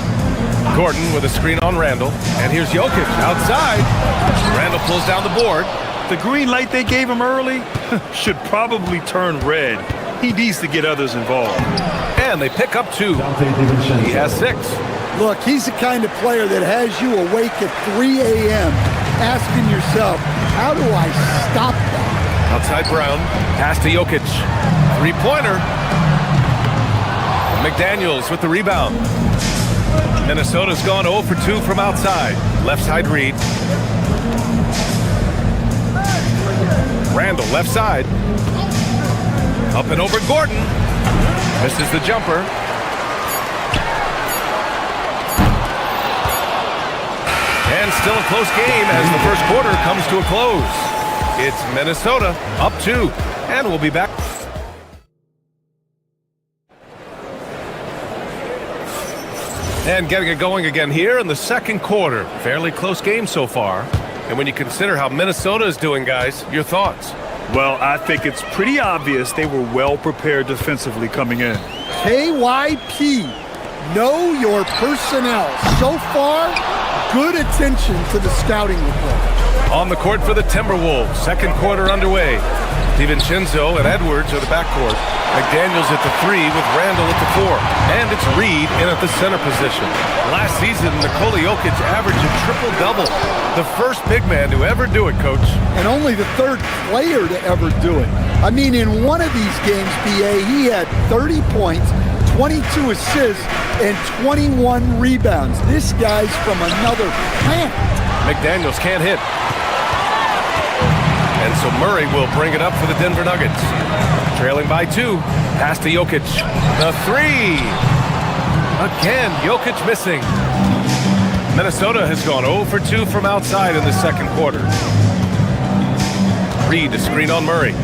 Gordon with a screen on Randall. And here's Jokic outside. Randall pulls down the board. The green light they gave him early should probably turn red. He needs to get others involved. And they pick up 2. He has 6. Look, he's the kind of player that has you awake at 3 a.m. asking yourself, how do I stop that? Outside Brown, pass to Jokic. 3-pointer. McDaniels with the rebound. Minnesota's gone 0 for 2 from outside. Left side Reed. Randall left side. Up and over Gordon. Misses the jumper. And still a close game as the first quarter comes to a close. It's Minnesota up 2, and we'll be back. And getting it going again here in the second quarter. Fairly close game so far. And when you consider how Minnesota is doing, guys, your thoughts? Well, I think it's pretty obvious they were well prepared defensively coming in. KYP, know your personnel. So far, good attention to the scouting report. On the court for the Timberwolves, second quarter underway. DiVincenzo and Edwards are the backcourt. McDaniels at the 3 with Randall at the 4. And it's Reed in at the center position. Last season, Nikola Jokic averaged a triple-double. The first big man to ever do it, Coach. And only the third player to ever do it. I mean, in one of these games, BA, he had 30 points, 22 assists, and 21 rebounds. This guy's from another planet. McDaniels can't hit. And so Murray will bring it up for the Denver Nuggets. Trailing by 2. Pass to Jokic. The 3. Again, Jokic missing. Minnesota has gone 0 for 2 from outside in the second quarter. Reed to screen on Murray.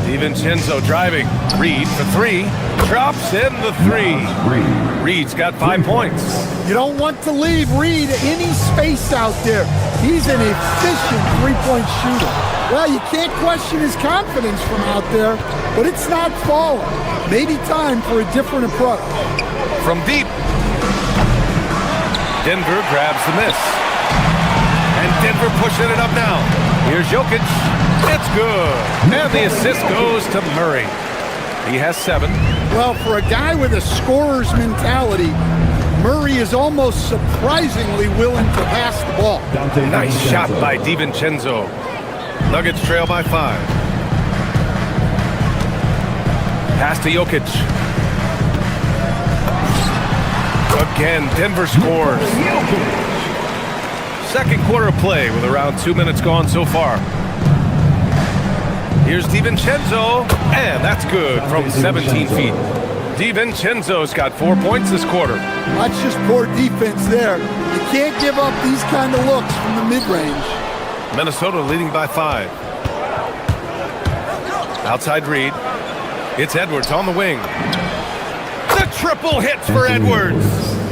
DiVincenzo driving. Reed for 3. Drops in the 3. Reed's got 5 points. You don't want to leave Reed any space out there. He's an efficient three-point shooter. Well, you can't question his confidence from out there, but it's not falling. Maybe time for a different approach. From deep. Denver grabs the miss. And Denver pushing it up now. Here's Jokic. It's good. And the assist goes to Murray. He has 7. Well, for a guy with a scorer's mentality, Murray is almost surprisingly willing to pass the ball. Nice shot by DiVincenzo. Nuggets trail by 5. Pass to Jokic. Again, Denver scores. Second quarter of play with around 2 minutes gone so far. Here's DiVincenzo, and that's good from 17 feet. DiVincenzo's got 4 points this quarter. That's just poor defense there. You can't give up these kind of looks from the mid-range. Minnesota leading by 5. Outside Reed. It's Edwards on the wing. The triple hits for Edwards.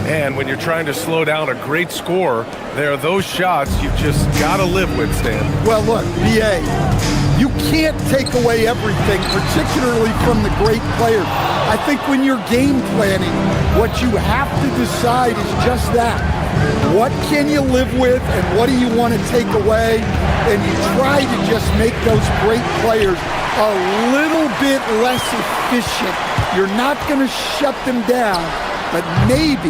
And when you're trying to slow down a great scorer, there are those shots you've just got to live with, Stan. Well, look, BA, you can't take away everything, particularly from the great players. I think when you're game planning, what you have to decide is just that. What can you live with and what do you want to take away? And you try to just make those great players a little bit less efficient. You're not going to shut them down, but maybe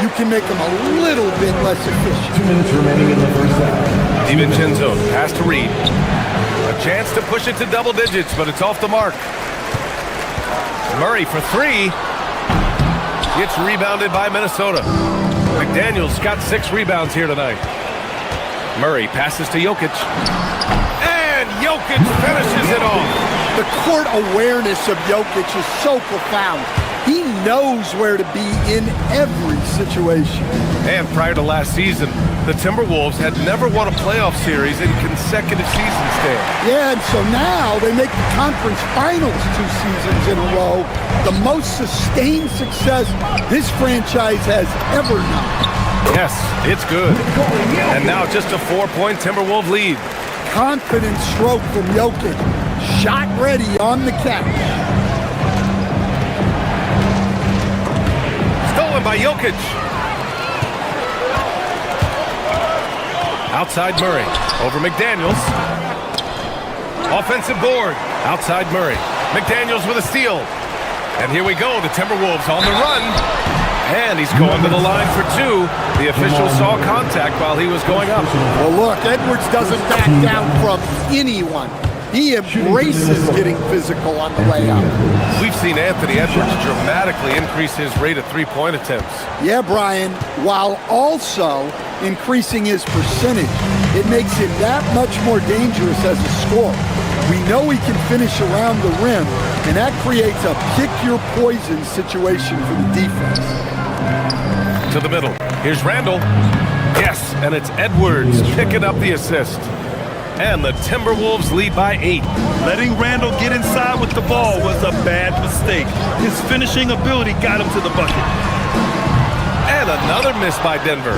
you can make them a little bit less efficient. 2 minutes remaining in the first half. DiVincenzo, pass to Reed. A chance to push it to double digits, but it's off the mark. Murray for 3. It's rebounded by Minnesota. McDaniels got 6 rebounds here tonight. Murray passes to Jokic. And Jokic finishes it off. The court awareness of Jokic is so profound. He knows where to be in every situation. And prior to last season, the Timberwolves had never won a playoff series in consecutive seasons, Stan. Yeah, and so now they make the conference finals 2 seasons in a row. The most sustained success this franchise has ever known. Yes, it's good. And now just a 4-point Timberwolves lead. Confident stroke from Jokic. Shot ready on the catch. Stolen by Jokic. Outside Murray. Over McDaniels. Offensive board. Outside Murray. McDaniels with a steal. And here we go. The Timberwolves on the run. And he's going to the line for two. The official saw contact while he was going up. Well, look, Edwards doesn't back down from anyone. He embraces getting physical on the way out. We've seen Anthony Edwards dramatically increase his rate of three-point attempts. Yeah, Brian, while also increasing his percentage. It makes him that much more dangerous as a scorer. We know he can finish around the rim, and that creates a pick-your-poison situation for the defense. To the middle. Here's Randall. Yes, and it's Edwards picking up the assist. And the Timberwolves lead by 8. Letting Randall get inside with the ball was a bad mistake. His finishing ability got him to the bucket. And another miss by Denver.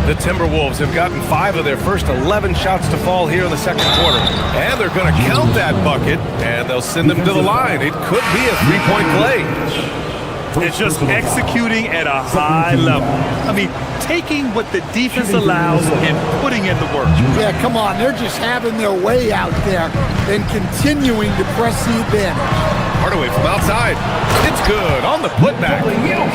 The Timberwolves have gotten 5 of their first 11 shots to fall here in the second quarter. And they're going to count that bucket, and they'll send them to the line. It could be a three-point play. It's just executing at a high level. I mean, taking what the defense allows and putting in the work. Yeah, come on. They're just having their way out there and continuing to press the advantage. Hardaway from outside. It's good on the putback.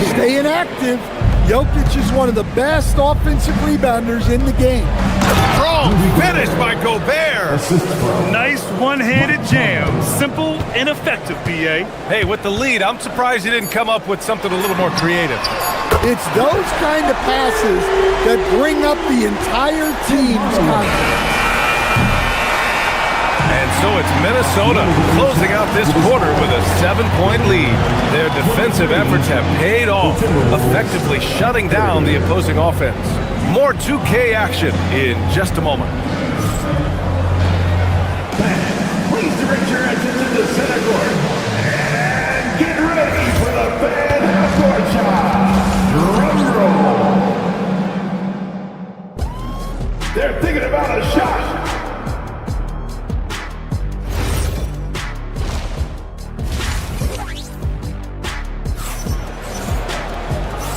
Staying active. Jokic is one of the best offensive rebounders in the game. Strong finish by Gobert. Nice one-handed jam. Simple and effective, B.A. Hey, with the lead, I'm surprised he didn't come up with something a little more creative. It's those kind of passes that bring up the entire team's confidence. And so it's Minnesota closing out this quarter with a 7-point lead. Their defensive efforts have paid off, effectively shutting down the opposing offense. More 2K action in just a moment. Please direct your attention to the center court. And get ready for the fan half-court shot. Drum roll. They're thinking about a shot.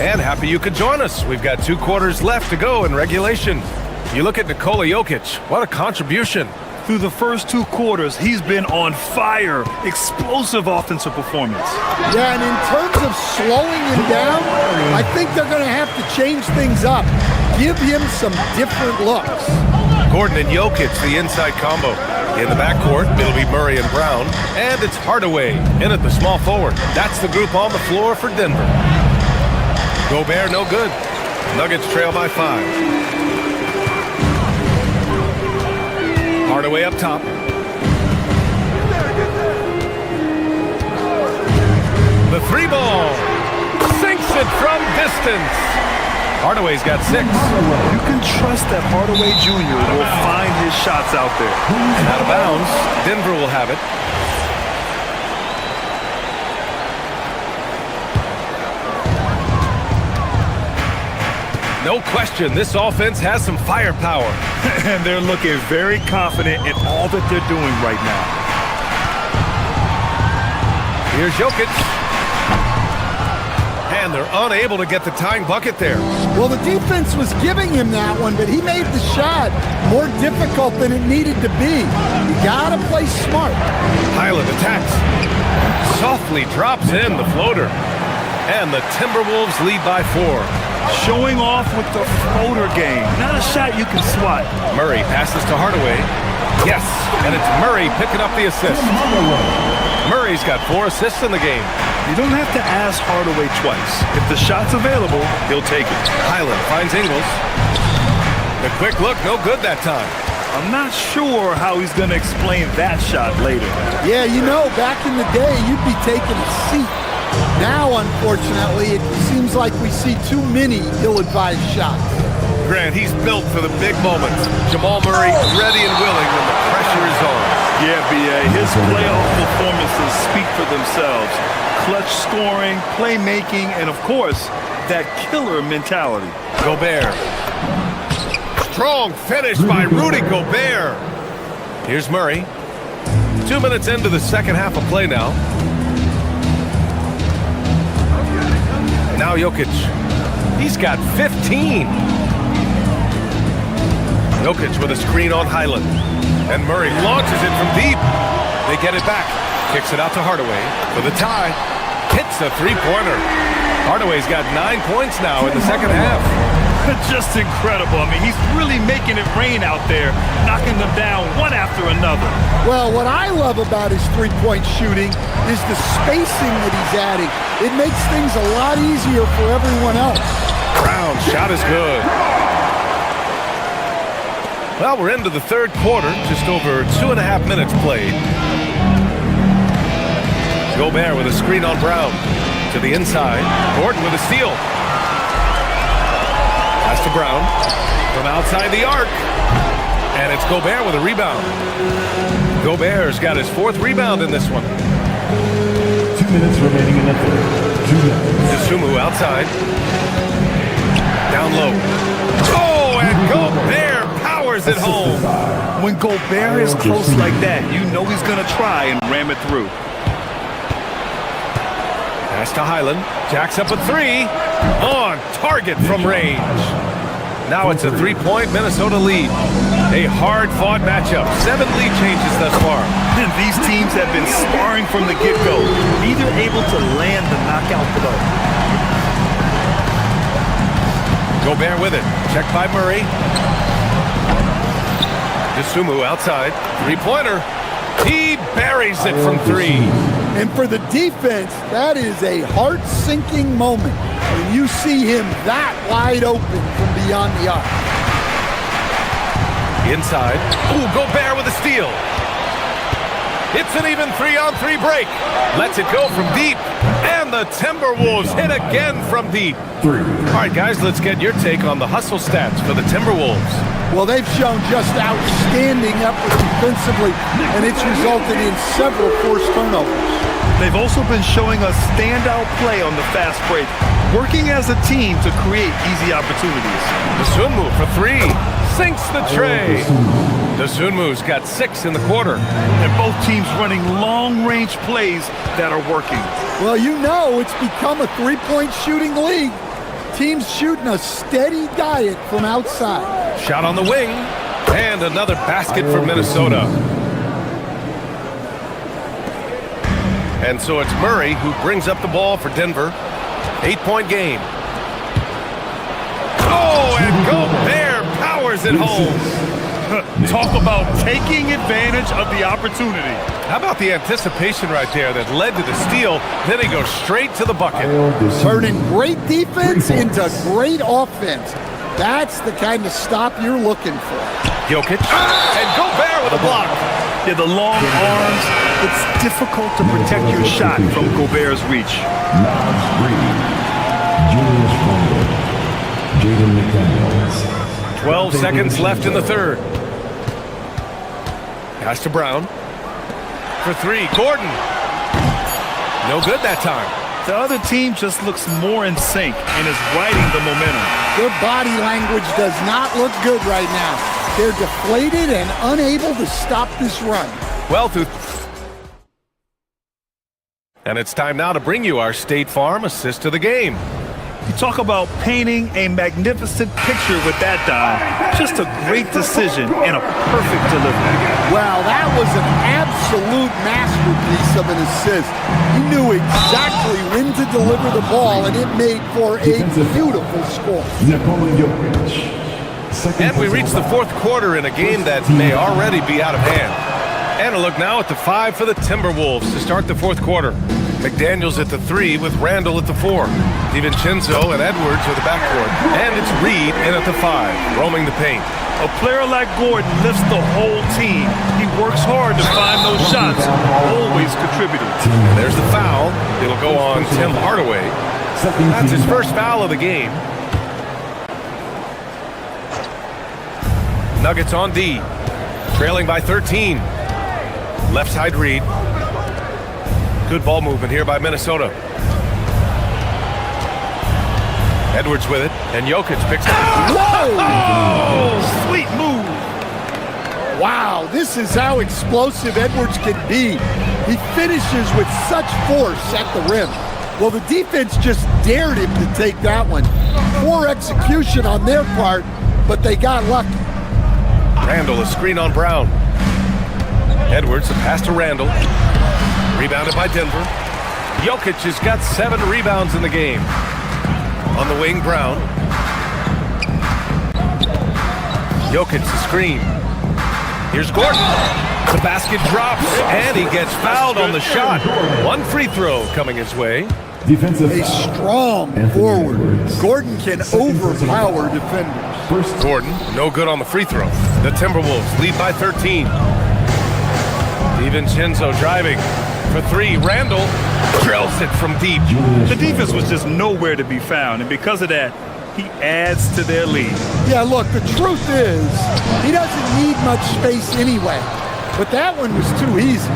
And happy you could join us. We've got 2 quarters left to go in regulation. You look at Nikola Jokic. What a contribution. Through the first 2 quarters, he's been on fire. Explosive offensive performance. Yeah, and in terms of slowing him down, I think they're going to have to change things up. Give him some different looks. Gordon and Jokic, the inside combo. In the backcourt, it'll be Murray and Brown. And it's Hardaway in at the small forward. That's the group on the floor for Denver. Gobert, no good. Nuggets trail by 5. Hardaway up top. The 3 ball. Sinks it from distance. Hardaway's got 6. You can trust that Hardaway Jr. will find his shots out there. And out of bounds, Denver will have it. No question, this offense has some firepower. And they're looking very confident in all that they're doing right now. Here's Jokic. And they're unable to get the tying bucket there. Well, the defense was giving him that one, but he made the shot more difficult than it needed to be. You gotta play smart. Highland attacks. Softly drops in the floater. And the Timberwolves lead by 4. Showing off with the floater game. Not a shot you can swat. Murray passes to Hardaway. Yes, and it's Murray picking up the assist. Murray's got 4 assists in the game. You don't have to ask Hardaway twice. If the shot's available, he'll take it. Highland finds Ingles. The quick look, no good that time. I'm not sure how he's going to explain that shot later. Yeah, you know, back in the day, you'd be taking a seat. Now, unfortunately, it seems like we see too many ill-advised shots. Grant, he's built for the big moments. Jamal Murray ready and willing when the pressure is on. Yeah, B.A., his playoff performances speak for themselves. Clutch scoring, playmaking, and of course, that killer mentality. Gobert. Strong finish by Rudy Gobert. Here's Murray. 2 minutes into the second half of play now. Now Now Jokic. He's got 15. Jokic with a screen on Highland. And Murray launches it from deep. They get it back. Kicks it out to Hardaway for the tie. Hits a three-pointer. Hardaway's got 9 points now in the second half. Just incredible. I mean, he's really making it rain out there, knocking them down one after another. Well, what I love about his three-point shooting is the spacing that he's adding. It makes things a lot easier for everyone else. Brown's shot is good. Well, we're into the third quarter, just over 2.5 minutes played. Gobert with a screen on Brown. To the inside. Gordon with a steal. Pass to Brown. From outside the arc. And it's Gobert with a rebound. Gobert's got his 4th rebound in this one. 2 minutes remaining in the third. 2 minutes. Dosunmu outside. Down low. Oh, and Gobert powers it home. When Gobert is close like that, you know he's going to try and ram it through. Pass to Highland. Jacks up a 3. On target from range. Now it's a 3-point Minnesota lead. A hard-fought matchup. 7 lead changes thus far. And these teams have been sparring from the get-go. Neither able to land the knockout blow. Gobert with it. Checked by Murray. Dosunmu outside. 3-pointer. He buries it from 3. And for the defense, that is a heart-sinking moment when you see him that wide open from beyond the arc. Inside. Ooh, Gobert with a steal. It's an even 3-on-3 break. Lets it go from deep. And the Timberwolves hit again from deep. 3. All right, guys, let's get your take on the hustle stats for the Timberwolves. Well, they've shown just outstanding effort defensively, and it's resulted in several forced turnovers. They've also been showing us standout play on the fast break, working as a team to create easy opportunities. Dosunmu for 3. Sinks the tray. Dosunmu's got 6 in the quarter. And both teams running long-range plays that are working. Well, you know it's become a three-point shooting league. Teams shooting a steady diet from outside. Shot on the wing. And another basket for Minnesota. And so it's Murray who brings up the ball for Denver. 8-point game. Oh, and Gobert powers it home. Talk about taking advantage of the opportunity. How about the anticipation right there that led to the steal? Then he goes straight to the bucket. Turning great defense into great offense. That's the kind of stop you're looking for. Jokic. And Gobert with a block. Yeah, the long arms. It's difficult to protect your shot from Gobert's reach. 12 seconds left in the third. Pass to Brown. For 3, Gordon. No good that time. The other team just looks more in sync and is riding the momentum. Their body language does not look good right now. They're deflated and unable to stop this run. Well, and it's time now to bring you our State Farm assist of the game. You talk about painting a magnificent picture with that dime. Just a great decision and a perfect delivery. Well, that was an absolute masterpiece of an assist. He knew exactly when to deliver the ball, and it made for a beautiful score. And we reach the fourth quarter in a game that may already be out of hand. And a look now at the 5 for the Timberwolves to start the fourth quarter. McDaniels at the 3 with Randall at the 4. DiVincenzo and Edwards are the backcourt. And it's Reed in at the 5, roaming the paint. A player like Gordon lifts the whole team. He works hard to find those shots, always contributing. And there's the foul. It'll go on Tim Hardaway. That's his first foul of the game. Nuggets on D, trailing by 13. Left side Reed. Good ball movement here by Minnesota. Edwards with it, and Jokic picks it up. Whoa! Oh, sweet move. Wow, this is how explosive Edwards can be. He finishes with such force at the rim. Well, the defense just dared him to take that one. Poor execution on their part, but they got lucky. Randall, a screen on Brown. Edwards, a pass to Randall. Rebounded by Denver. Jokic has got 7 rebounds in the game. On the wing, Brown. Jokic, the screen. Here's Gordon. The basket drops, and he gets fouled on the shot. 1 free throw coming his way. A strong forward. Gordon can overpower defenders. Gordon, no good on the free throw. The Timberwolves lead by 13. DiVincenzo driving for 3. Randall drills it from deep. The defense was just nowhere to be found, and because of that, he adds to their lead. Yeah, look, the truth is, he doesn't need much space anyway. But that one was too easy.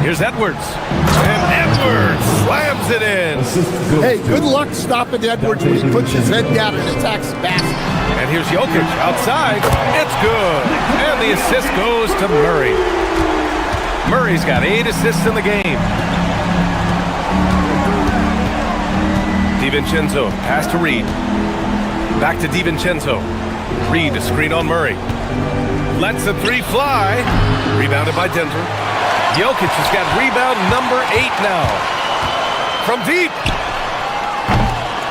Here's Edwards. And Edwards slams it in. Hey, good luck stopping Edwards when he puts his head down and attacks the basket. And here's Jokic outside. It's good. And the assist goes to Murray. Murray's got 8 assists in the game. DiVincenzo, pass to Reed. Back to DiVincenzo. Reed, a screen on Murray. Lets the 3 fly. Rebounded by Denver. Jokic has got rebound number 8 now. From deep.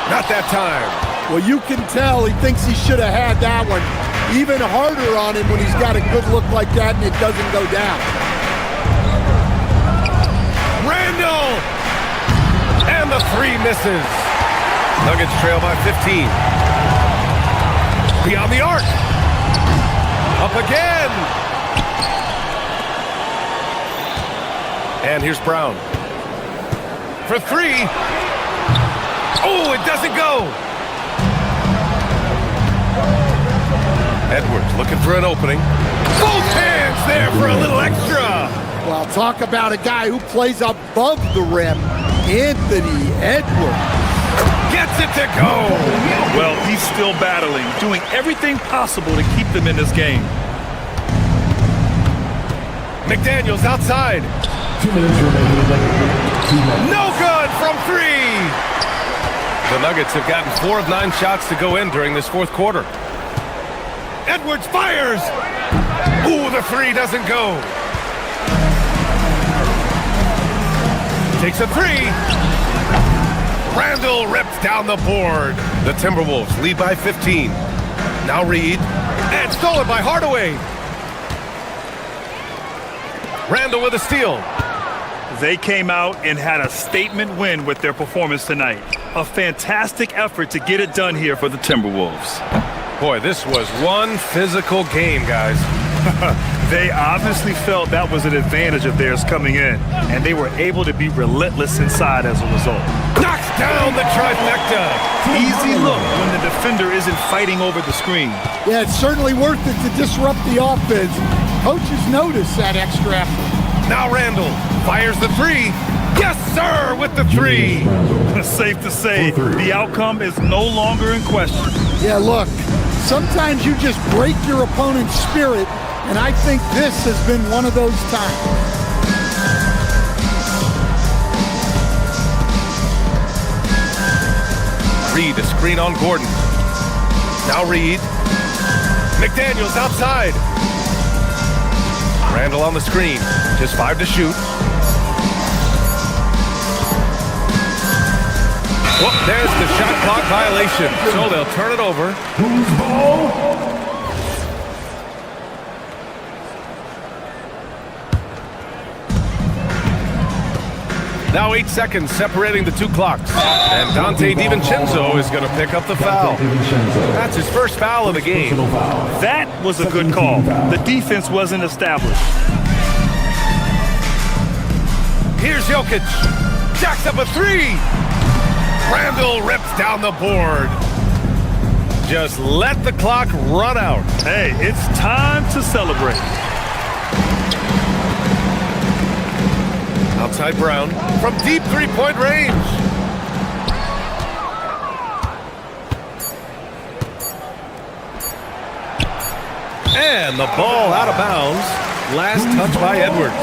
Not that time. Well, you can tell he thinks he should have had that one. Even harder on him when he's got a good look like that and it doesn't go down. Randall! And the 3 misses. Nuggets trail by 15. Beyond the arc. Up again. And here's Brown. For 3. Oh, it doesn't go. Edwards looking for an opening. Both hands there for a little extra. Well, talk about a guy who plays above the rim. Anthony Edwards. Gets it to go. Well, he's still battling, doing everything possible to keep them in this game. McDaniels outside. 2 minutes remaining. No good from 3. The Nuggets have gotten 4 of 9 shots to go in during this 4th quarter. Edwards fires. Ooh, the 3 doesn't go. Takes a 3. Randall rips down the board. The Timberwolves lead by 15. Now Reed. And stolen by Hardaway. Randall with a steal. They came out and had a statement win with their performance tonight. A fantastic effort to get it done here for the Timberwolves. Boy, this was one physical game, guys. They obviously felt that was an advantage of theirs coming in, and they were able to be relentless inside as a result. Knocks down the trifecta. Easy look when the defender isn't fighting over the screen. Yeah, it's certainly worth it to disrupt the offense. Coaches notice that extra effort. Now Randall fires the 3. Yes, sir, with the 3. Safe to say, the outcome is no longer in question. Yeah, look, sometimes you just break your opponent's spirit, and I think this has been one of those times. Reed, a screen on Gordon. Now Reed. McDaniels outside. Randall on the screen. Just 5 to shoot. Well, there's the shot clock violation. So they'll turn it over. Who's ball? Now 8 seconds separating the 2 clocks. And Dante DiVincenzo is going to pick up the foul. That's his first foul of the game. That was a good call. The defense wasn't established. Here's Jokic. Jacks up a 3. Randall rips down the board. Just let the clock run out. Hey, it's time to celebrate. Outside Brown from deep 3-point range. And the ball out of bounds. Last touch by Edwards.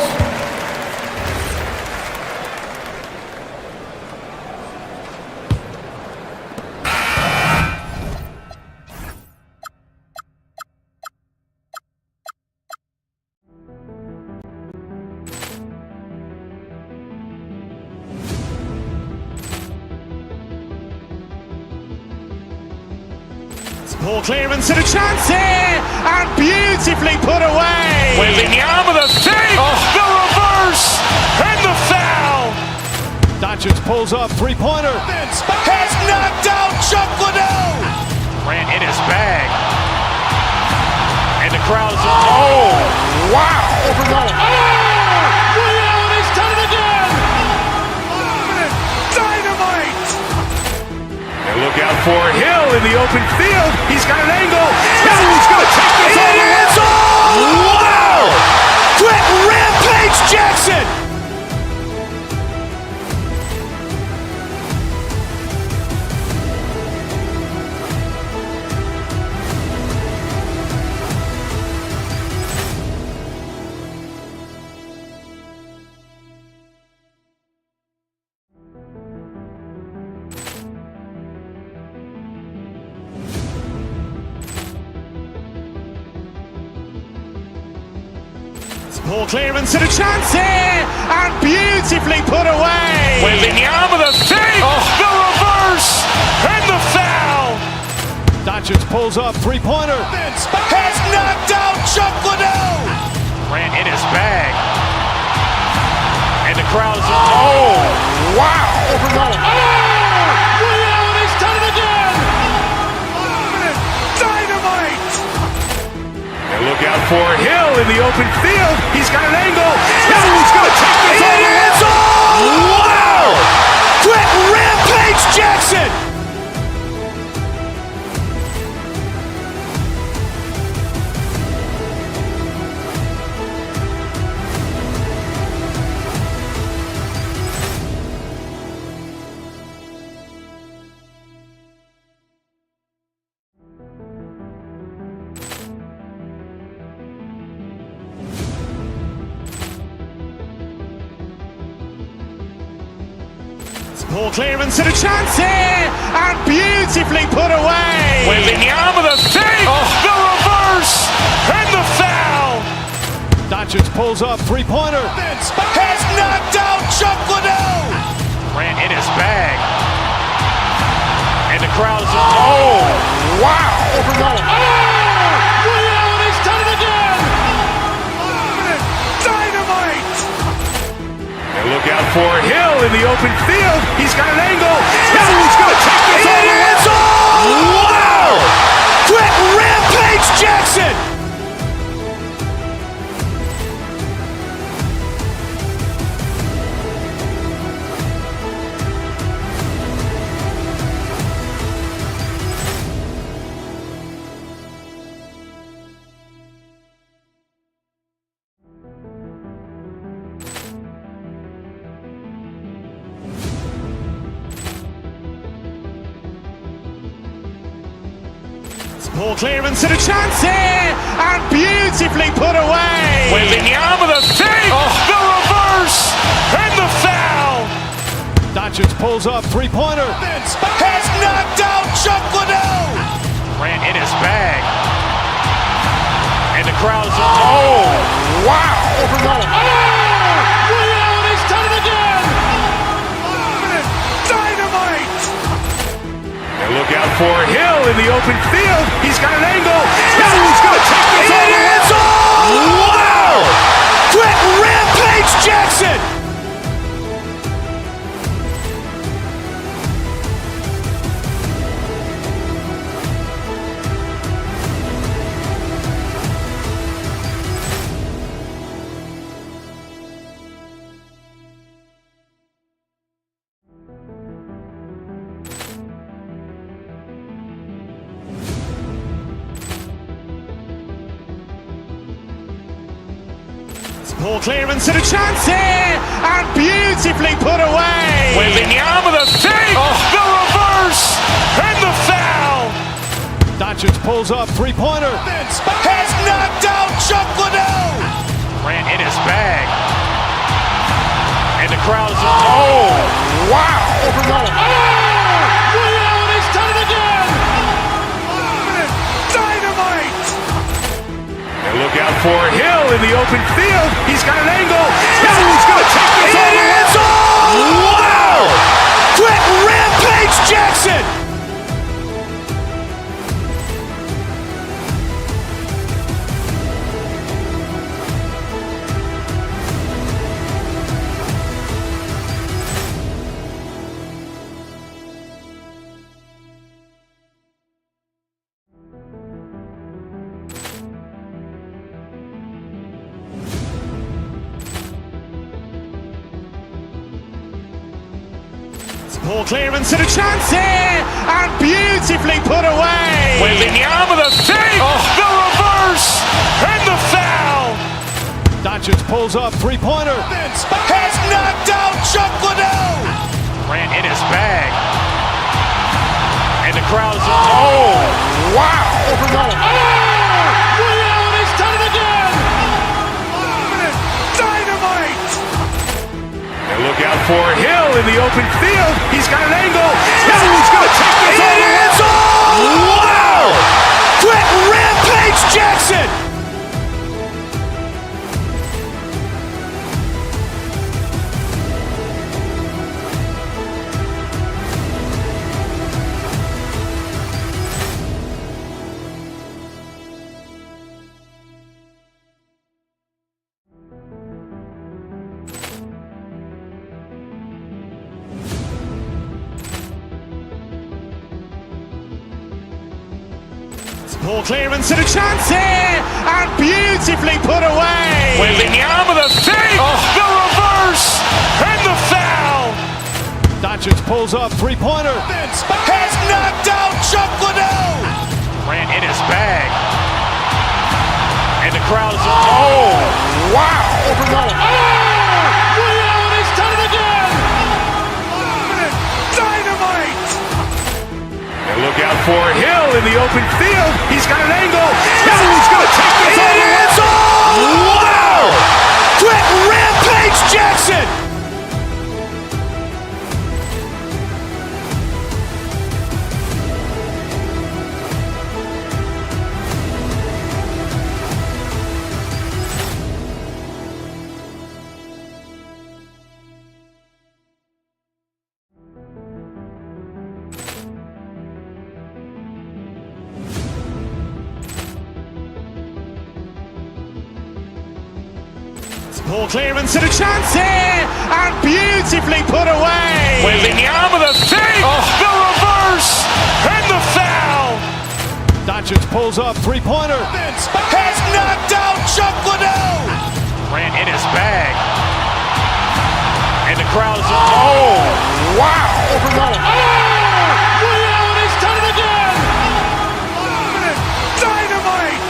Ball clearance and a chance here, and beautifully put away. Wembanyama the save, the reverse, and the foul. Doncic pulls up, three-pointer. Has knocked out Chocolate. Ran in his bag. And the crowd is, oh, wow. He's done it again. Dynamite. And look out for Hill in the open field. He's got an angle. He's going to take this all the way. Wow. Quick rampage Jackson. Ball clearance and a chance here, and beautifully put away. Wembanyama the save, the reverse, and the foul. Doncic pulls up, three-pointer. Has knocked out Chocolate. Ran in his bag. And the crowd is, oh, wow. He's done it again. Dynamite. And look out for Hill in the open field. He's got an angle. He's going to take this all the way. Wow. Quick rampage Jackson. Ball clearance and a chance here, and beautifully put away. Wembanyama the save, the reverse, and the foul. Doncic pulls up, three-pointer. Has knocked out Chocolate. Ran in his bag. And the crowd is, oh, wow. He's done it again. Dynamite. And look out for Hill in the open field. He's got an angle. He's going to take this all the way. Wow. Quick rampage Jackson. Ball clearance and a chance here, and beautifully put away. Wembanyama the save, the reverse, and the foul. Doncic pulls up, three-pointer. Has knocked out Chocolate. Ran in his bag. And the crowd is, oh, wow. He's done it again. Dynamite. And look out for Hill in the open field. He's got an angle. He's going to take this all the way. Wow. Quick rampage Jackson. Ball clearance and a chance here, and beautifully put away. Wembanyama the save, the reverse, and the foul. Doncic pulls up, three-pointer. Has knocked out Chocolate. Ran in his bag. And the crowd is, oh, wow. He's done it again. Dynamite. And look out for Hill in the open field. He's got an angle. He's going to take this all the way. Wow. Quick rampage Jackson. Poor clearance and a chance here, and beautifully put away. Wembanyama the fake, the reverse, and the foul. Doncic pulls up, three-pointer. Has knocked out Chuck Liddell. Grant in his bag. And the crowd is, oh, wow. Ray Allen has done it again. Dynamite. And look out for Hill in the open field. He's got an angle. Hill's going to take this all the way. Wow. Quick rampage Jackson. Poor clearance and a chance here, and beautifully put away. Wembanyama the fake, the reverse, and the foul. Doncic pulls up, three-pointer. Has knocked out Chuck Liddell. Grant in his bag. And the crowd is, oh, wow. Ray Allen has done it again. Dynamite. And look out for Hill in the open field. He's got an angle. Hill's going to take this all the way. Wow. Quick rampage Jackson. Poor clearance and a chance here, and beautifully put away. Wembanyama the fake, the reverse, and the foul. Doncic pulls up, three-pointer. Has knocked out Chuck Liddell. Grant in his bag. And the crowd is, oh, wow. Ray Allen has done it again. Dynamite.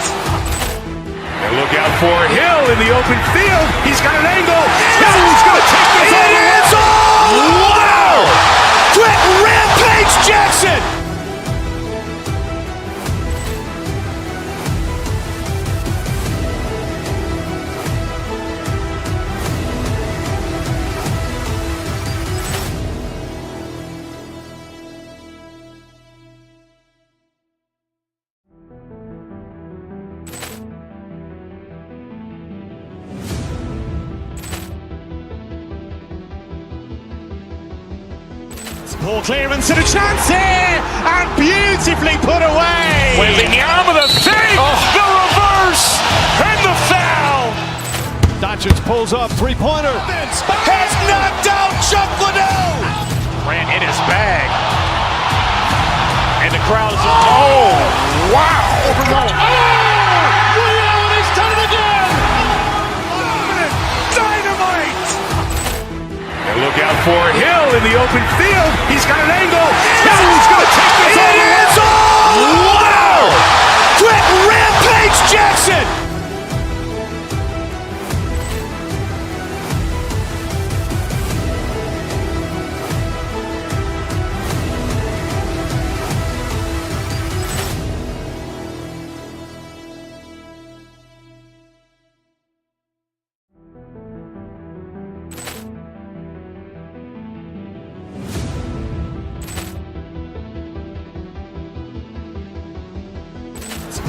And look out for Hill in the open field. He's got an angle. Hill's going to take this all the way. Wow. Quick rampage Jackson. Poor clearance and a chance here, and beautifully put away. Wembanyama the fake, the reverse, and the foul. Doncic pulls up, three-pointer. Has knocked out Chuck Liddell. Grant in his bag. And the crowd is, oh, wow. Ray Allen has done it again. Dynamite. And look out for Hill in the open field. He's got an angle. Hill's going to take this all the way. Wow. Quick rampage Jackson.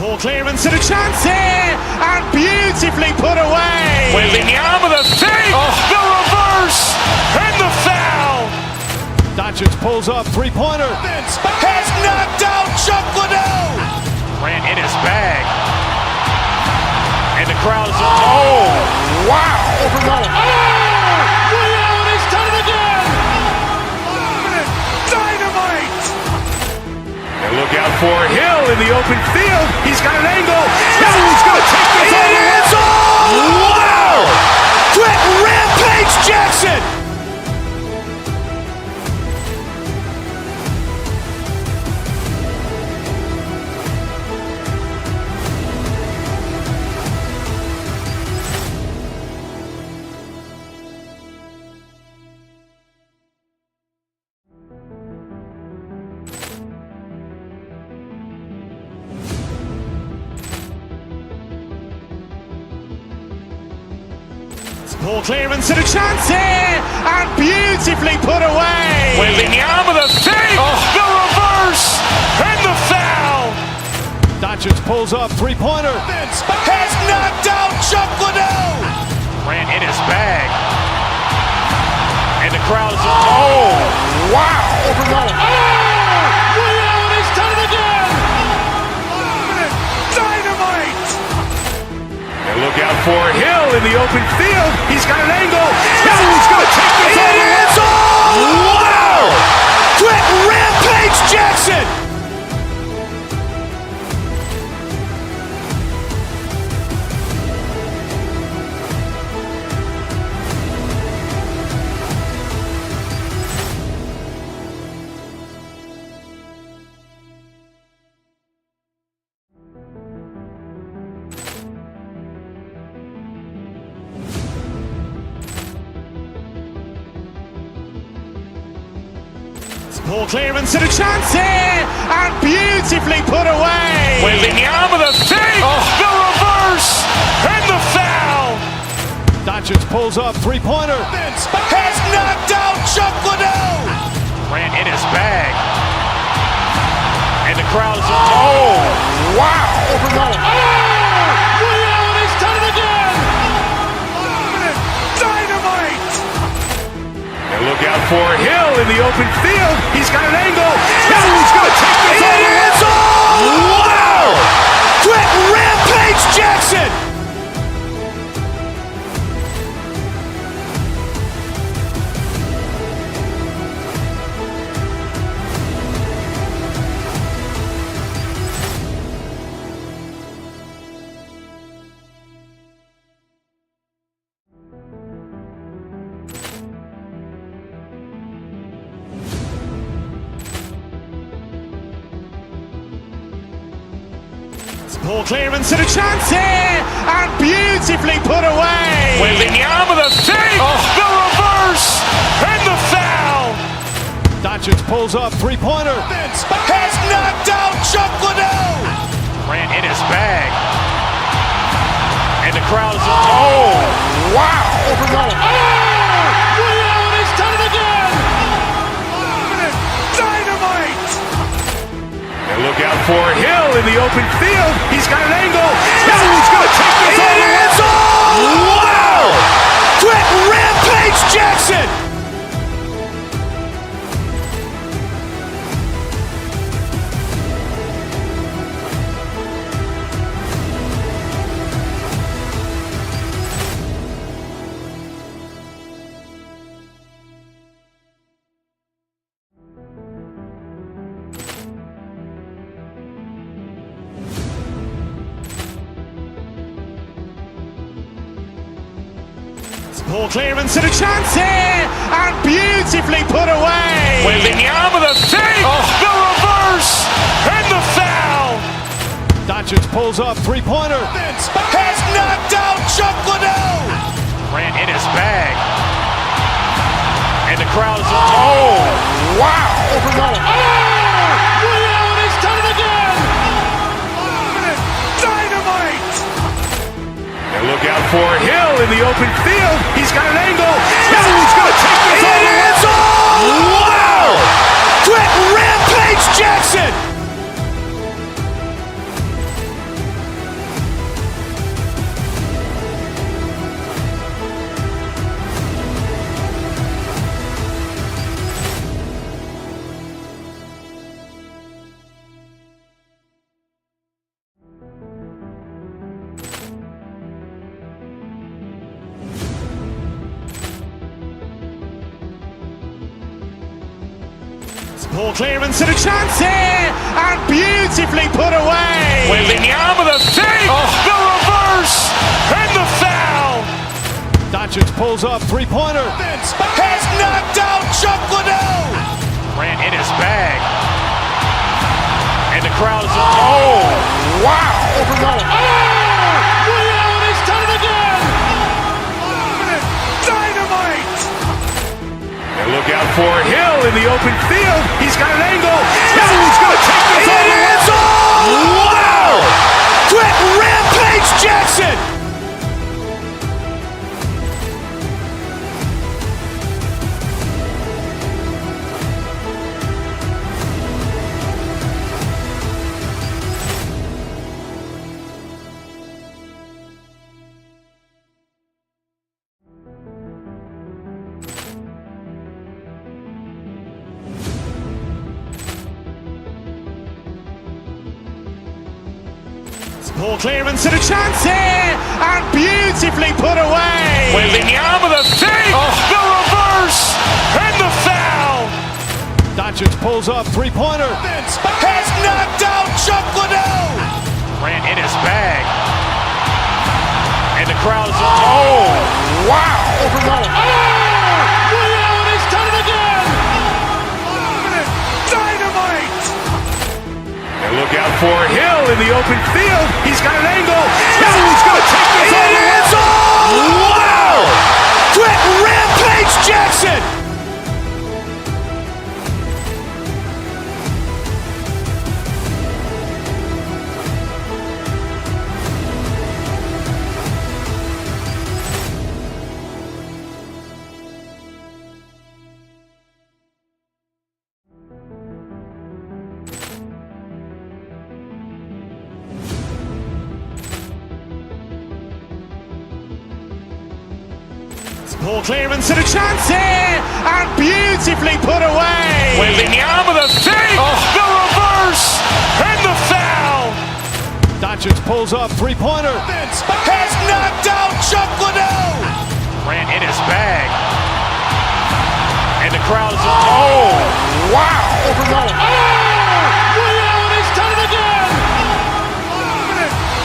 Poor clearance and a chance here, and beautifully put away. Wembanyama the fake, the reverse, and the foul. Doncic pulls up, three-pointer. Has knocked out Chuck Liddell. Grant in his bag. And the crowd is, oh, wow. Ray Allen has done it again. Dynamite. And look out for Hill in the open field. He's got an angle. Hill's going to take this all the way. Wow. Quick rampage Jackson. Poor clearance and a chance here, and beautifully put away. Wembanyama the fake, the reverse, and the foul. Doncic pulls up, three-pointer. Has knocked out Chuck Liddell. Ran in his bag. And the crowd is, oh, wow. Liddell, and he's done it again. Dynamite. And look out for Hill in the open field. He's got an angle. He's going to take this all the way. Wow. Quick rampage Jackson. Poor clearance and a chance here, and beautifully put away. Wembanyama the fake, the reverse, and the foul. Doncic pulls up, three-pointer. Has knocked out Chuck Liddell. Ran in his bag. And the crowd is, oh, wow. Liddell, and he's done it again. Dynamite. And look out for Hill in the open field. He's got an angle. He's going to take this all the way. Wow. Quick rampage Jackson. Poor clearance and a chance here, and beautifully put away. Wembanyama the fake, the reverse, and the foul. Doncic pulls up, three-pointer. Has knocked out Chuck Liddell. Ran in his bag. And the crowd is, oh, wow. Liddell, and he's done it again. Dynamite. And look out for Hill in the open field. He's got an angle. He's going to take this all the way. Wow. Quick rampage Jackson. Poor clearance and a chance here, and beautifully put away. Wembanyama the fake, the reverse, and the foul. Doncic pulls up, three-pointer. Has knocked out Chuck Liddell. Ran in his bag. And the crowd is, oh, wow. Liddell, and he's done it again. Dynamite. And look out for Hill in the open field. He's got an angle. He's going to take this all the way. Wow. Quick rampage Jackson. Poor clearance and a chance here, and beautifully put away. Wembanyama the fake, the reverse, and the foul. Doncic pulls up, three-pointer. Has knocked out Chuck Liddell. Ran in his bag. And the crowd is, oh, wow. Liddell, and he's done it again. Dynamite. And look out for Hill in the open field. He's got an angle. He's going to take this all the way. Wow. Quick rampage Jackson. Poor clearance and a chance here, and beautifully put away. Waving the arm of the feet, the reverse, and the foul. Doncic pulls up, three-pointer. Has knocked out Chocolate. Grant in his bag. And the crowd is, wow. Williams has done it again. Dynamite. And look out for Hill in the open field. He's got an angle. Hill's going to take this all the way. Wow. Quick rampage Jackson. Poor clearance and a chance here, and beautifully put away. Waving the arm of the feet, the reverse, and the foul. Doncic pulls up, three-pointer. Has knocked out Chocolate. Grant in his bag. And the crowd is, wow. Williams has done it again.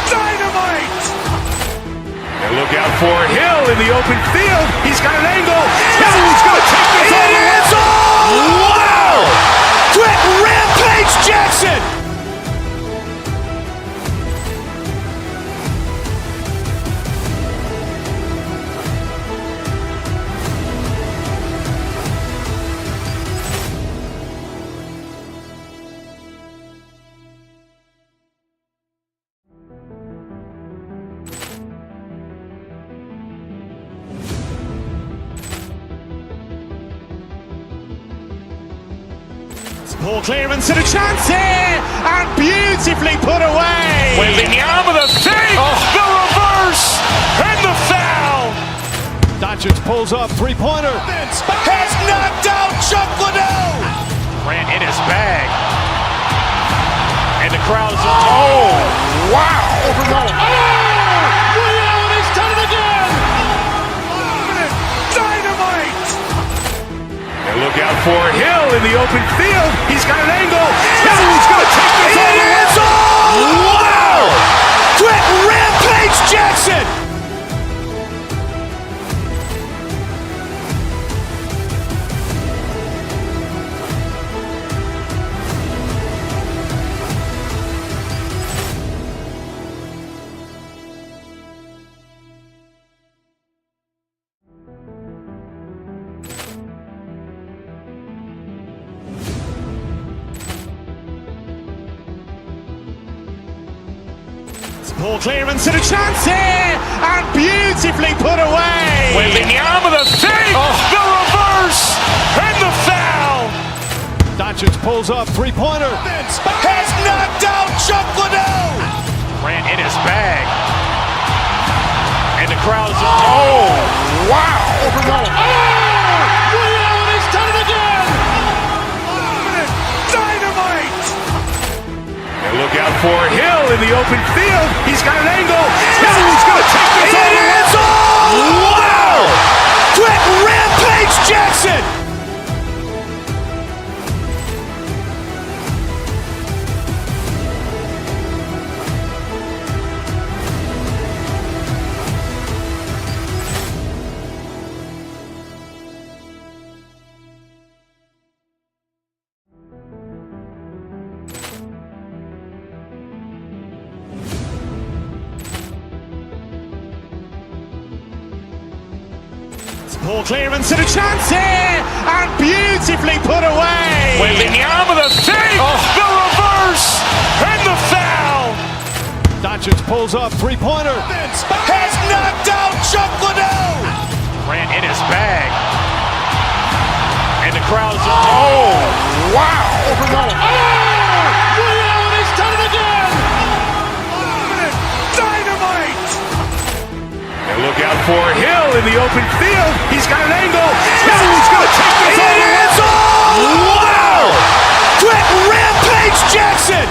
Dynamite. And look out for Hill in the open field. He's got an angle. Hill's going to take this all the way. Wow. Quick rampage Jackson. Poor clearance and a chance here, and beautifully put away. Waving the arm of the feet, the reverse, and the foul. Doncic pulls up, three-pointer. Has knocked out Chocolate. Grant in his bag. And the crowd is, wow. Williams has done it again. Dynamite. And look out for Hill in the open field. He's got an angle. Hill's going to take this all the way. Wow. Quick rampage Jackson. Poor clearance and a chance here, and beautifully put away. Waving the arm of the feet, the reverse, and the foul. Doncic pulls up, three-pointer. Has knocked out Chocolate. Grant in his bag. And the crowd is, wow. Williams has done it again. Dynamite. And look out for Hill in the open field. He's got an angle. Hill's going to take this all the way. Wow. Quick rampage Jackson. Poor clearance and a chance here, and beautifully put away. Waving the arm of the feet, the reverse, and the foul. Doncic pulls up, three-pointer. Has knocked out Chocolate. Grant in his bag. And the crowd is, wow. Williams has done it again. Dynamite. And look out for Hill in the open field. He's got an angle. Hill's going to take this all the way. Wow. Quick rampage Jackson.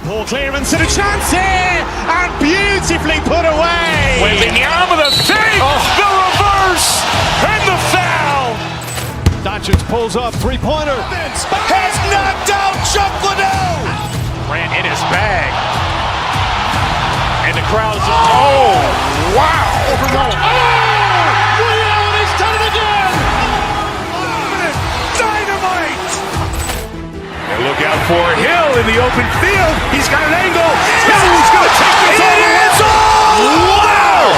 Poor clearance and a chance here, and beautifully put away. Wembanyama the save, the reverse, and the foul. Doncic pulls up, three-pointer. Has knocked out Chocolate. Ran in his bag. And the crowd is, oh, wow. Allen has done it again. Dynamite. And look out for Hill in the open field. He's got an angle. He's going to take this all the way. Wow.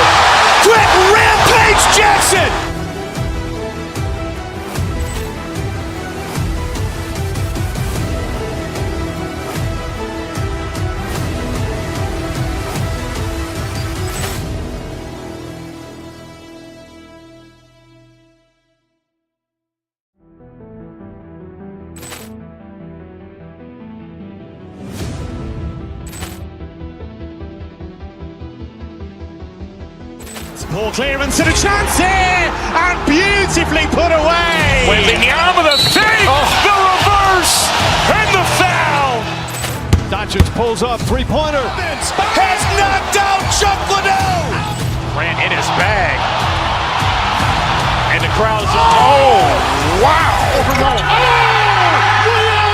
Quick rampage Jackson. Poor clearance and a chance here, and beautifully put away. Wembanyama the save, the reverse, and the foul. Doncic pulls up, three-pointer. Has knocked out Chocolate. Ran in his bag. And the crowd is, oh, wow. Allen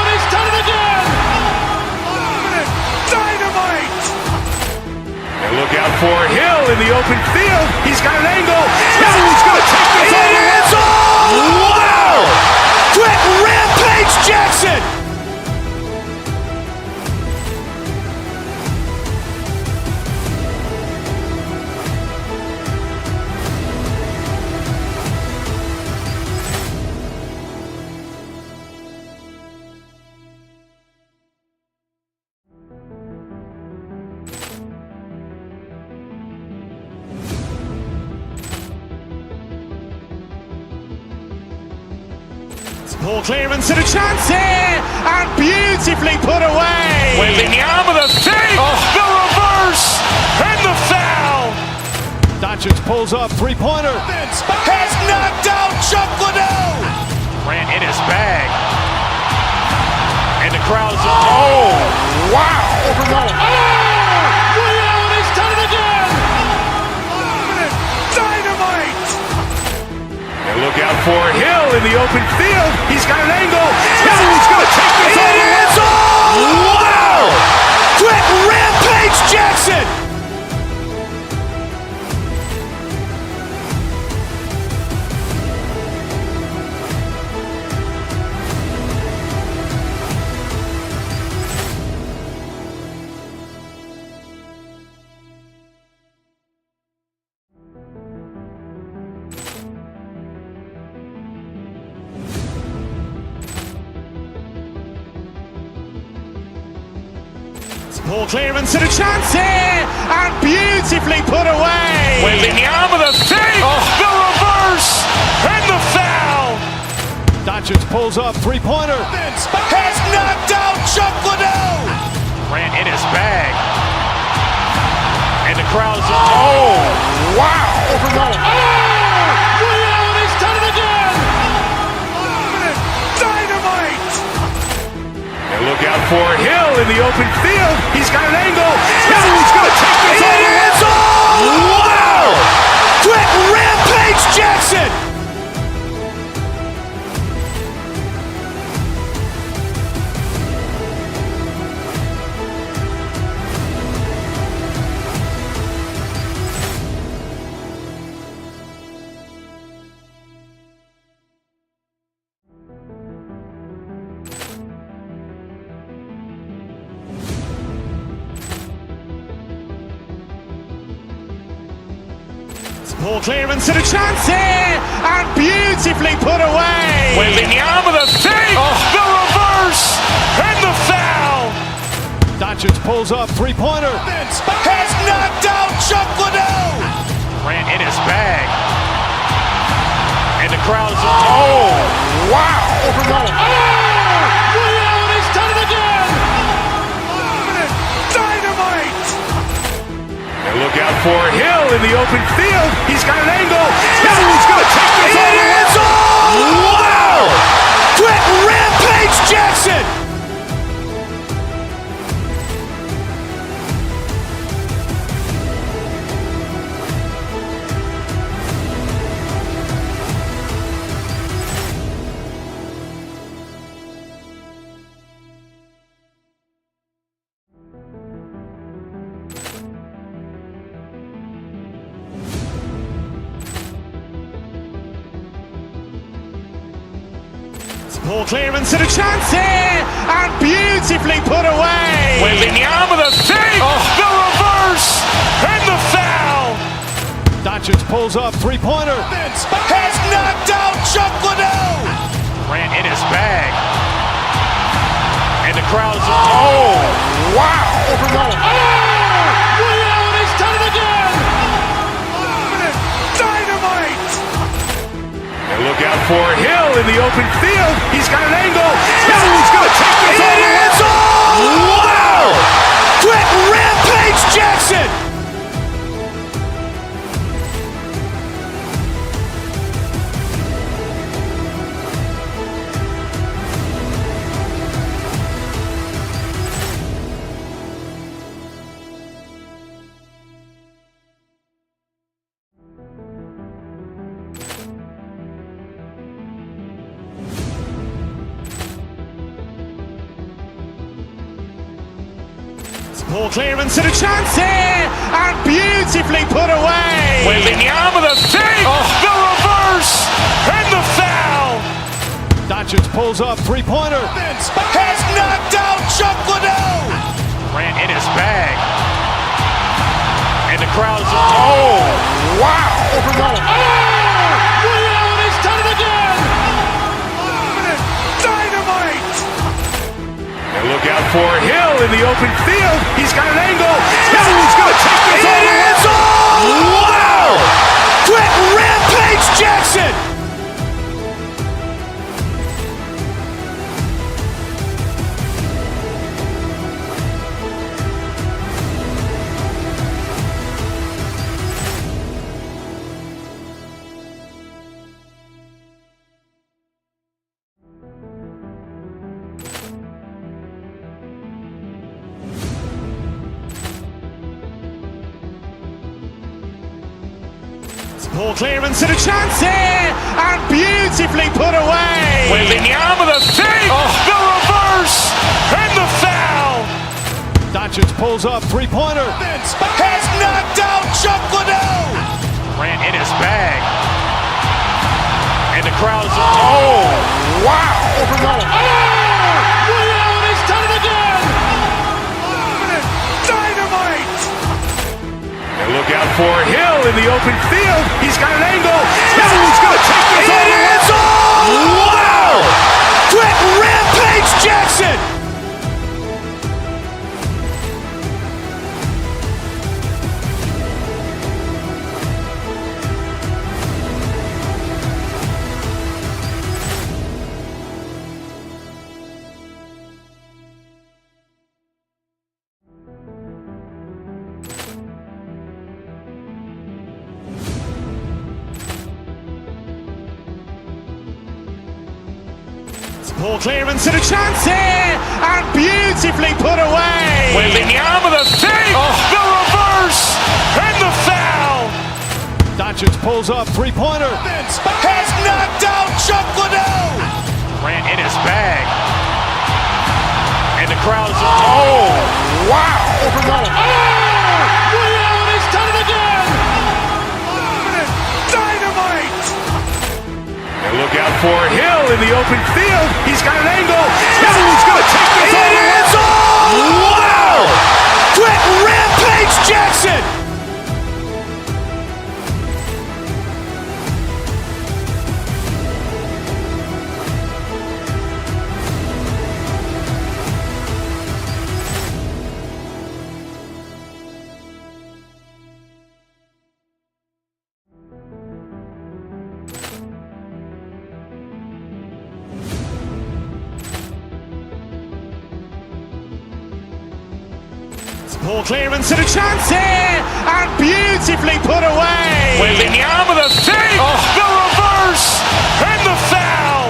has done it again. Dynamite. And look out for Hill in the open field. He's got an angle. He's going to take this all the way. Wow. Quick rampage Jackson. Poor clearance and a chance here, and beautifully put away. Wembanyama the save, the reverse, and the foul. Doncic pulls up, three-pointer. Has knocked out Chocolate. Ran in his bag. And the crowd is, oh, wow. Allen has done it again. Dynamite. And look out for Hill in the open field. He's got an angle. He's going to take this all the way. Wow. Quick rampage Jackson. Poor clearance and a chance here, and beautifully put away. Wembanyama the save, the reverse, and the foul. Doncic pulls up, three-pointer. Has knocked out Chocolate. Ran in his bag. And the crowd is, oh, wow. Allen has done it again. Dynamite. And look out for Hill in the open field. He's got an angle. He's going to take this all the way. Wow. Quick rampage Jackson. Poor clearance and a chance here, and beautifully put away. Wembanyama the save, the reverse, and the foul. Doncic pulls up, three-pointer. Has knocked out Chocolate. Ran in his bag. And the crowd is, oh, wow. Allen has done it again. Dynamite. And look out for Hill in the open field. He's got an angle. He's going to take this all the way. Wow. Quick rampage Jackson. Poor clearance and a chance here, and beautifully put away. Wembanyama with a save, the reverse, and the foul. Doncic pulls up, three-pointer. Has knocked out Chuck Liddell. Grant in his bag. And the crowd is, oh, wow. Ray Allen has done it again. Dynamite. And look out for Hill in the open field. He's got an angle. Hill's going to take this all the way. Wow. Quick rampage Jackson. Poor clearance and a chance here, and beautifully put away. Wembanyama with a save, the reverse, and the foul. Doncic pulls up, three-pointer. Has knocked out Chuck Liddell. Grant in his bag. And the crowd is, oh, wow. Ray Allen has done it again. Dynamite. And look out for Hill in the open field. He's got an angle. Hill's going to take this all the way. Wow. Quick rampage Jackson. Poor clearance and a chance here, and beautifully put away. Wembanyama with a save, the reverse, and the foul. Doncic pulls up, three-pointer. Has knocked out Chuck Liddell. Grant in his bag. And the crowd is, oh, wow. Ray Allen has done it again. Dynamite. And look out for Hill in the open field. He's got an angle. Hill's going to take this all the way. Wow. Quick rampage Jackson. Poor clearance and a chance here, and beautifully put away. Wembanyama with a save, the reverse, and the foul. Doncic pulls up, three-pointer. Has knocked out Chuck Liddell. Grant in his bag. And the crowd is, oh, wow. Ray Allen has done it again. Dynamite. And look out for Hill in the open field. He's got an angle. Hill's going to take this all the way. Wow. Quick rampage Jackson. Poor clearance and a chance here, and beautifully put away. Wembanyama with a save, the reverse, and the foul.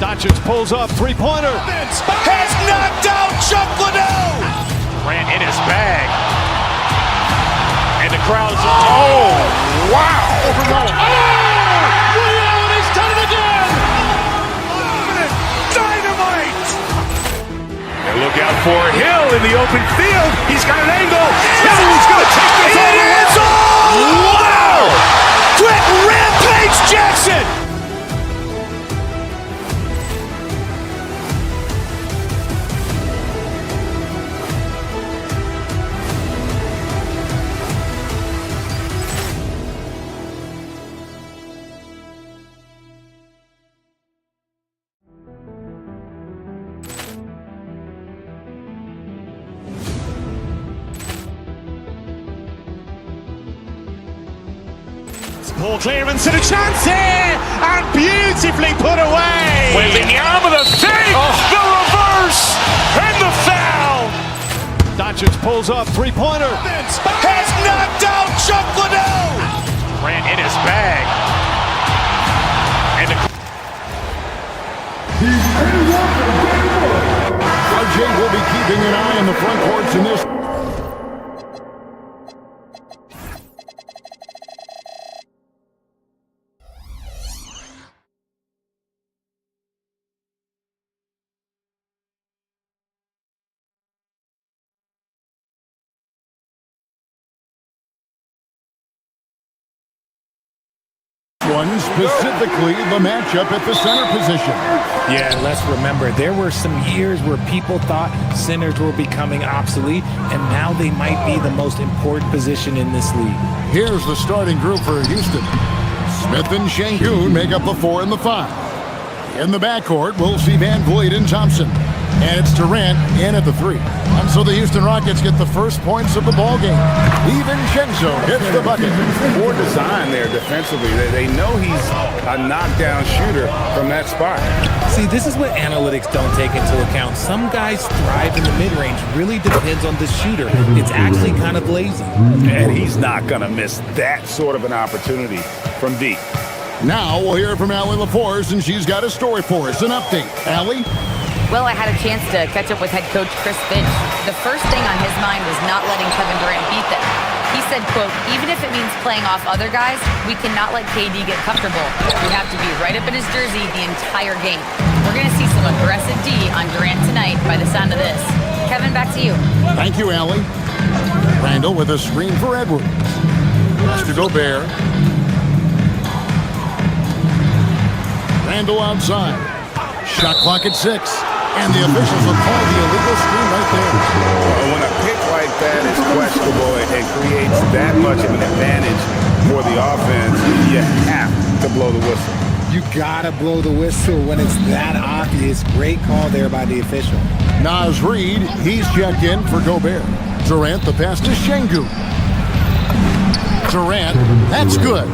Doncic pulls up, three-pointer. Has knocked out Chuck Liddell. Grant in his bag. And the crowd is, oh, wow. Ray Allen has done it again. Dynamite. And look out for Hill in the open field. He's got an angle. Hill's going to take this all the way. Wow. Quick rampage Jackson. Poor clearance and a chance here, and beautifully put away. With the arm of the fake, the reverse, and the foul. Doncic pulls up, three-pointer. Has knocked out Chuck Liddell. Ran in his bag. And RJ will be keeping an eye on the front courts in this. One, specifically the matchup at the center position. Yeah, let's remember, there were some years where people thought centers were becoming obsolete, and now they might be the most important position in this league. Here's the starting group for Houston. Smith and Şengün make up the 4 and the 5. In the backcourt, we'll see Van Vliet and Thompson. And it's Durant in at the 3. And so the Houston Rockets get the first points of the ballgame. DiVincenzo hits the bucket. Poor design there defensively. They know he's a knockdown shooter from that spot. See, this is what analytics don't take into account. Some guys thrive in the mid-range. Really depends on the shooter. It's actually kind of lazy. And he's not going to miss that sort of an opportunity from deep. Now we'll hear from Allie LaForce, and she's got a story for us. An update. Allie? Well, I had a chance to catch up with head coach Chris Finch. The first thing on his mind was not letting Kevin Durant beat them. He said, quote, even if it means playing off other guys, we cannot let KD get comfortable. We have to be right up in his jersey the entire game. We're going to see some aggressive D on Durant tonight by the sound of this. Kevin, back to you. Thank you, Allie. Randall with a screen for Edwards. To Gobert. Randall outside. Shot clock at 6. And the officials will call the illegal screen right there. When a pick like that is questionable and creates that much of an advantage for the offense, you have to blow the whistle. You gotta blow the whistle when it's that obvious. Great call there by the official. Naz Reid, he's checked in for Gobert. Durant, the pass to Şengün. Durant, that's good.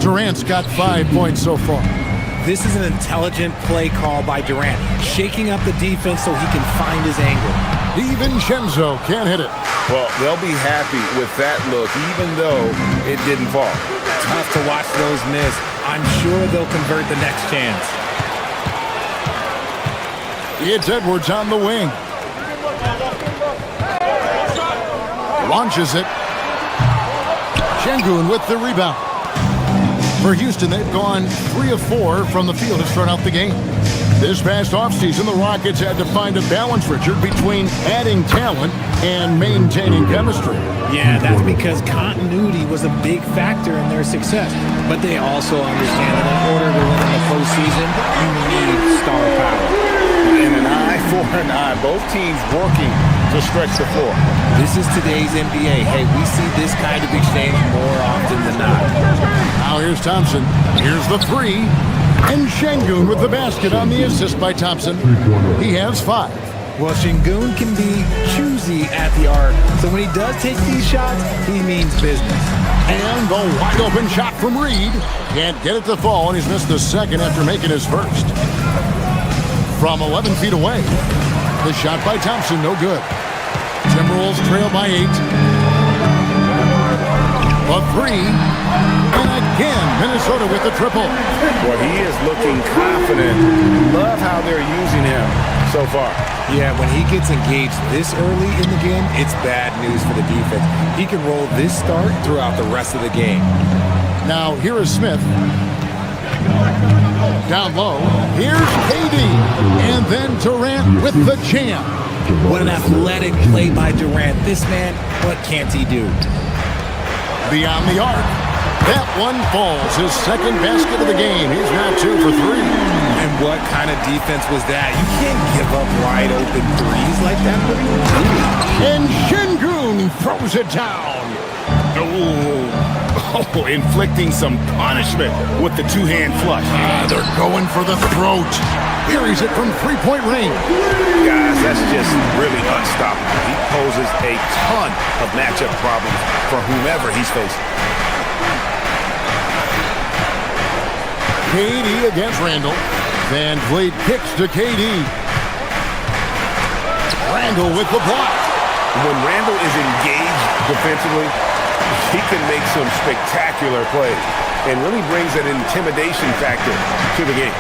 Durant's got 5 points so far. This is an intelligent play call by Durant, shaking up the defense so he can find his angle. DiVincenzo can't hit it. Well, they'll be happy with that look, even though it didn't fall. Tough to watch those miss. I'm sure they'll convert the next chance. It's Edwards on the wing. Launches it. Şengün with the rebound. For Houston, they've gone 3 of 4 from the field to start out the game. This past offseason, the Rockets had to find a balance, Richard, between adding talent and maintaining chemistry. Yeah, that's because continuity was a big factor in their success. But they also understand that in order to win in the postseason, you need star power. And an eye for an eye. Both teams working to stretch the floor. This is today's NBA. Hey, we see this kind of exchange more often than not. Now here's Thompson. Here's the 3. And Şengün with the basket on the assist by Thompson. He has 5. Well, Şengün can be choosy at the arc. So when he does take these shots, he means business. And the wide open shot from Reid. Can't get it to fall, and he's missed the second after making his first. From 11 feet away. The shot by Thompson, no good. Timberwolves trail by 8. A 3. And again, Minnesota with the triple. Well, he is looking confident. Love how they're using him so far. Yeah, when he gets engaged this early in the game, it's bad news for the defense. He can roll this start throughout the rest of the game. Now, here is Smith. Down low. Here's KD. And then Durant with the jam. What an athletic play by Durant. This man, what can't he do? Beyond the arc. That one falls. His second basket of the game. He's now 2 for 3. And what kind of defense was that? You can't give up wide open threes like that. What are you doing? And Şengün throws it down. Oh, inflicting some punishment with the two-hand flush. They're going for the throat. Buries it from 3-point range. Guys, that's just really unstoppable. He poses a ton of matchup problems for whomever he's facing. KD against Randall. Van Vliet kicks to KD. Randall with the block. When Randall is engaged defensively, he can make some spectacular plays and really brings an intimidation factor to the game.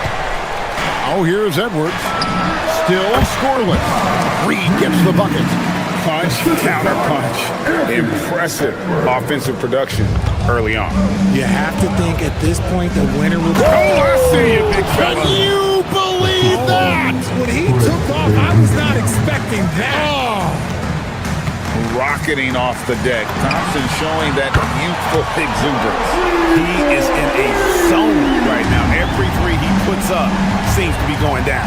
Oh, here's Edwards. Still scoreless. Reed gets the bucket. Punch, counter punch. Impressive offensive production early on. You have to think at this point the winner will be. Oh, I see you, big fella. Can you believe that? When he took off, I was not expecting that. Rocketing off the deck. Thompson showing that youthful exuberance. He is in a zone right now. Every three he puts up seems to be going down.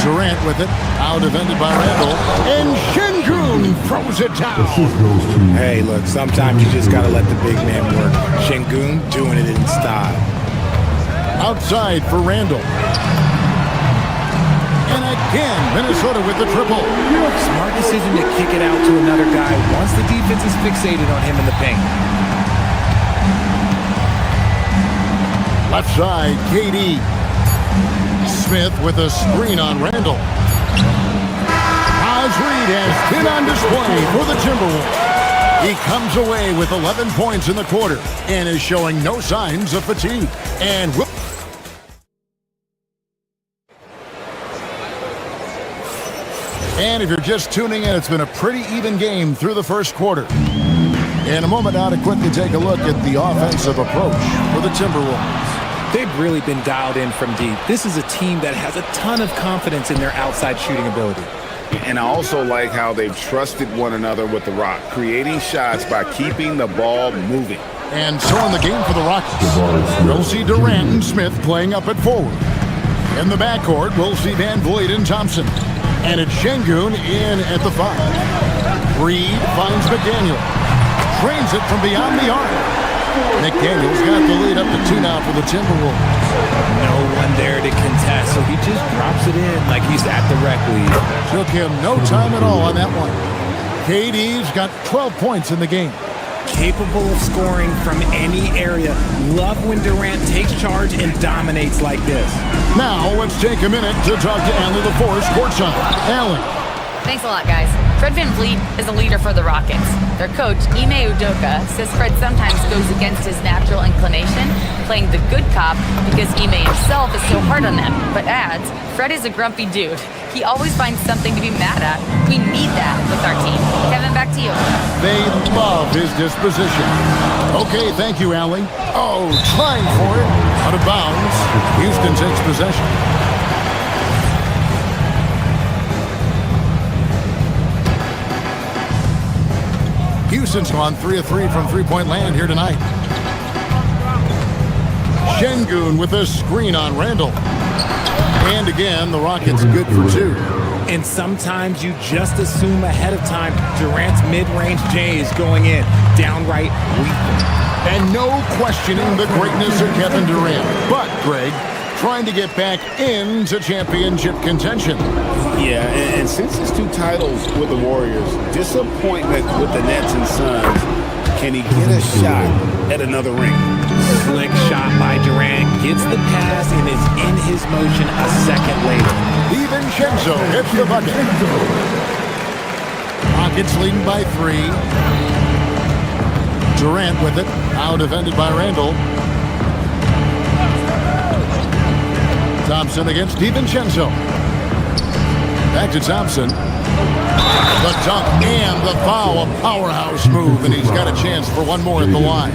Durant with it. Out defended by Randall. And Şengün throws it down. Hey, look, sometimes you just got to let the big man work. Şengün doing it in style. Outside for Randall. And again, Minnesota with the triple. Smart decision to kick it out to another guy once the defense is fixated on him in the paint. Left side, KD. Smith with a screen on Randall. Naz Reid has 10 on display for the Timberwolves. He comes away with 11 points in the quarter and is showing no signs of fatigue. And if you're just tuning in, it's been a pretty even game through the first quarter. In a moment now to quickly take a look at the offensive approach for the Timberwolves. They've really been dialed in from deep. This is a team that has a ton of confidence in their outside shooting ability. And I also like how they've trusted one another with the rock, creating shots by keeping the ball moving. And so in the game for the Rockets, we'll see Durant and Smith playing up at forward. In the backcourt, we'll see Van Vliet and Thompson. And it's Şengün in at the 5. Reed finds McDaniel. Trains it from beyond the arc. McDaniel's got the lead up to 2 now for the Timberwolves. No one there to contest, so he just drops it in like he's at the rec league. Took him no time at all on that one. KD's got 12 points in the game. Capable of scoring from any area. Love when Durant takes charge and dominates like this. Now let's take a minute to talk to Allie LaForce courtside. Allie. Thanks a lot, guys. Fred VanVleet is a leader for the Rockets. Their coach, Ime Udoka, says Fred sometimes goes against his natural inclination, playing the good cop because Ime himself is so hard on them, but adds, Fred is a grumpy dude. He always finds something to be mad at. We need that with our team. Kevin, back to you. They love his disposition. Okay, thank you, Allie. Oh, trying for it. Out of bounds. Houston takes possession. Houston's gone 3 of 3 from three-point land here tonight. Şengün with a screen on Randall. And again, the Rockets good for 2. And sometimes you just assume ahead of time Durant's mid-range J is going in. Downright lethal. And no questioning the greatness of Kevin Durant. But, Greg, trying to get back into championship contention. Yeah, and since his 2 titles with the Warriors, disappointment with the Nets and Suns, can he get a shot at another ring? Slick shot by Durant, gets the pass, and is in his motion a second later. DiVincenzo hits the bucket. Rockets leading by 3. Durant with it, out defended by Randall. Thompson against DiVincenzo. Back to Thompson. The dunk and the foul, a powerhouse move, and he's got a chance for one more at the line.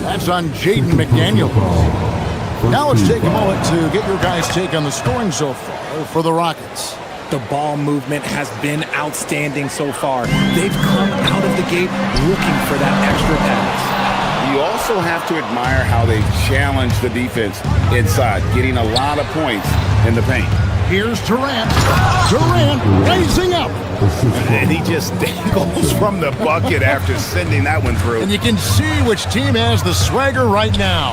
That's on Jaden McDaniel. Now let's take a moment to get your guys' take on the scoring so far for the Rockets. The ball movement has been outstanding so far. They've come out of the gate looking for that extra pass. You also have to admire how they've challenged the defense inside, getting a lot of points in the paint. Here's Durant. Durant raising up. And he just dangles from the bucket after sending that one through. And you can see which team has the swagger right now.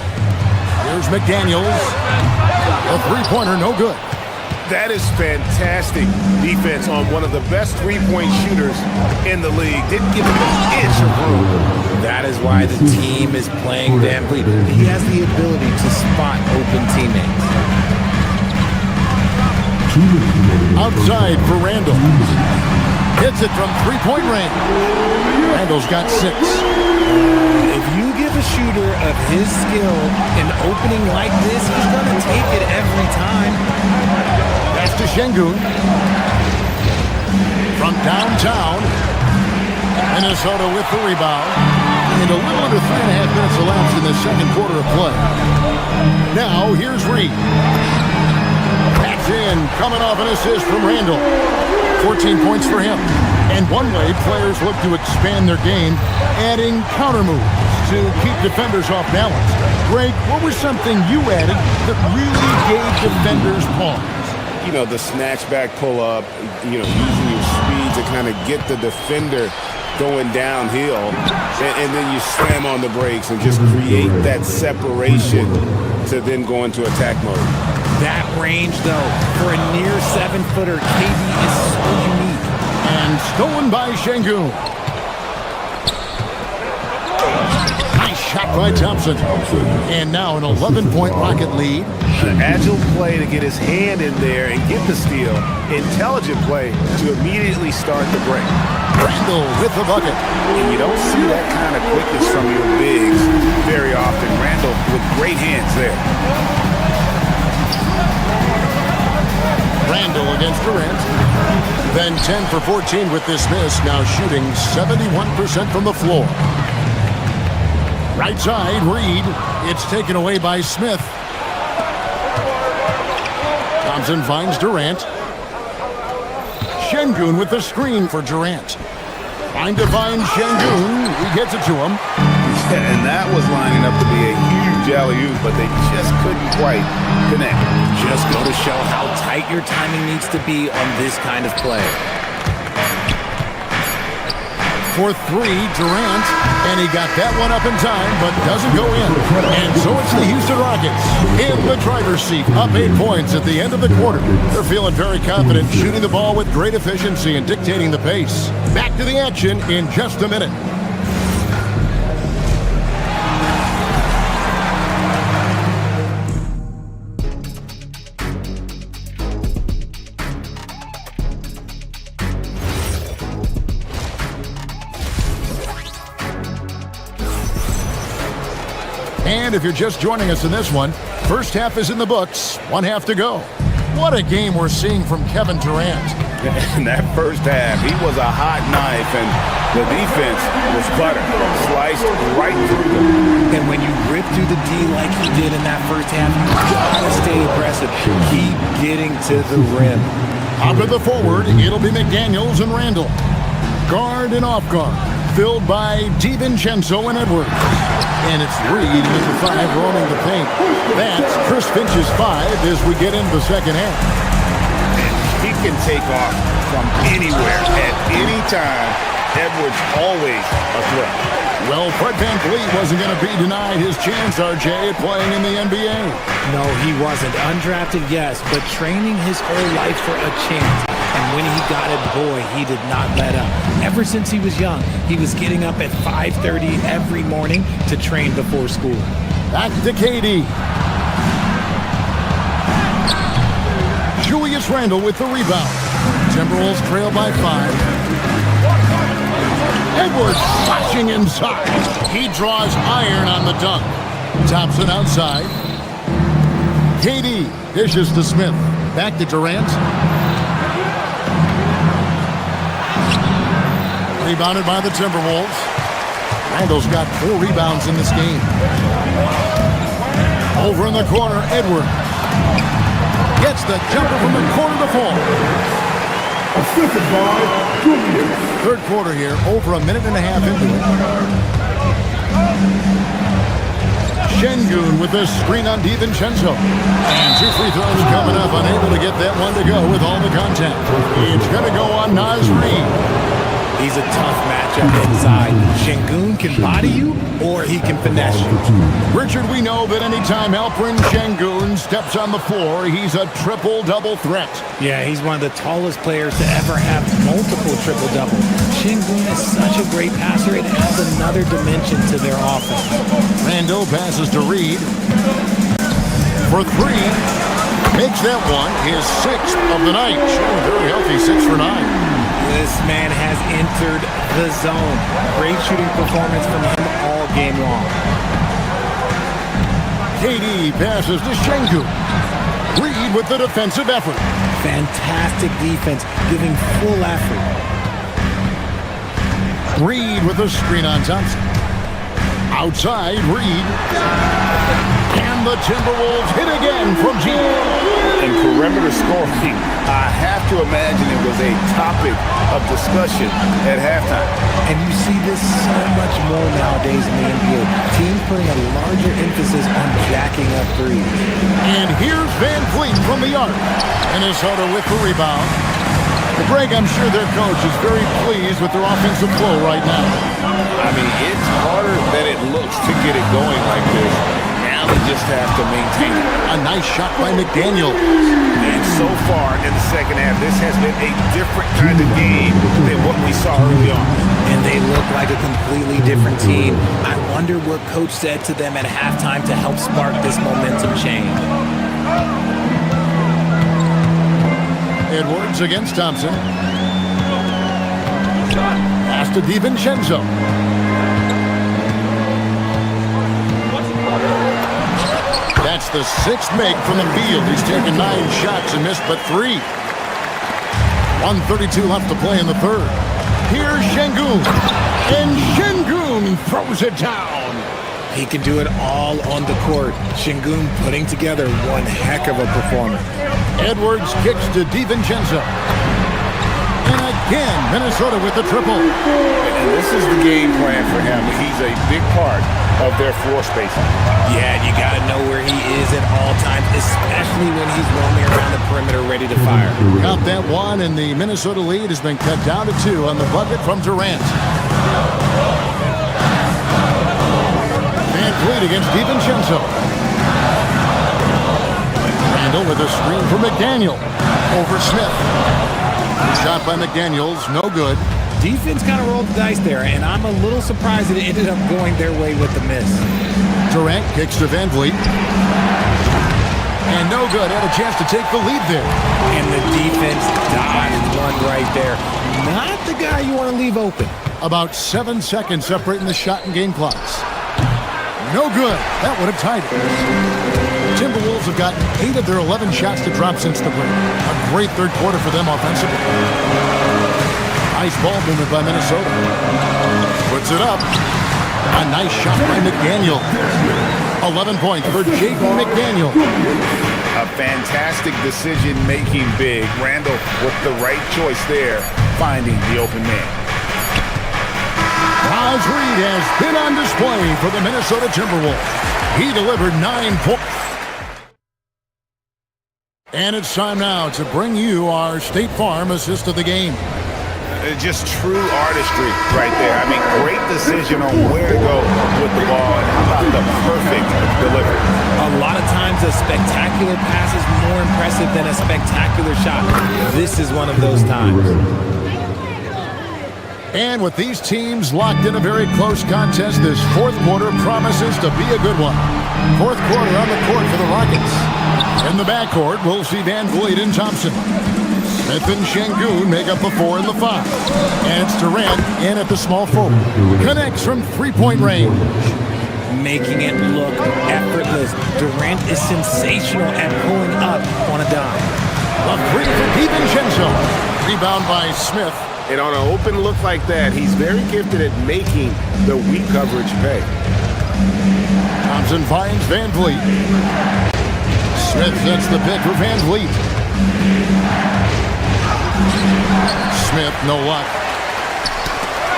Here's McDaniels. A three-pointer, no good. That is fantastic defense on one of the best three-point shooters in the league. Didn't give him an inch of room. That is why the team is playing Van Vliet. He has the ability to spot open teammates. Outside for Randall. Hits it from three-point range. Randall's got 6. If you give a shooter of his skill an opening like this, he's going to take it every time. That's to Şengün. From downtown, Minnesota with the rebound. And a little under 3.5 minutes elapsed in the second quarter of play. Now, here's Reed. That's in, coming off an assist from Randall. 14 points for him. And one way players look to expand their game, adding counter moves to keep defenders off balance. Greg, what was something you added that really gave defenders pause? You know, the snatch back pull up, you know, using your speed to kind of get the defender going downhill, and then you slam on the brakes and just create that separation to then go into attack mode. That range, though, for a near 7-footer, KD is so unique. And stolen by Şengün. Nice shot by Thompson. And now an 11-point Rocket lead. An agile play to get his hand in there and get the steal. Intelligent play to immediately start the break. Randall with the bucket. And you don't see that kind of quickness from your bigs very often. Randall with great hands there. Randall against Durant. Then 10 for 14 with this miss. Now shooting 71% from the floor. Right side, Reed. It's taken away by Smith. Thompson finds Durant. Şengün with the screen for Durant. Trying to find Şengün. He gets it to him. And that was lining up to be a huge alley-oop, but they just couldn't quite connect. Just go to show how tight your timing needs to be on this kind of play. For 3, Durant, and he got that one up in time, but doesn't go in. And so it's the Houston Rockets in the driver's seat, up 8 points at the end of the quarter. They're feeling very confident, shooting the ball with great efficiency and dictating the pace. Back to the action in just a minute. And if you're just joining us in this one, first half is in the books, 1 half to go. What a game we're seeing from Kevin Durant. In that first half, he was a hot knife, and the defense was butter, sliced right through them. And when you rip through the D like he did in that first half, you gotta stay aggressive. Keep getting to the rim. Out of the forward, it'll be McDaniels and Randall. Guard and off guard, filled by DiVincenzo and Edwards. And it's Reed with the 5 roaming the paint. That's Chris Finch's 5 as we get into the second half. He can take off from anywhere at any time. Edwards always a threat. Well, Fred VanVleet wasn't going to be denied his chance, RJ, at playing in the NBA. No, he wasn't. Undrafted, yes, but training his whole life for a chance. And when he got it, boy, he did not let up. Ever since he was young, he was getting up at 5:30 every morning to train before school. Back to KD. Julius Randle with the rebound. Timberwolves trail by 5. Edwards flashing inside. He draws iron on the dunk. Thompson outside. KD dishes to Smith. Back to Durant. Rebounded by the Timberwolves. Randall's got 4 rebounds in this game. Over in the corner, Edwards. Gets the jumper from the corner to fall. Assisted by Julius. Third quarter here, over a minute and a half into it. Şengün with the screen on DiVincenzo. And 2 free throws coming up, unable to get that one to go with all the contact. It's going to go on Naz Reid. He's a tough matchup inside. Şengün can body you, or he can finesse you. Richard, we know that anytime Alperen Şengün steps on the floor, he's a triple-double threat. Yeah, he's one of the tallest players to ever have multiple triple-double. Şengün is such a great passer, it adds another dimension to their offense. Randall passes to Reed for three. Makes that one his 6th of the night. Showing very healthy, 6 for 9. This man has entered the zone. Great shooting performance from him all game long. KD passes to Şengün. Reed with the defensive effort. Fantastic defense, giving full effort. Reed with a screen on Thompson. Outside, Reed. And the Timberwolves hit again from G. And perimeter scoring, I have to imagine it was a topic of discussion at halftime. And you see this so much more nowadays in the NBA. Teams putting a larger emphasis on jacking up threes. And here's Van Vliet from the arc. Minnesota with the rebound. Greg, I'm sure their coach is very pleased with their offensive flow right now. I mean, it's harder than it looks to get it going like this. Now they just have to maintain it. A nice shot by McDaniel. And so far in the second half, this has been a different kind of game than what we saw early on. And they look like a completely different team. I wonder what coach said to them at halftime to help spark this momentum change. Edwards against Thompson. Pass to DiVincenzo. That's the 6th make from the field. He's taken 9 shots and missed but 3. 1:32 left to play in the third. Here's Şengün. And Şengün throws it down. He can do it all on the court. Şengün putting together one heck of a performance. Edwards kicks to DiVincenzo. And again, Minnesota with the triple. And this is the game plan for him. He's a big part of their floor spacing. Yeah, you got to know where he is at all times, especially when he's roaming around the perimeter ready to fire. Got that one, and the Minnesota lead has been cut down to 2 on the bucket from Durant. Van Vliet against DiVincenzo. Randall with a screen for McDaniel. Over Smith. Shot by McDaniels, no good. Defense kind of rolled the dice there, and I'm a little surprised that it ended up going their way with the miss. Durant kicks to Van Vliet. And no good. Had a chance to take the lead there. And the defense dodged one right there. Not the guy you want to leave open. About 7 seconds separating the shot and game clocks. No good. That would have tied it. Timberwolves have gotten 8 of their 11 shots to drop since the break. A great third quarter for them offensively. Nice ball movement by Minnesota. Puts it up. A nice shot by McDaniel. 11 points for Jaden McDaniel. A fantastic decision-making big. Randall with the right choice there, finding the open man. Naz Reid has been on display for the Minnesota Timberwolves. He delivered 9 points. And it's time now to bring you our State Farm assist of the game. Just true artistry right there. I mean, great decision on where to go with the ball, and how about the perfect delivery. A lot of times a spectacular pass is more impressive than a spectacular shot. This is one of those times. And with these teams locked in a very close contest, this fourth quarter promises to be a good one. Fourth quarter on the court for the Rockets. In the backcourt, we'll see Van Vliet and Thompson. Smith and Şengün make up the 4 and the 5. And it's Durant in at the small forward. Connects from three-point range. Making it look effortless. Durant is sensational at pulling up on a dime. A three for DiVincenzo. Rebound by Smith. And on an open look like that, he's very gifted at making the weak coverage pay. Thompson finds Van Vliet. Smith sets the pick for Van Vliet. Smith, no luck.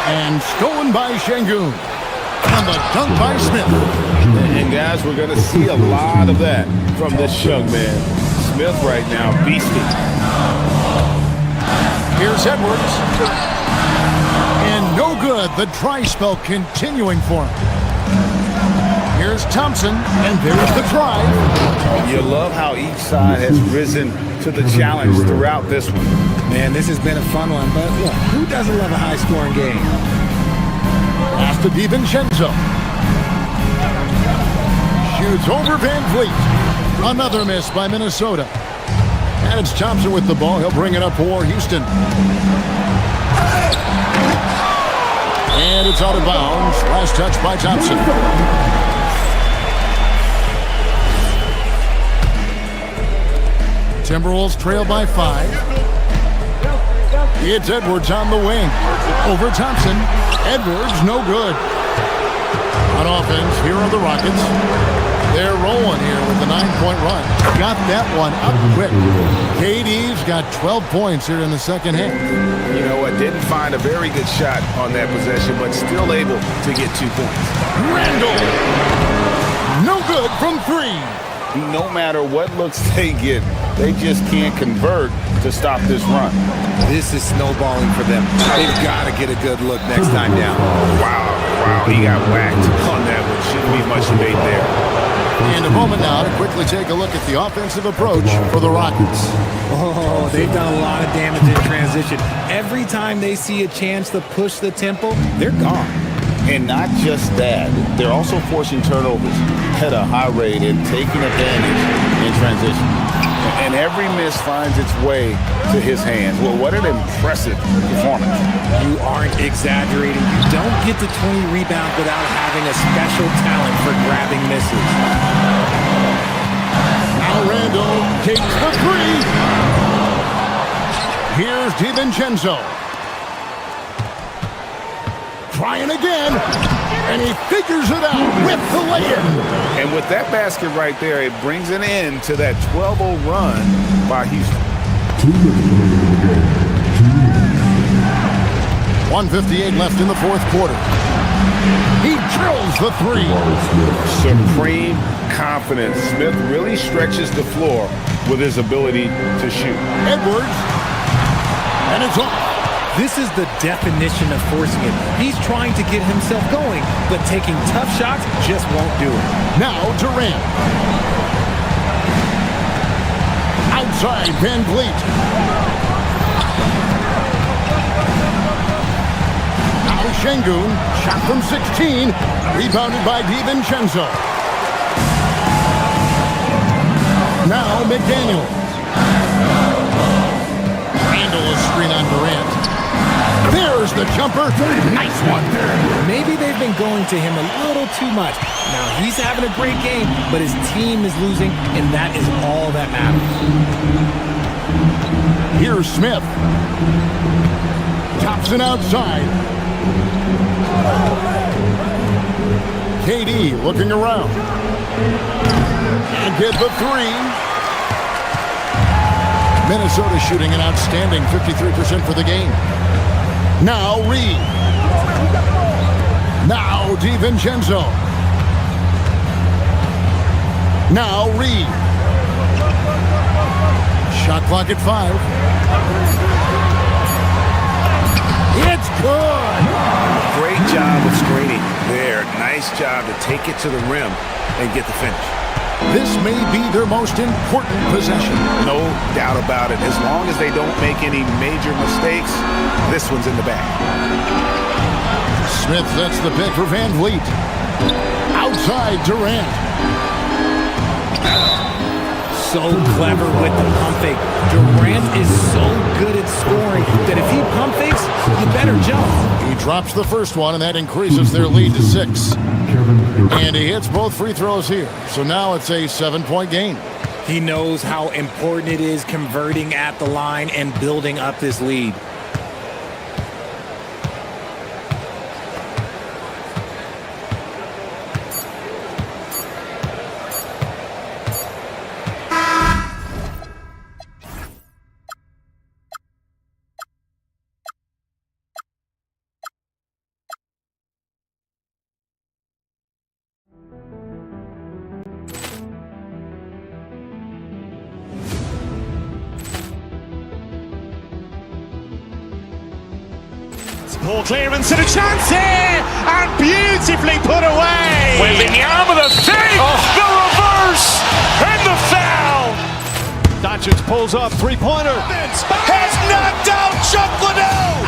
And stolen by Şengün. And the dunk by Smith. And guys, we're going to see a lot of that from this young man. Smith right now, beasting. Here's Edwards. And no good. The dry spell continuing for him. Here's Thompson, and there's the drive. You love how each side has risen to the challenge throughout this one. Man, this has been a fun one, but look, who doesn't love a high-scoring game? Pass to DiVincenzo. Shoots over Van Vliet. Another miss by Minnesota. And it's Thompson with the ball. He'll bring it up for Houston. And it's out of bounds. Last touch by Thompson. Timberwolves trail by 5. It's Edwards on the wing. Over Thompson. Edwards, no good. On offense, here are the Rockets. They're rolling here with the 9-point run. Got that one up quick. KD's got 12 points here in the second half. You know what? Didn't find a very good shot on that possession, but still able to get 2 points. Randall. No good from 3. No matter what looks they get, they just can't convert to stop this run. This is snowballing for them. They've got to get a good look next time down. Wow, he got whacked on that one. Shouldn't be much debate there. And a moment now to quickly take a look at the offensive approach for the Rockets. Oh, they've done a lot of damage in transition. Every time they see a chance to push the tempo, they're gone. And not just that, they're also forcing turnovers at a high rate and taking advantage in transition. And every miss finds its way to his hands. Well, what an impressive performance. You aren't exaggerating. You don't get to 20 rebounds without having a special talent for grabbing misses. Now Randall takes the 3. Here's DiVincenzo. Trying again, and he figures it out with the lay-in. And with that basket right there, it brings an end to that 12-0 run by Houston. 1:58 left in the fourth quarter. He drills the 3. Supreme confidence. Smith really stretches the floor with his ability to shoot. Edwards, and it's off. This is the definition of forcing it. He's trying to get himself going, but taking tough shots just won't do it. Now Durant. Outside Van Vliet. Now Şengün, shot from 16, rebounded by DiVincenzo. Now McDaniel. Randall is screen on Durant. There's the jumper. Nice one. Maybe they've been going to him a little too much. Now he's having a great game, but his team is losing, and that is all that matters. Here's Smith. Thompson outside. KD looking around. And get the 3. Minnesota shooting an outstanding 53% for the game. Now Reed. Now DiVincenzo. Now Reed. Shot clock at 5. It's good. Great job of screening there. Nice job to take it to the rim and get the finish. This may be their most important possession. No doubt about it. As long as they don't make any major mistakes, this one's in the bag. Smith sets the pick for Van Vliet. Outside Durant. So clever with the pump fake. Durant is so good at scoring that if he pump fakes, you better jump. He drops the first one, and that increases their lead to 6. And he hits both free throws here. So now it's a 7-point game. He knows how important it is converting at the line and building up this lead. Ball clearance and a chance here, and beautifully put away. Wembanyama the save, the reverse, and the foul. Doncic pulls up, three-pointer. Has knocked out Chuck Liddell.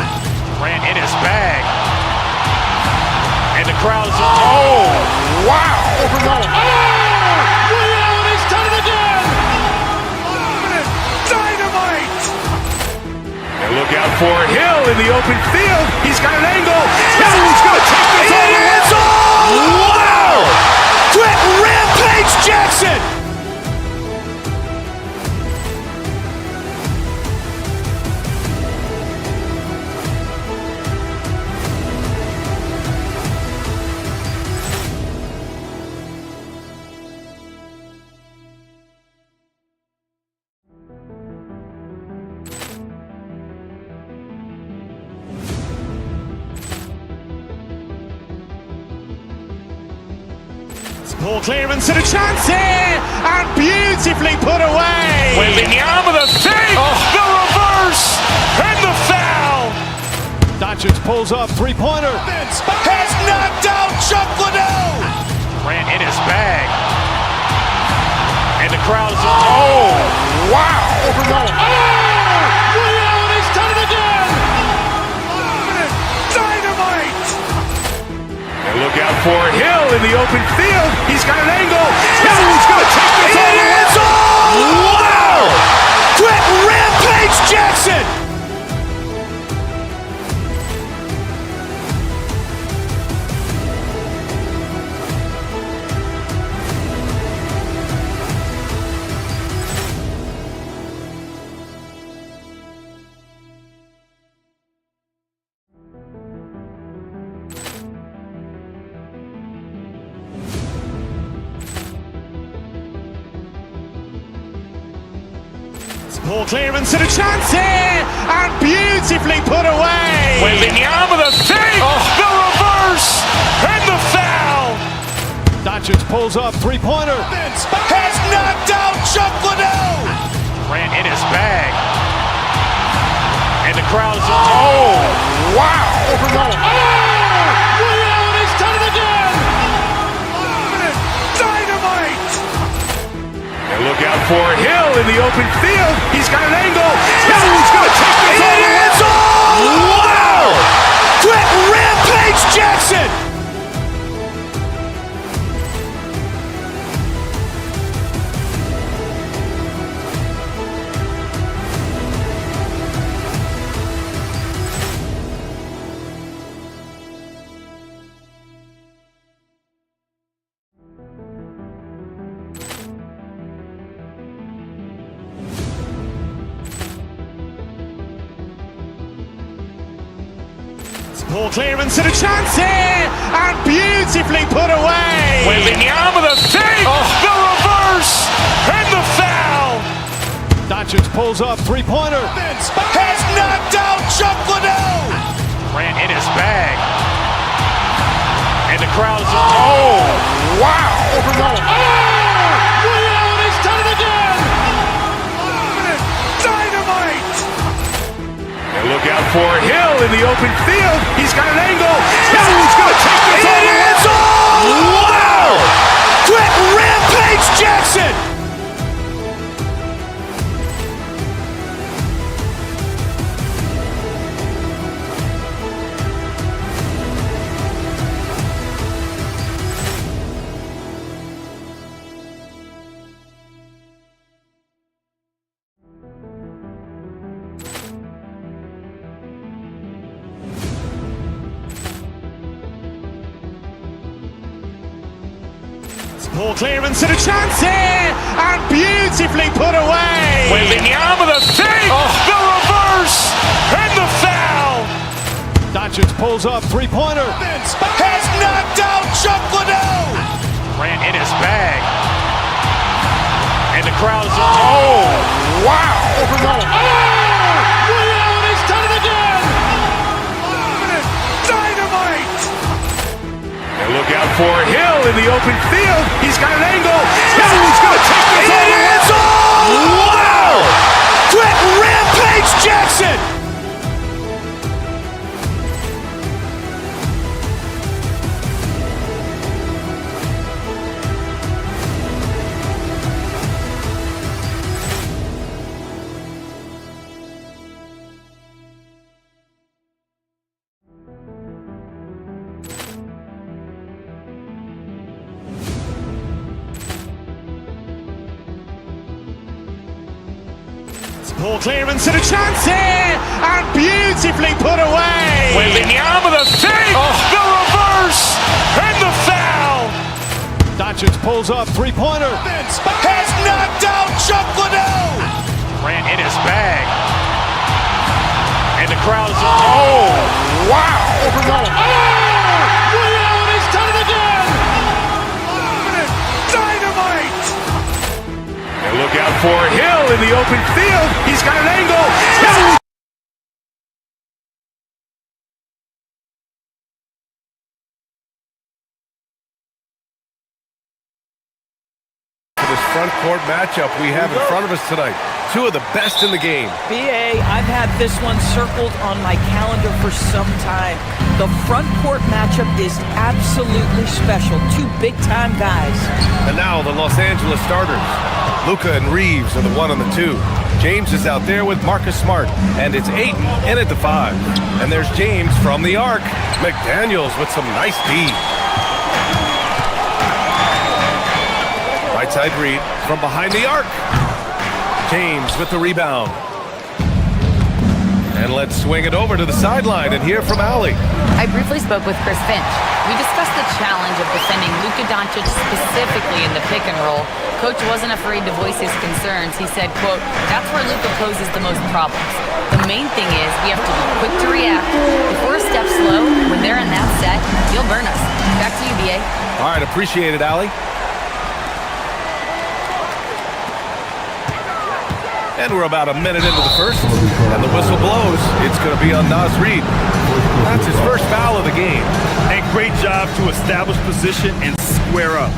Grant in his bag. And the crowd's wow! He's done it again! Dynamite! And look out for Hill in the open field. He's got an angle. Hill's going to take this all the way. Wow! Quick Rampage Jackson! Ball clearance and a chance here, and beautifully put away. Wembanyama the save, the reverse, and the foul. Doncic pulls up, three-pointer. Has knocked out Chuck Liddell. Grant in his bag. And the crowd's wow! He's done it again! Dynamite! And look out for Hill in the open field. He's got an angle. Hill's going to take this all the way. Wow! Quick Rampage Jackson! Ball clearance and a chance here, and beautifully put away. Wembanyama the save, the reverse, and the foul. Doncic pulls up, three-pointer. Has knocked out Chuck Liddell. Grant in his bag. And the crowd's wow! He's done it again! Dynamite! And look out for Hill in the open field. He's got an angle. Hill's going to take this all the way. Wow! Quick Rampage Jackson! Ball clearance and a chance here, and beautifully put away. Wembanyama the save, the reverse, and the foul. Doncic pulls up, three-pointer. Has knocked out Chuck Liddell. Grant in his bag. And the crowd's wow! He's done it again! Dynamite! And look out for Hill in the open field. He's got an angle. Hill's going to take this all the way. Wow! Quick Rampage Jackson! Ball clearance and a chance here, and beautifully put away. Wembanyama the save, the reverse, and the foul. Doncic pulls up, three-pointer. Has knocked out Chuck Liddell. Grant in his bag. And the crowd's wow! He's done it again! Dynamite! And look out for Hill in the open field. He's got an angle. Hill's going to take this all the way. Wow! Quick Rampage Jackson! Poor clearance and a chance here, and beautifully put away. Wembanyama the save, the reverse, and the foul. Doncic pulls up, three-pointer. Has knocked out Chocolate. Ran in his bag. And the crowd is, oh, wow. William, he's done it again. Dynamite. And look out for Hill in the open field. He's got an angle. Hill. This front court matchup we have in front of us tonight. Two of the best in the game. BA, I've had this one circled on my calendar for some time. The front court matchup is absolutely special. Two big-time guys. And now the Los Angeles starters. Luka and Reeves are the 1 and the 2. James is out there with Marcus Smart. And it's Ayton in at the 5. And there's James from the arc. McDaniels with some nice D. Right side read from behind the arc. James with the rebound. And let's swing it over to the sideline and hear from Allie. I briefly spoke with Chris Finch. We discussed the challenge of defending Luka Doncic specifically in the pick and roll. Coach wasn't afraid to voice his concerns. He said, quote, that's where Luka poses the most problems. The main thing is we have to be quick to react. If we're a step slow, when they're in that set, you'll burn us. Back to you, BA. All right, appreciate it, Allie. And we're about a minute into the first, and the whistle blows. It's going to be on Naz Reid. That's his first foul of the game. And great job to establish position and square up.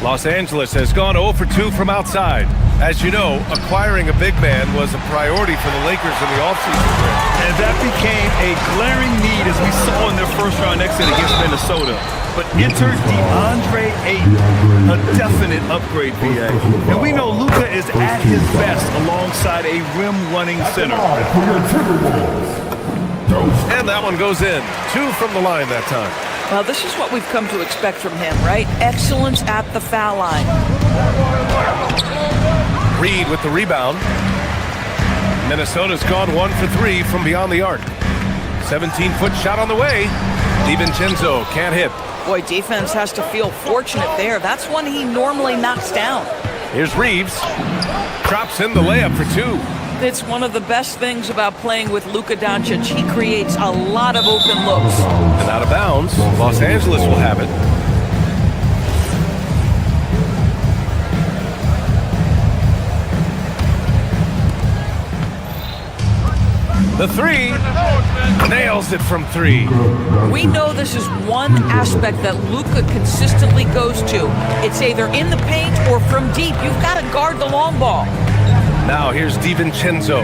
Los Angeles has gone 0 for 2 from outside. As you know, acquiring a big man was a priority for the Lakers in the offseason. And that became a glaring need as we saw in their first round exit against Minnesota. But enter DeAndre Ayton, a definite upgrade, BA. And we know Luka is at his best alongside a rim-running center. And that one goes in. 2 from the line that time. Well, this is what we've come to expect from him, right? Excellence at the foul line. Reed with the rebound. Minnesota's gone 1 for 3 from beyond the arc. 17-foot shot on the way. DiVincenzo can't hit. Boy, defense has to feel fortunate there. That's one he normally knocks down. Here's Reeves. Drops in the layup for 2. It's one of the best things about playing with Luka Doncic. He creates a lot of open looks. And out of bounds, Los Angeles will have it. The 3, nails it from 3. We know this is one aspect that Luka consistently goes to. It's either in the paint or from deep. You've got to guard the long ball. Now here's DiVincenzo.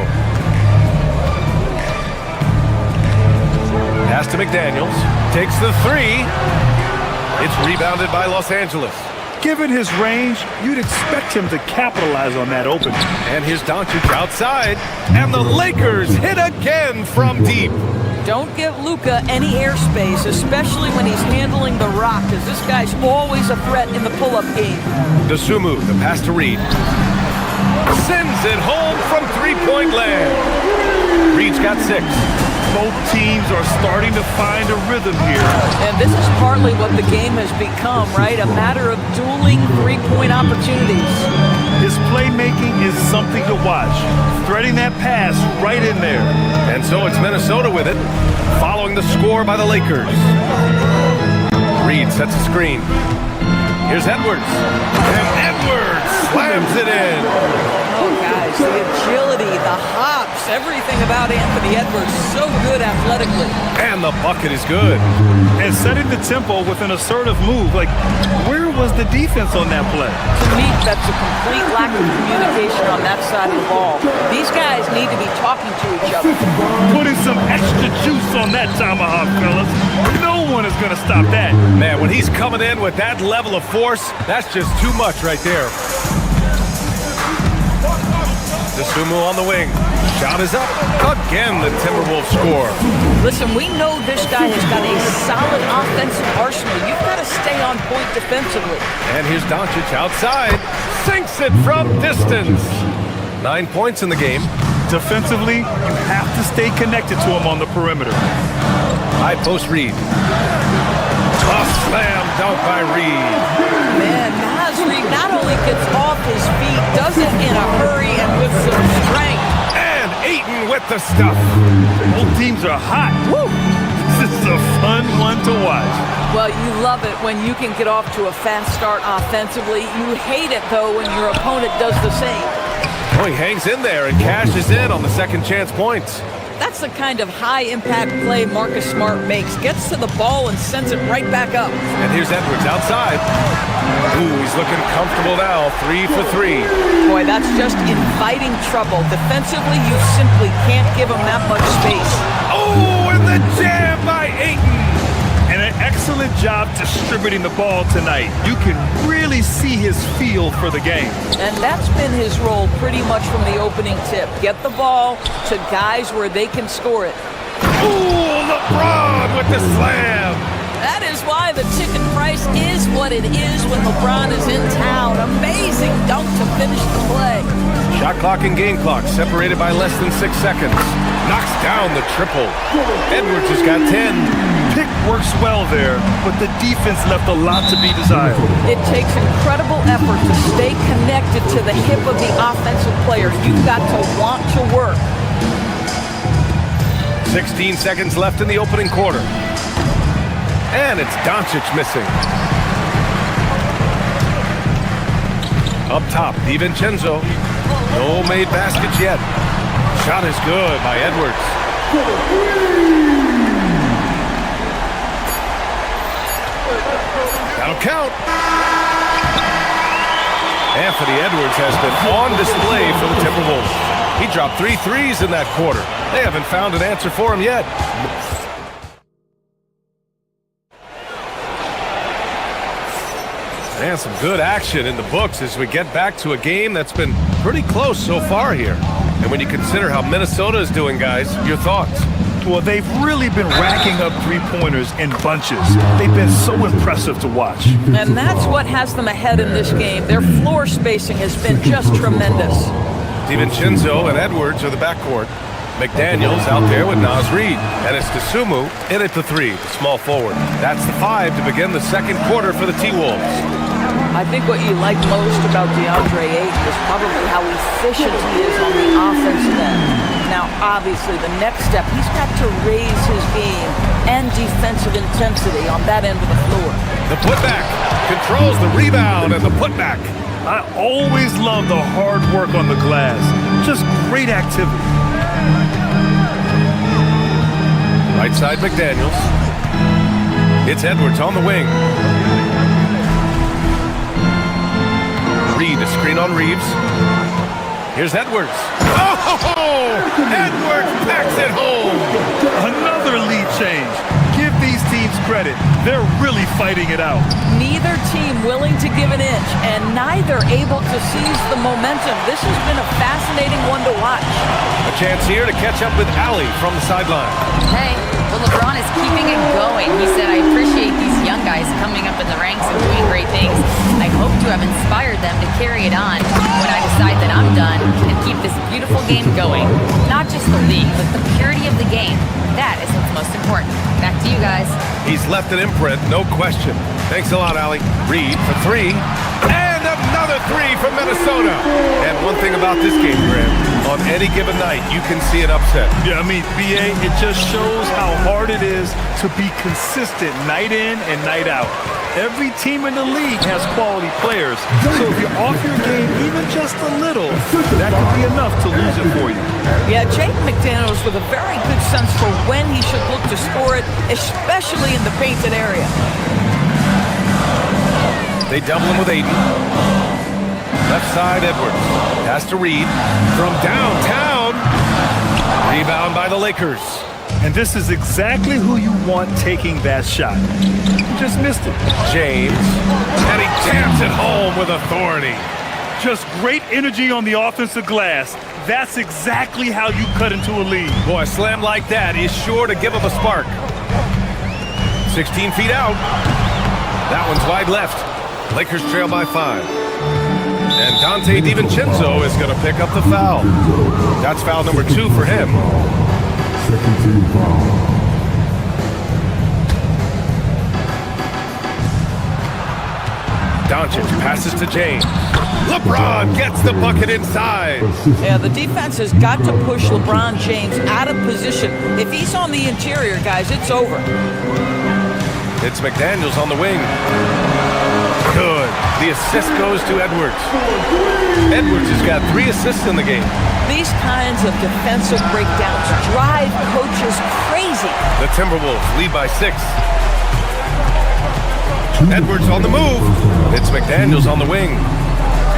Pass to McDaniels. Takes the 3. It's rebounded by Los Angeles. Given his range, you'd expect him to capitalize on that opening. And here's Doncic outside. And the Lakers hit again from deep. Don't give Luka any airspace, especially when he's handling the rock, because this guy's always a threat in the pull-up game. Dosunmu, the pass to Reed. Sends it home from three-point land. Reed's got 6. Both teams are starting to find a rhythm here. And this is partly what the game has become, right? A matter of dueling three-point opportunities. His playmaking is something to watch. Threading that pass right in there. And so it's Minnesota with it, following the score by the Lakers. Reed sets a screen. Here's Edwards. And Edwards slams it in. Oh, guys, the agility, the hops, everything about Anthony Edwards, so good athletically. And the bucket is good. And setting the tempo with an assertive move. Like, where was the defense on that play? To me, that's a complete lack of communication on that side of the ball. These guys need to be talking to each other. Putting some extra juice on that tomahawk, fellas. No one is going to stop that. Man, when he's coming in with that level of force, that's just too much right there. Dosunmu on the wing. Shot is up. Again, the Timberwolves score. Listen, we know this guy has got a solid offensive arsenal. You've got to stay on point defensively. And here's Doncic outside. Sinks it from distance. 9 points in the game. Defensively, you have to stay connected to him on the perimeter. High post Reed. A slam dunk by Reed. Man, Naz Reed not only gets off his feet, does it in a hurry and with some strength. And Ayton with the stuff. Both teams are hot. Woo! This is a fun one to watch. Well, you love it when you can get off to a fast start offensively. You hate it, though, when your opponent does the same. Oh, he hangs in there and cashes in on the second chance points. That's the kind of high-impact play Marcus Smart makes. Gets to the ball and sends it right back up. And here's Edwards outside. Ooh, he's looking comfortable now. 3 for 3. Boy, that's just inviting trouble. Defensively, you simply can't give him that much space. Oh, and the jam by Ayton. And an excellent job distributing the ball tonight. You can really see his feel for the game. And that's been his role pretty much from the opening tip. Get the ball to guys where they can score it. Ooh, LeBron with the slam. That is why the ticket price is what it is when LeBron is in town. Amazing dunk to finish the play. Shot clock and game clock separated by less than 6 seconds. Knocks down the triple. Edwards has got 10. Pick works well there, but the defense left a lot to be desired. It takes incredible effort to stay connected to the hip of the offensive player. You've got to want to work. 16 seconds left in the opening quarter. And it's Doncic missing. Up top, DiVincenzo. No made baskets yet. Shot is good by Edwards. That'll count. Anthony Edwards has been on display for the Timberwolves. He dropped 3 threes in that quarter. They haven't found an answer for him yet. And some good action in the books as we get back to a game that's been pretty close so far here. And when you consider how Minnesota is doing, guys, your thoughts? Well, they've really been racking up three-pointers in bunches. They've been so impressive to watch. And that's what has them ahead in this game. Their floor spacing has been just tremendous. DiVincenzo and Edwards are the backcourt. McDaniels out there with Naz Reid. And it's Dosunmu in at the 3, small forward. That's the 5 to begin the second quarter for the T-Wolves. I think what you like most about DeAndre Ayton is probably how efficient he is on the offensive end. Now, obviously, the next step, he's got to raise his game and defensive intensity on that end of the floor. The putback controls the rebound and the putback. I always love the hard work on the glass. Just great activity. Right side, McDaniels. It's Edwards on the wing. Reed, a screen on Reeves. Here's Edwards. Oh! Edwards packs it home. Another lead change. Give these teams credit. They're really fighting it out. Neither team willing to give an inch, and neither able to seize the momentum. This has been a fascinating one to watch. A chance here to catch up with Allie from the sideline. Hey, well, LeBron is keeping it going. He said, I appreciate these young guys coming up in the ranks and doing great things. I hope to have inspired them to carry it on when I decide that I'm done and keep this beautiful game going. Not just the league, but the purity of the game. That is what's most important. Back to you guys. He's left an imprint, no question. Thanks a lot, Allie. Reed for 3. And another 3 from Minnesota. And one thing about this game, Graham, on any given night, you can see an upset. Yeah, I mean, BA, it just shows how hard it is to be consistent night in and night out. Every team in the league has quality players. So if you're off your game even just a little, that could be enough to lose it for you. Yeah, Jaden McDaniels with a very good sense for when he should look to score it, especially in the painted area. They double him with Ayton. Left side, Edwards. Pass to Reed. From downtown. Rebound by the Lakers. And this is exactly who you want taking that shot. You just missed it. James. And he jams it home with authority. Just great energy on the offensive glass. That's exactly how you cut into a lead. Boy, a slam like that is sure to give him a spark. 16 feet out. That one's wide left. Lakers trail by 5. And Dante DiVincenzo is going to pick up the foul. That's foul number 2 for him. Second team foul. Doncic passes to James. LeBron gets the bucket inside. Yeah, the defense has got to push LeBron James out of position. If he's on the interior, guys, it's over. It's McDaniels on the wing. Good. The assist goes to Edwards. Edwards has got 3 assists in the game. These kinds of defensive breakdowns drive coaches crazy. The Timberwolves lead by 6. Edwards on the move. It's McDaniels on the wing.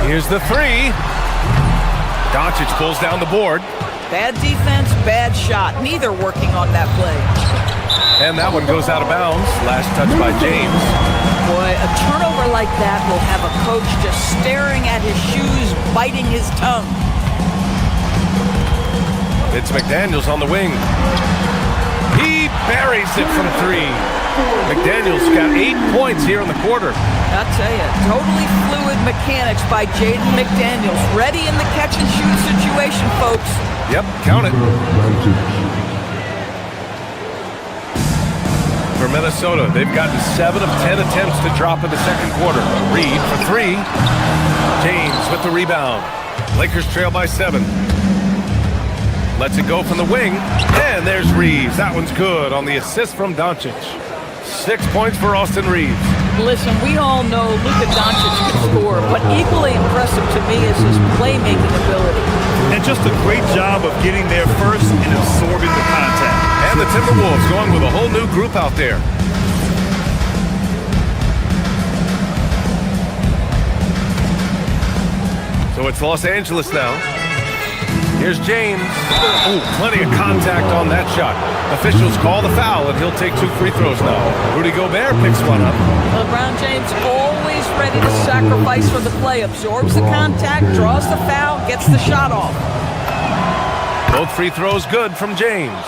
Here's the 3. Doncic pulls down the board. Bad defense, bad shot. Neither working on that play. And that one goes out of bounds. Last touch by James. Boy, a turnover like that will have a coach just staring at his shoes, biting his tongue. It's McDaniels on the wing. He buries it from 3. McDaniels got 8 points here in the quarter. I'll tell you, totally fluid mechanics by Jaden McDaniels. Ready in the catch-and-shoot situation, folks. Yep, count it. For Minnesota, they've gotten 7 of 10 attempts to drop in the second quarter. Reed for 3. James with the rebound. Lakers trail by 7. Lets it go from the wing. And there's Reeves. That one's good on the assist from Doncic. 6 points for Austin Reeves. Listen, we all know Luka Doncic can score, but equally impressive to me is his playmaking ability. And just a great job of getting there first and absorbing the contact. And the Timberwolves going with a whole new group out there. So it's Los Angeles now. Here's James. Oh, plenty of contact on that shot. Officials call the foul, and he'll take 2 free throws now. Rudy Gobert picks one up. LeBron James always ready to sacrifice for the play. Absorbs the contact, draws the foul, gets the shot off. Both free throws good from James.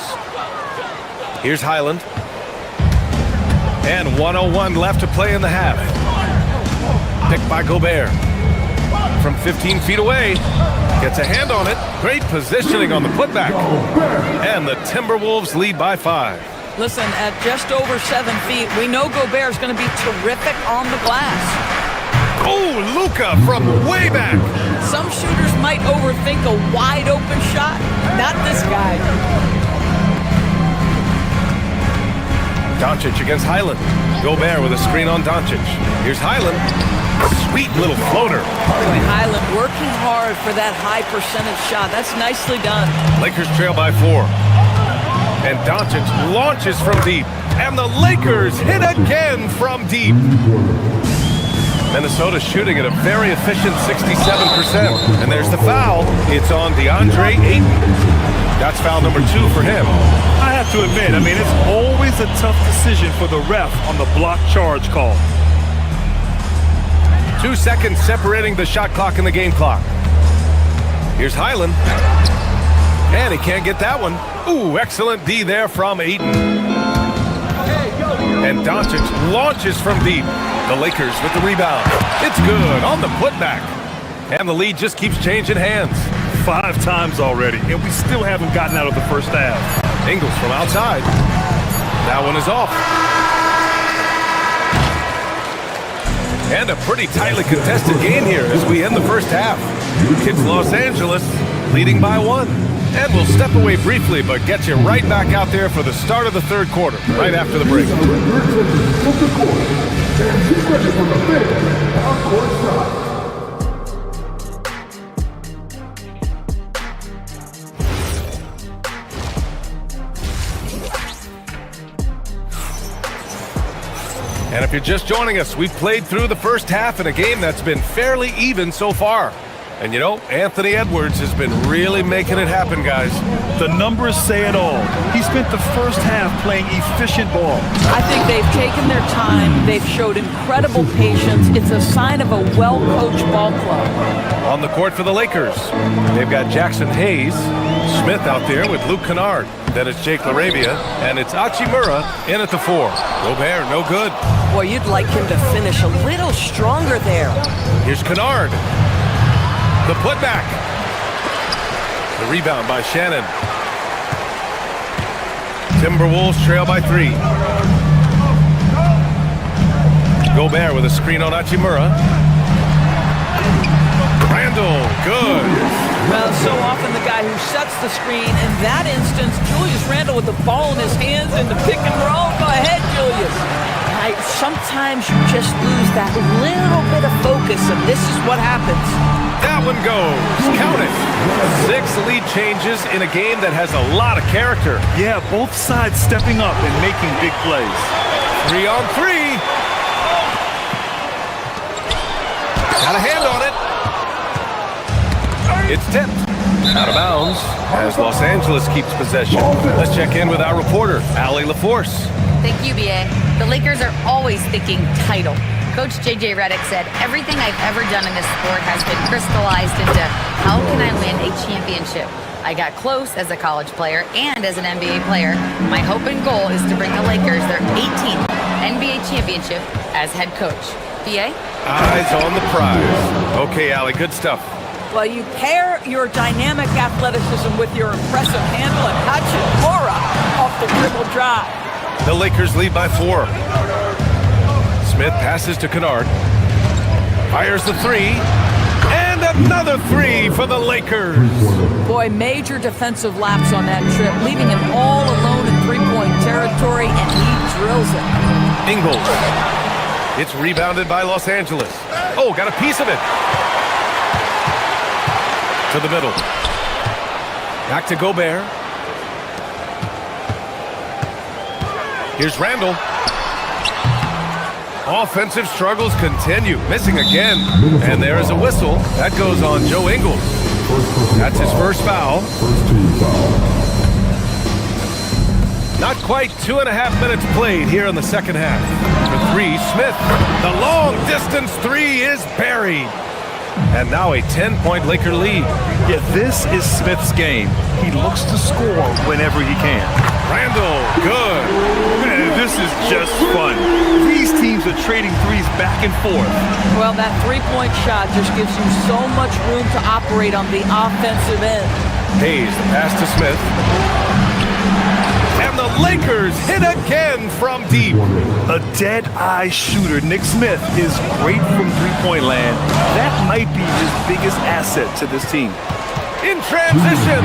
Here's Highland. And 1:01 left to play in the half. Picked by Gobert. From 15 feet away. Gets a hand on it. Great positioning on the putback. And the Timberwolves lead by 5. Listen, at just over 7 feet, we know Gobert's going to be terrific on the glass. Oh, Luka from way back. Some shooters might overthink a wide open shot. Not this guy. Doncic against Highland. Gobert with a screen on Doncic. Here's Highland. Sweet little floater. Boy, Highland working hard for that high percentage shot. That's nicely done. Lakers trail by 4. And Doncic launches from deep. And the Lakers hit again from deep. Minnesota shooting at a very efficient 67%. And there's the foul. It's on DeAndre Ayton. That's foul number 2 for him. I have to admit, it's always a tough decision for the ref on the block charge call. 2 seconds separating the shot clock and the game clock. Here's Highland. And he can't get that one. Ooh, excellent D there from Ayton. And Doncic launches from deep. The Lakers with the rebound. It's good on the putback. And the lead just keeps changing hands. 5 times already, and we still haven't gotten out of the first half. Ingles from outside. That one is off. And a pretty tightly contested game here as we end the first half. It's Los Angeles leading by 1. And we'll step away briefly, but get you right back out there for the start of the third quarter, right after the break. And if you're just joining us, we've played through the first half in a game that's been fairly even so far. And you know, Anthony Edwards has been really making it happen, guys. The numbers say it all. He spent the first half playing efficient ball. I think they've taken their time. They've showed incredible patience. It's a sign of a well-coached ball club. On the court for the Lakers, they've got Jackson Hayes, Smith out there with Luke Kennard. Then it's Jake LaRavia, and it's Hachimura in at the 4. Gobert, no good. Boy, you'd like him to finish a little stronger there. Here's Kennard. The putback. The rebound by Shannon. Timberwolves trail by 3. Gobert with a screen on Hachimura. Randall, good. Well, so often the guy who sets the screen. In that instance, Julius Randle with the ball in his hands in the pick and roll. Go ahead, Julius. Sometimes you just lose that little bit of focus, and this is what happens. That one goes. Count it. 6 lead changes in a game that has a lot of character. Yeah, both sides stepping up and making big plays. 3 on 3. Got a hand on it. It's tipped. Out of bounds as Los Angeles keeps possession. Let's check in with our reporter, Allie LaForce. Thank you, BA. The Lakers are always thinking title. Coach J.J. Redick said, everything I've ever done in this sport has been crystallized into how can I win a championship? I got close as a college player and as an NBA player. My hope and goal is to bring the Lakers their 18th NBA championship as head coach. BA? Eyes on the prize. Okay, Allie, good stuff. Well, you pair your dynamic athleticism with your impressive handle and Hachimura off the dribble drive. The Lakers lead by 4. Smith passes to Kennard. Fires the 3. And another 3 for the Lakers. Boy, major defensive lapse on that trip, leaving him all alone in three-point territory, and he drills it. Ingles. It's rebounded by Los Angeles. Oh, got a piece of it. To the middle. Back to Gobert. Here's Randall. Offensive struggles continue. Missing again. And there is a whistle. That goes on Joe Ingles. That's his first foul. Not quite 2.5 minutes played here in the second half. For 3, Smith. The long distance 3 is buried. And now a 10-point Laker lead. Yeah, this is Smith's game. He looks to score whenever he can. Randall, good. Man, this is just fun. These teams are trading threes back and forth. Well, that three-point shot just gives you so much room to operate on the offensive end. Hayes, the pass to Smith. And the Lakers hit again from deep. A dead-eye shooter, Nick Smith, is great from three-point land. That might be his biggest asset to this team. In transition.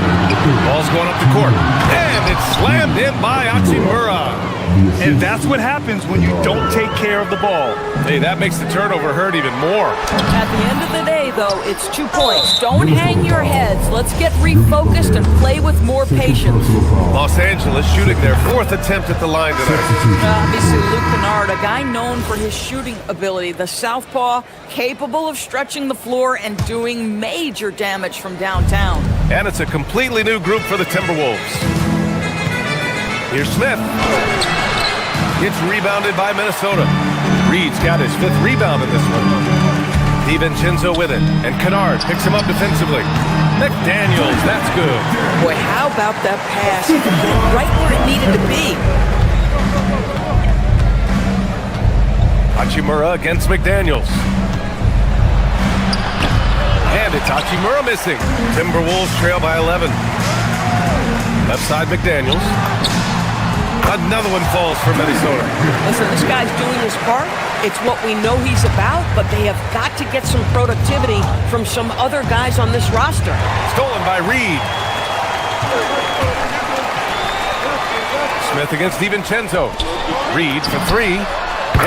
Ball's going up the court. And it's slammed in by Hachimura. And that's what happens when you don't take care of the ball. Hey, that makes the turnover hurt even more. At the end of the day, though, it's 2 points. Don't hang your heads. Let's get refocused and play with more patience. Los Angeles shooting their 4th attempt at the line tonight. Obviously, Luke Kennard, a guy known for his shooting ability. The southpaw, capable of stretching the floor and doing major damage from downtown. And it's a completely new group for the Timberwolves. Here's Smith. It's rebounded by Minnesota. Reed's got his 5th rebound in this one. DiVincenzo with it. And Kennard picks him up defensively. McDaniels, that's good. Boy, how about that pass? Right where it needed to be. Hachimura against McDaniels. And it's Hachimura missing. Timberwolves trail by 11. Left side McDaniels. Another one falls for Minnesota. Listen, this guy's doing his part. It's what we know he's about, but they have got to get some productivity from some other guys on this roster. Stolen by Reed. Smith against DiVincenzo. Reed for 3.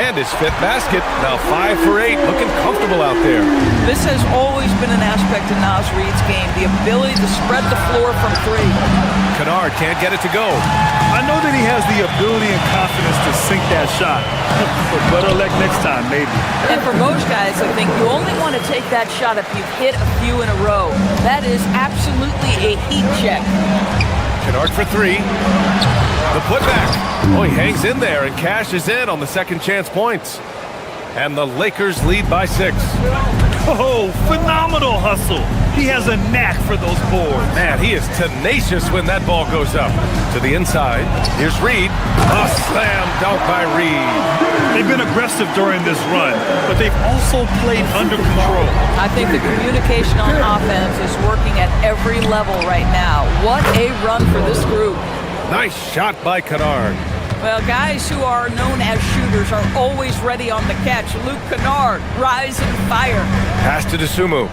And his 5th basket. Now 5 for 8. Looking comfortable out there. This has always been an aspect of Naz Reed's game, the ability to spread the floor from 3. Kennard can't get it to go. I know that he has the ability and confidence to sink that shot. But better luck next time, maybe. And for most guys, I think you only want to take that shot if you've hit a few in a row. That is absolutely a heat check. Kennard for 3. The putback. Oh, he hangs in there and cashes in on the second chance points. And the Lakers lead by 6. Oh, phenomenal hustle. He has a knack for those boards. Man, he is tenacious when that ball goes up. To the inside, here's Reed. A slam dunk by Reed. They've been aggressive during this run, but they've also played under control. I think the communication on offense is working at every level right now. What a run for this group. Nice shot by Kennard. Well, guys who are known as shooters are always ready on the catch. Luke Kennard, rise and fire. Pass to Dosunmu.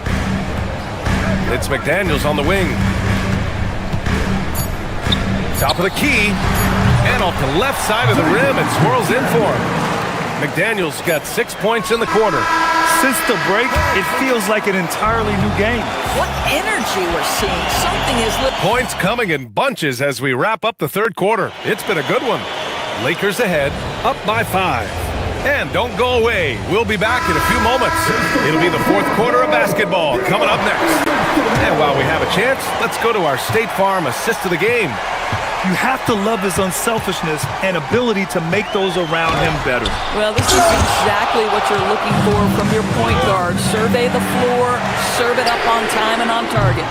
It's McDaniels on the wing. Top of the key. And off the left side of the rim, it swirls in for him. McDaniels got 6 points in the quarter. Since the break, it feels like an entirely new game. What energy we're seeing. Something is lit. Points coming in bunches as we wrap up the third quarter. It's been a good one. Lakers ahead, up by 5. And don't go away. We'll be back in a few moments. It'll be the fourth quarter of basketball coming up next. And while we have a chance, let's go to our State Farm assist of the game. You have to love his unselfishness and ability to make those around him better. Well, this is exactly what you're looking for from your point guard. Survey the floor, serve it up on time and on target.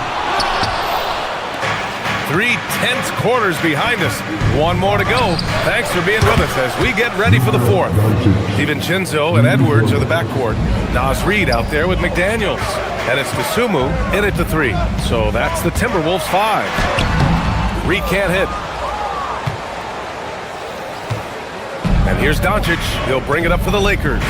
3 tense quarters behind us. One more to go. Thanks for being with us as we get ready for the fourth. DiVincenzo and Edwards are the backcourt. Naz Reid out there with McDaniels. And it's Dosunmu in it to 3. So that's the Timberwolves 5. Reid can't hit. And here's Doncic. He'll bring it up for the Lakers.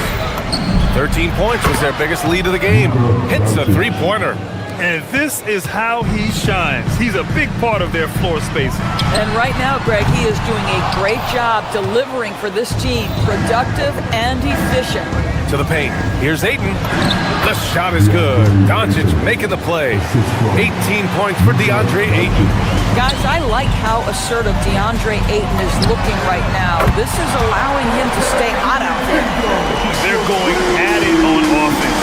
13 points was their biggest lead of the game. Hits a three-pointer. And this is how he shines. He's a big part of their floor space. And right now, Greg, he is doing a great job delivering for this team. Productive and efficient. To the paint. Here's Ayton. The shot is good. Doncic making the play. 18 points for DeAndre Ayton. Guys, I like how assertive DeAndre Ayton is looking right now. This is allowing him to stay hot out there. They're going at it on offense.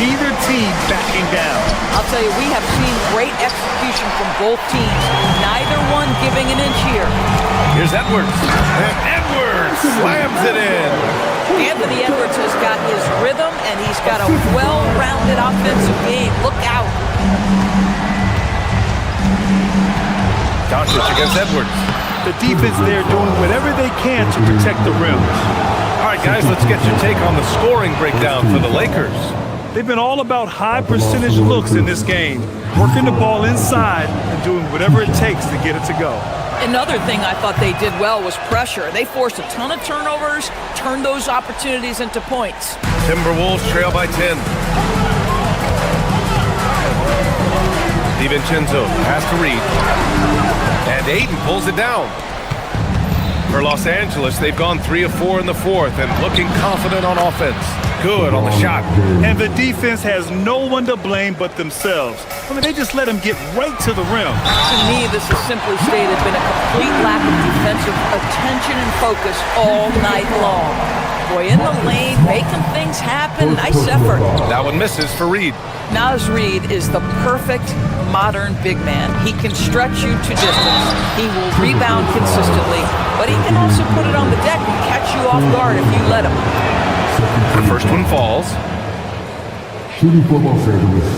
Neither team backing down. I'll tell you, we have seen great execution from both teams. Neither one giving an inch here. Here's Edwards. And Edwards slams it in. Anthony Edwards has got his rhythm, and he's got a well-rounded offensive game. Look out. Doncic against Edwards. The defense there doing whatever they can to protect the rim. All right, guys, let's get your take on the scoring breakdown for the Lakers. They've been all about high percentage looks in this game, working the ball inside and doing whatever it takes to get it to go. Another thing I thought they did well was pressure. They forced a ton of turnovers, turned those opportunities into points. Timberwolves trail by 10. DiVincenzo pass to Reed. And Ayton pulls it down. For Los Angeles, they've gone 3 of 4 in the fourth and looking confident on offense. Good on the shot. And the defense has no one to blame but themselves. I mean, they just let him get right to the rim. To me, this has simply stated been a complete lack of defensive attention and focus all night long. Boy, in the lane, making things happen. Nice effort. That one misses for Reed. Naz Reid is the perfect modern big man. He can stretch you to distance. He will rebound consistently, but he can also put it on the deck and catch you off guard if you let him. The first one falls. Shooting for Los Angeles,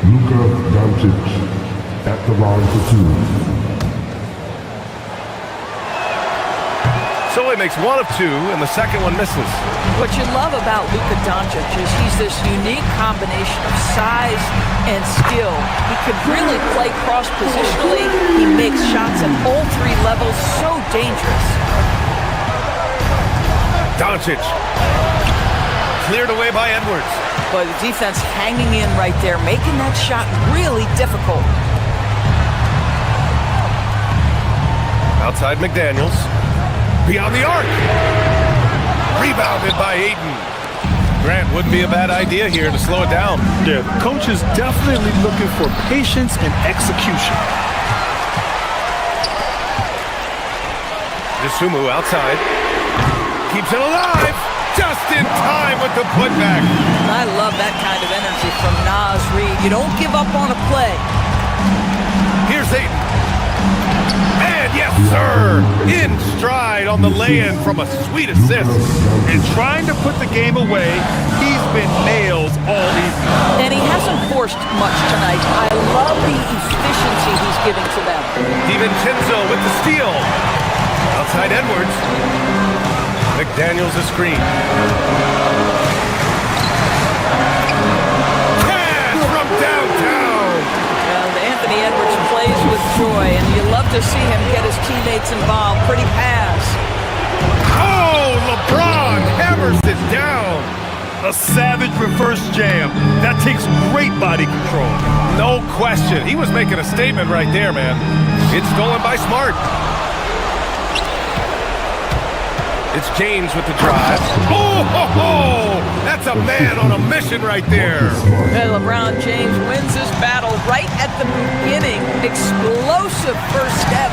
Luka Doncic at the line for 2. So he makes 1 of 2, and the second one misses. What you love about Luka Doncic is he's this unique combination of size and skill. He could really play cross-positionally. He makes shots at all 3 levels. So dangerous. Doncic. Cleared away by Edwards. But the defense hanging in right there, making that shot really difficult. Outside McDaniels. Beyond the arc. Rebounded by Ayton. Grant, wouldn't be a bad idea here to slow it down. The coach is definitely looking for patience and execution. Dosunmu outside. Keeps it alive. Just in time with the putback. I love that kind of energy from Naz Reid. You don't give up on a play. Here's Ayton. And yes, sir, in stride on the lay-in from a sweet assist. And trying to put the game away, he's been nails all evening. And he hasn't forced much tonight. I love the efficiency he's giving to them. DiVincenzo with the steal. Outside Edwards. McDaniels a screen. Pass from downtown. And Anthony Edwards plays with joy, and you love to see him get his teammates involved. Pretty pass. Oh, LeBron hammers it down. A savage reverse jam. That takes great body control. No question. He was making a statement right there, man. It's stolen by Smart. It's James with the drive. Oh, ho, ho! That's a man on a mission right there. And LeBron James wins this battle right at the beginning. Explosive first step.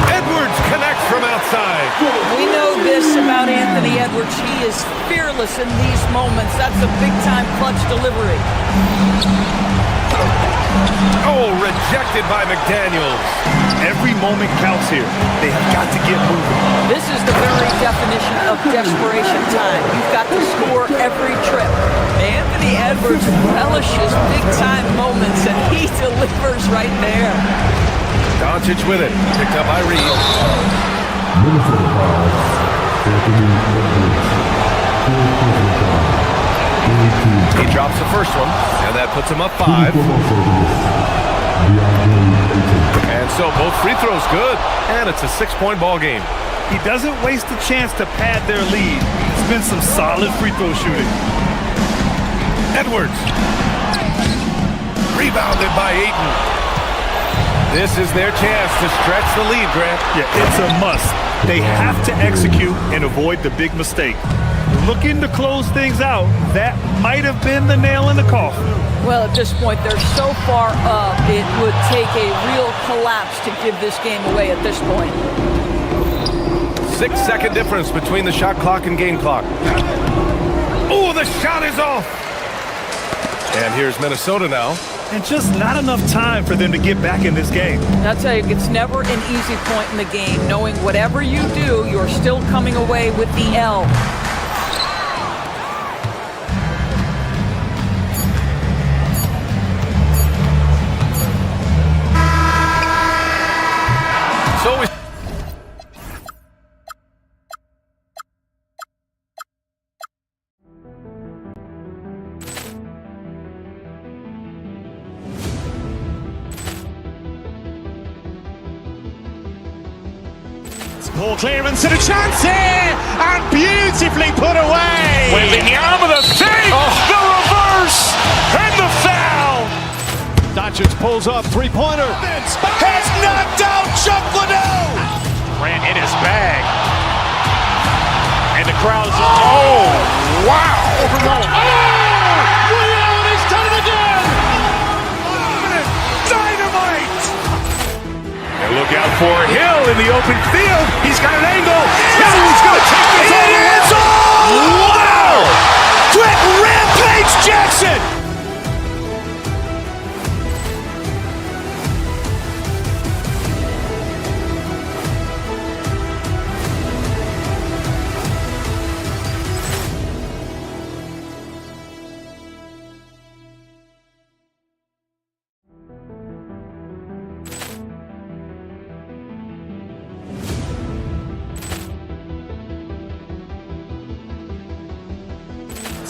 Edwards connects from outside. We know this about Anthony Edwards. He is fearless in these moments. That's a big-time clutch delivery. Oh, rejected by McDaniels. Every moment counts here. They have got to get moving. This is the very definition of desperation time. You've got to score every trip. Anthony Edwards relishes big-time moments, and he delivers right there. Doncic with it. Picked up by Reed. Minnesota fouls. Anthony Edwards. He drops the first one, and that puts him up 5. And so both free throws good, and it's a 6-point ball game. He doesn't waste a chance to pad their lead. It's been some solid free throw shooting. Edwards. Rebounded by Ayton. This is their chance to stretch the lead, Grant. Yeah, it's a must. They have to execute and avoid the big mistake. Looking to close things out, that might have been the nail in the coffin. Well, at this point, they're so far up, it would take a real collapse to give this game away at this point. 6-second difference between the shot clock and game clock. Oh, the shot is off. And here's Minnesota now. And just not enough time for them to get back in this game. I'll tell you, it's never an easy point in the game, knowing whatever you do, you're still coming away with the L. So we Ball clearance and a chance here, and beautifully put away. Wembanyama with a save, the reverse, and the foul. Doncic pulls up, three-pointer. Has knocked out Chocolate. Ran in his bag, and the crowd is wow! He's done it again. Dynamite! And look out for Hill in the open field. He's got an angle. Hill's going to take this all the way. Wow! Quick rampage Jackson!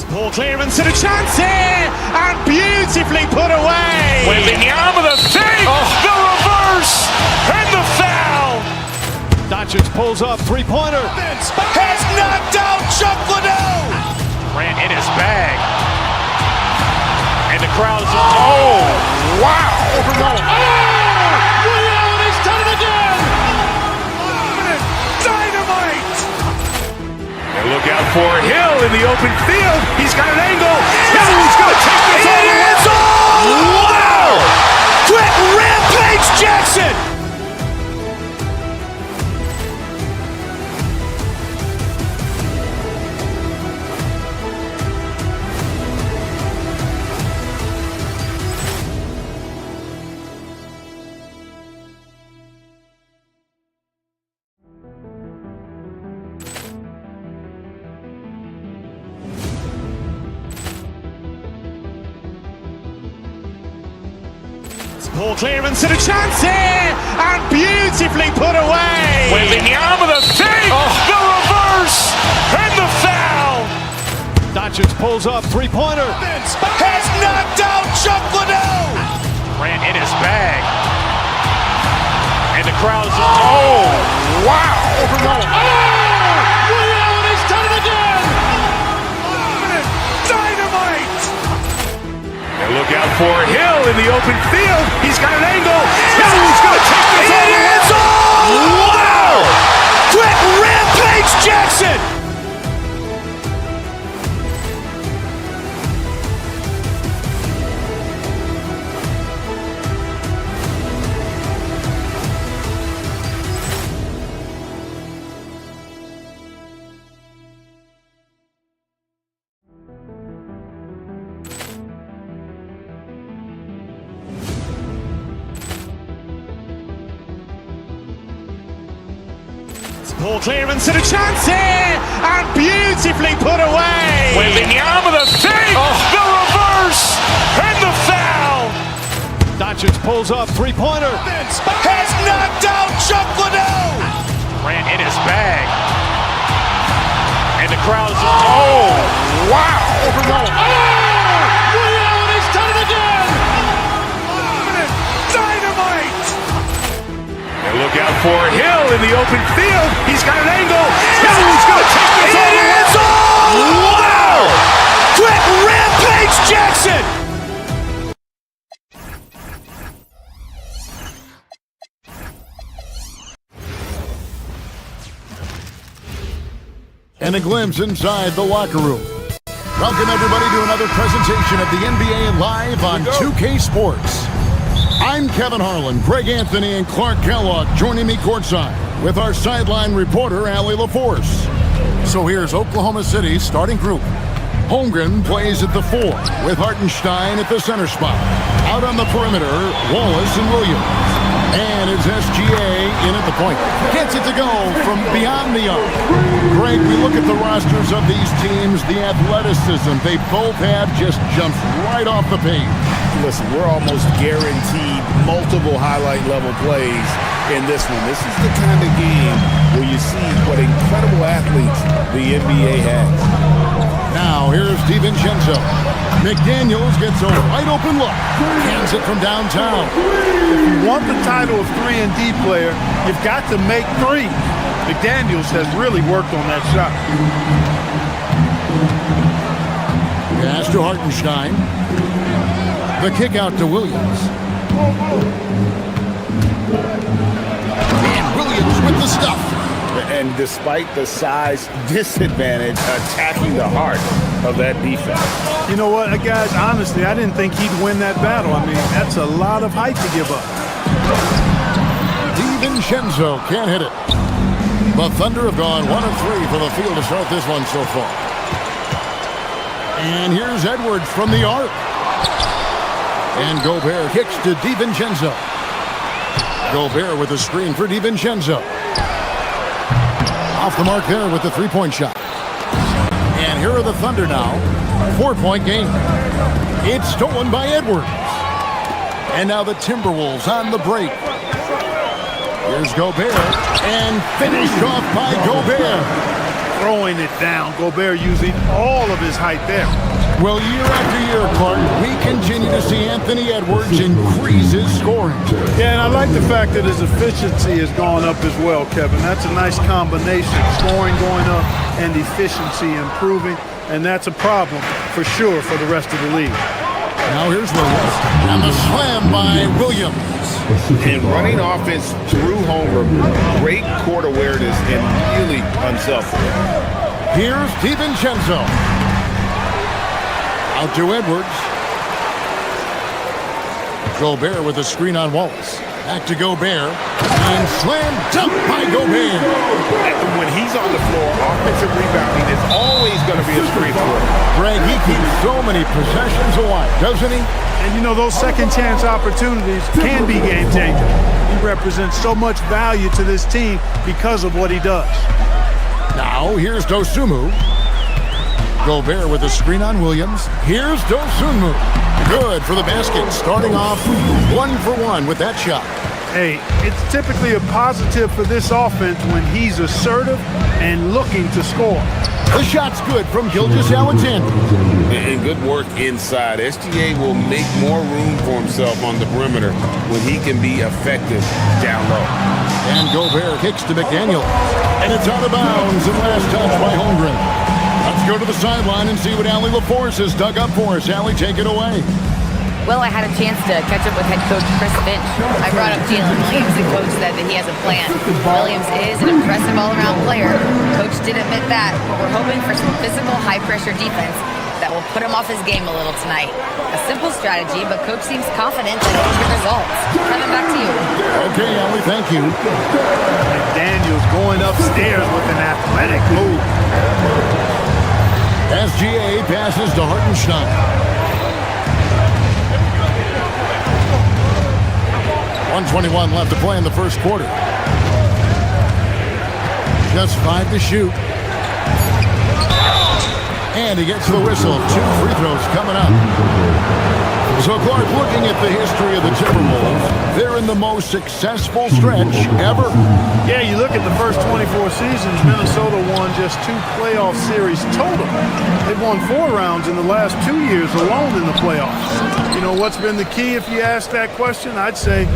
Ball clearance and a chance here, and beautifully put away. Wembanyama with a save, the reverse, and the foul. Doncic pulls up, three-pointer. Has knocked out Chocolate. Ran in his bag, and the crowd is wow! He's done it again. Dynamite! And look out for Hill in the open field. He's got an angle. Hill's going to take this all the way. Wow! Quick rampage Jackson! Poor clearance and a chance here, and beautifully put away. With the arm of the thing, the reverse, and the foul. Doncic pulls up, three-pointer. Has knocked out Chocolate. Ran in his bag. And the crowd is, wow. Williams, he's done it again. Dynamite. And look out for Hill in the open field. He's got an angle. Hill's going to take this all the way. Wow. Quick rampage Jackson. Poor clearance and a chance here, and beautifully put away. With the arm of the thing, the reverse, and the foul. Doncic pulls up, three-pointer. Has knocked out Chocolate. Ran in his bag. And the crowd is, wow. Williams, he's done it again. Dynamite. And look out for Hill in the open field. He's got an angle. Hill's going to take this all the way. Wow. Quick rampage Jackson. And a glimpse inside the locker room. Welcome everybody to another presentation of the NBA live on 2K Sports. I'm Kevin Harlan, Greg Anthony, and Clark Kellogg joining me courtside with our sideline reporter, Allie LaForce. So here's Oklahoma City's starting group. Holmgren plays at the 4 with Hartenstein at the center spot. Out on the perimeter, Wallace and Williams. And it's SGA in at the point. Gets it to go from beyond the arc. Greg, we look at the rosters of these teams, the athleticism they both have just jumps right off the page. Listen, we're almost guaranteed multiple highlight level plays in this one. This is the kind of game where you see what incredible athletes the NBA has. Now, here's DiVincenzo. McDaniels gets a wide open look. Hands it from downtown. If you want the title of 3-and-D player, you've got to make three. McDaniels has really worked on that shot. Pass to Hartenstein. The kick out to Williams. And Williams with the stuff. And despite the size disadvantage, attacking the heart of that defense. You know what, guys, honestly, I didn't think he'd win that battle. I mean, that's a lot of height to give up. DiVincenzo can't hit it. The Thunder have gone 1 of 3 for the field to start this one so far. And here's Edwards from the arc. And Gobert kicks to DiVincenzo. Gobert with a screen for DiVincenzo. Off the mark there with the three-point shot. And here are the Thunder now. 4-point game. It's stolen by Edwards. And now the Timberwolves on the break. Here's Gobert. And finished off by Gobert. Throwing it down. Gobert using all of his height there. Well, year after year, Clark, we continue to see Anthony Edwards increase his scoring. Yeah, and I like the fact that his efficiency has gone up as well, Kevin. That's a nice combination. Scoring going up and efficiency improving, and that's a problem for sure for the rest of the league. Now here's Williams. And the slam by Williams. And running offense through Holmgren. Great court awareness and really unselfish. Here's DiVincenzo. Out to Edwards. Gobert with a screen on Wallace. Back to Gobert. And slam dunk by Gobert. When he's on the floor, offensive rebounding is always going to be a strength for him. Greg, he keeps so many possessions alive, doesn't he? And you know, those second chance opportunities can be game changers. He represents so much value to this team because of what he does. Now, here's Dosunmu. Gobert with a screen on Williams. Here's Dosunmu. Good for the basket. Starting off 1 for 1 with that shot. Hey, it's typically a positive for this offense when he's assertive and looking to score. The shot's good from Gilgeous-Alexander. And good work inside. SGA will make more room for himself on the perimeter when he can be effective down low. And Gobert kicks to McDaniel. And it's out of bounds and last touch by Holmgren. Let's go to the sideline and see what Allie LaForce has dug up for us. Allie, take it away. Well, I had a chance to catch up with head coach Chris Finch. I brought up Jalen Williams, and coach said that he has a plan. Williams is an impressive all-around player. Coach did admit that, but we're hoping for some physical, high-pressure defense that will put him off his game a little tonight. A simple strategy, but coach seems confident that it will get results. Kevin, back to you. Okay, Allie, thank you. Daniels going upstairs with an athletic move. SGA passes to Hartenstein. 1:21 left to play in the first quarter. Just 5 to shoot. And he gets the whistle. 2 free throws coming up. So, Clark, looking at the history of the Timberwolves, they're in the most successful stretch ever. Yeah, you look at the first 24 seasons, Minnesota won just 2 playoff series total. They've won 4 rounds in the last 2 years alone in the playoffs. You know, what's been the key if you ask that question? I'd say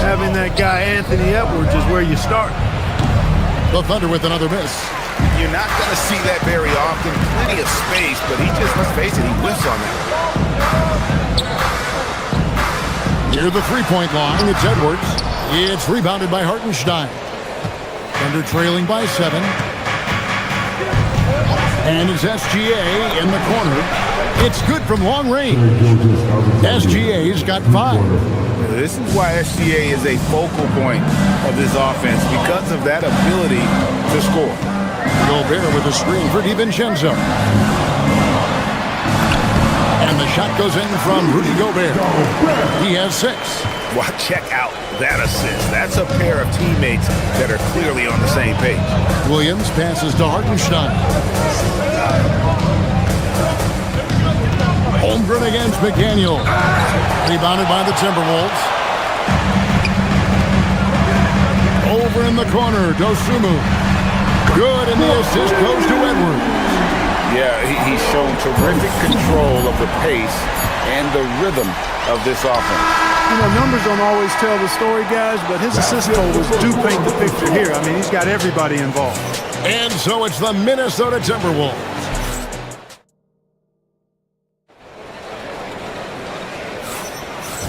having that guy Anthony Edwards is where you start. The Thunder with another miss. You're not going to see that very often. Plenty of space, but he just, let's face it, he whiffs on that. Near the three-point line, it's Edwards. It's rebounded by Hartenstein. Thunder trailing by 7. And it's SGA in the corner. It's good from long range. SGA's got 5. This is why SGA is a focal point of this offense, because of that ability to score. Gobert with a screen for DiVincenzo. And the shot goes in from Rudy Gobert. He has 6. Well, check out that assist. That's a pair of teammates that are clearly on the same page. Williams passes to Hartenstein. Holmgren against McDaniel. Rebounded by the Timberwolves. Over in the corner, Dosunmu. Good, and the assist goes to Edwards. Yeah, he's shown terrific control of the pace and the rhythm of this offense. You know, numbers don't always tell the story, guys, but his assist totals do paint the picture here. I mean, he's got everybody involved. And so it's the Minnesota Timberwolves.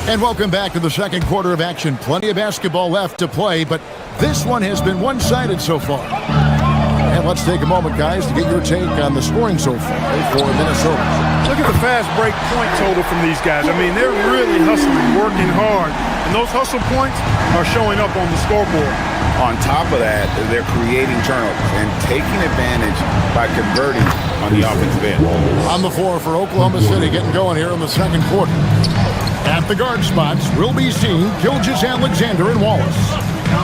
And welcome back to the second quarter of action. Plenty of basketball left to play, but this one has been one-sided so far. And let's take a moment, guys, to get your take on the scoring so far for Minnesota. Look at the fast break point total from these guys. I mean, they're really hustling, working hard. And those hustle points are showing up on the scoreboard. On top of that, they're creating turnovers and taking advantage by converting on the offensive end. On the floor for Oklahoma City, getting going here in the second quarter. At the guard spots, we'll be seeing Gilgeous-Alexander and Wallace.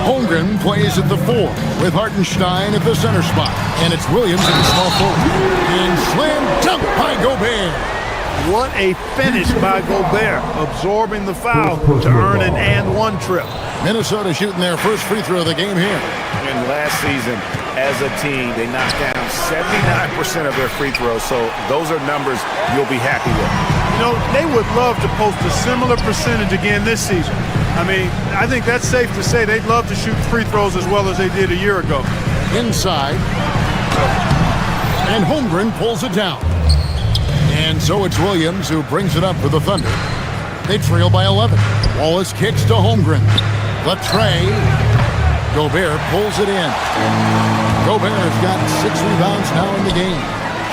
Holmgren plays at the 4 with Hartenstein at the center spot. And it's Williams in the small forward. And slam dunk by Gobert. What a finish by Gobert, absorbing the foul to earn an and-one trip. Minnesota shooting their first free throw of the game here. And last season, as a team, they knocked down 79% of their free throws, so those are numbers you'll be happy with. You know, they would love to post a similar percentage again this season. I mean, I think that's safe to say they'd love to shoot free throws as well as they did a year ago. Inside. And Holmgren pulls it down. And so it's Williams who brings it up for the Thunder. They trail by 11. Wallace kicks to Holmgren. The tray. Gobert pulls it in. Gobert has got 6 rebounds now in the game.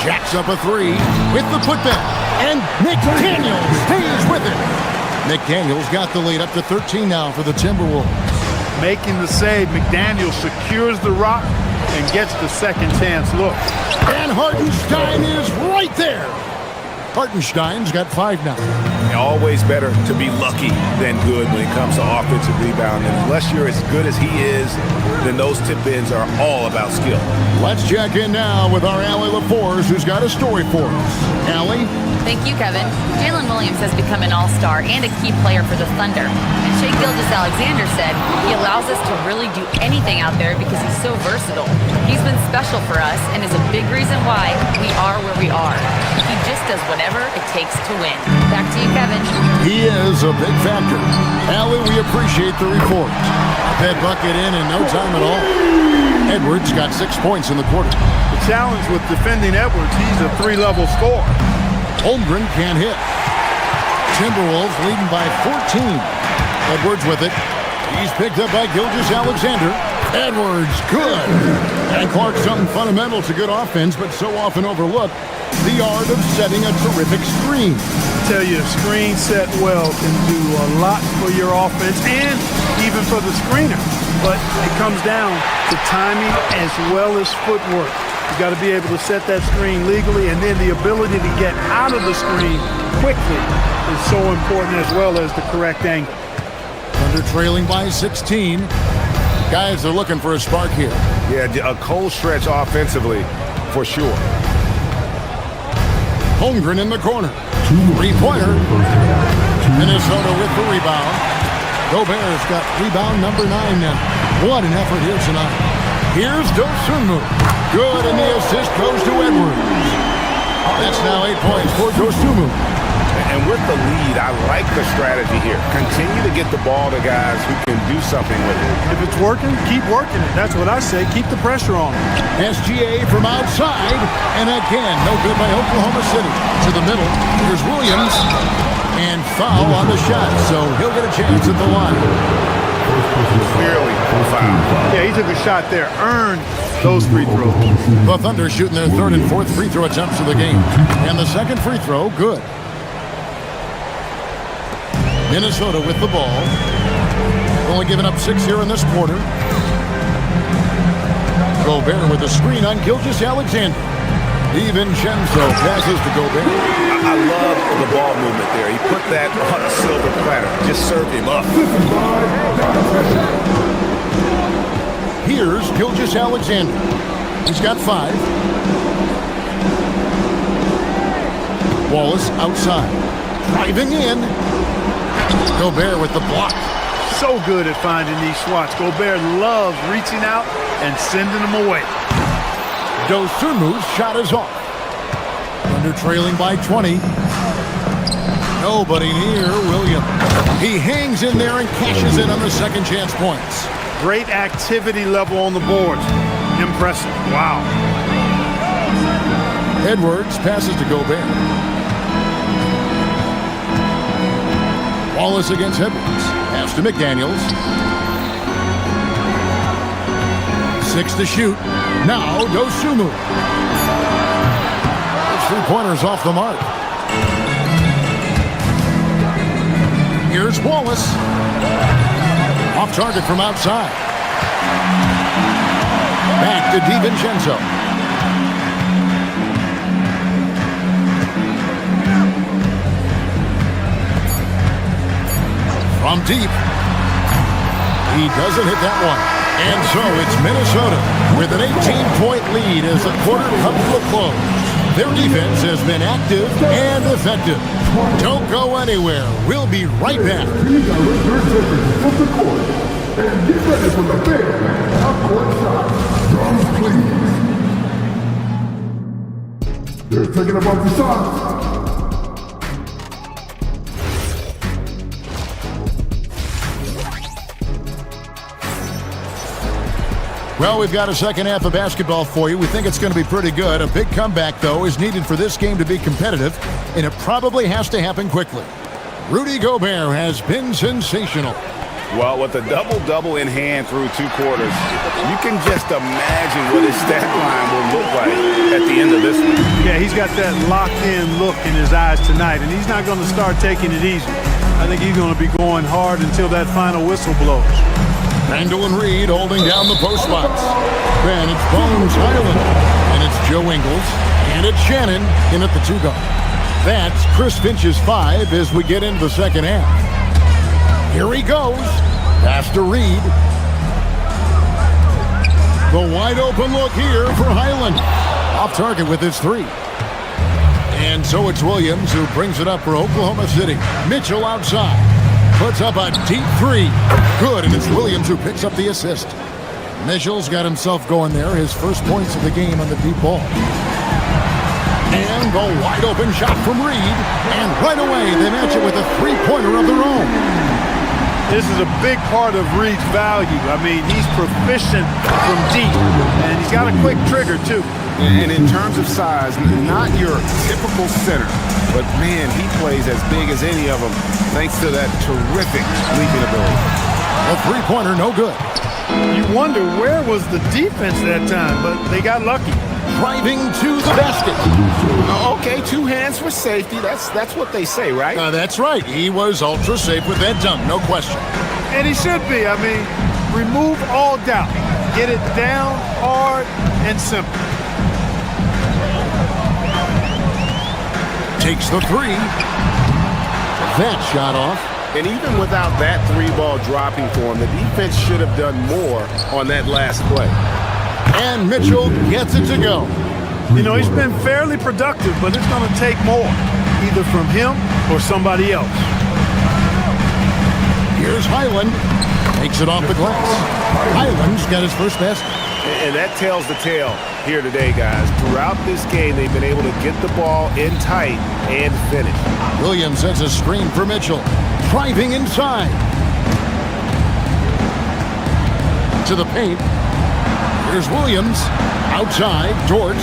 Jacks up a 3 with the putback. And McDaniels stays with it. McDaniels got the lead up to 13 now for the Timberwolves. Making the save, McDaniels secures the rock and gets the second chance look. And Hartenstein is right there. Hartenstein's got 5 now. Always better to be lucky than good when it comes to offensive rebound. And unless you're as good as he is, then those tip-ins are all about skill. Let's check in now with our Allie LaForce, who's got a story for us. Allie? Thank you, Kevin. Jalen Williams has become an all-star and a key player for the Thunder. And Shai Gilgeous-Alexander said he allows us to really do anything out there because he's so versatile. He's been special for us and is a big reason why we are where we are. He just does whatever it takes to win. Back to you, Kevin. He is a big factor. Allie, we appreciate the report. That bucket in no time at all. Edwards got 6 points in the quarter. The challenge with defending Edwards, he's a 3-level scorer. Holmgren can't hit. Timberwolves leading by 14. Edwards with it. He's picked up by Gilgeous-Alexander. Edwards, good. And Clark, something fundamental to good offense, but so often overlooked. The art of setting a terrific screen. I tell you, a screen set well can do a lot for your offense and even for the screener. But it comes down to timing as well as footwork. You got to be able to set that screen legally, and then the ability to get out of the screen quickly is so important, as well as the correct angle. Under trailing by 16. Guys are looking for a spark here. Yeah, a cold stretch offensively, for sure. Holmgren in the corner. 3-pointer. Minnesota with the rebound. Gobert's got rebound number 9 now. What an effort here tonight. Here's Dosunmu. Good, and the assist goes to Edwards. That's now 8 points for Dosunmu. And with the lead, I like the strategy here. Continue to get the ball to guys who can do something with it. If it's working, keep working it. That's what I say. Keep the pressure on them. SGA from outside. And again, no good by Oklahoma City. To the middle. Here's Williams. And foul on the shot. So he'll get a chance at the line. Clearly foul. Yeah, he took a shot there. Earned those free throws. The Thunder shooting their 3rd and 4th free throw attempts of the game. And the second free throw, good. Minnesota with the ball. Only giving up 6 here in this quarter. Gobert with the screen on Gilgeous-Alexander. DiVincenzo passes to Gobert. I love the ball movement there. He put that on a silver platter. Just served him up. Here's Gilgeous-Alexander. He's got 5. Wallace outside. Driving in. Gobert with the block. So good at finding these swats. Gobert loves reaching out and sending them away. Dosunmu's shot is off. Under trailing by 20. Nobody near Williams. He hangs in there and cashes in on the second chance points. Great activity level on the boards. Impressive. Wow. Edwards passes to Gobert. Wallace against Edwards. Pass to McDaniels. 6 to shoot. Now Dosunmu. His 3-pointers off the mark. Here's Wallace. Off target from outside. Back to DiVincenzo. From deep. He doesn't hit that one. And so it's Minnesota with an 18-point lead as the quarter comes to a close. Their defense has been active and effective. Don't go anywhere. We'll be right back. They're taking about the shots. Well, we've got a second half of basketball for you. We think it's going to be pretty good. A big comeback, though, is needed for this game to be competitive, and it probably has to happen quickly. Rudy Gobert has been sensational. Well, with a double-double in hand through 2 quarters, you can just imagine what his stat line will look like at the end of this one. Yeah, he's got that locked-in look in his eyes tonight, and he's not going to start taking it easy. I think he's going to be going hard until that final whistle blows. Randall and Reed holding down the post spots. Then it's Bones Highland, and it's Joe Ingles, and it's Shannon in at the 2 guard. That's Chris Finch's 5 as we get into the second half. Here he goes. Pass to Reed. The wide open look here for Highland. Off target with his 3. And so it's Williams who brings it up for Oklahoma City. Mitchell outside. Puts up a deep 3. Good, and it's Williams who picks up the assist. Mitchell's got himself going there. His first points of the game on the deep ball. And the wide open shot from Reed. And right away they match it with a 3-pointer of their own. This is a big part of Reed's value. I mean, he's proficient from deep, and he's got a quick trigger, too. And in terms of size, not your typical center, but man, he plays as big as any of them thanks to that terrific leaping ability. A 3-pointer, no good. You wonder where was the defense that time, but they got lucky. Driving to the basket. Okay, 2 hands for safety. That's what they say, right? That's right. He was ultra safe with that dunk, no question. And he should be. I mean, remove all doubt. Get it down, hard, and simple. Takes the 3. That shot off. And even without that 3-ball dropping for him, the defense should have done more on that last play. And Mitchell gets it to go. You know, he's been fairly productive, but it's going to take more, either from him or somebody else. Here's Highland. Takes it off the glass. Highland's got his first basket. And that tells the tale here today, guys. Throughout this game, they've been able to get the ball in tight and finish. Williams sets a screen for Mitchell. Driving inside. To the paint. Here's Williams. Outside. George.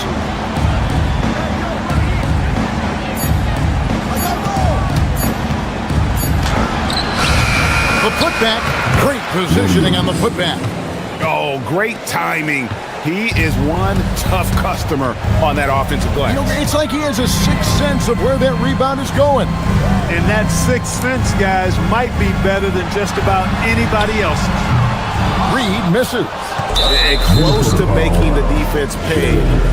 The putback. Great positioning on the putback. Oh, great timing. He is one tough customer on that offensive glass. You know, it's like he has a sixth sense of where that rebound is going. And that sixth sense, guys, might be better than just about anybody else. Reed misses. And close to making the defense pay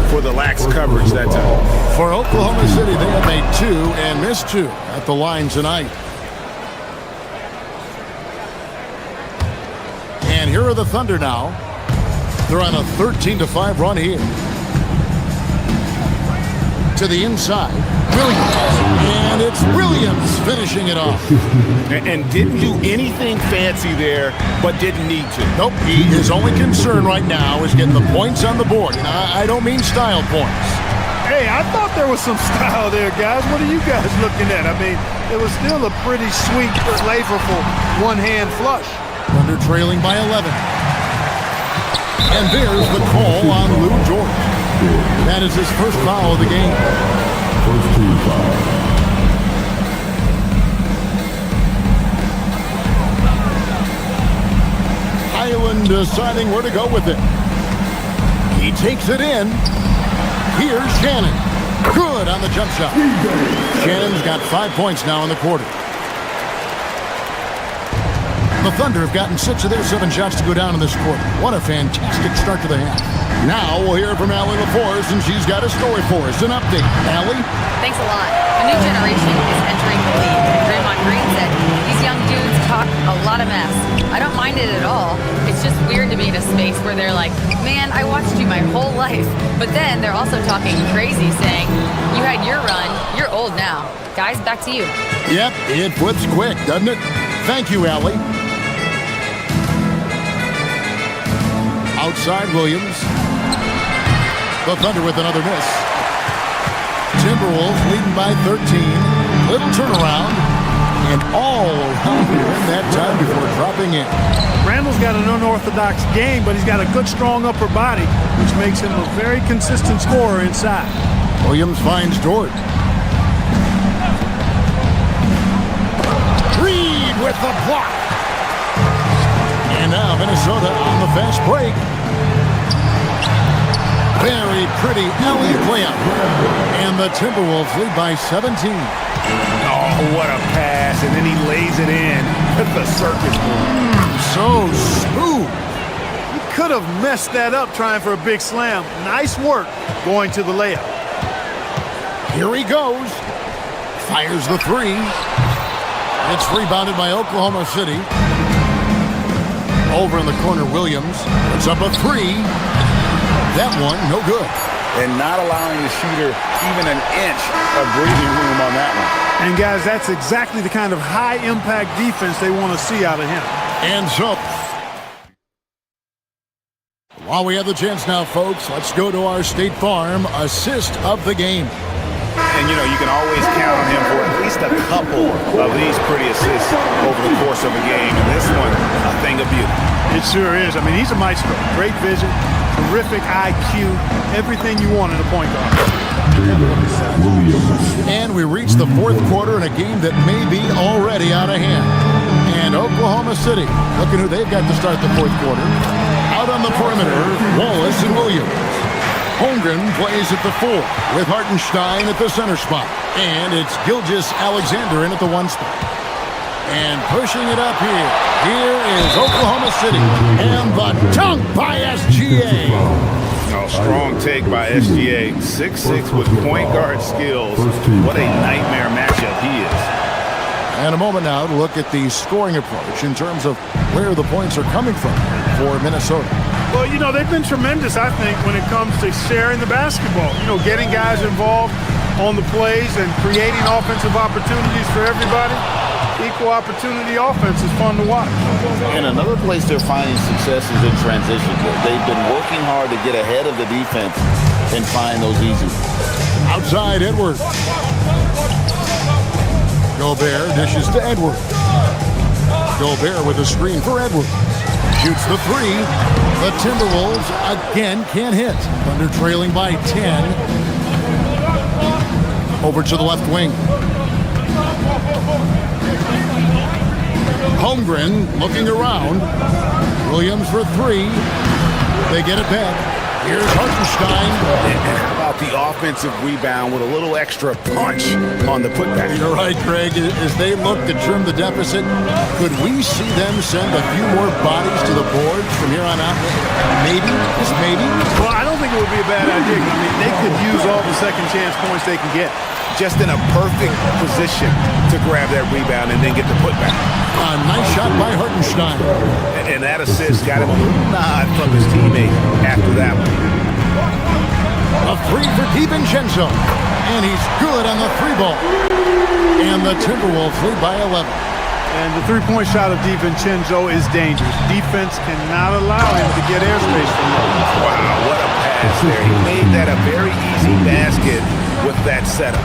for the lax coverage that time. For Oklahoma City, they have made 2 and missed 2 at the line tonight. And here are the Thunder now. They're on a 13-5 run here. To the inside. Williams. And it's Williams finishing it off. And didn't do anything fancy there, but didn't need to. Nope. His only concern right now is getting the points on the board. And I don't mean style points. Hey, I thought there was some style there, guys. What are you guys looking at? I mean, it was still a pretty sweet, flavorful one-hand flush. Thunder trailing by 11. And there's the call on Lou George. That is his first foul of the game. First team foul. Highland deciding where to go with it. He takes it in. Here's Shannon. Good on the jump shot. Shannon's got 5 points now in the quarter. The Thunder have gotten 6 of their 7 shots to go down in this quarter. What a fantastic start to the half. Now we'll hear from Allie LaForce, and she's got a story for us. An update. Allie? Thanks a lot. A new generation is entering the league. Draymond Green said, these young dudes talk a lot of mess. I don't mind it at all. It's just weird to be in a space where they're like, man, I watched you my whole life. But then they're also talking crazy, saying, you had your run, you're old now. Guys, back to you. Yep, it flips quick, doesn't it? Thank you, Allie. Outside Williams. The Thunder with another miss. Timberwolves leading by 13. Little turnaround. And all around the rim that time before dropping in. Randall's got an unorthodox game, but he's got a good, strong upper body, which makes him a very consistent scorer inside. Williams finds Dort. Reed with the block. And now Minnesota on the fast break. Very pretty alley layup. And the Timberwolves lead by 17. Oh, what a pass. And then he lays it in with the circus move. So smooth. He could have messed that up trying for a big slam. Nice work going to the layup. Here he goes. Fires the three. It's rebounded by Oklahoma City. Over in the corner, Williams. It's up a three. That one, no good. And not allowing the shooter even an inch of breathing room on that one. And guys, that's exactly the kind of high-impact defense they want to see out of him. And so, while we have the chance now, folks, let's go to our State Farm assist of the game. And, you know, you can always count on him for at least a couple of these pretty assists over the course of a game. And this one, a thing of beauty. It sure is. I mean, he's a maestro. Great vision, terrific IQ, everything you want in a point guard. And we reach the fourth quarter in a game that may be already out of hand. And Oklahoma City, looking who they've got to start the fourth quarter. Out on the perimeter, Wallace and Williams. Holmgren plays at the 4 with Hartenstein at the center spot. And it's Gilgeous-Alexander in at the 1 spot. And pushing it up here. Here is Oklahoma City. And the dunk by SGA. Oh, strong take by SGA. 6'6" with point guard skills. What a nightmare matchup he is. And a moment now to look at the scoring approach in terms of where the points are coming from for Minnesota. Well, you know, they've been tremendous, I think, when it comes to sharing the basketball. You know, getting guys involved on the plays and creating offensive opportunities for everybody. Equal opportunity offense is fun to watch. And another place they're finding success is in transition. They've been working hard to get ahead of the defense and find those easy. Outside, Edwards. Gobert dishes to Edwards. Gobert with a screen for Edwards. Shoots the three. The Timberwolves again can't hit. Thunder trailing by 10. Over to the left wing. Holmgren looking around. Williams for three. They get it back. Here's Hartenstein. And how about the offensive rebound with a little extra punch on the putback? You're right, Greg. As they look to trim the deficit, could we see them send a few more bodies to the boards from here on out? Maybe, just maybe. Well, I don't think it would be a bad idea. I mean, they could use all the second chance points they can get. Just in a perfect position to grab that rebound and then get the putback. A nice shot by Hartenstein. And that assist got him a little nod from his teammate after that one. A three for DiVincenzo. And he's good on the three ball. And the Timberwolves lead by 11. And the three-point shot of DiVincenzo is dangerous. Defense cannot allow him to get airspace from there. Wow, what a pass there. He made that a very easy basket with that setup.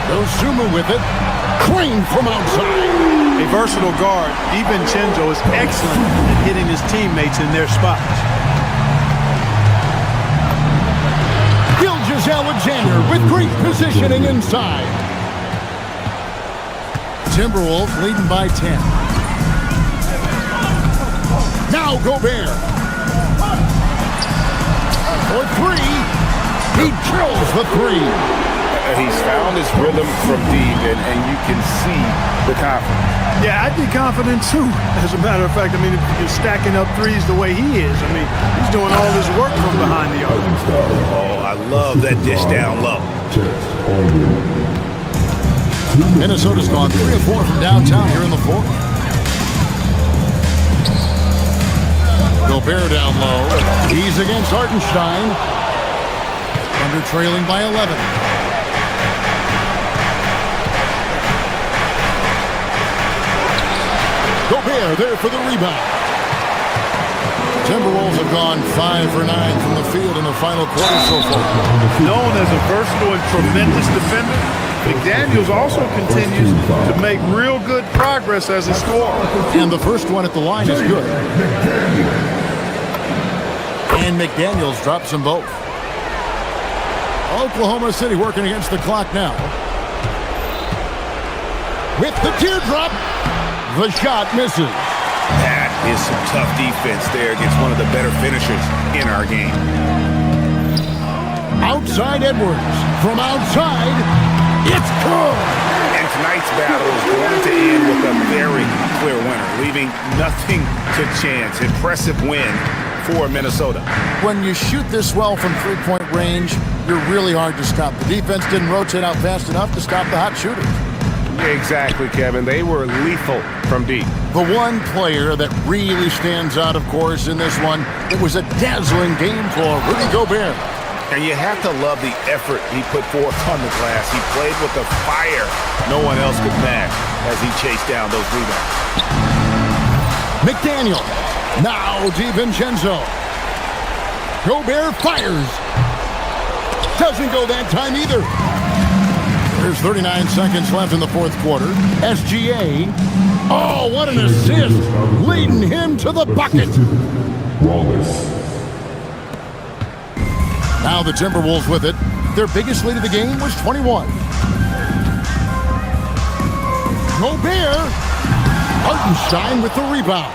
Dosunmu with it. Crane from outside. A versatile guard, DiVincenzo is excellent at hitting his teammates in their spots. Gilgeous-Alexander with great positioning inside. Timberwolves leading by 10. Now Gobert. For three. He drills the three. He's found his rhythm from deep, and you can see the confidence. Yeah, I'd be confident too. As a matter of fact, I mean, if you're stacking up threes the way he is, I mean, he's doing all this work from behind the arc. Oh, I love that dish down low. Minnesota's gone 3 of 4 from downtown here in the fourth. Gobert down low. He's against Hartenstein. Under trailing by 11. Gobert there for the rebound. Timberwolves have gone 5 for 9 from the field in the final quarter so far. Known as a versatile and tremendous defender, McDaniels also continues to make real good progress as a scorer. And the first one at the line is good. And McDaniels drops them both. Oklahoma City working against the clock now. With the teardrop, the shot misses. That is some tough defense there against one of the better finishers in our game. Outside Edwards. From outside, it's good. And tonight's battle is going to end with a very clear winner, leaving nothing to chance. Impressive win for Minnesota. When you shoot this well from three-point range, you're really hard to stop. The defense didn't rotate out fast enough to stop the hot shooters. Exactly, Kevin. They were lethal from deep. The one player that really stands out, of course, in this one, it was a dazzling game for Rudy Gobert. And you have to love the effort he put forth on the glass. He played with the fire no one else could match as he chased down those rebounds. McDaniel, now DiVincenzo. Gobert fires. Doesn't go that time either. There's 39 seconds left in the fourth quarter. SGA. Oh, what an assist. Leading him to the bucket. Now the Timberwolves with it. Their biggest lead of the game was 21. Gobert. Hartenstein with the rebound.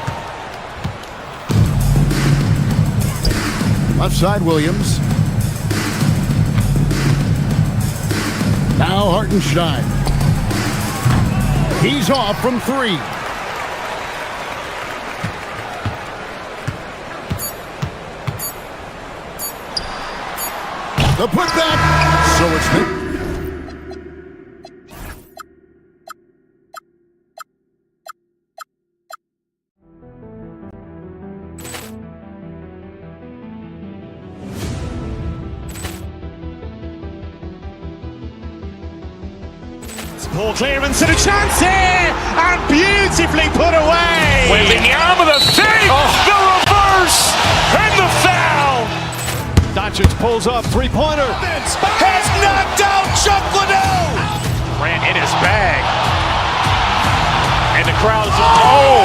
Left side, Williams. Now Hartenstein. He's off from three. The putback. So it's the... Ball clearance and a chance here, and beautifully put away. Waving the arm of the fake, the reverse, and the foul. Doncic pulls up, three-pointer. Has knocked out Chuck Liddell. Ran in his bag. And the crowd is, oh,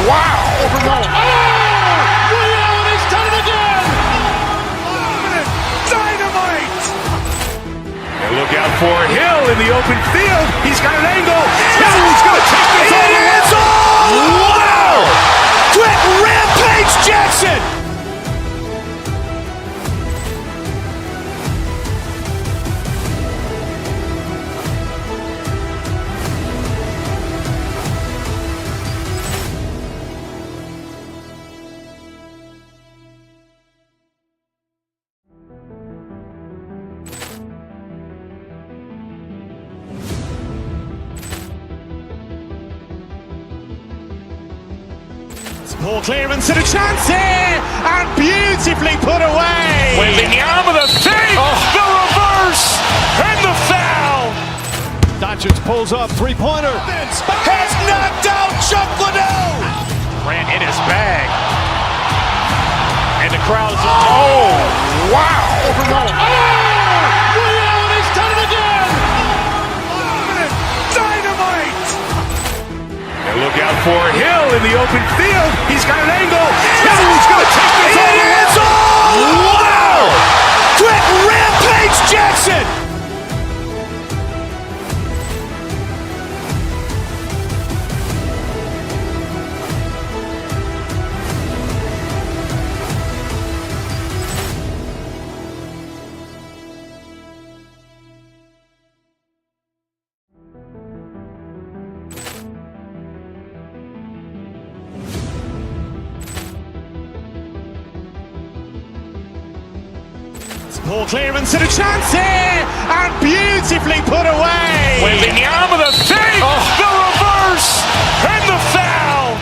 wow. Liddell has done it again. Dynamite. Look out for Hill in the open field. He's got an angle. Hill's going to take this all the way. Wow! Quick rampage Jackson. Ball clearance and a chance here, and beautifully put away. Waving the arm of the fake, the reverse, and the foul. Doncic pulls up, three-pointer. Has knocked out Chuck Liddell. Ran in his bag. And the crowd is, oh, wow. Liddell has done it again. Dynamite. And look out for Hill in the open field. He's got an angle. Hill's going to take this all the way. Wow! Quick rampage Jackson. Ball clearance and a chance here, and beautifully put away. Waving the arm of the fake, the reverse, and the foul.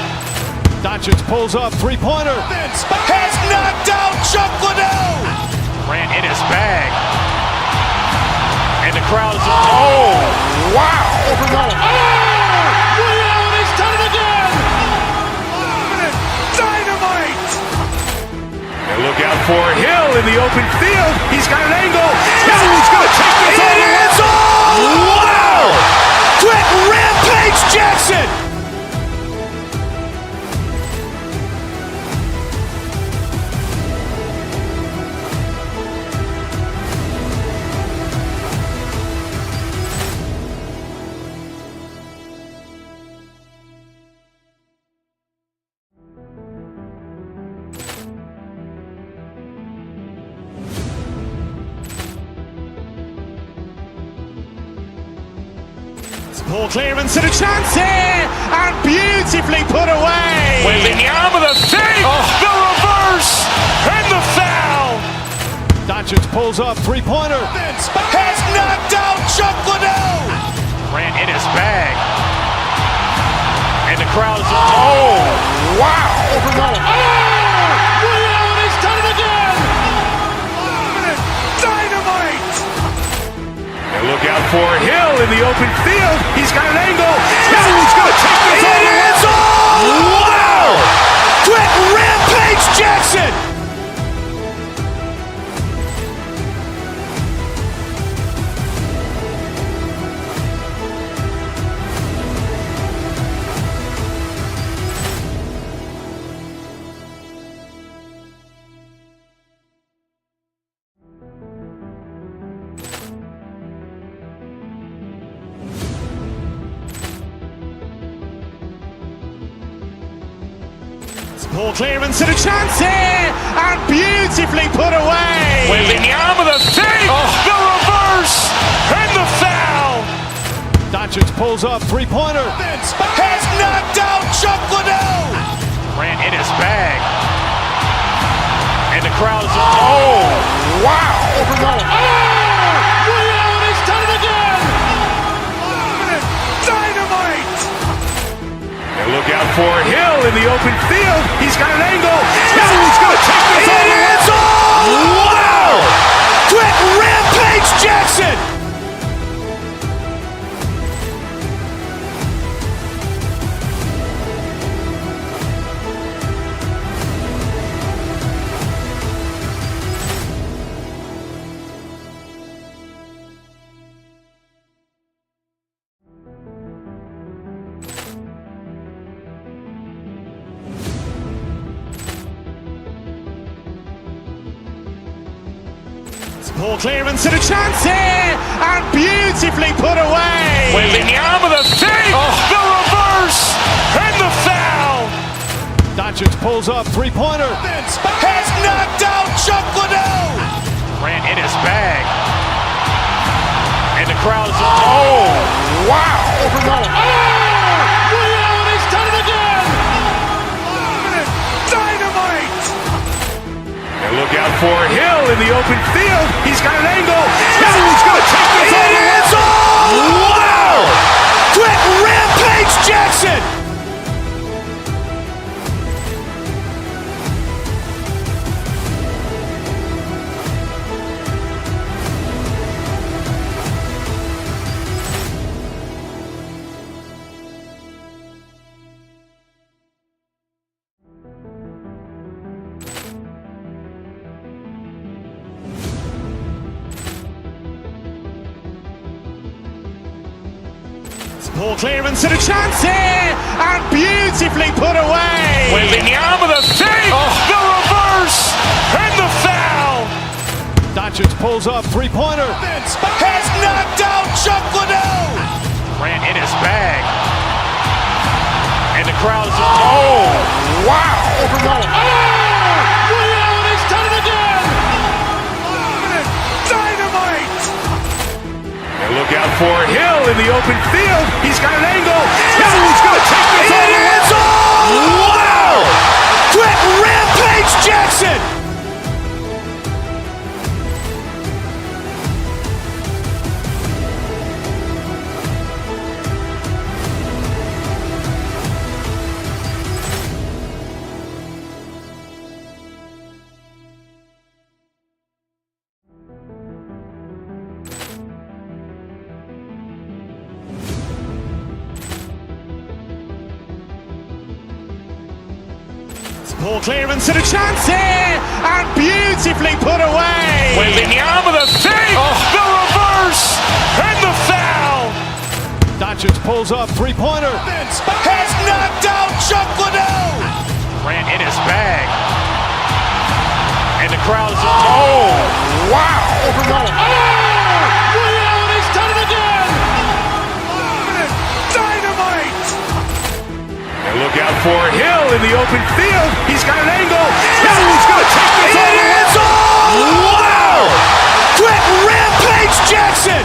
Doncic pulls up, three-pointer. Has knocked out Chuck Liddell. Ran in his bag. And the crowd is, oh, wow. Liddell has done it again. Dynamite. And look out for Hill in the open field. He's got an angle. Hill's going to take this all the way. Wow! Quick rampage Jackson. Ball clearance and a chance here, and beautifully put away. Waving the arm of the fake, the reverse. reverse, and the foul. Doncic pulls up, three-pointer. Has knocked out Chuck Liddell. Ran in his bag. And the crowd is, oh, wow. Ray Allen has done it again. Dynamite. And look out for Hill in the open field. He's got an angle. Hill's going to take this all the way. Wow. Quick Rampage Jackson. Ball clearance and a chance here, and beautifully put away. Waving the arm of the fake, the reverse, and the foul. Doncic pulls up, three-pointer. Has knocked out Chuck Liddell. Ran in his bag. And the crowd is, oh, wow. Ray Allen has done it again. Dynamite. And look out for Hill in the open field. He's got an angle. Hill's going to take this all the way. Wow. Quick Rampage Jackson. Ball clearance and a chance here, and beautifully put away. Waving the arm of the fake, the reverse, and the foul. Doncic pulls up, three-pointer. Has knocked out Chuck Liddell. Ran in his bag. And the crowd is, oh, wow. Ray Allen has done it again. Dynamite. And look out for Hill in the open field. He's got an angle. Hill's going to take this all the way. Wow. Quick Rampage Jackson. Ball clearance and a chance here, and beautifully put away. Waving the arm of the fake, the reverse, and the foul. Doncic pulls up, three-pointer. Has knocked out Chuck Liddell. Ran in his bag. And the crowd is, oh, wow. Ray Allen has done it again. Dynamite. And look out for Hill in the open field. He's got an angle. Hill's going to take this all the way. Wow. Quick Rampage Jackson. Ball clearance and a chance here, and beautifully put away. Waving the arm of the fake, the reverse, and the foul. Doncic pulls up, three-pointer. Has knocked out Chuck Liddell. Ran in his bag. And the crowd is, oh, wow. Ray Allen has done it again. Dynamite. And look out for Hill in the open field. He's got an angle. Hill's going to take this all the way. Wow. Quick Rampage Jackson.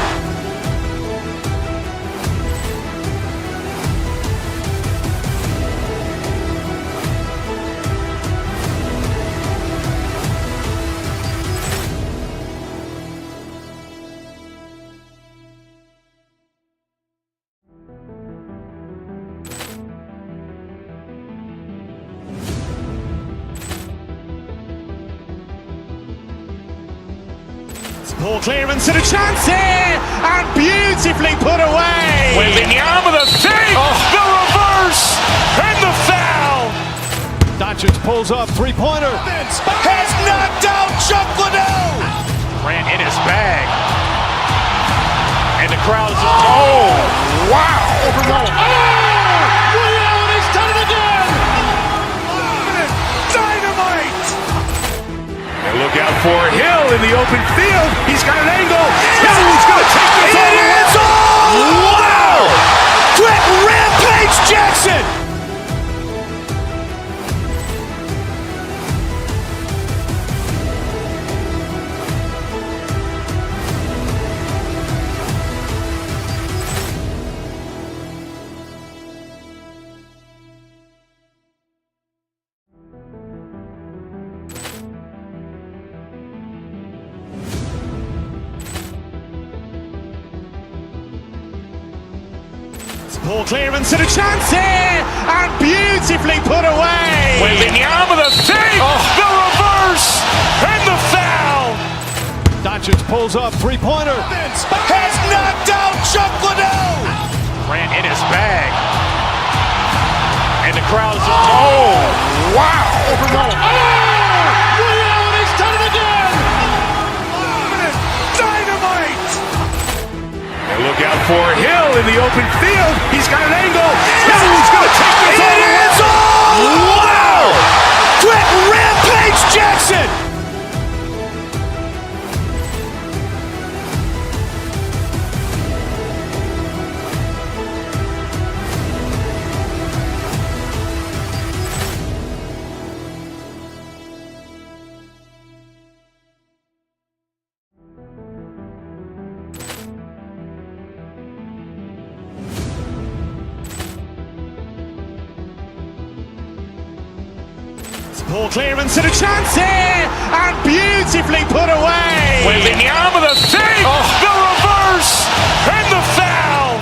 Poor clearance and a chance here, and beautifully put away. Wembanyama the save, the reverse, and the foul. Doncic pulls up, three-pointer. Has knocked out Chocolate. Ran in his bag. And the crowd is, oh, wow. Williams has done it again. Dynamite. And look out for Hill in the open field. He's got an angle. Hill's going to take this all the way. Wow. Quick rampage Jackson. Poor clearance and a chance here, and beautifully put away. Wembanyama the save, the reverse, and the foul. Doncic pulls up, three-pointer. Has knocked out Chocolate. Ran in his bag. And the crowd is, oh, wow. Williams has done it again. Dynamite. And look out for Hill in the open field. He's got an angle. Hill's going to take this all the way. Wow. Quick rampage Jackson. Poor clearance and a chance here, and beautifully put away. Wembanyama the save, the reverse, and the foul.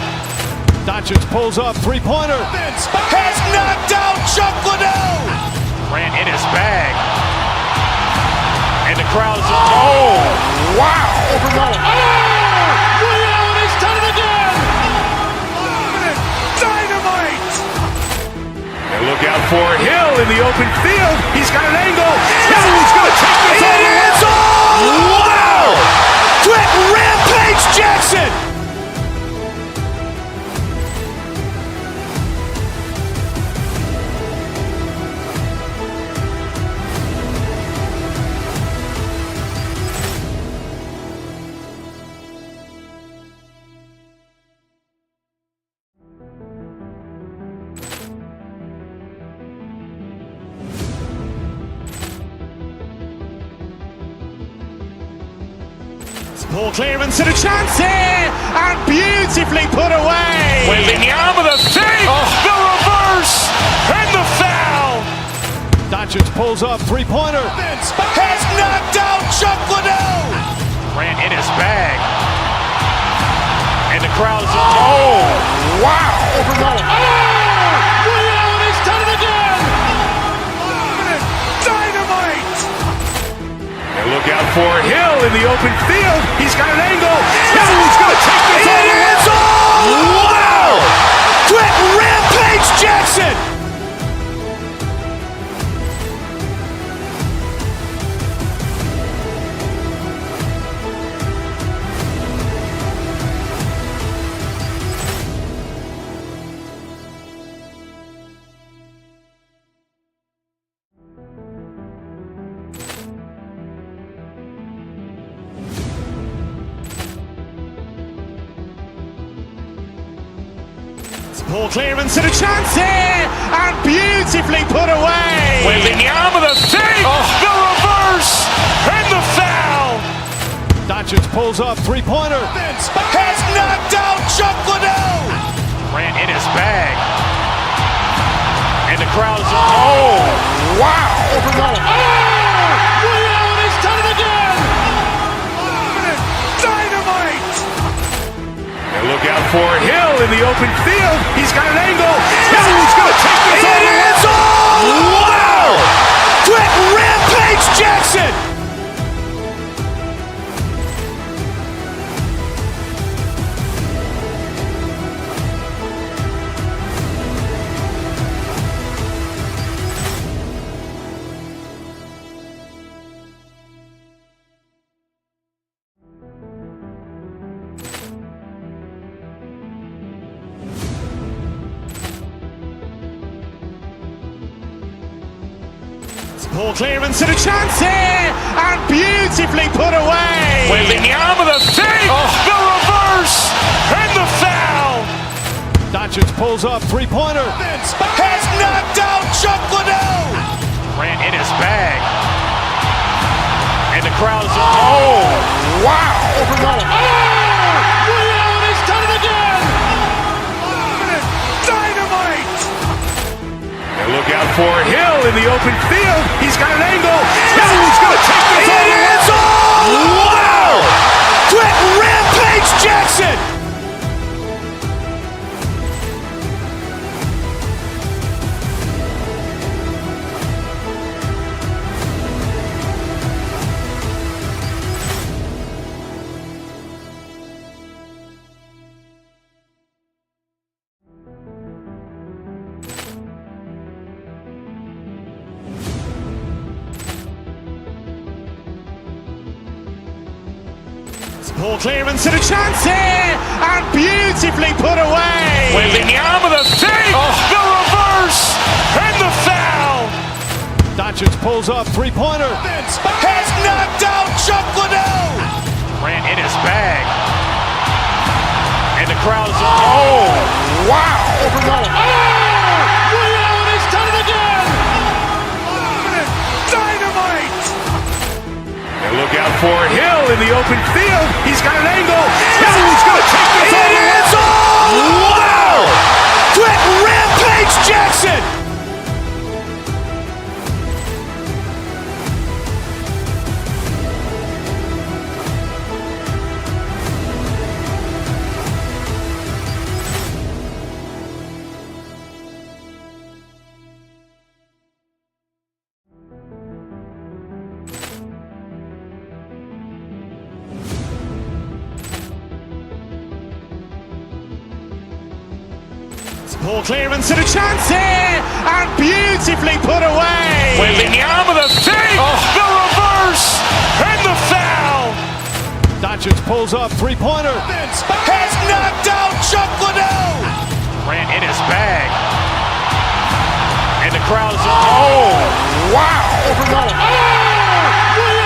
Doncic pulls up, three-pointer. Has knocked out Chocolate. Ran in his bag. And the crowd is, oh, wow. Williams has done it again. Dynamite. And look out for Hill in the open field. He's got an angle. Hill's going to take this all the way. Wow. Quick rampage Jackson. Poor clearance and a chance here, and beautifully put away. Wembanyama the save, the reverse, and the foul. Doncic pulls up, three-pointer. Has knocked out Chocolate. Ran in his bag. And the crowd is, oh, wow. Williams has done it again. Dynamite. And look out for Hill in the open field. He's got an angle. Hill's going to take this all the way. Wow. Quick rampage Jackson. Poor clearance and a chance here, and beautifully put away. Wembanyama the save, the reverse, and the foul. Doncic pulls up, three-pointer. Has knocked out Chocolate. Ran in his bag. And the crowd is, oh, wow. Williams has done it again. Dynamite. And look out for Hill in the open field. He's got an angle. Hill's going to take this all the way. Wow. Quick rampage Jackson. Poor clearance and a chance here, and beautifully put away. Wielding the arm of the feet, the reverse, and the foul. Doncic pulls up, three-pointer. Has knocked out Chuck Liddell. Ran in his bag. And the crowd is, wow. Liddell, and he's done it again. Dynamite. And look out for Hill in the open field. He's got an angle. Hill's going to take this all the way. Wow! Quick Rampage Jackson. Poor clearance and a chance here, and beautifully put away. Wielding the arm of the feet, the reverse, and the foul. Doncic pulls up, three-pointer. Has knocked out Chuck Liddell. Ran in his bag. And the crowd is, wow. Liddell, and he's done it again. Dynamite. And look out for Hill in the open field. He's got an angle. Hill's going to take this all the way. Wow! Quick Rampage Jackson. Poor clearance and a chance here, and beautifully put away. Wielding the arm of the feet, the reverse, and the foul. Doncic pulls up, three-pointer. Has knocked out Chuck Liddell. Ran in his bag. And the crowd is, wow. Liddell,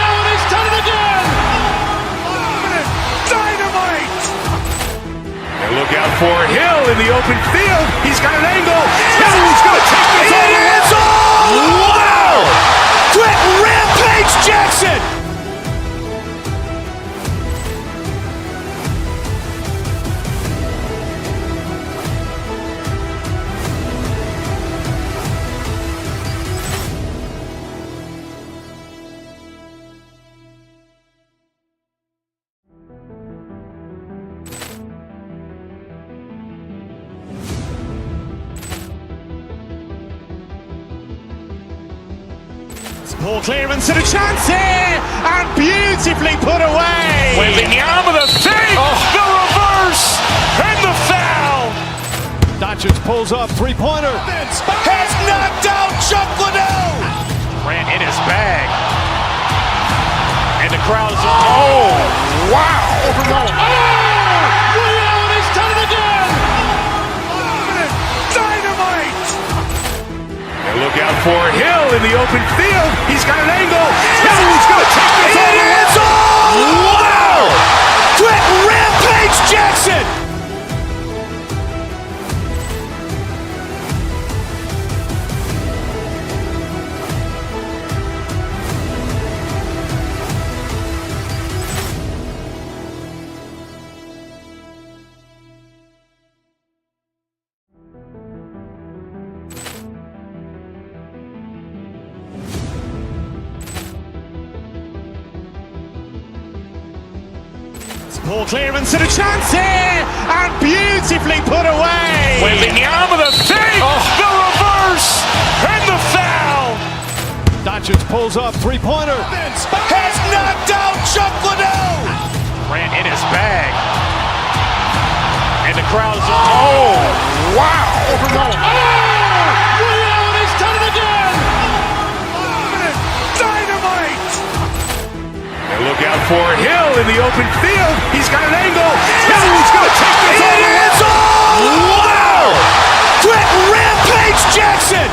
and he's done it again. Dynamite. And look out for Hill in the open field. He's got an angle. Hill's going to take this all the way. Wow! Quick Rampage Jackson. Poor clearance and a chance here, and beautifully put away. Wielding the arm of the feet, the reverse, and the foul. Doncic pulls up, three-pointer. Has knocked out Chuck Liddell. Ran in his bag. And the crowd is, wow. Liddell, and he's done it again. Dynamite. And look out for Hill in the open field. He's got an angle. Hill's going to take this all the way. Wow! Quick Rampage Jackson. Poor clearance and a chance here, and beautifully put away. Wielding the arm of the feet, the reverse, and the foul. Doncic pulls up, three-pointer. Has knocked out Chuck Liddell. Ran in his bag. And the crowd is, wow. Liddell, and he's done it again. Dynamite. And look out for Hill in the open field. He's got an angle. Hill's going to take this all the way. Wow! Quick Rampage Jackson.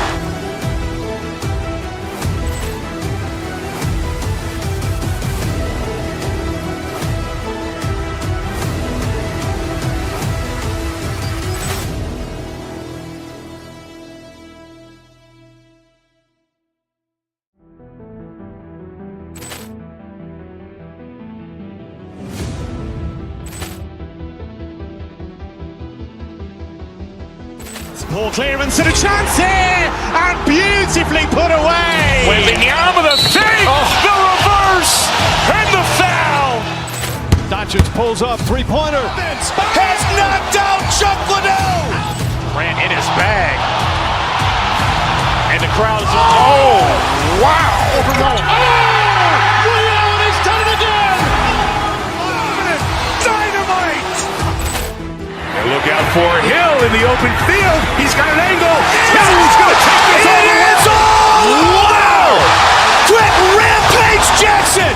Poor clearance and a chance here, and beautifully put away. Waving the arm of the thing, the reverse, and the foul. Doncic pulls up, three-pointer. Has knocked out Chocolate. Ran in his bag. And the crowd is, wow. Leon has done it again. Dynamite. And look out for Hill in the open field. He's got an angle. Hill's going to take this all the way. Wow. Quick rampage Jackson.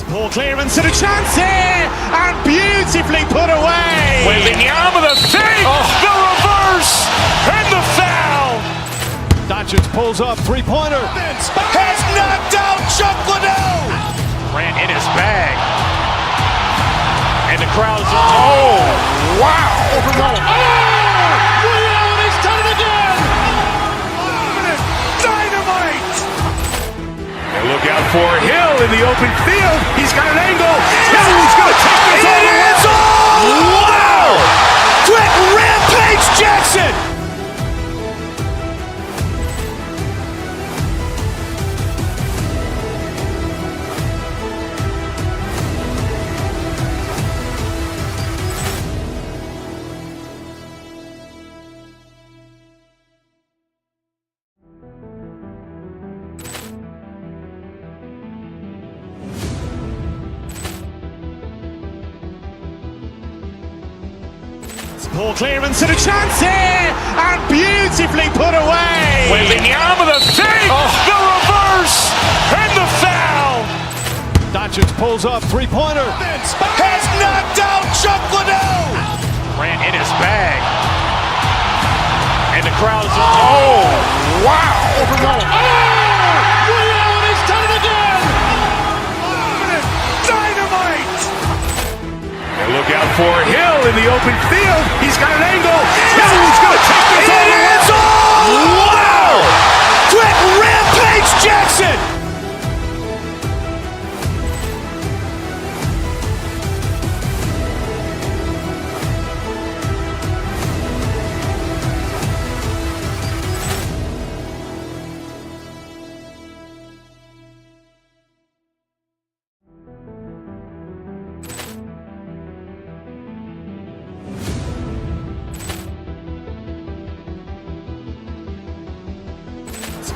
Poor clearance and a chance here, and beautifully put away. Waving the arm of the thing, the reverse, and the foul. Doncic pulls up, three-pointer. Has knocked out Chocolate. Ran in his bag. And the crowd is, wow. Leon has done it again. Dynamite. And look out for Hill in the open field. He's got an angle. Hill's going to take this all the way. Wow! Quick rampage Jackson. Poor clearance and a chance here, and beautifully put away. Waving the arm of the thing, the reverse, and the foul. Doncic pulls up, three-pointer. Has knocked out Chocolate. Ran in his bag. And the crowd is, wow. Leon has done it again. Dynamite. And look out for Hill in the open field. He's got an angle. Hill's going to take this all the way. Wow! Quick rampage Jackson.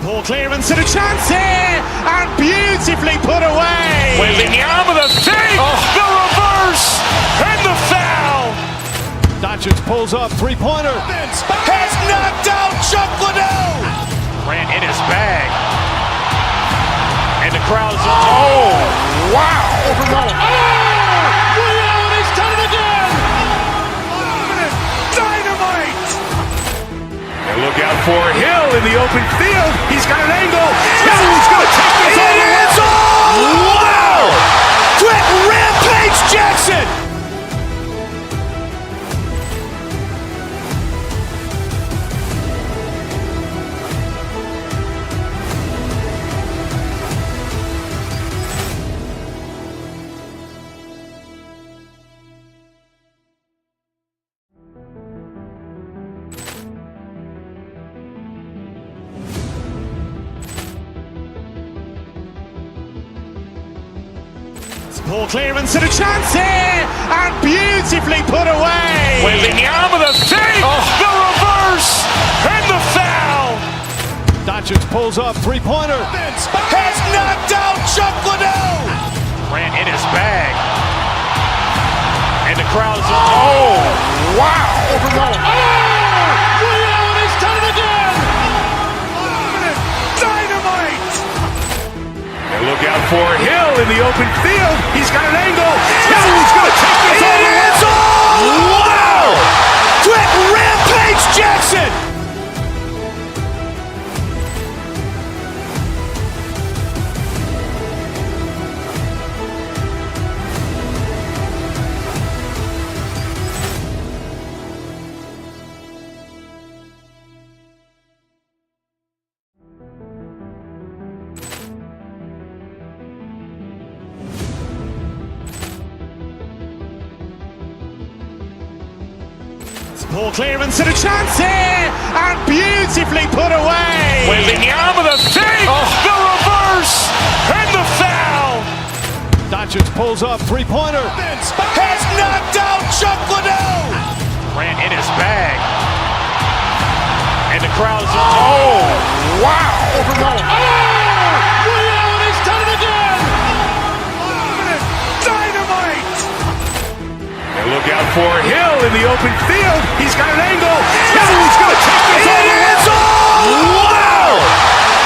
Poor clearance and a chance here, and beautifully put away. Waving the arm of the thing, the reverse, and the foul. Doncic pulls up, three-pointer. Has knocked out Chocolate. Ran in his bag. And the crowd is, wow. Leon has done it again. Dynamite. And look out for Hill in the open field. He's got an angle. Hill's going to take this all the way. Wow! Quick rampage Jackson. Poor clearance and a chance here, and beautifully put away. Waving the arm of the thing, the reverse, and the foul. Doncic pulls up, three-pointer. Has knocked out Chocolate. Ran in his bag. And the crowd is, wow. Leon has done it again. Dynamite. And look out for Hill in the open field. He's got an angle. Hill's going to take this all the way. Wow! Quick rampage Jackson. Ball clearance and a chance here, and beautifully put away. Wembanyama the fake, the reverse, and the foul. Doncic pulls up, three-pointer. Has knocked out Chocolate. Ran in his bag. And the crowd is, oh, wow. William, he's done it again. Dynamite. And look out for Hill in the open field. He's got an angle. He's going to take this all the way. Wow.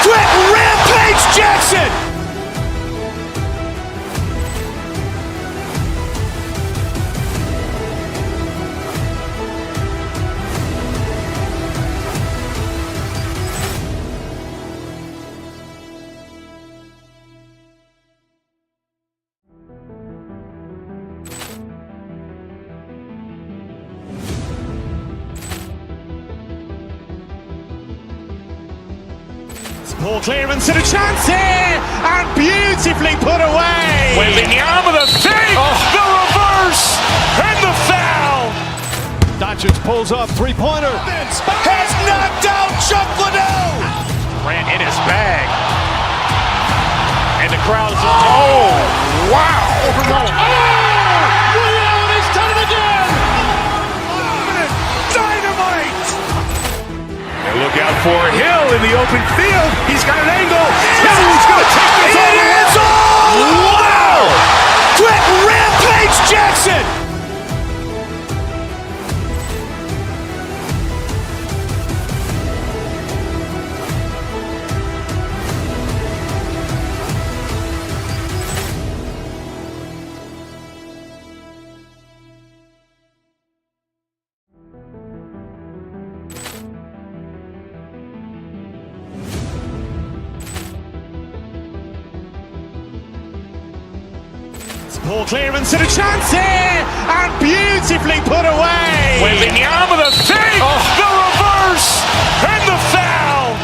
Quick rampage Jackson. Ball clearance and a chance here, and beautifully put away. Wembanyama the fake, the reverse, and the foul. Doncic pulls up, three-pointer. Has knocked out Chocolate. Ran in his bag. And the crowd is, oh, wow. William, he's done it again. Dynamite. And look out for Hill in the open field. He's got an angle. He's going to take this all the way. Wow. Quick rampage Jackson. Ball clearance and a chance here, and beautifully put away. Wembanyama the fake, the reverse, and the foul.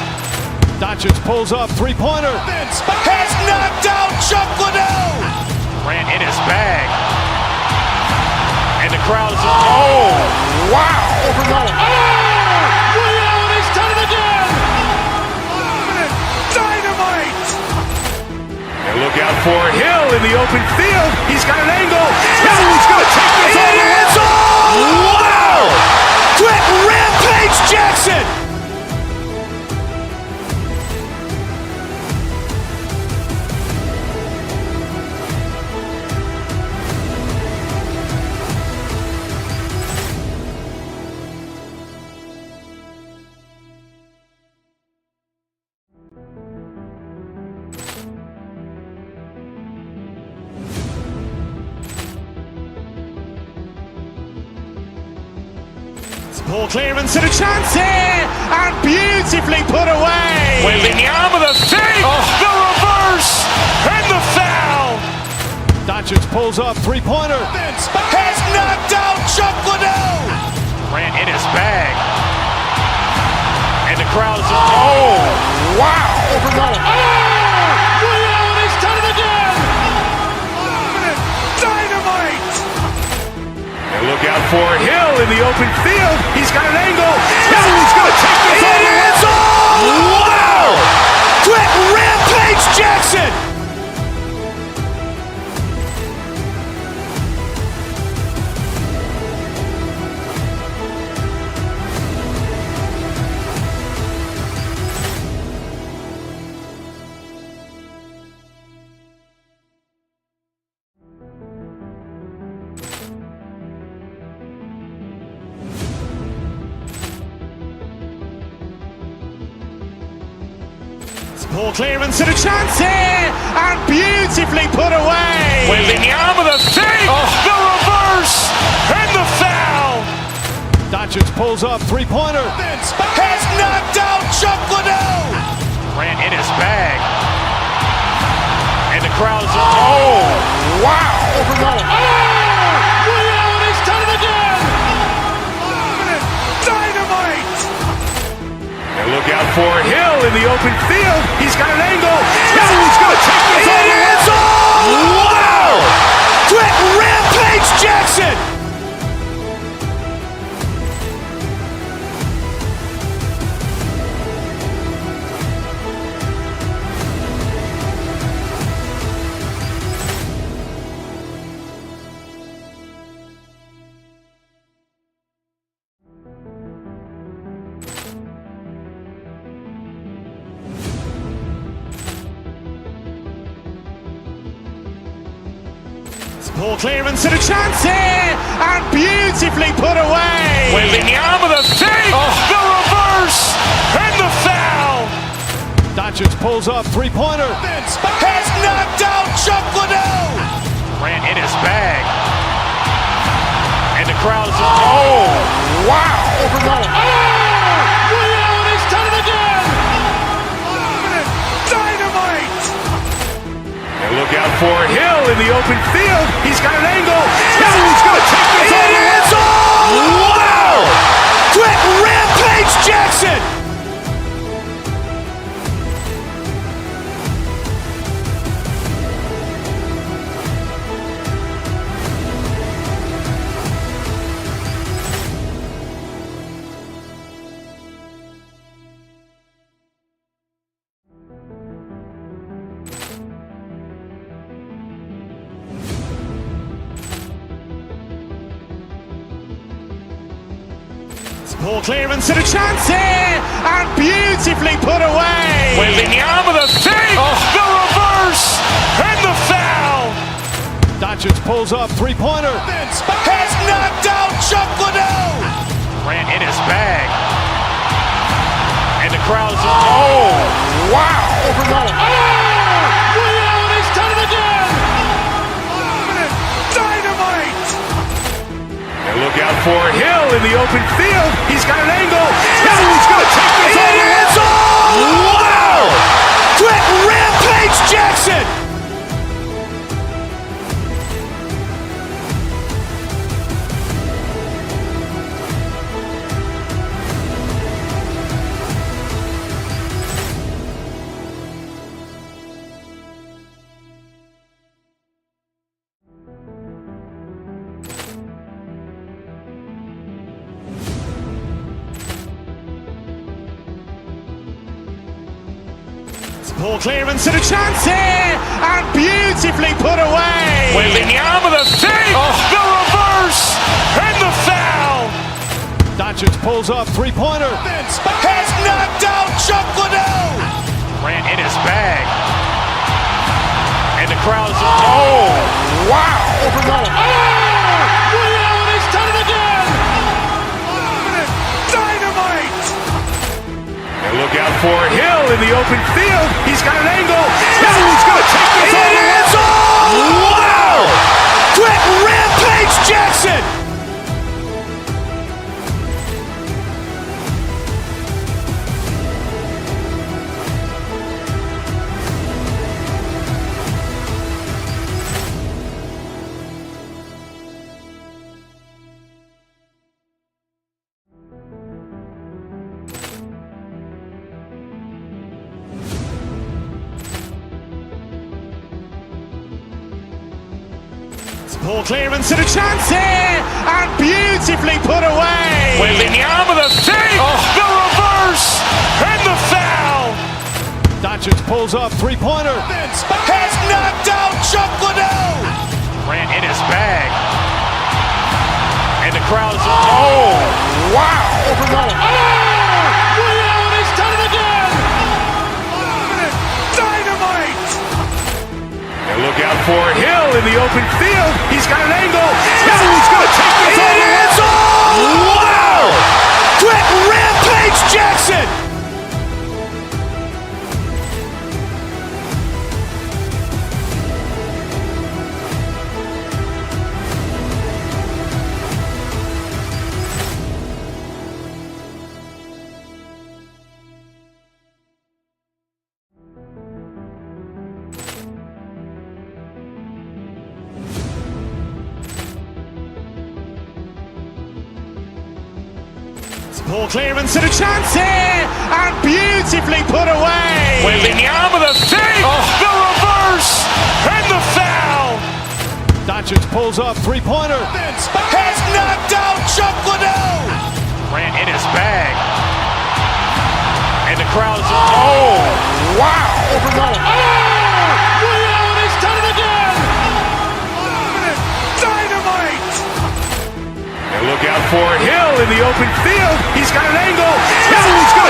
Doncic pulls up, three-pointer. Has knocked out Chocolate. Ran in his bag. And the crowd is, oh, wow. William, he's done it again. Dynamite. And look out for Hill in the open field. He's got an angle. He's going to take this all the way. Wow. Quick rampage Jackson. Ball clearance and a chance here, and beautifully put away. Wembanyama the fake, the reverse, and the foul. Doncic pulls up, three-pointer. Has knocked out Chocolate. Ran in his bag. And the crowd is, oh, wow. William, he's done it again. Dynamite. And look out for Hill in the open field. He's got an angle. He's going to take this all the way. Wow. Quick rampage Jackson. Ball clearance and a chance here, and beautifully put away. Wembanyama the fake, the reverse, and the foul. Doncic pulls up, three-pointer. Has knocked out Chocolate. Ran in his bag. And the crowd is, oh, wow. William, he's done it again. Dynamite. And look out for Hill in the open field. He's got an angle. He's going to take this all the way. Wow. Quick rampage Jackson. Ball clearance and a chance here, and beautifully put away. Waving the arm of the fake, the reverse, and the foul. Doncic pulls up, three-pointer. Has knocked out Chocolate. Ran in his bag. And the crowd is, wow. Overrun. Leon has done it again. Dynamite. And look out for Hill in the open field. He's got an angle. Hill's going to take this all the way. Wow. Quick rampage Jackson. Ball clearance and a chance here, and beautifully put away. Waving the arm of the fake, the reverse, and the foul. Doncic pulls up, three-pointer. Has knocked out Chocolate. Ran in his bag. And the crowd is, wow. Overrun. Leon has done it again. Dynamite. And look out for Hill in the open field. He's got an angle. Hill's going to take this all the way. Wow. Quick rampage Jackson. Ball clearance and a chance here, and beautifully put away. Waving the arm of the fake, the reverse, and the foul. Doncic pulls up, three-pointer. Has knocked out Chocolate. Ran in his bag. And the crowd is, wow. Overrun. Leon has done it again. Dynamite. And look out for Hill in the open field. He's got an angle. Hill's going to take this all the way. Wow. Quick rampage Jackson. Ball clearance and a chance here, and beautifully put away. Waving the arm of the fake, the reverse, and the foul. Doncic pulls up, three-pointer. Has knocked out Chocolate. Ran in his bag. And the crowd is, wow. Overrun. Leon has done it again. Dynamite. And look out for Hill in the open field. He's got an angle. Hill's going to take this all the way. Wow. Quick rampage Jackson. Ball clearance and a chance here, and beautifully put away. Waving the arm of the fake, the reverse, and the foul. Doncic pulls up, three-pointer. Has knocked out Chocolate. Ran in his bag. And the crowd is, wow. Overrun. Leon has done it again. Dynamite. And look out for Hill in the open field. He's got an angle. Hill's going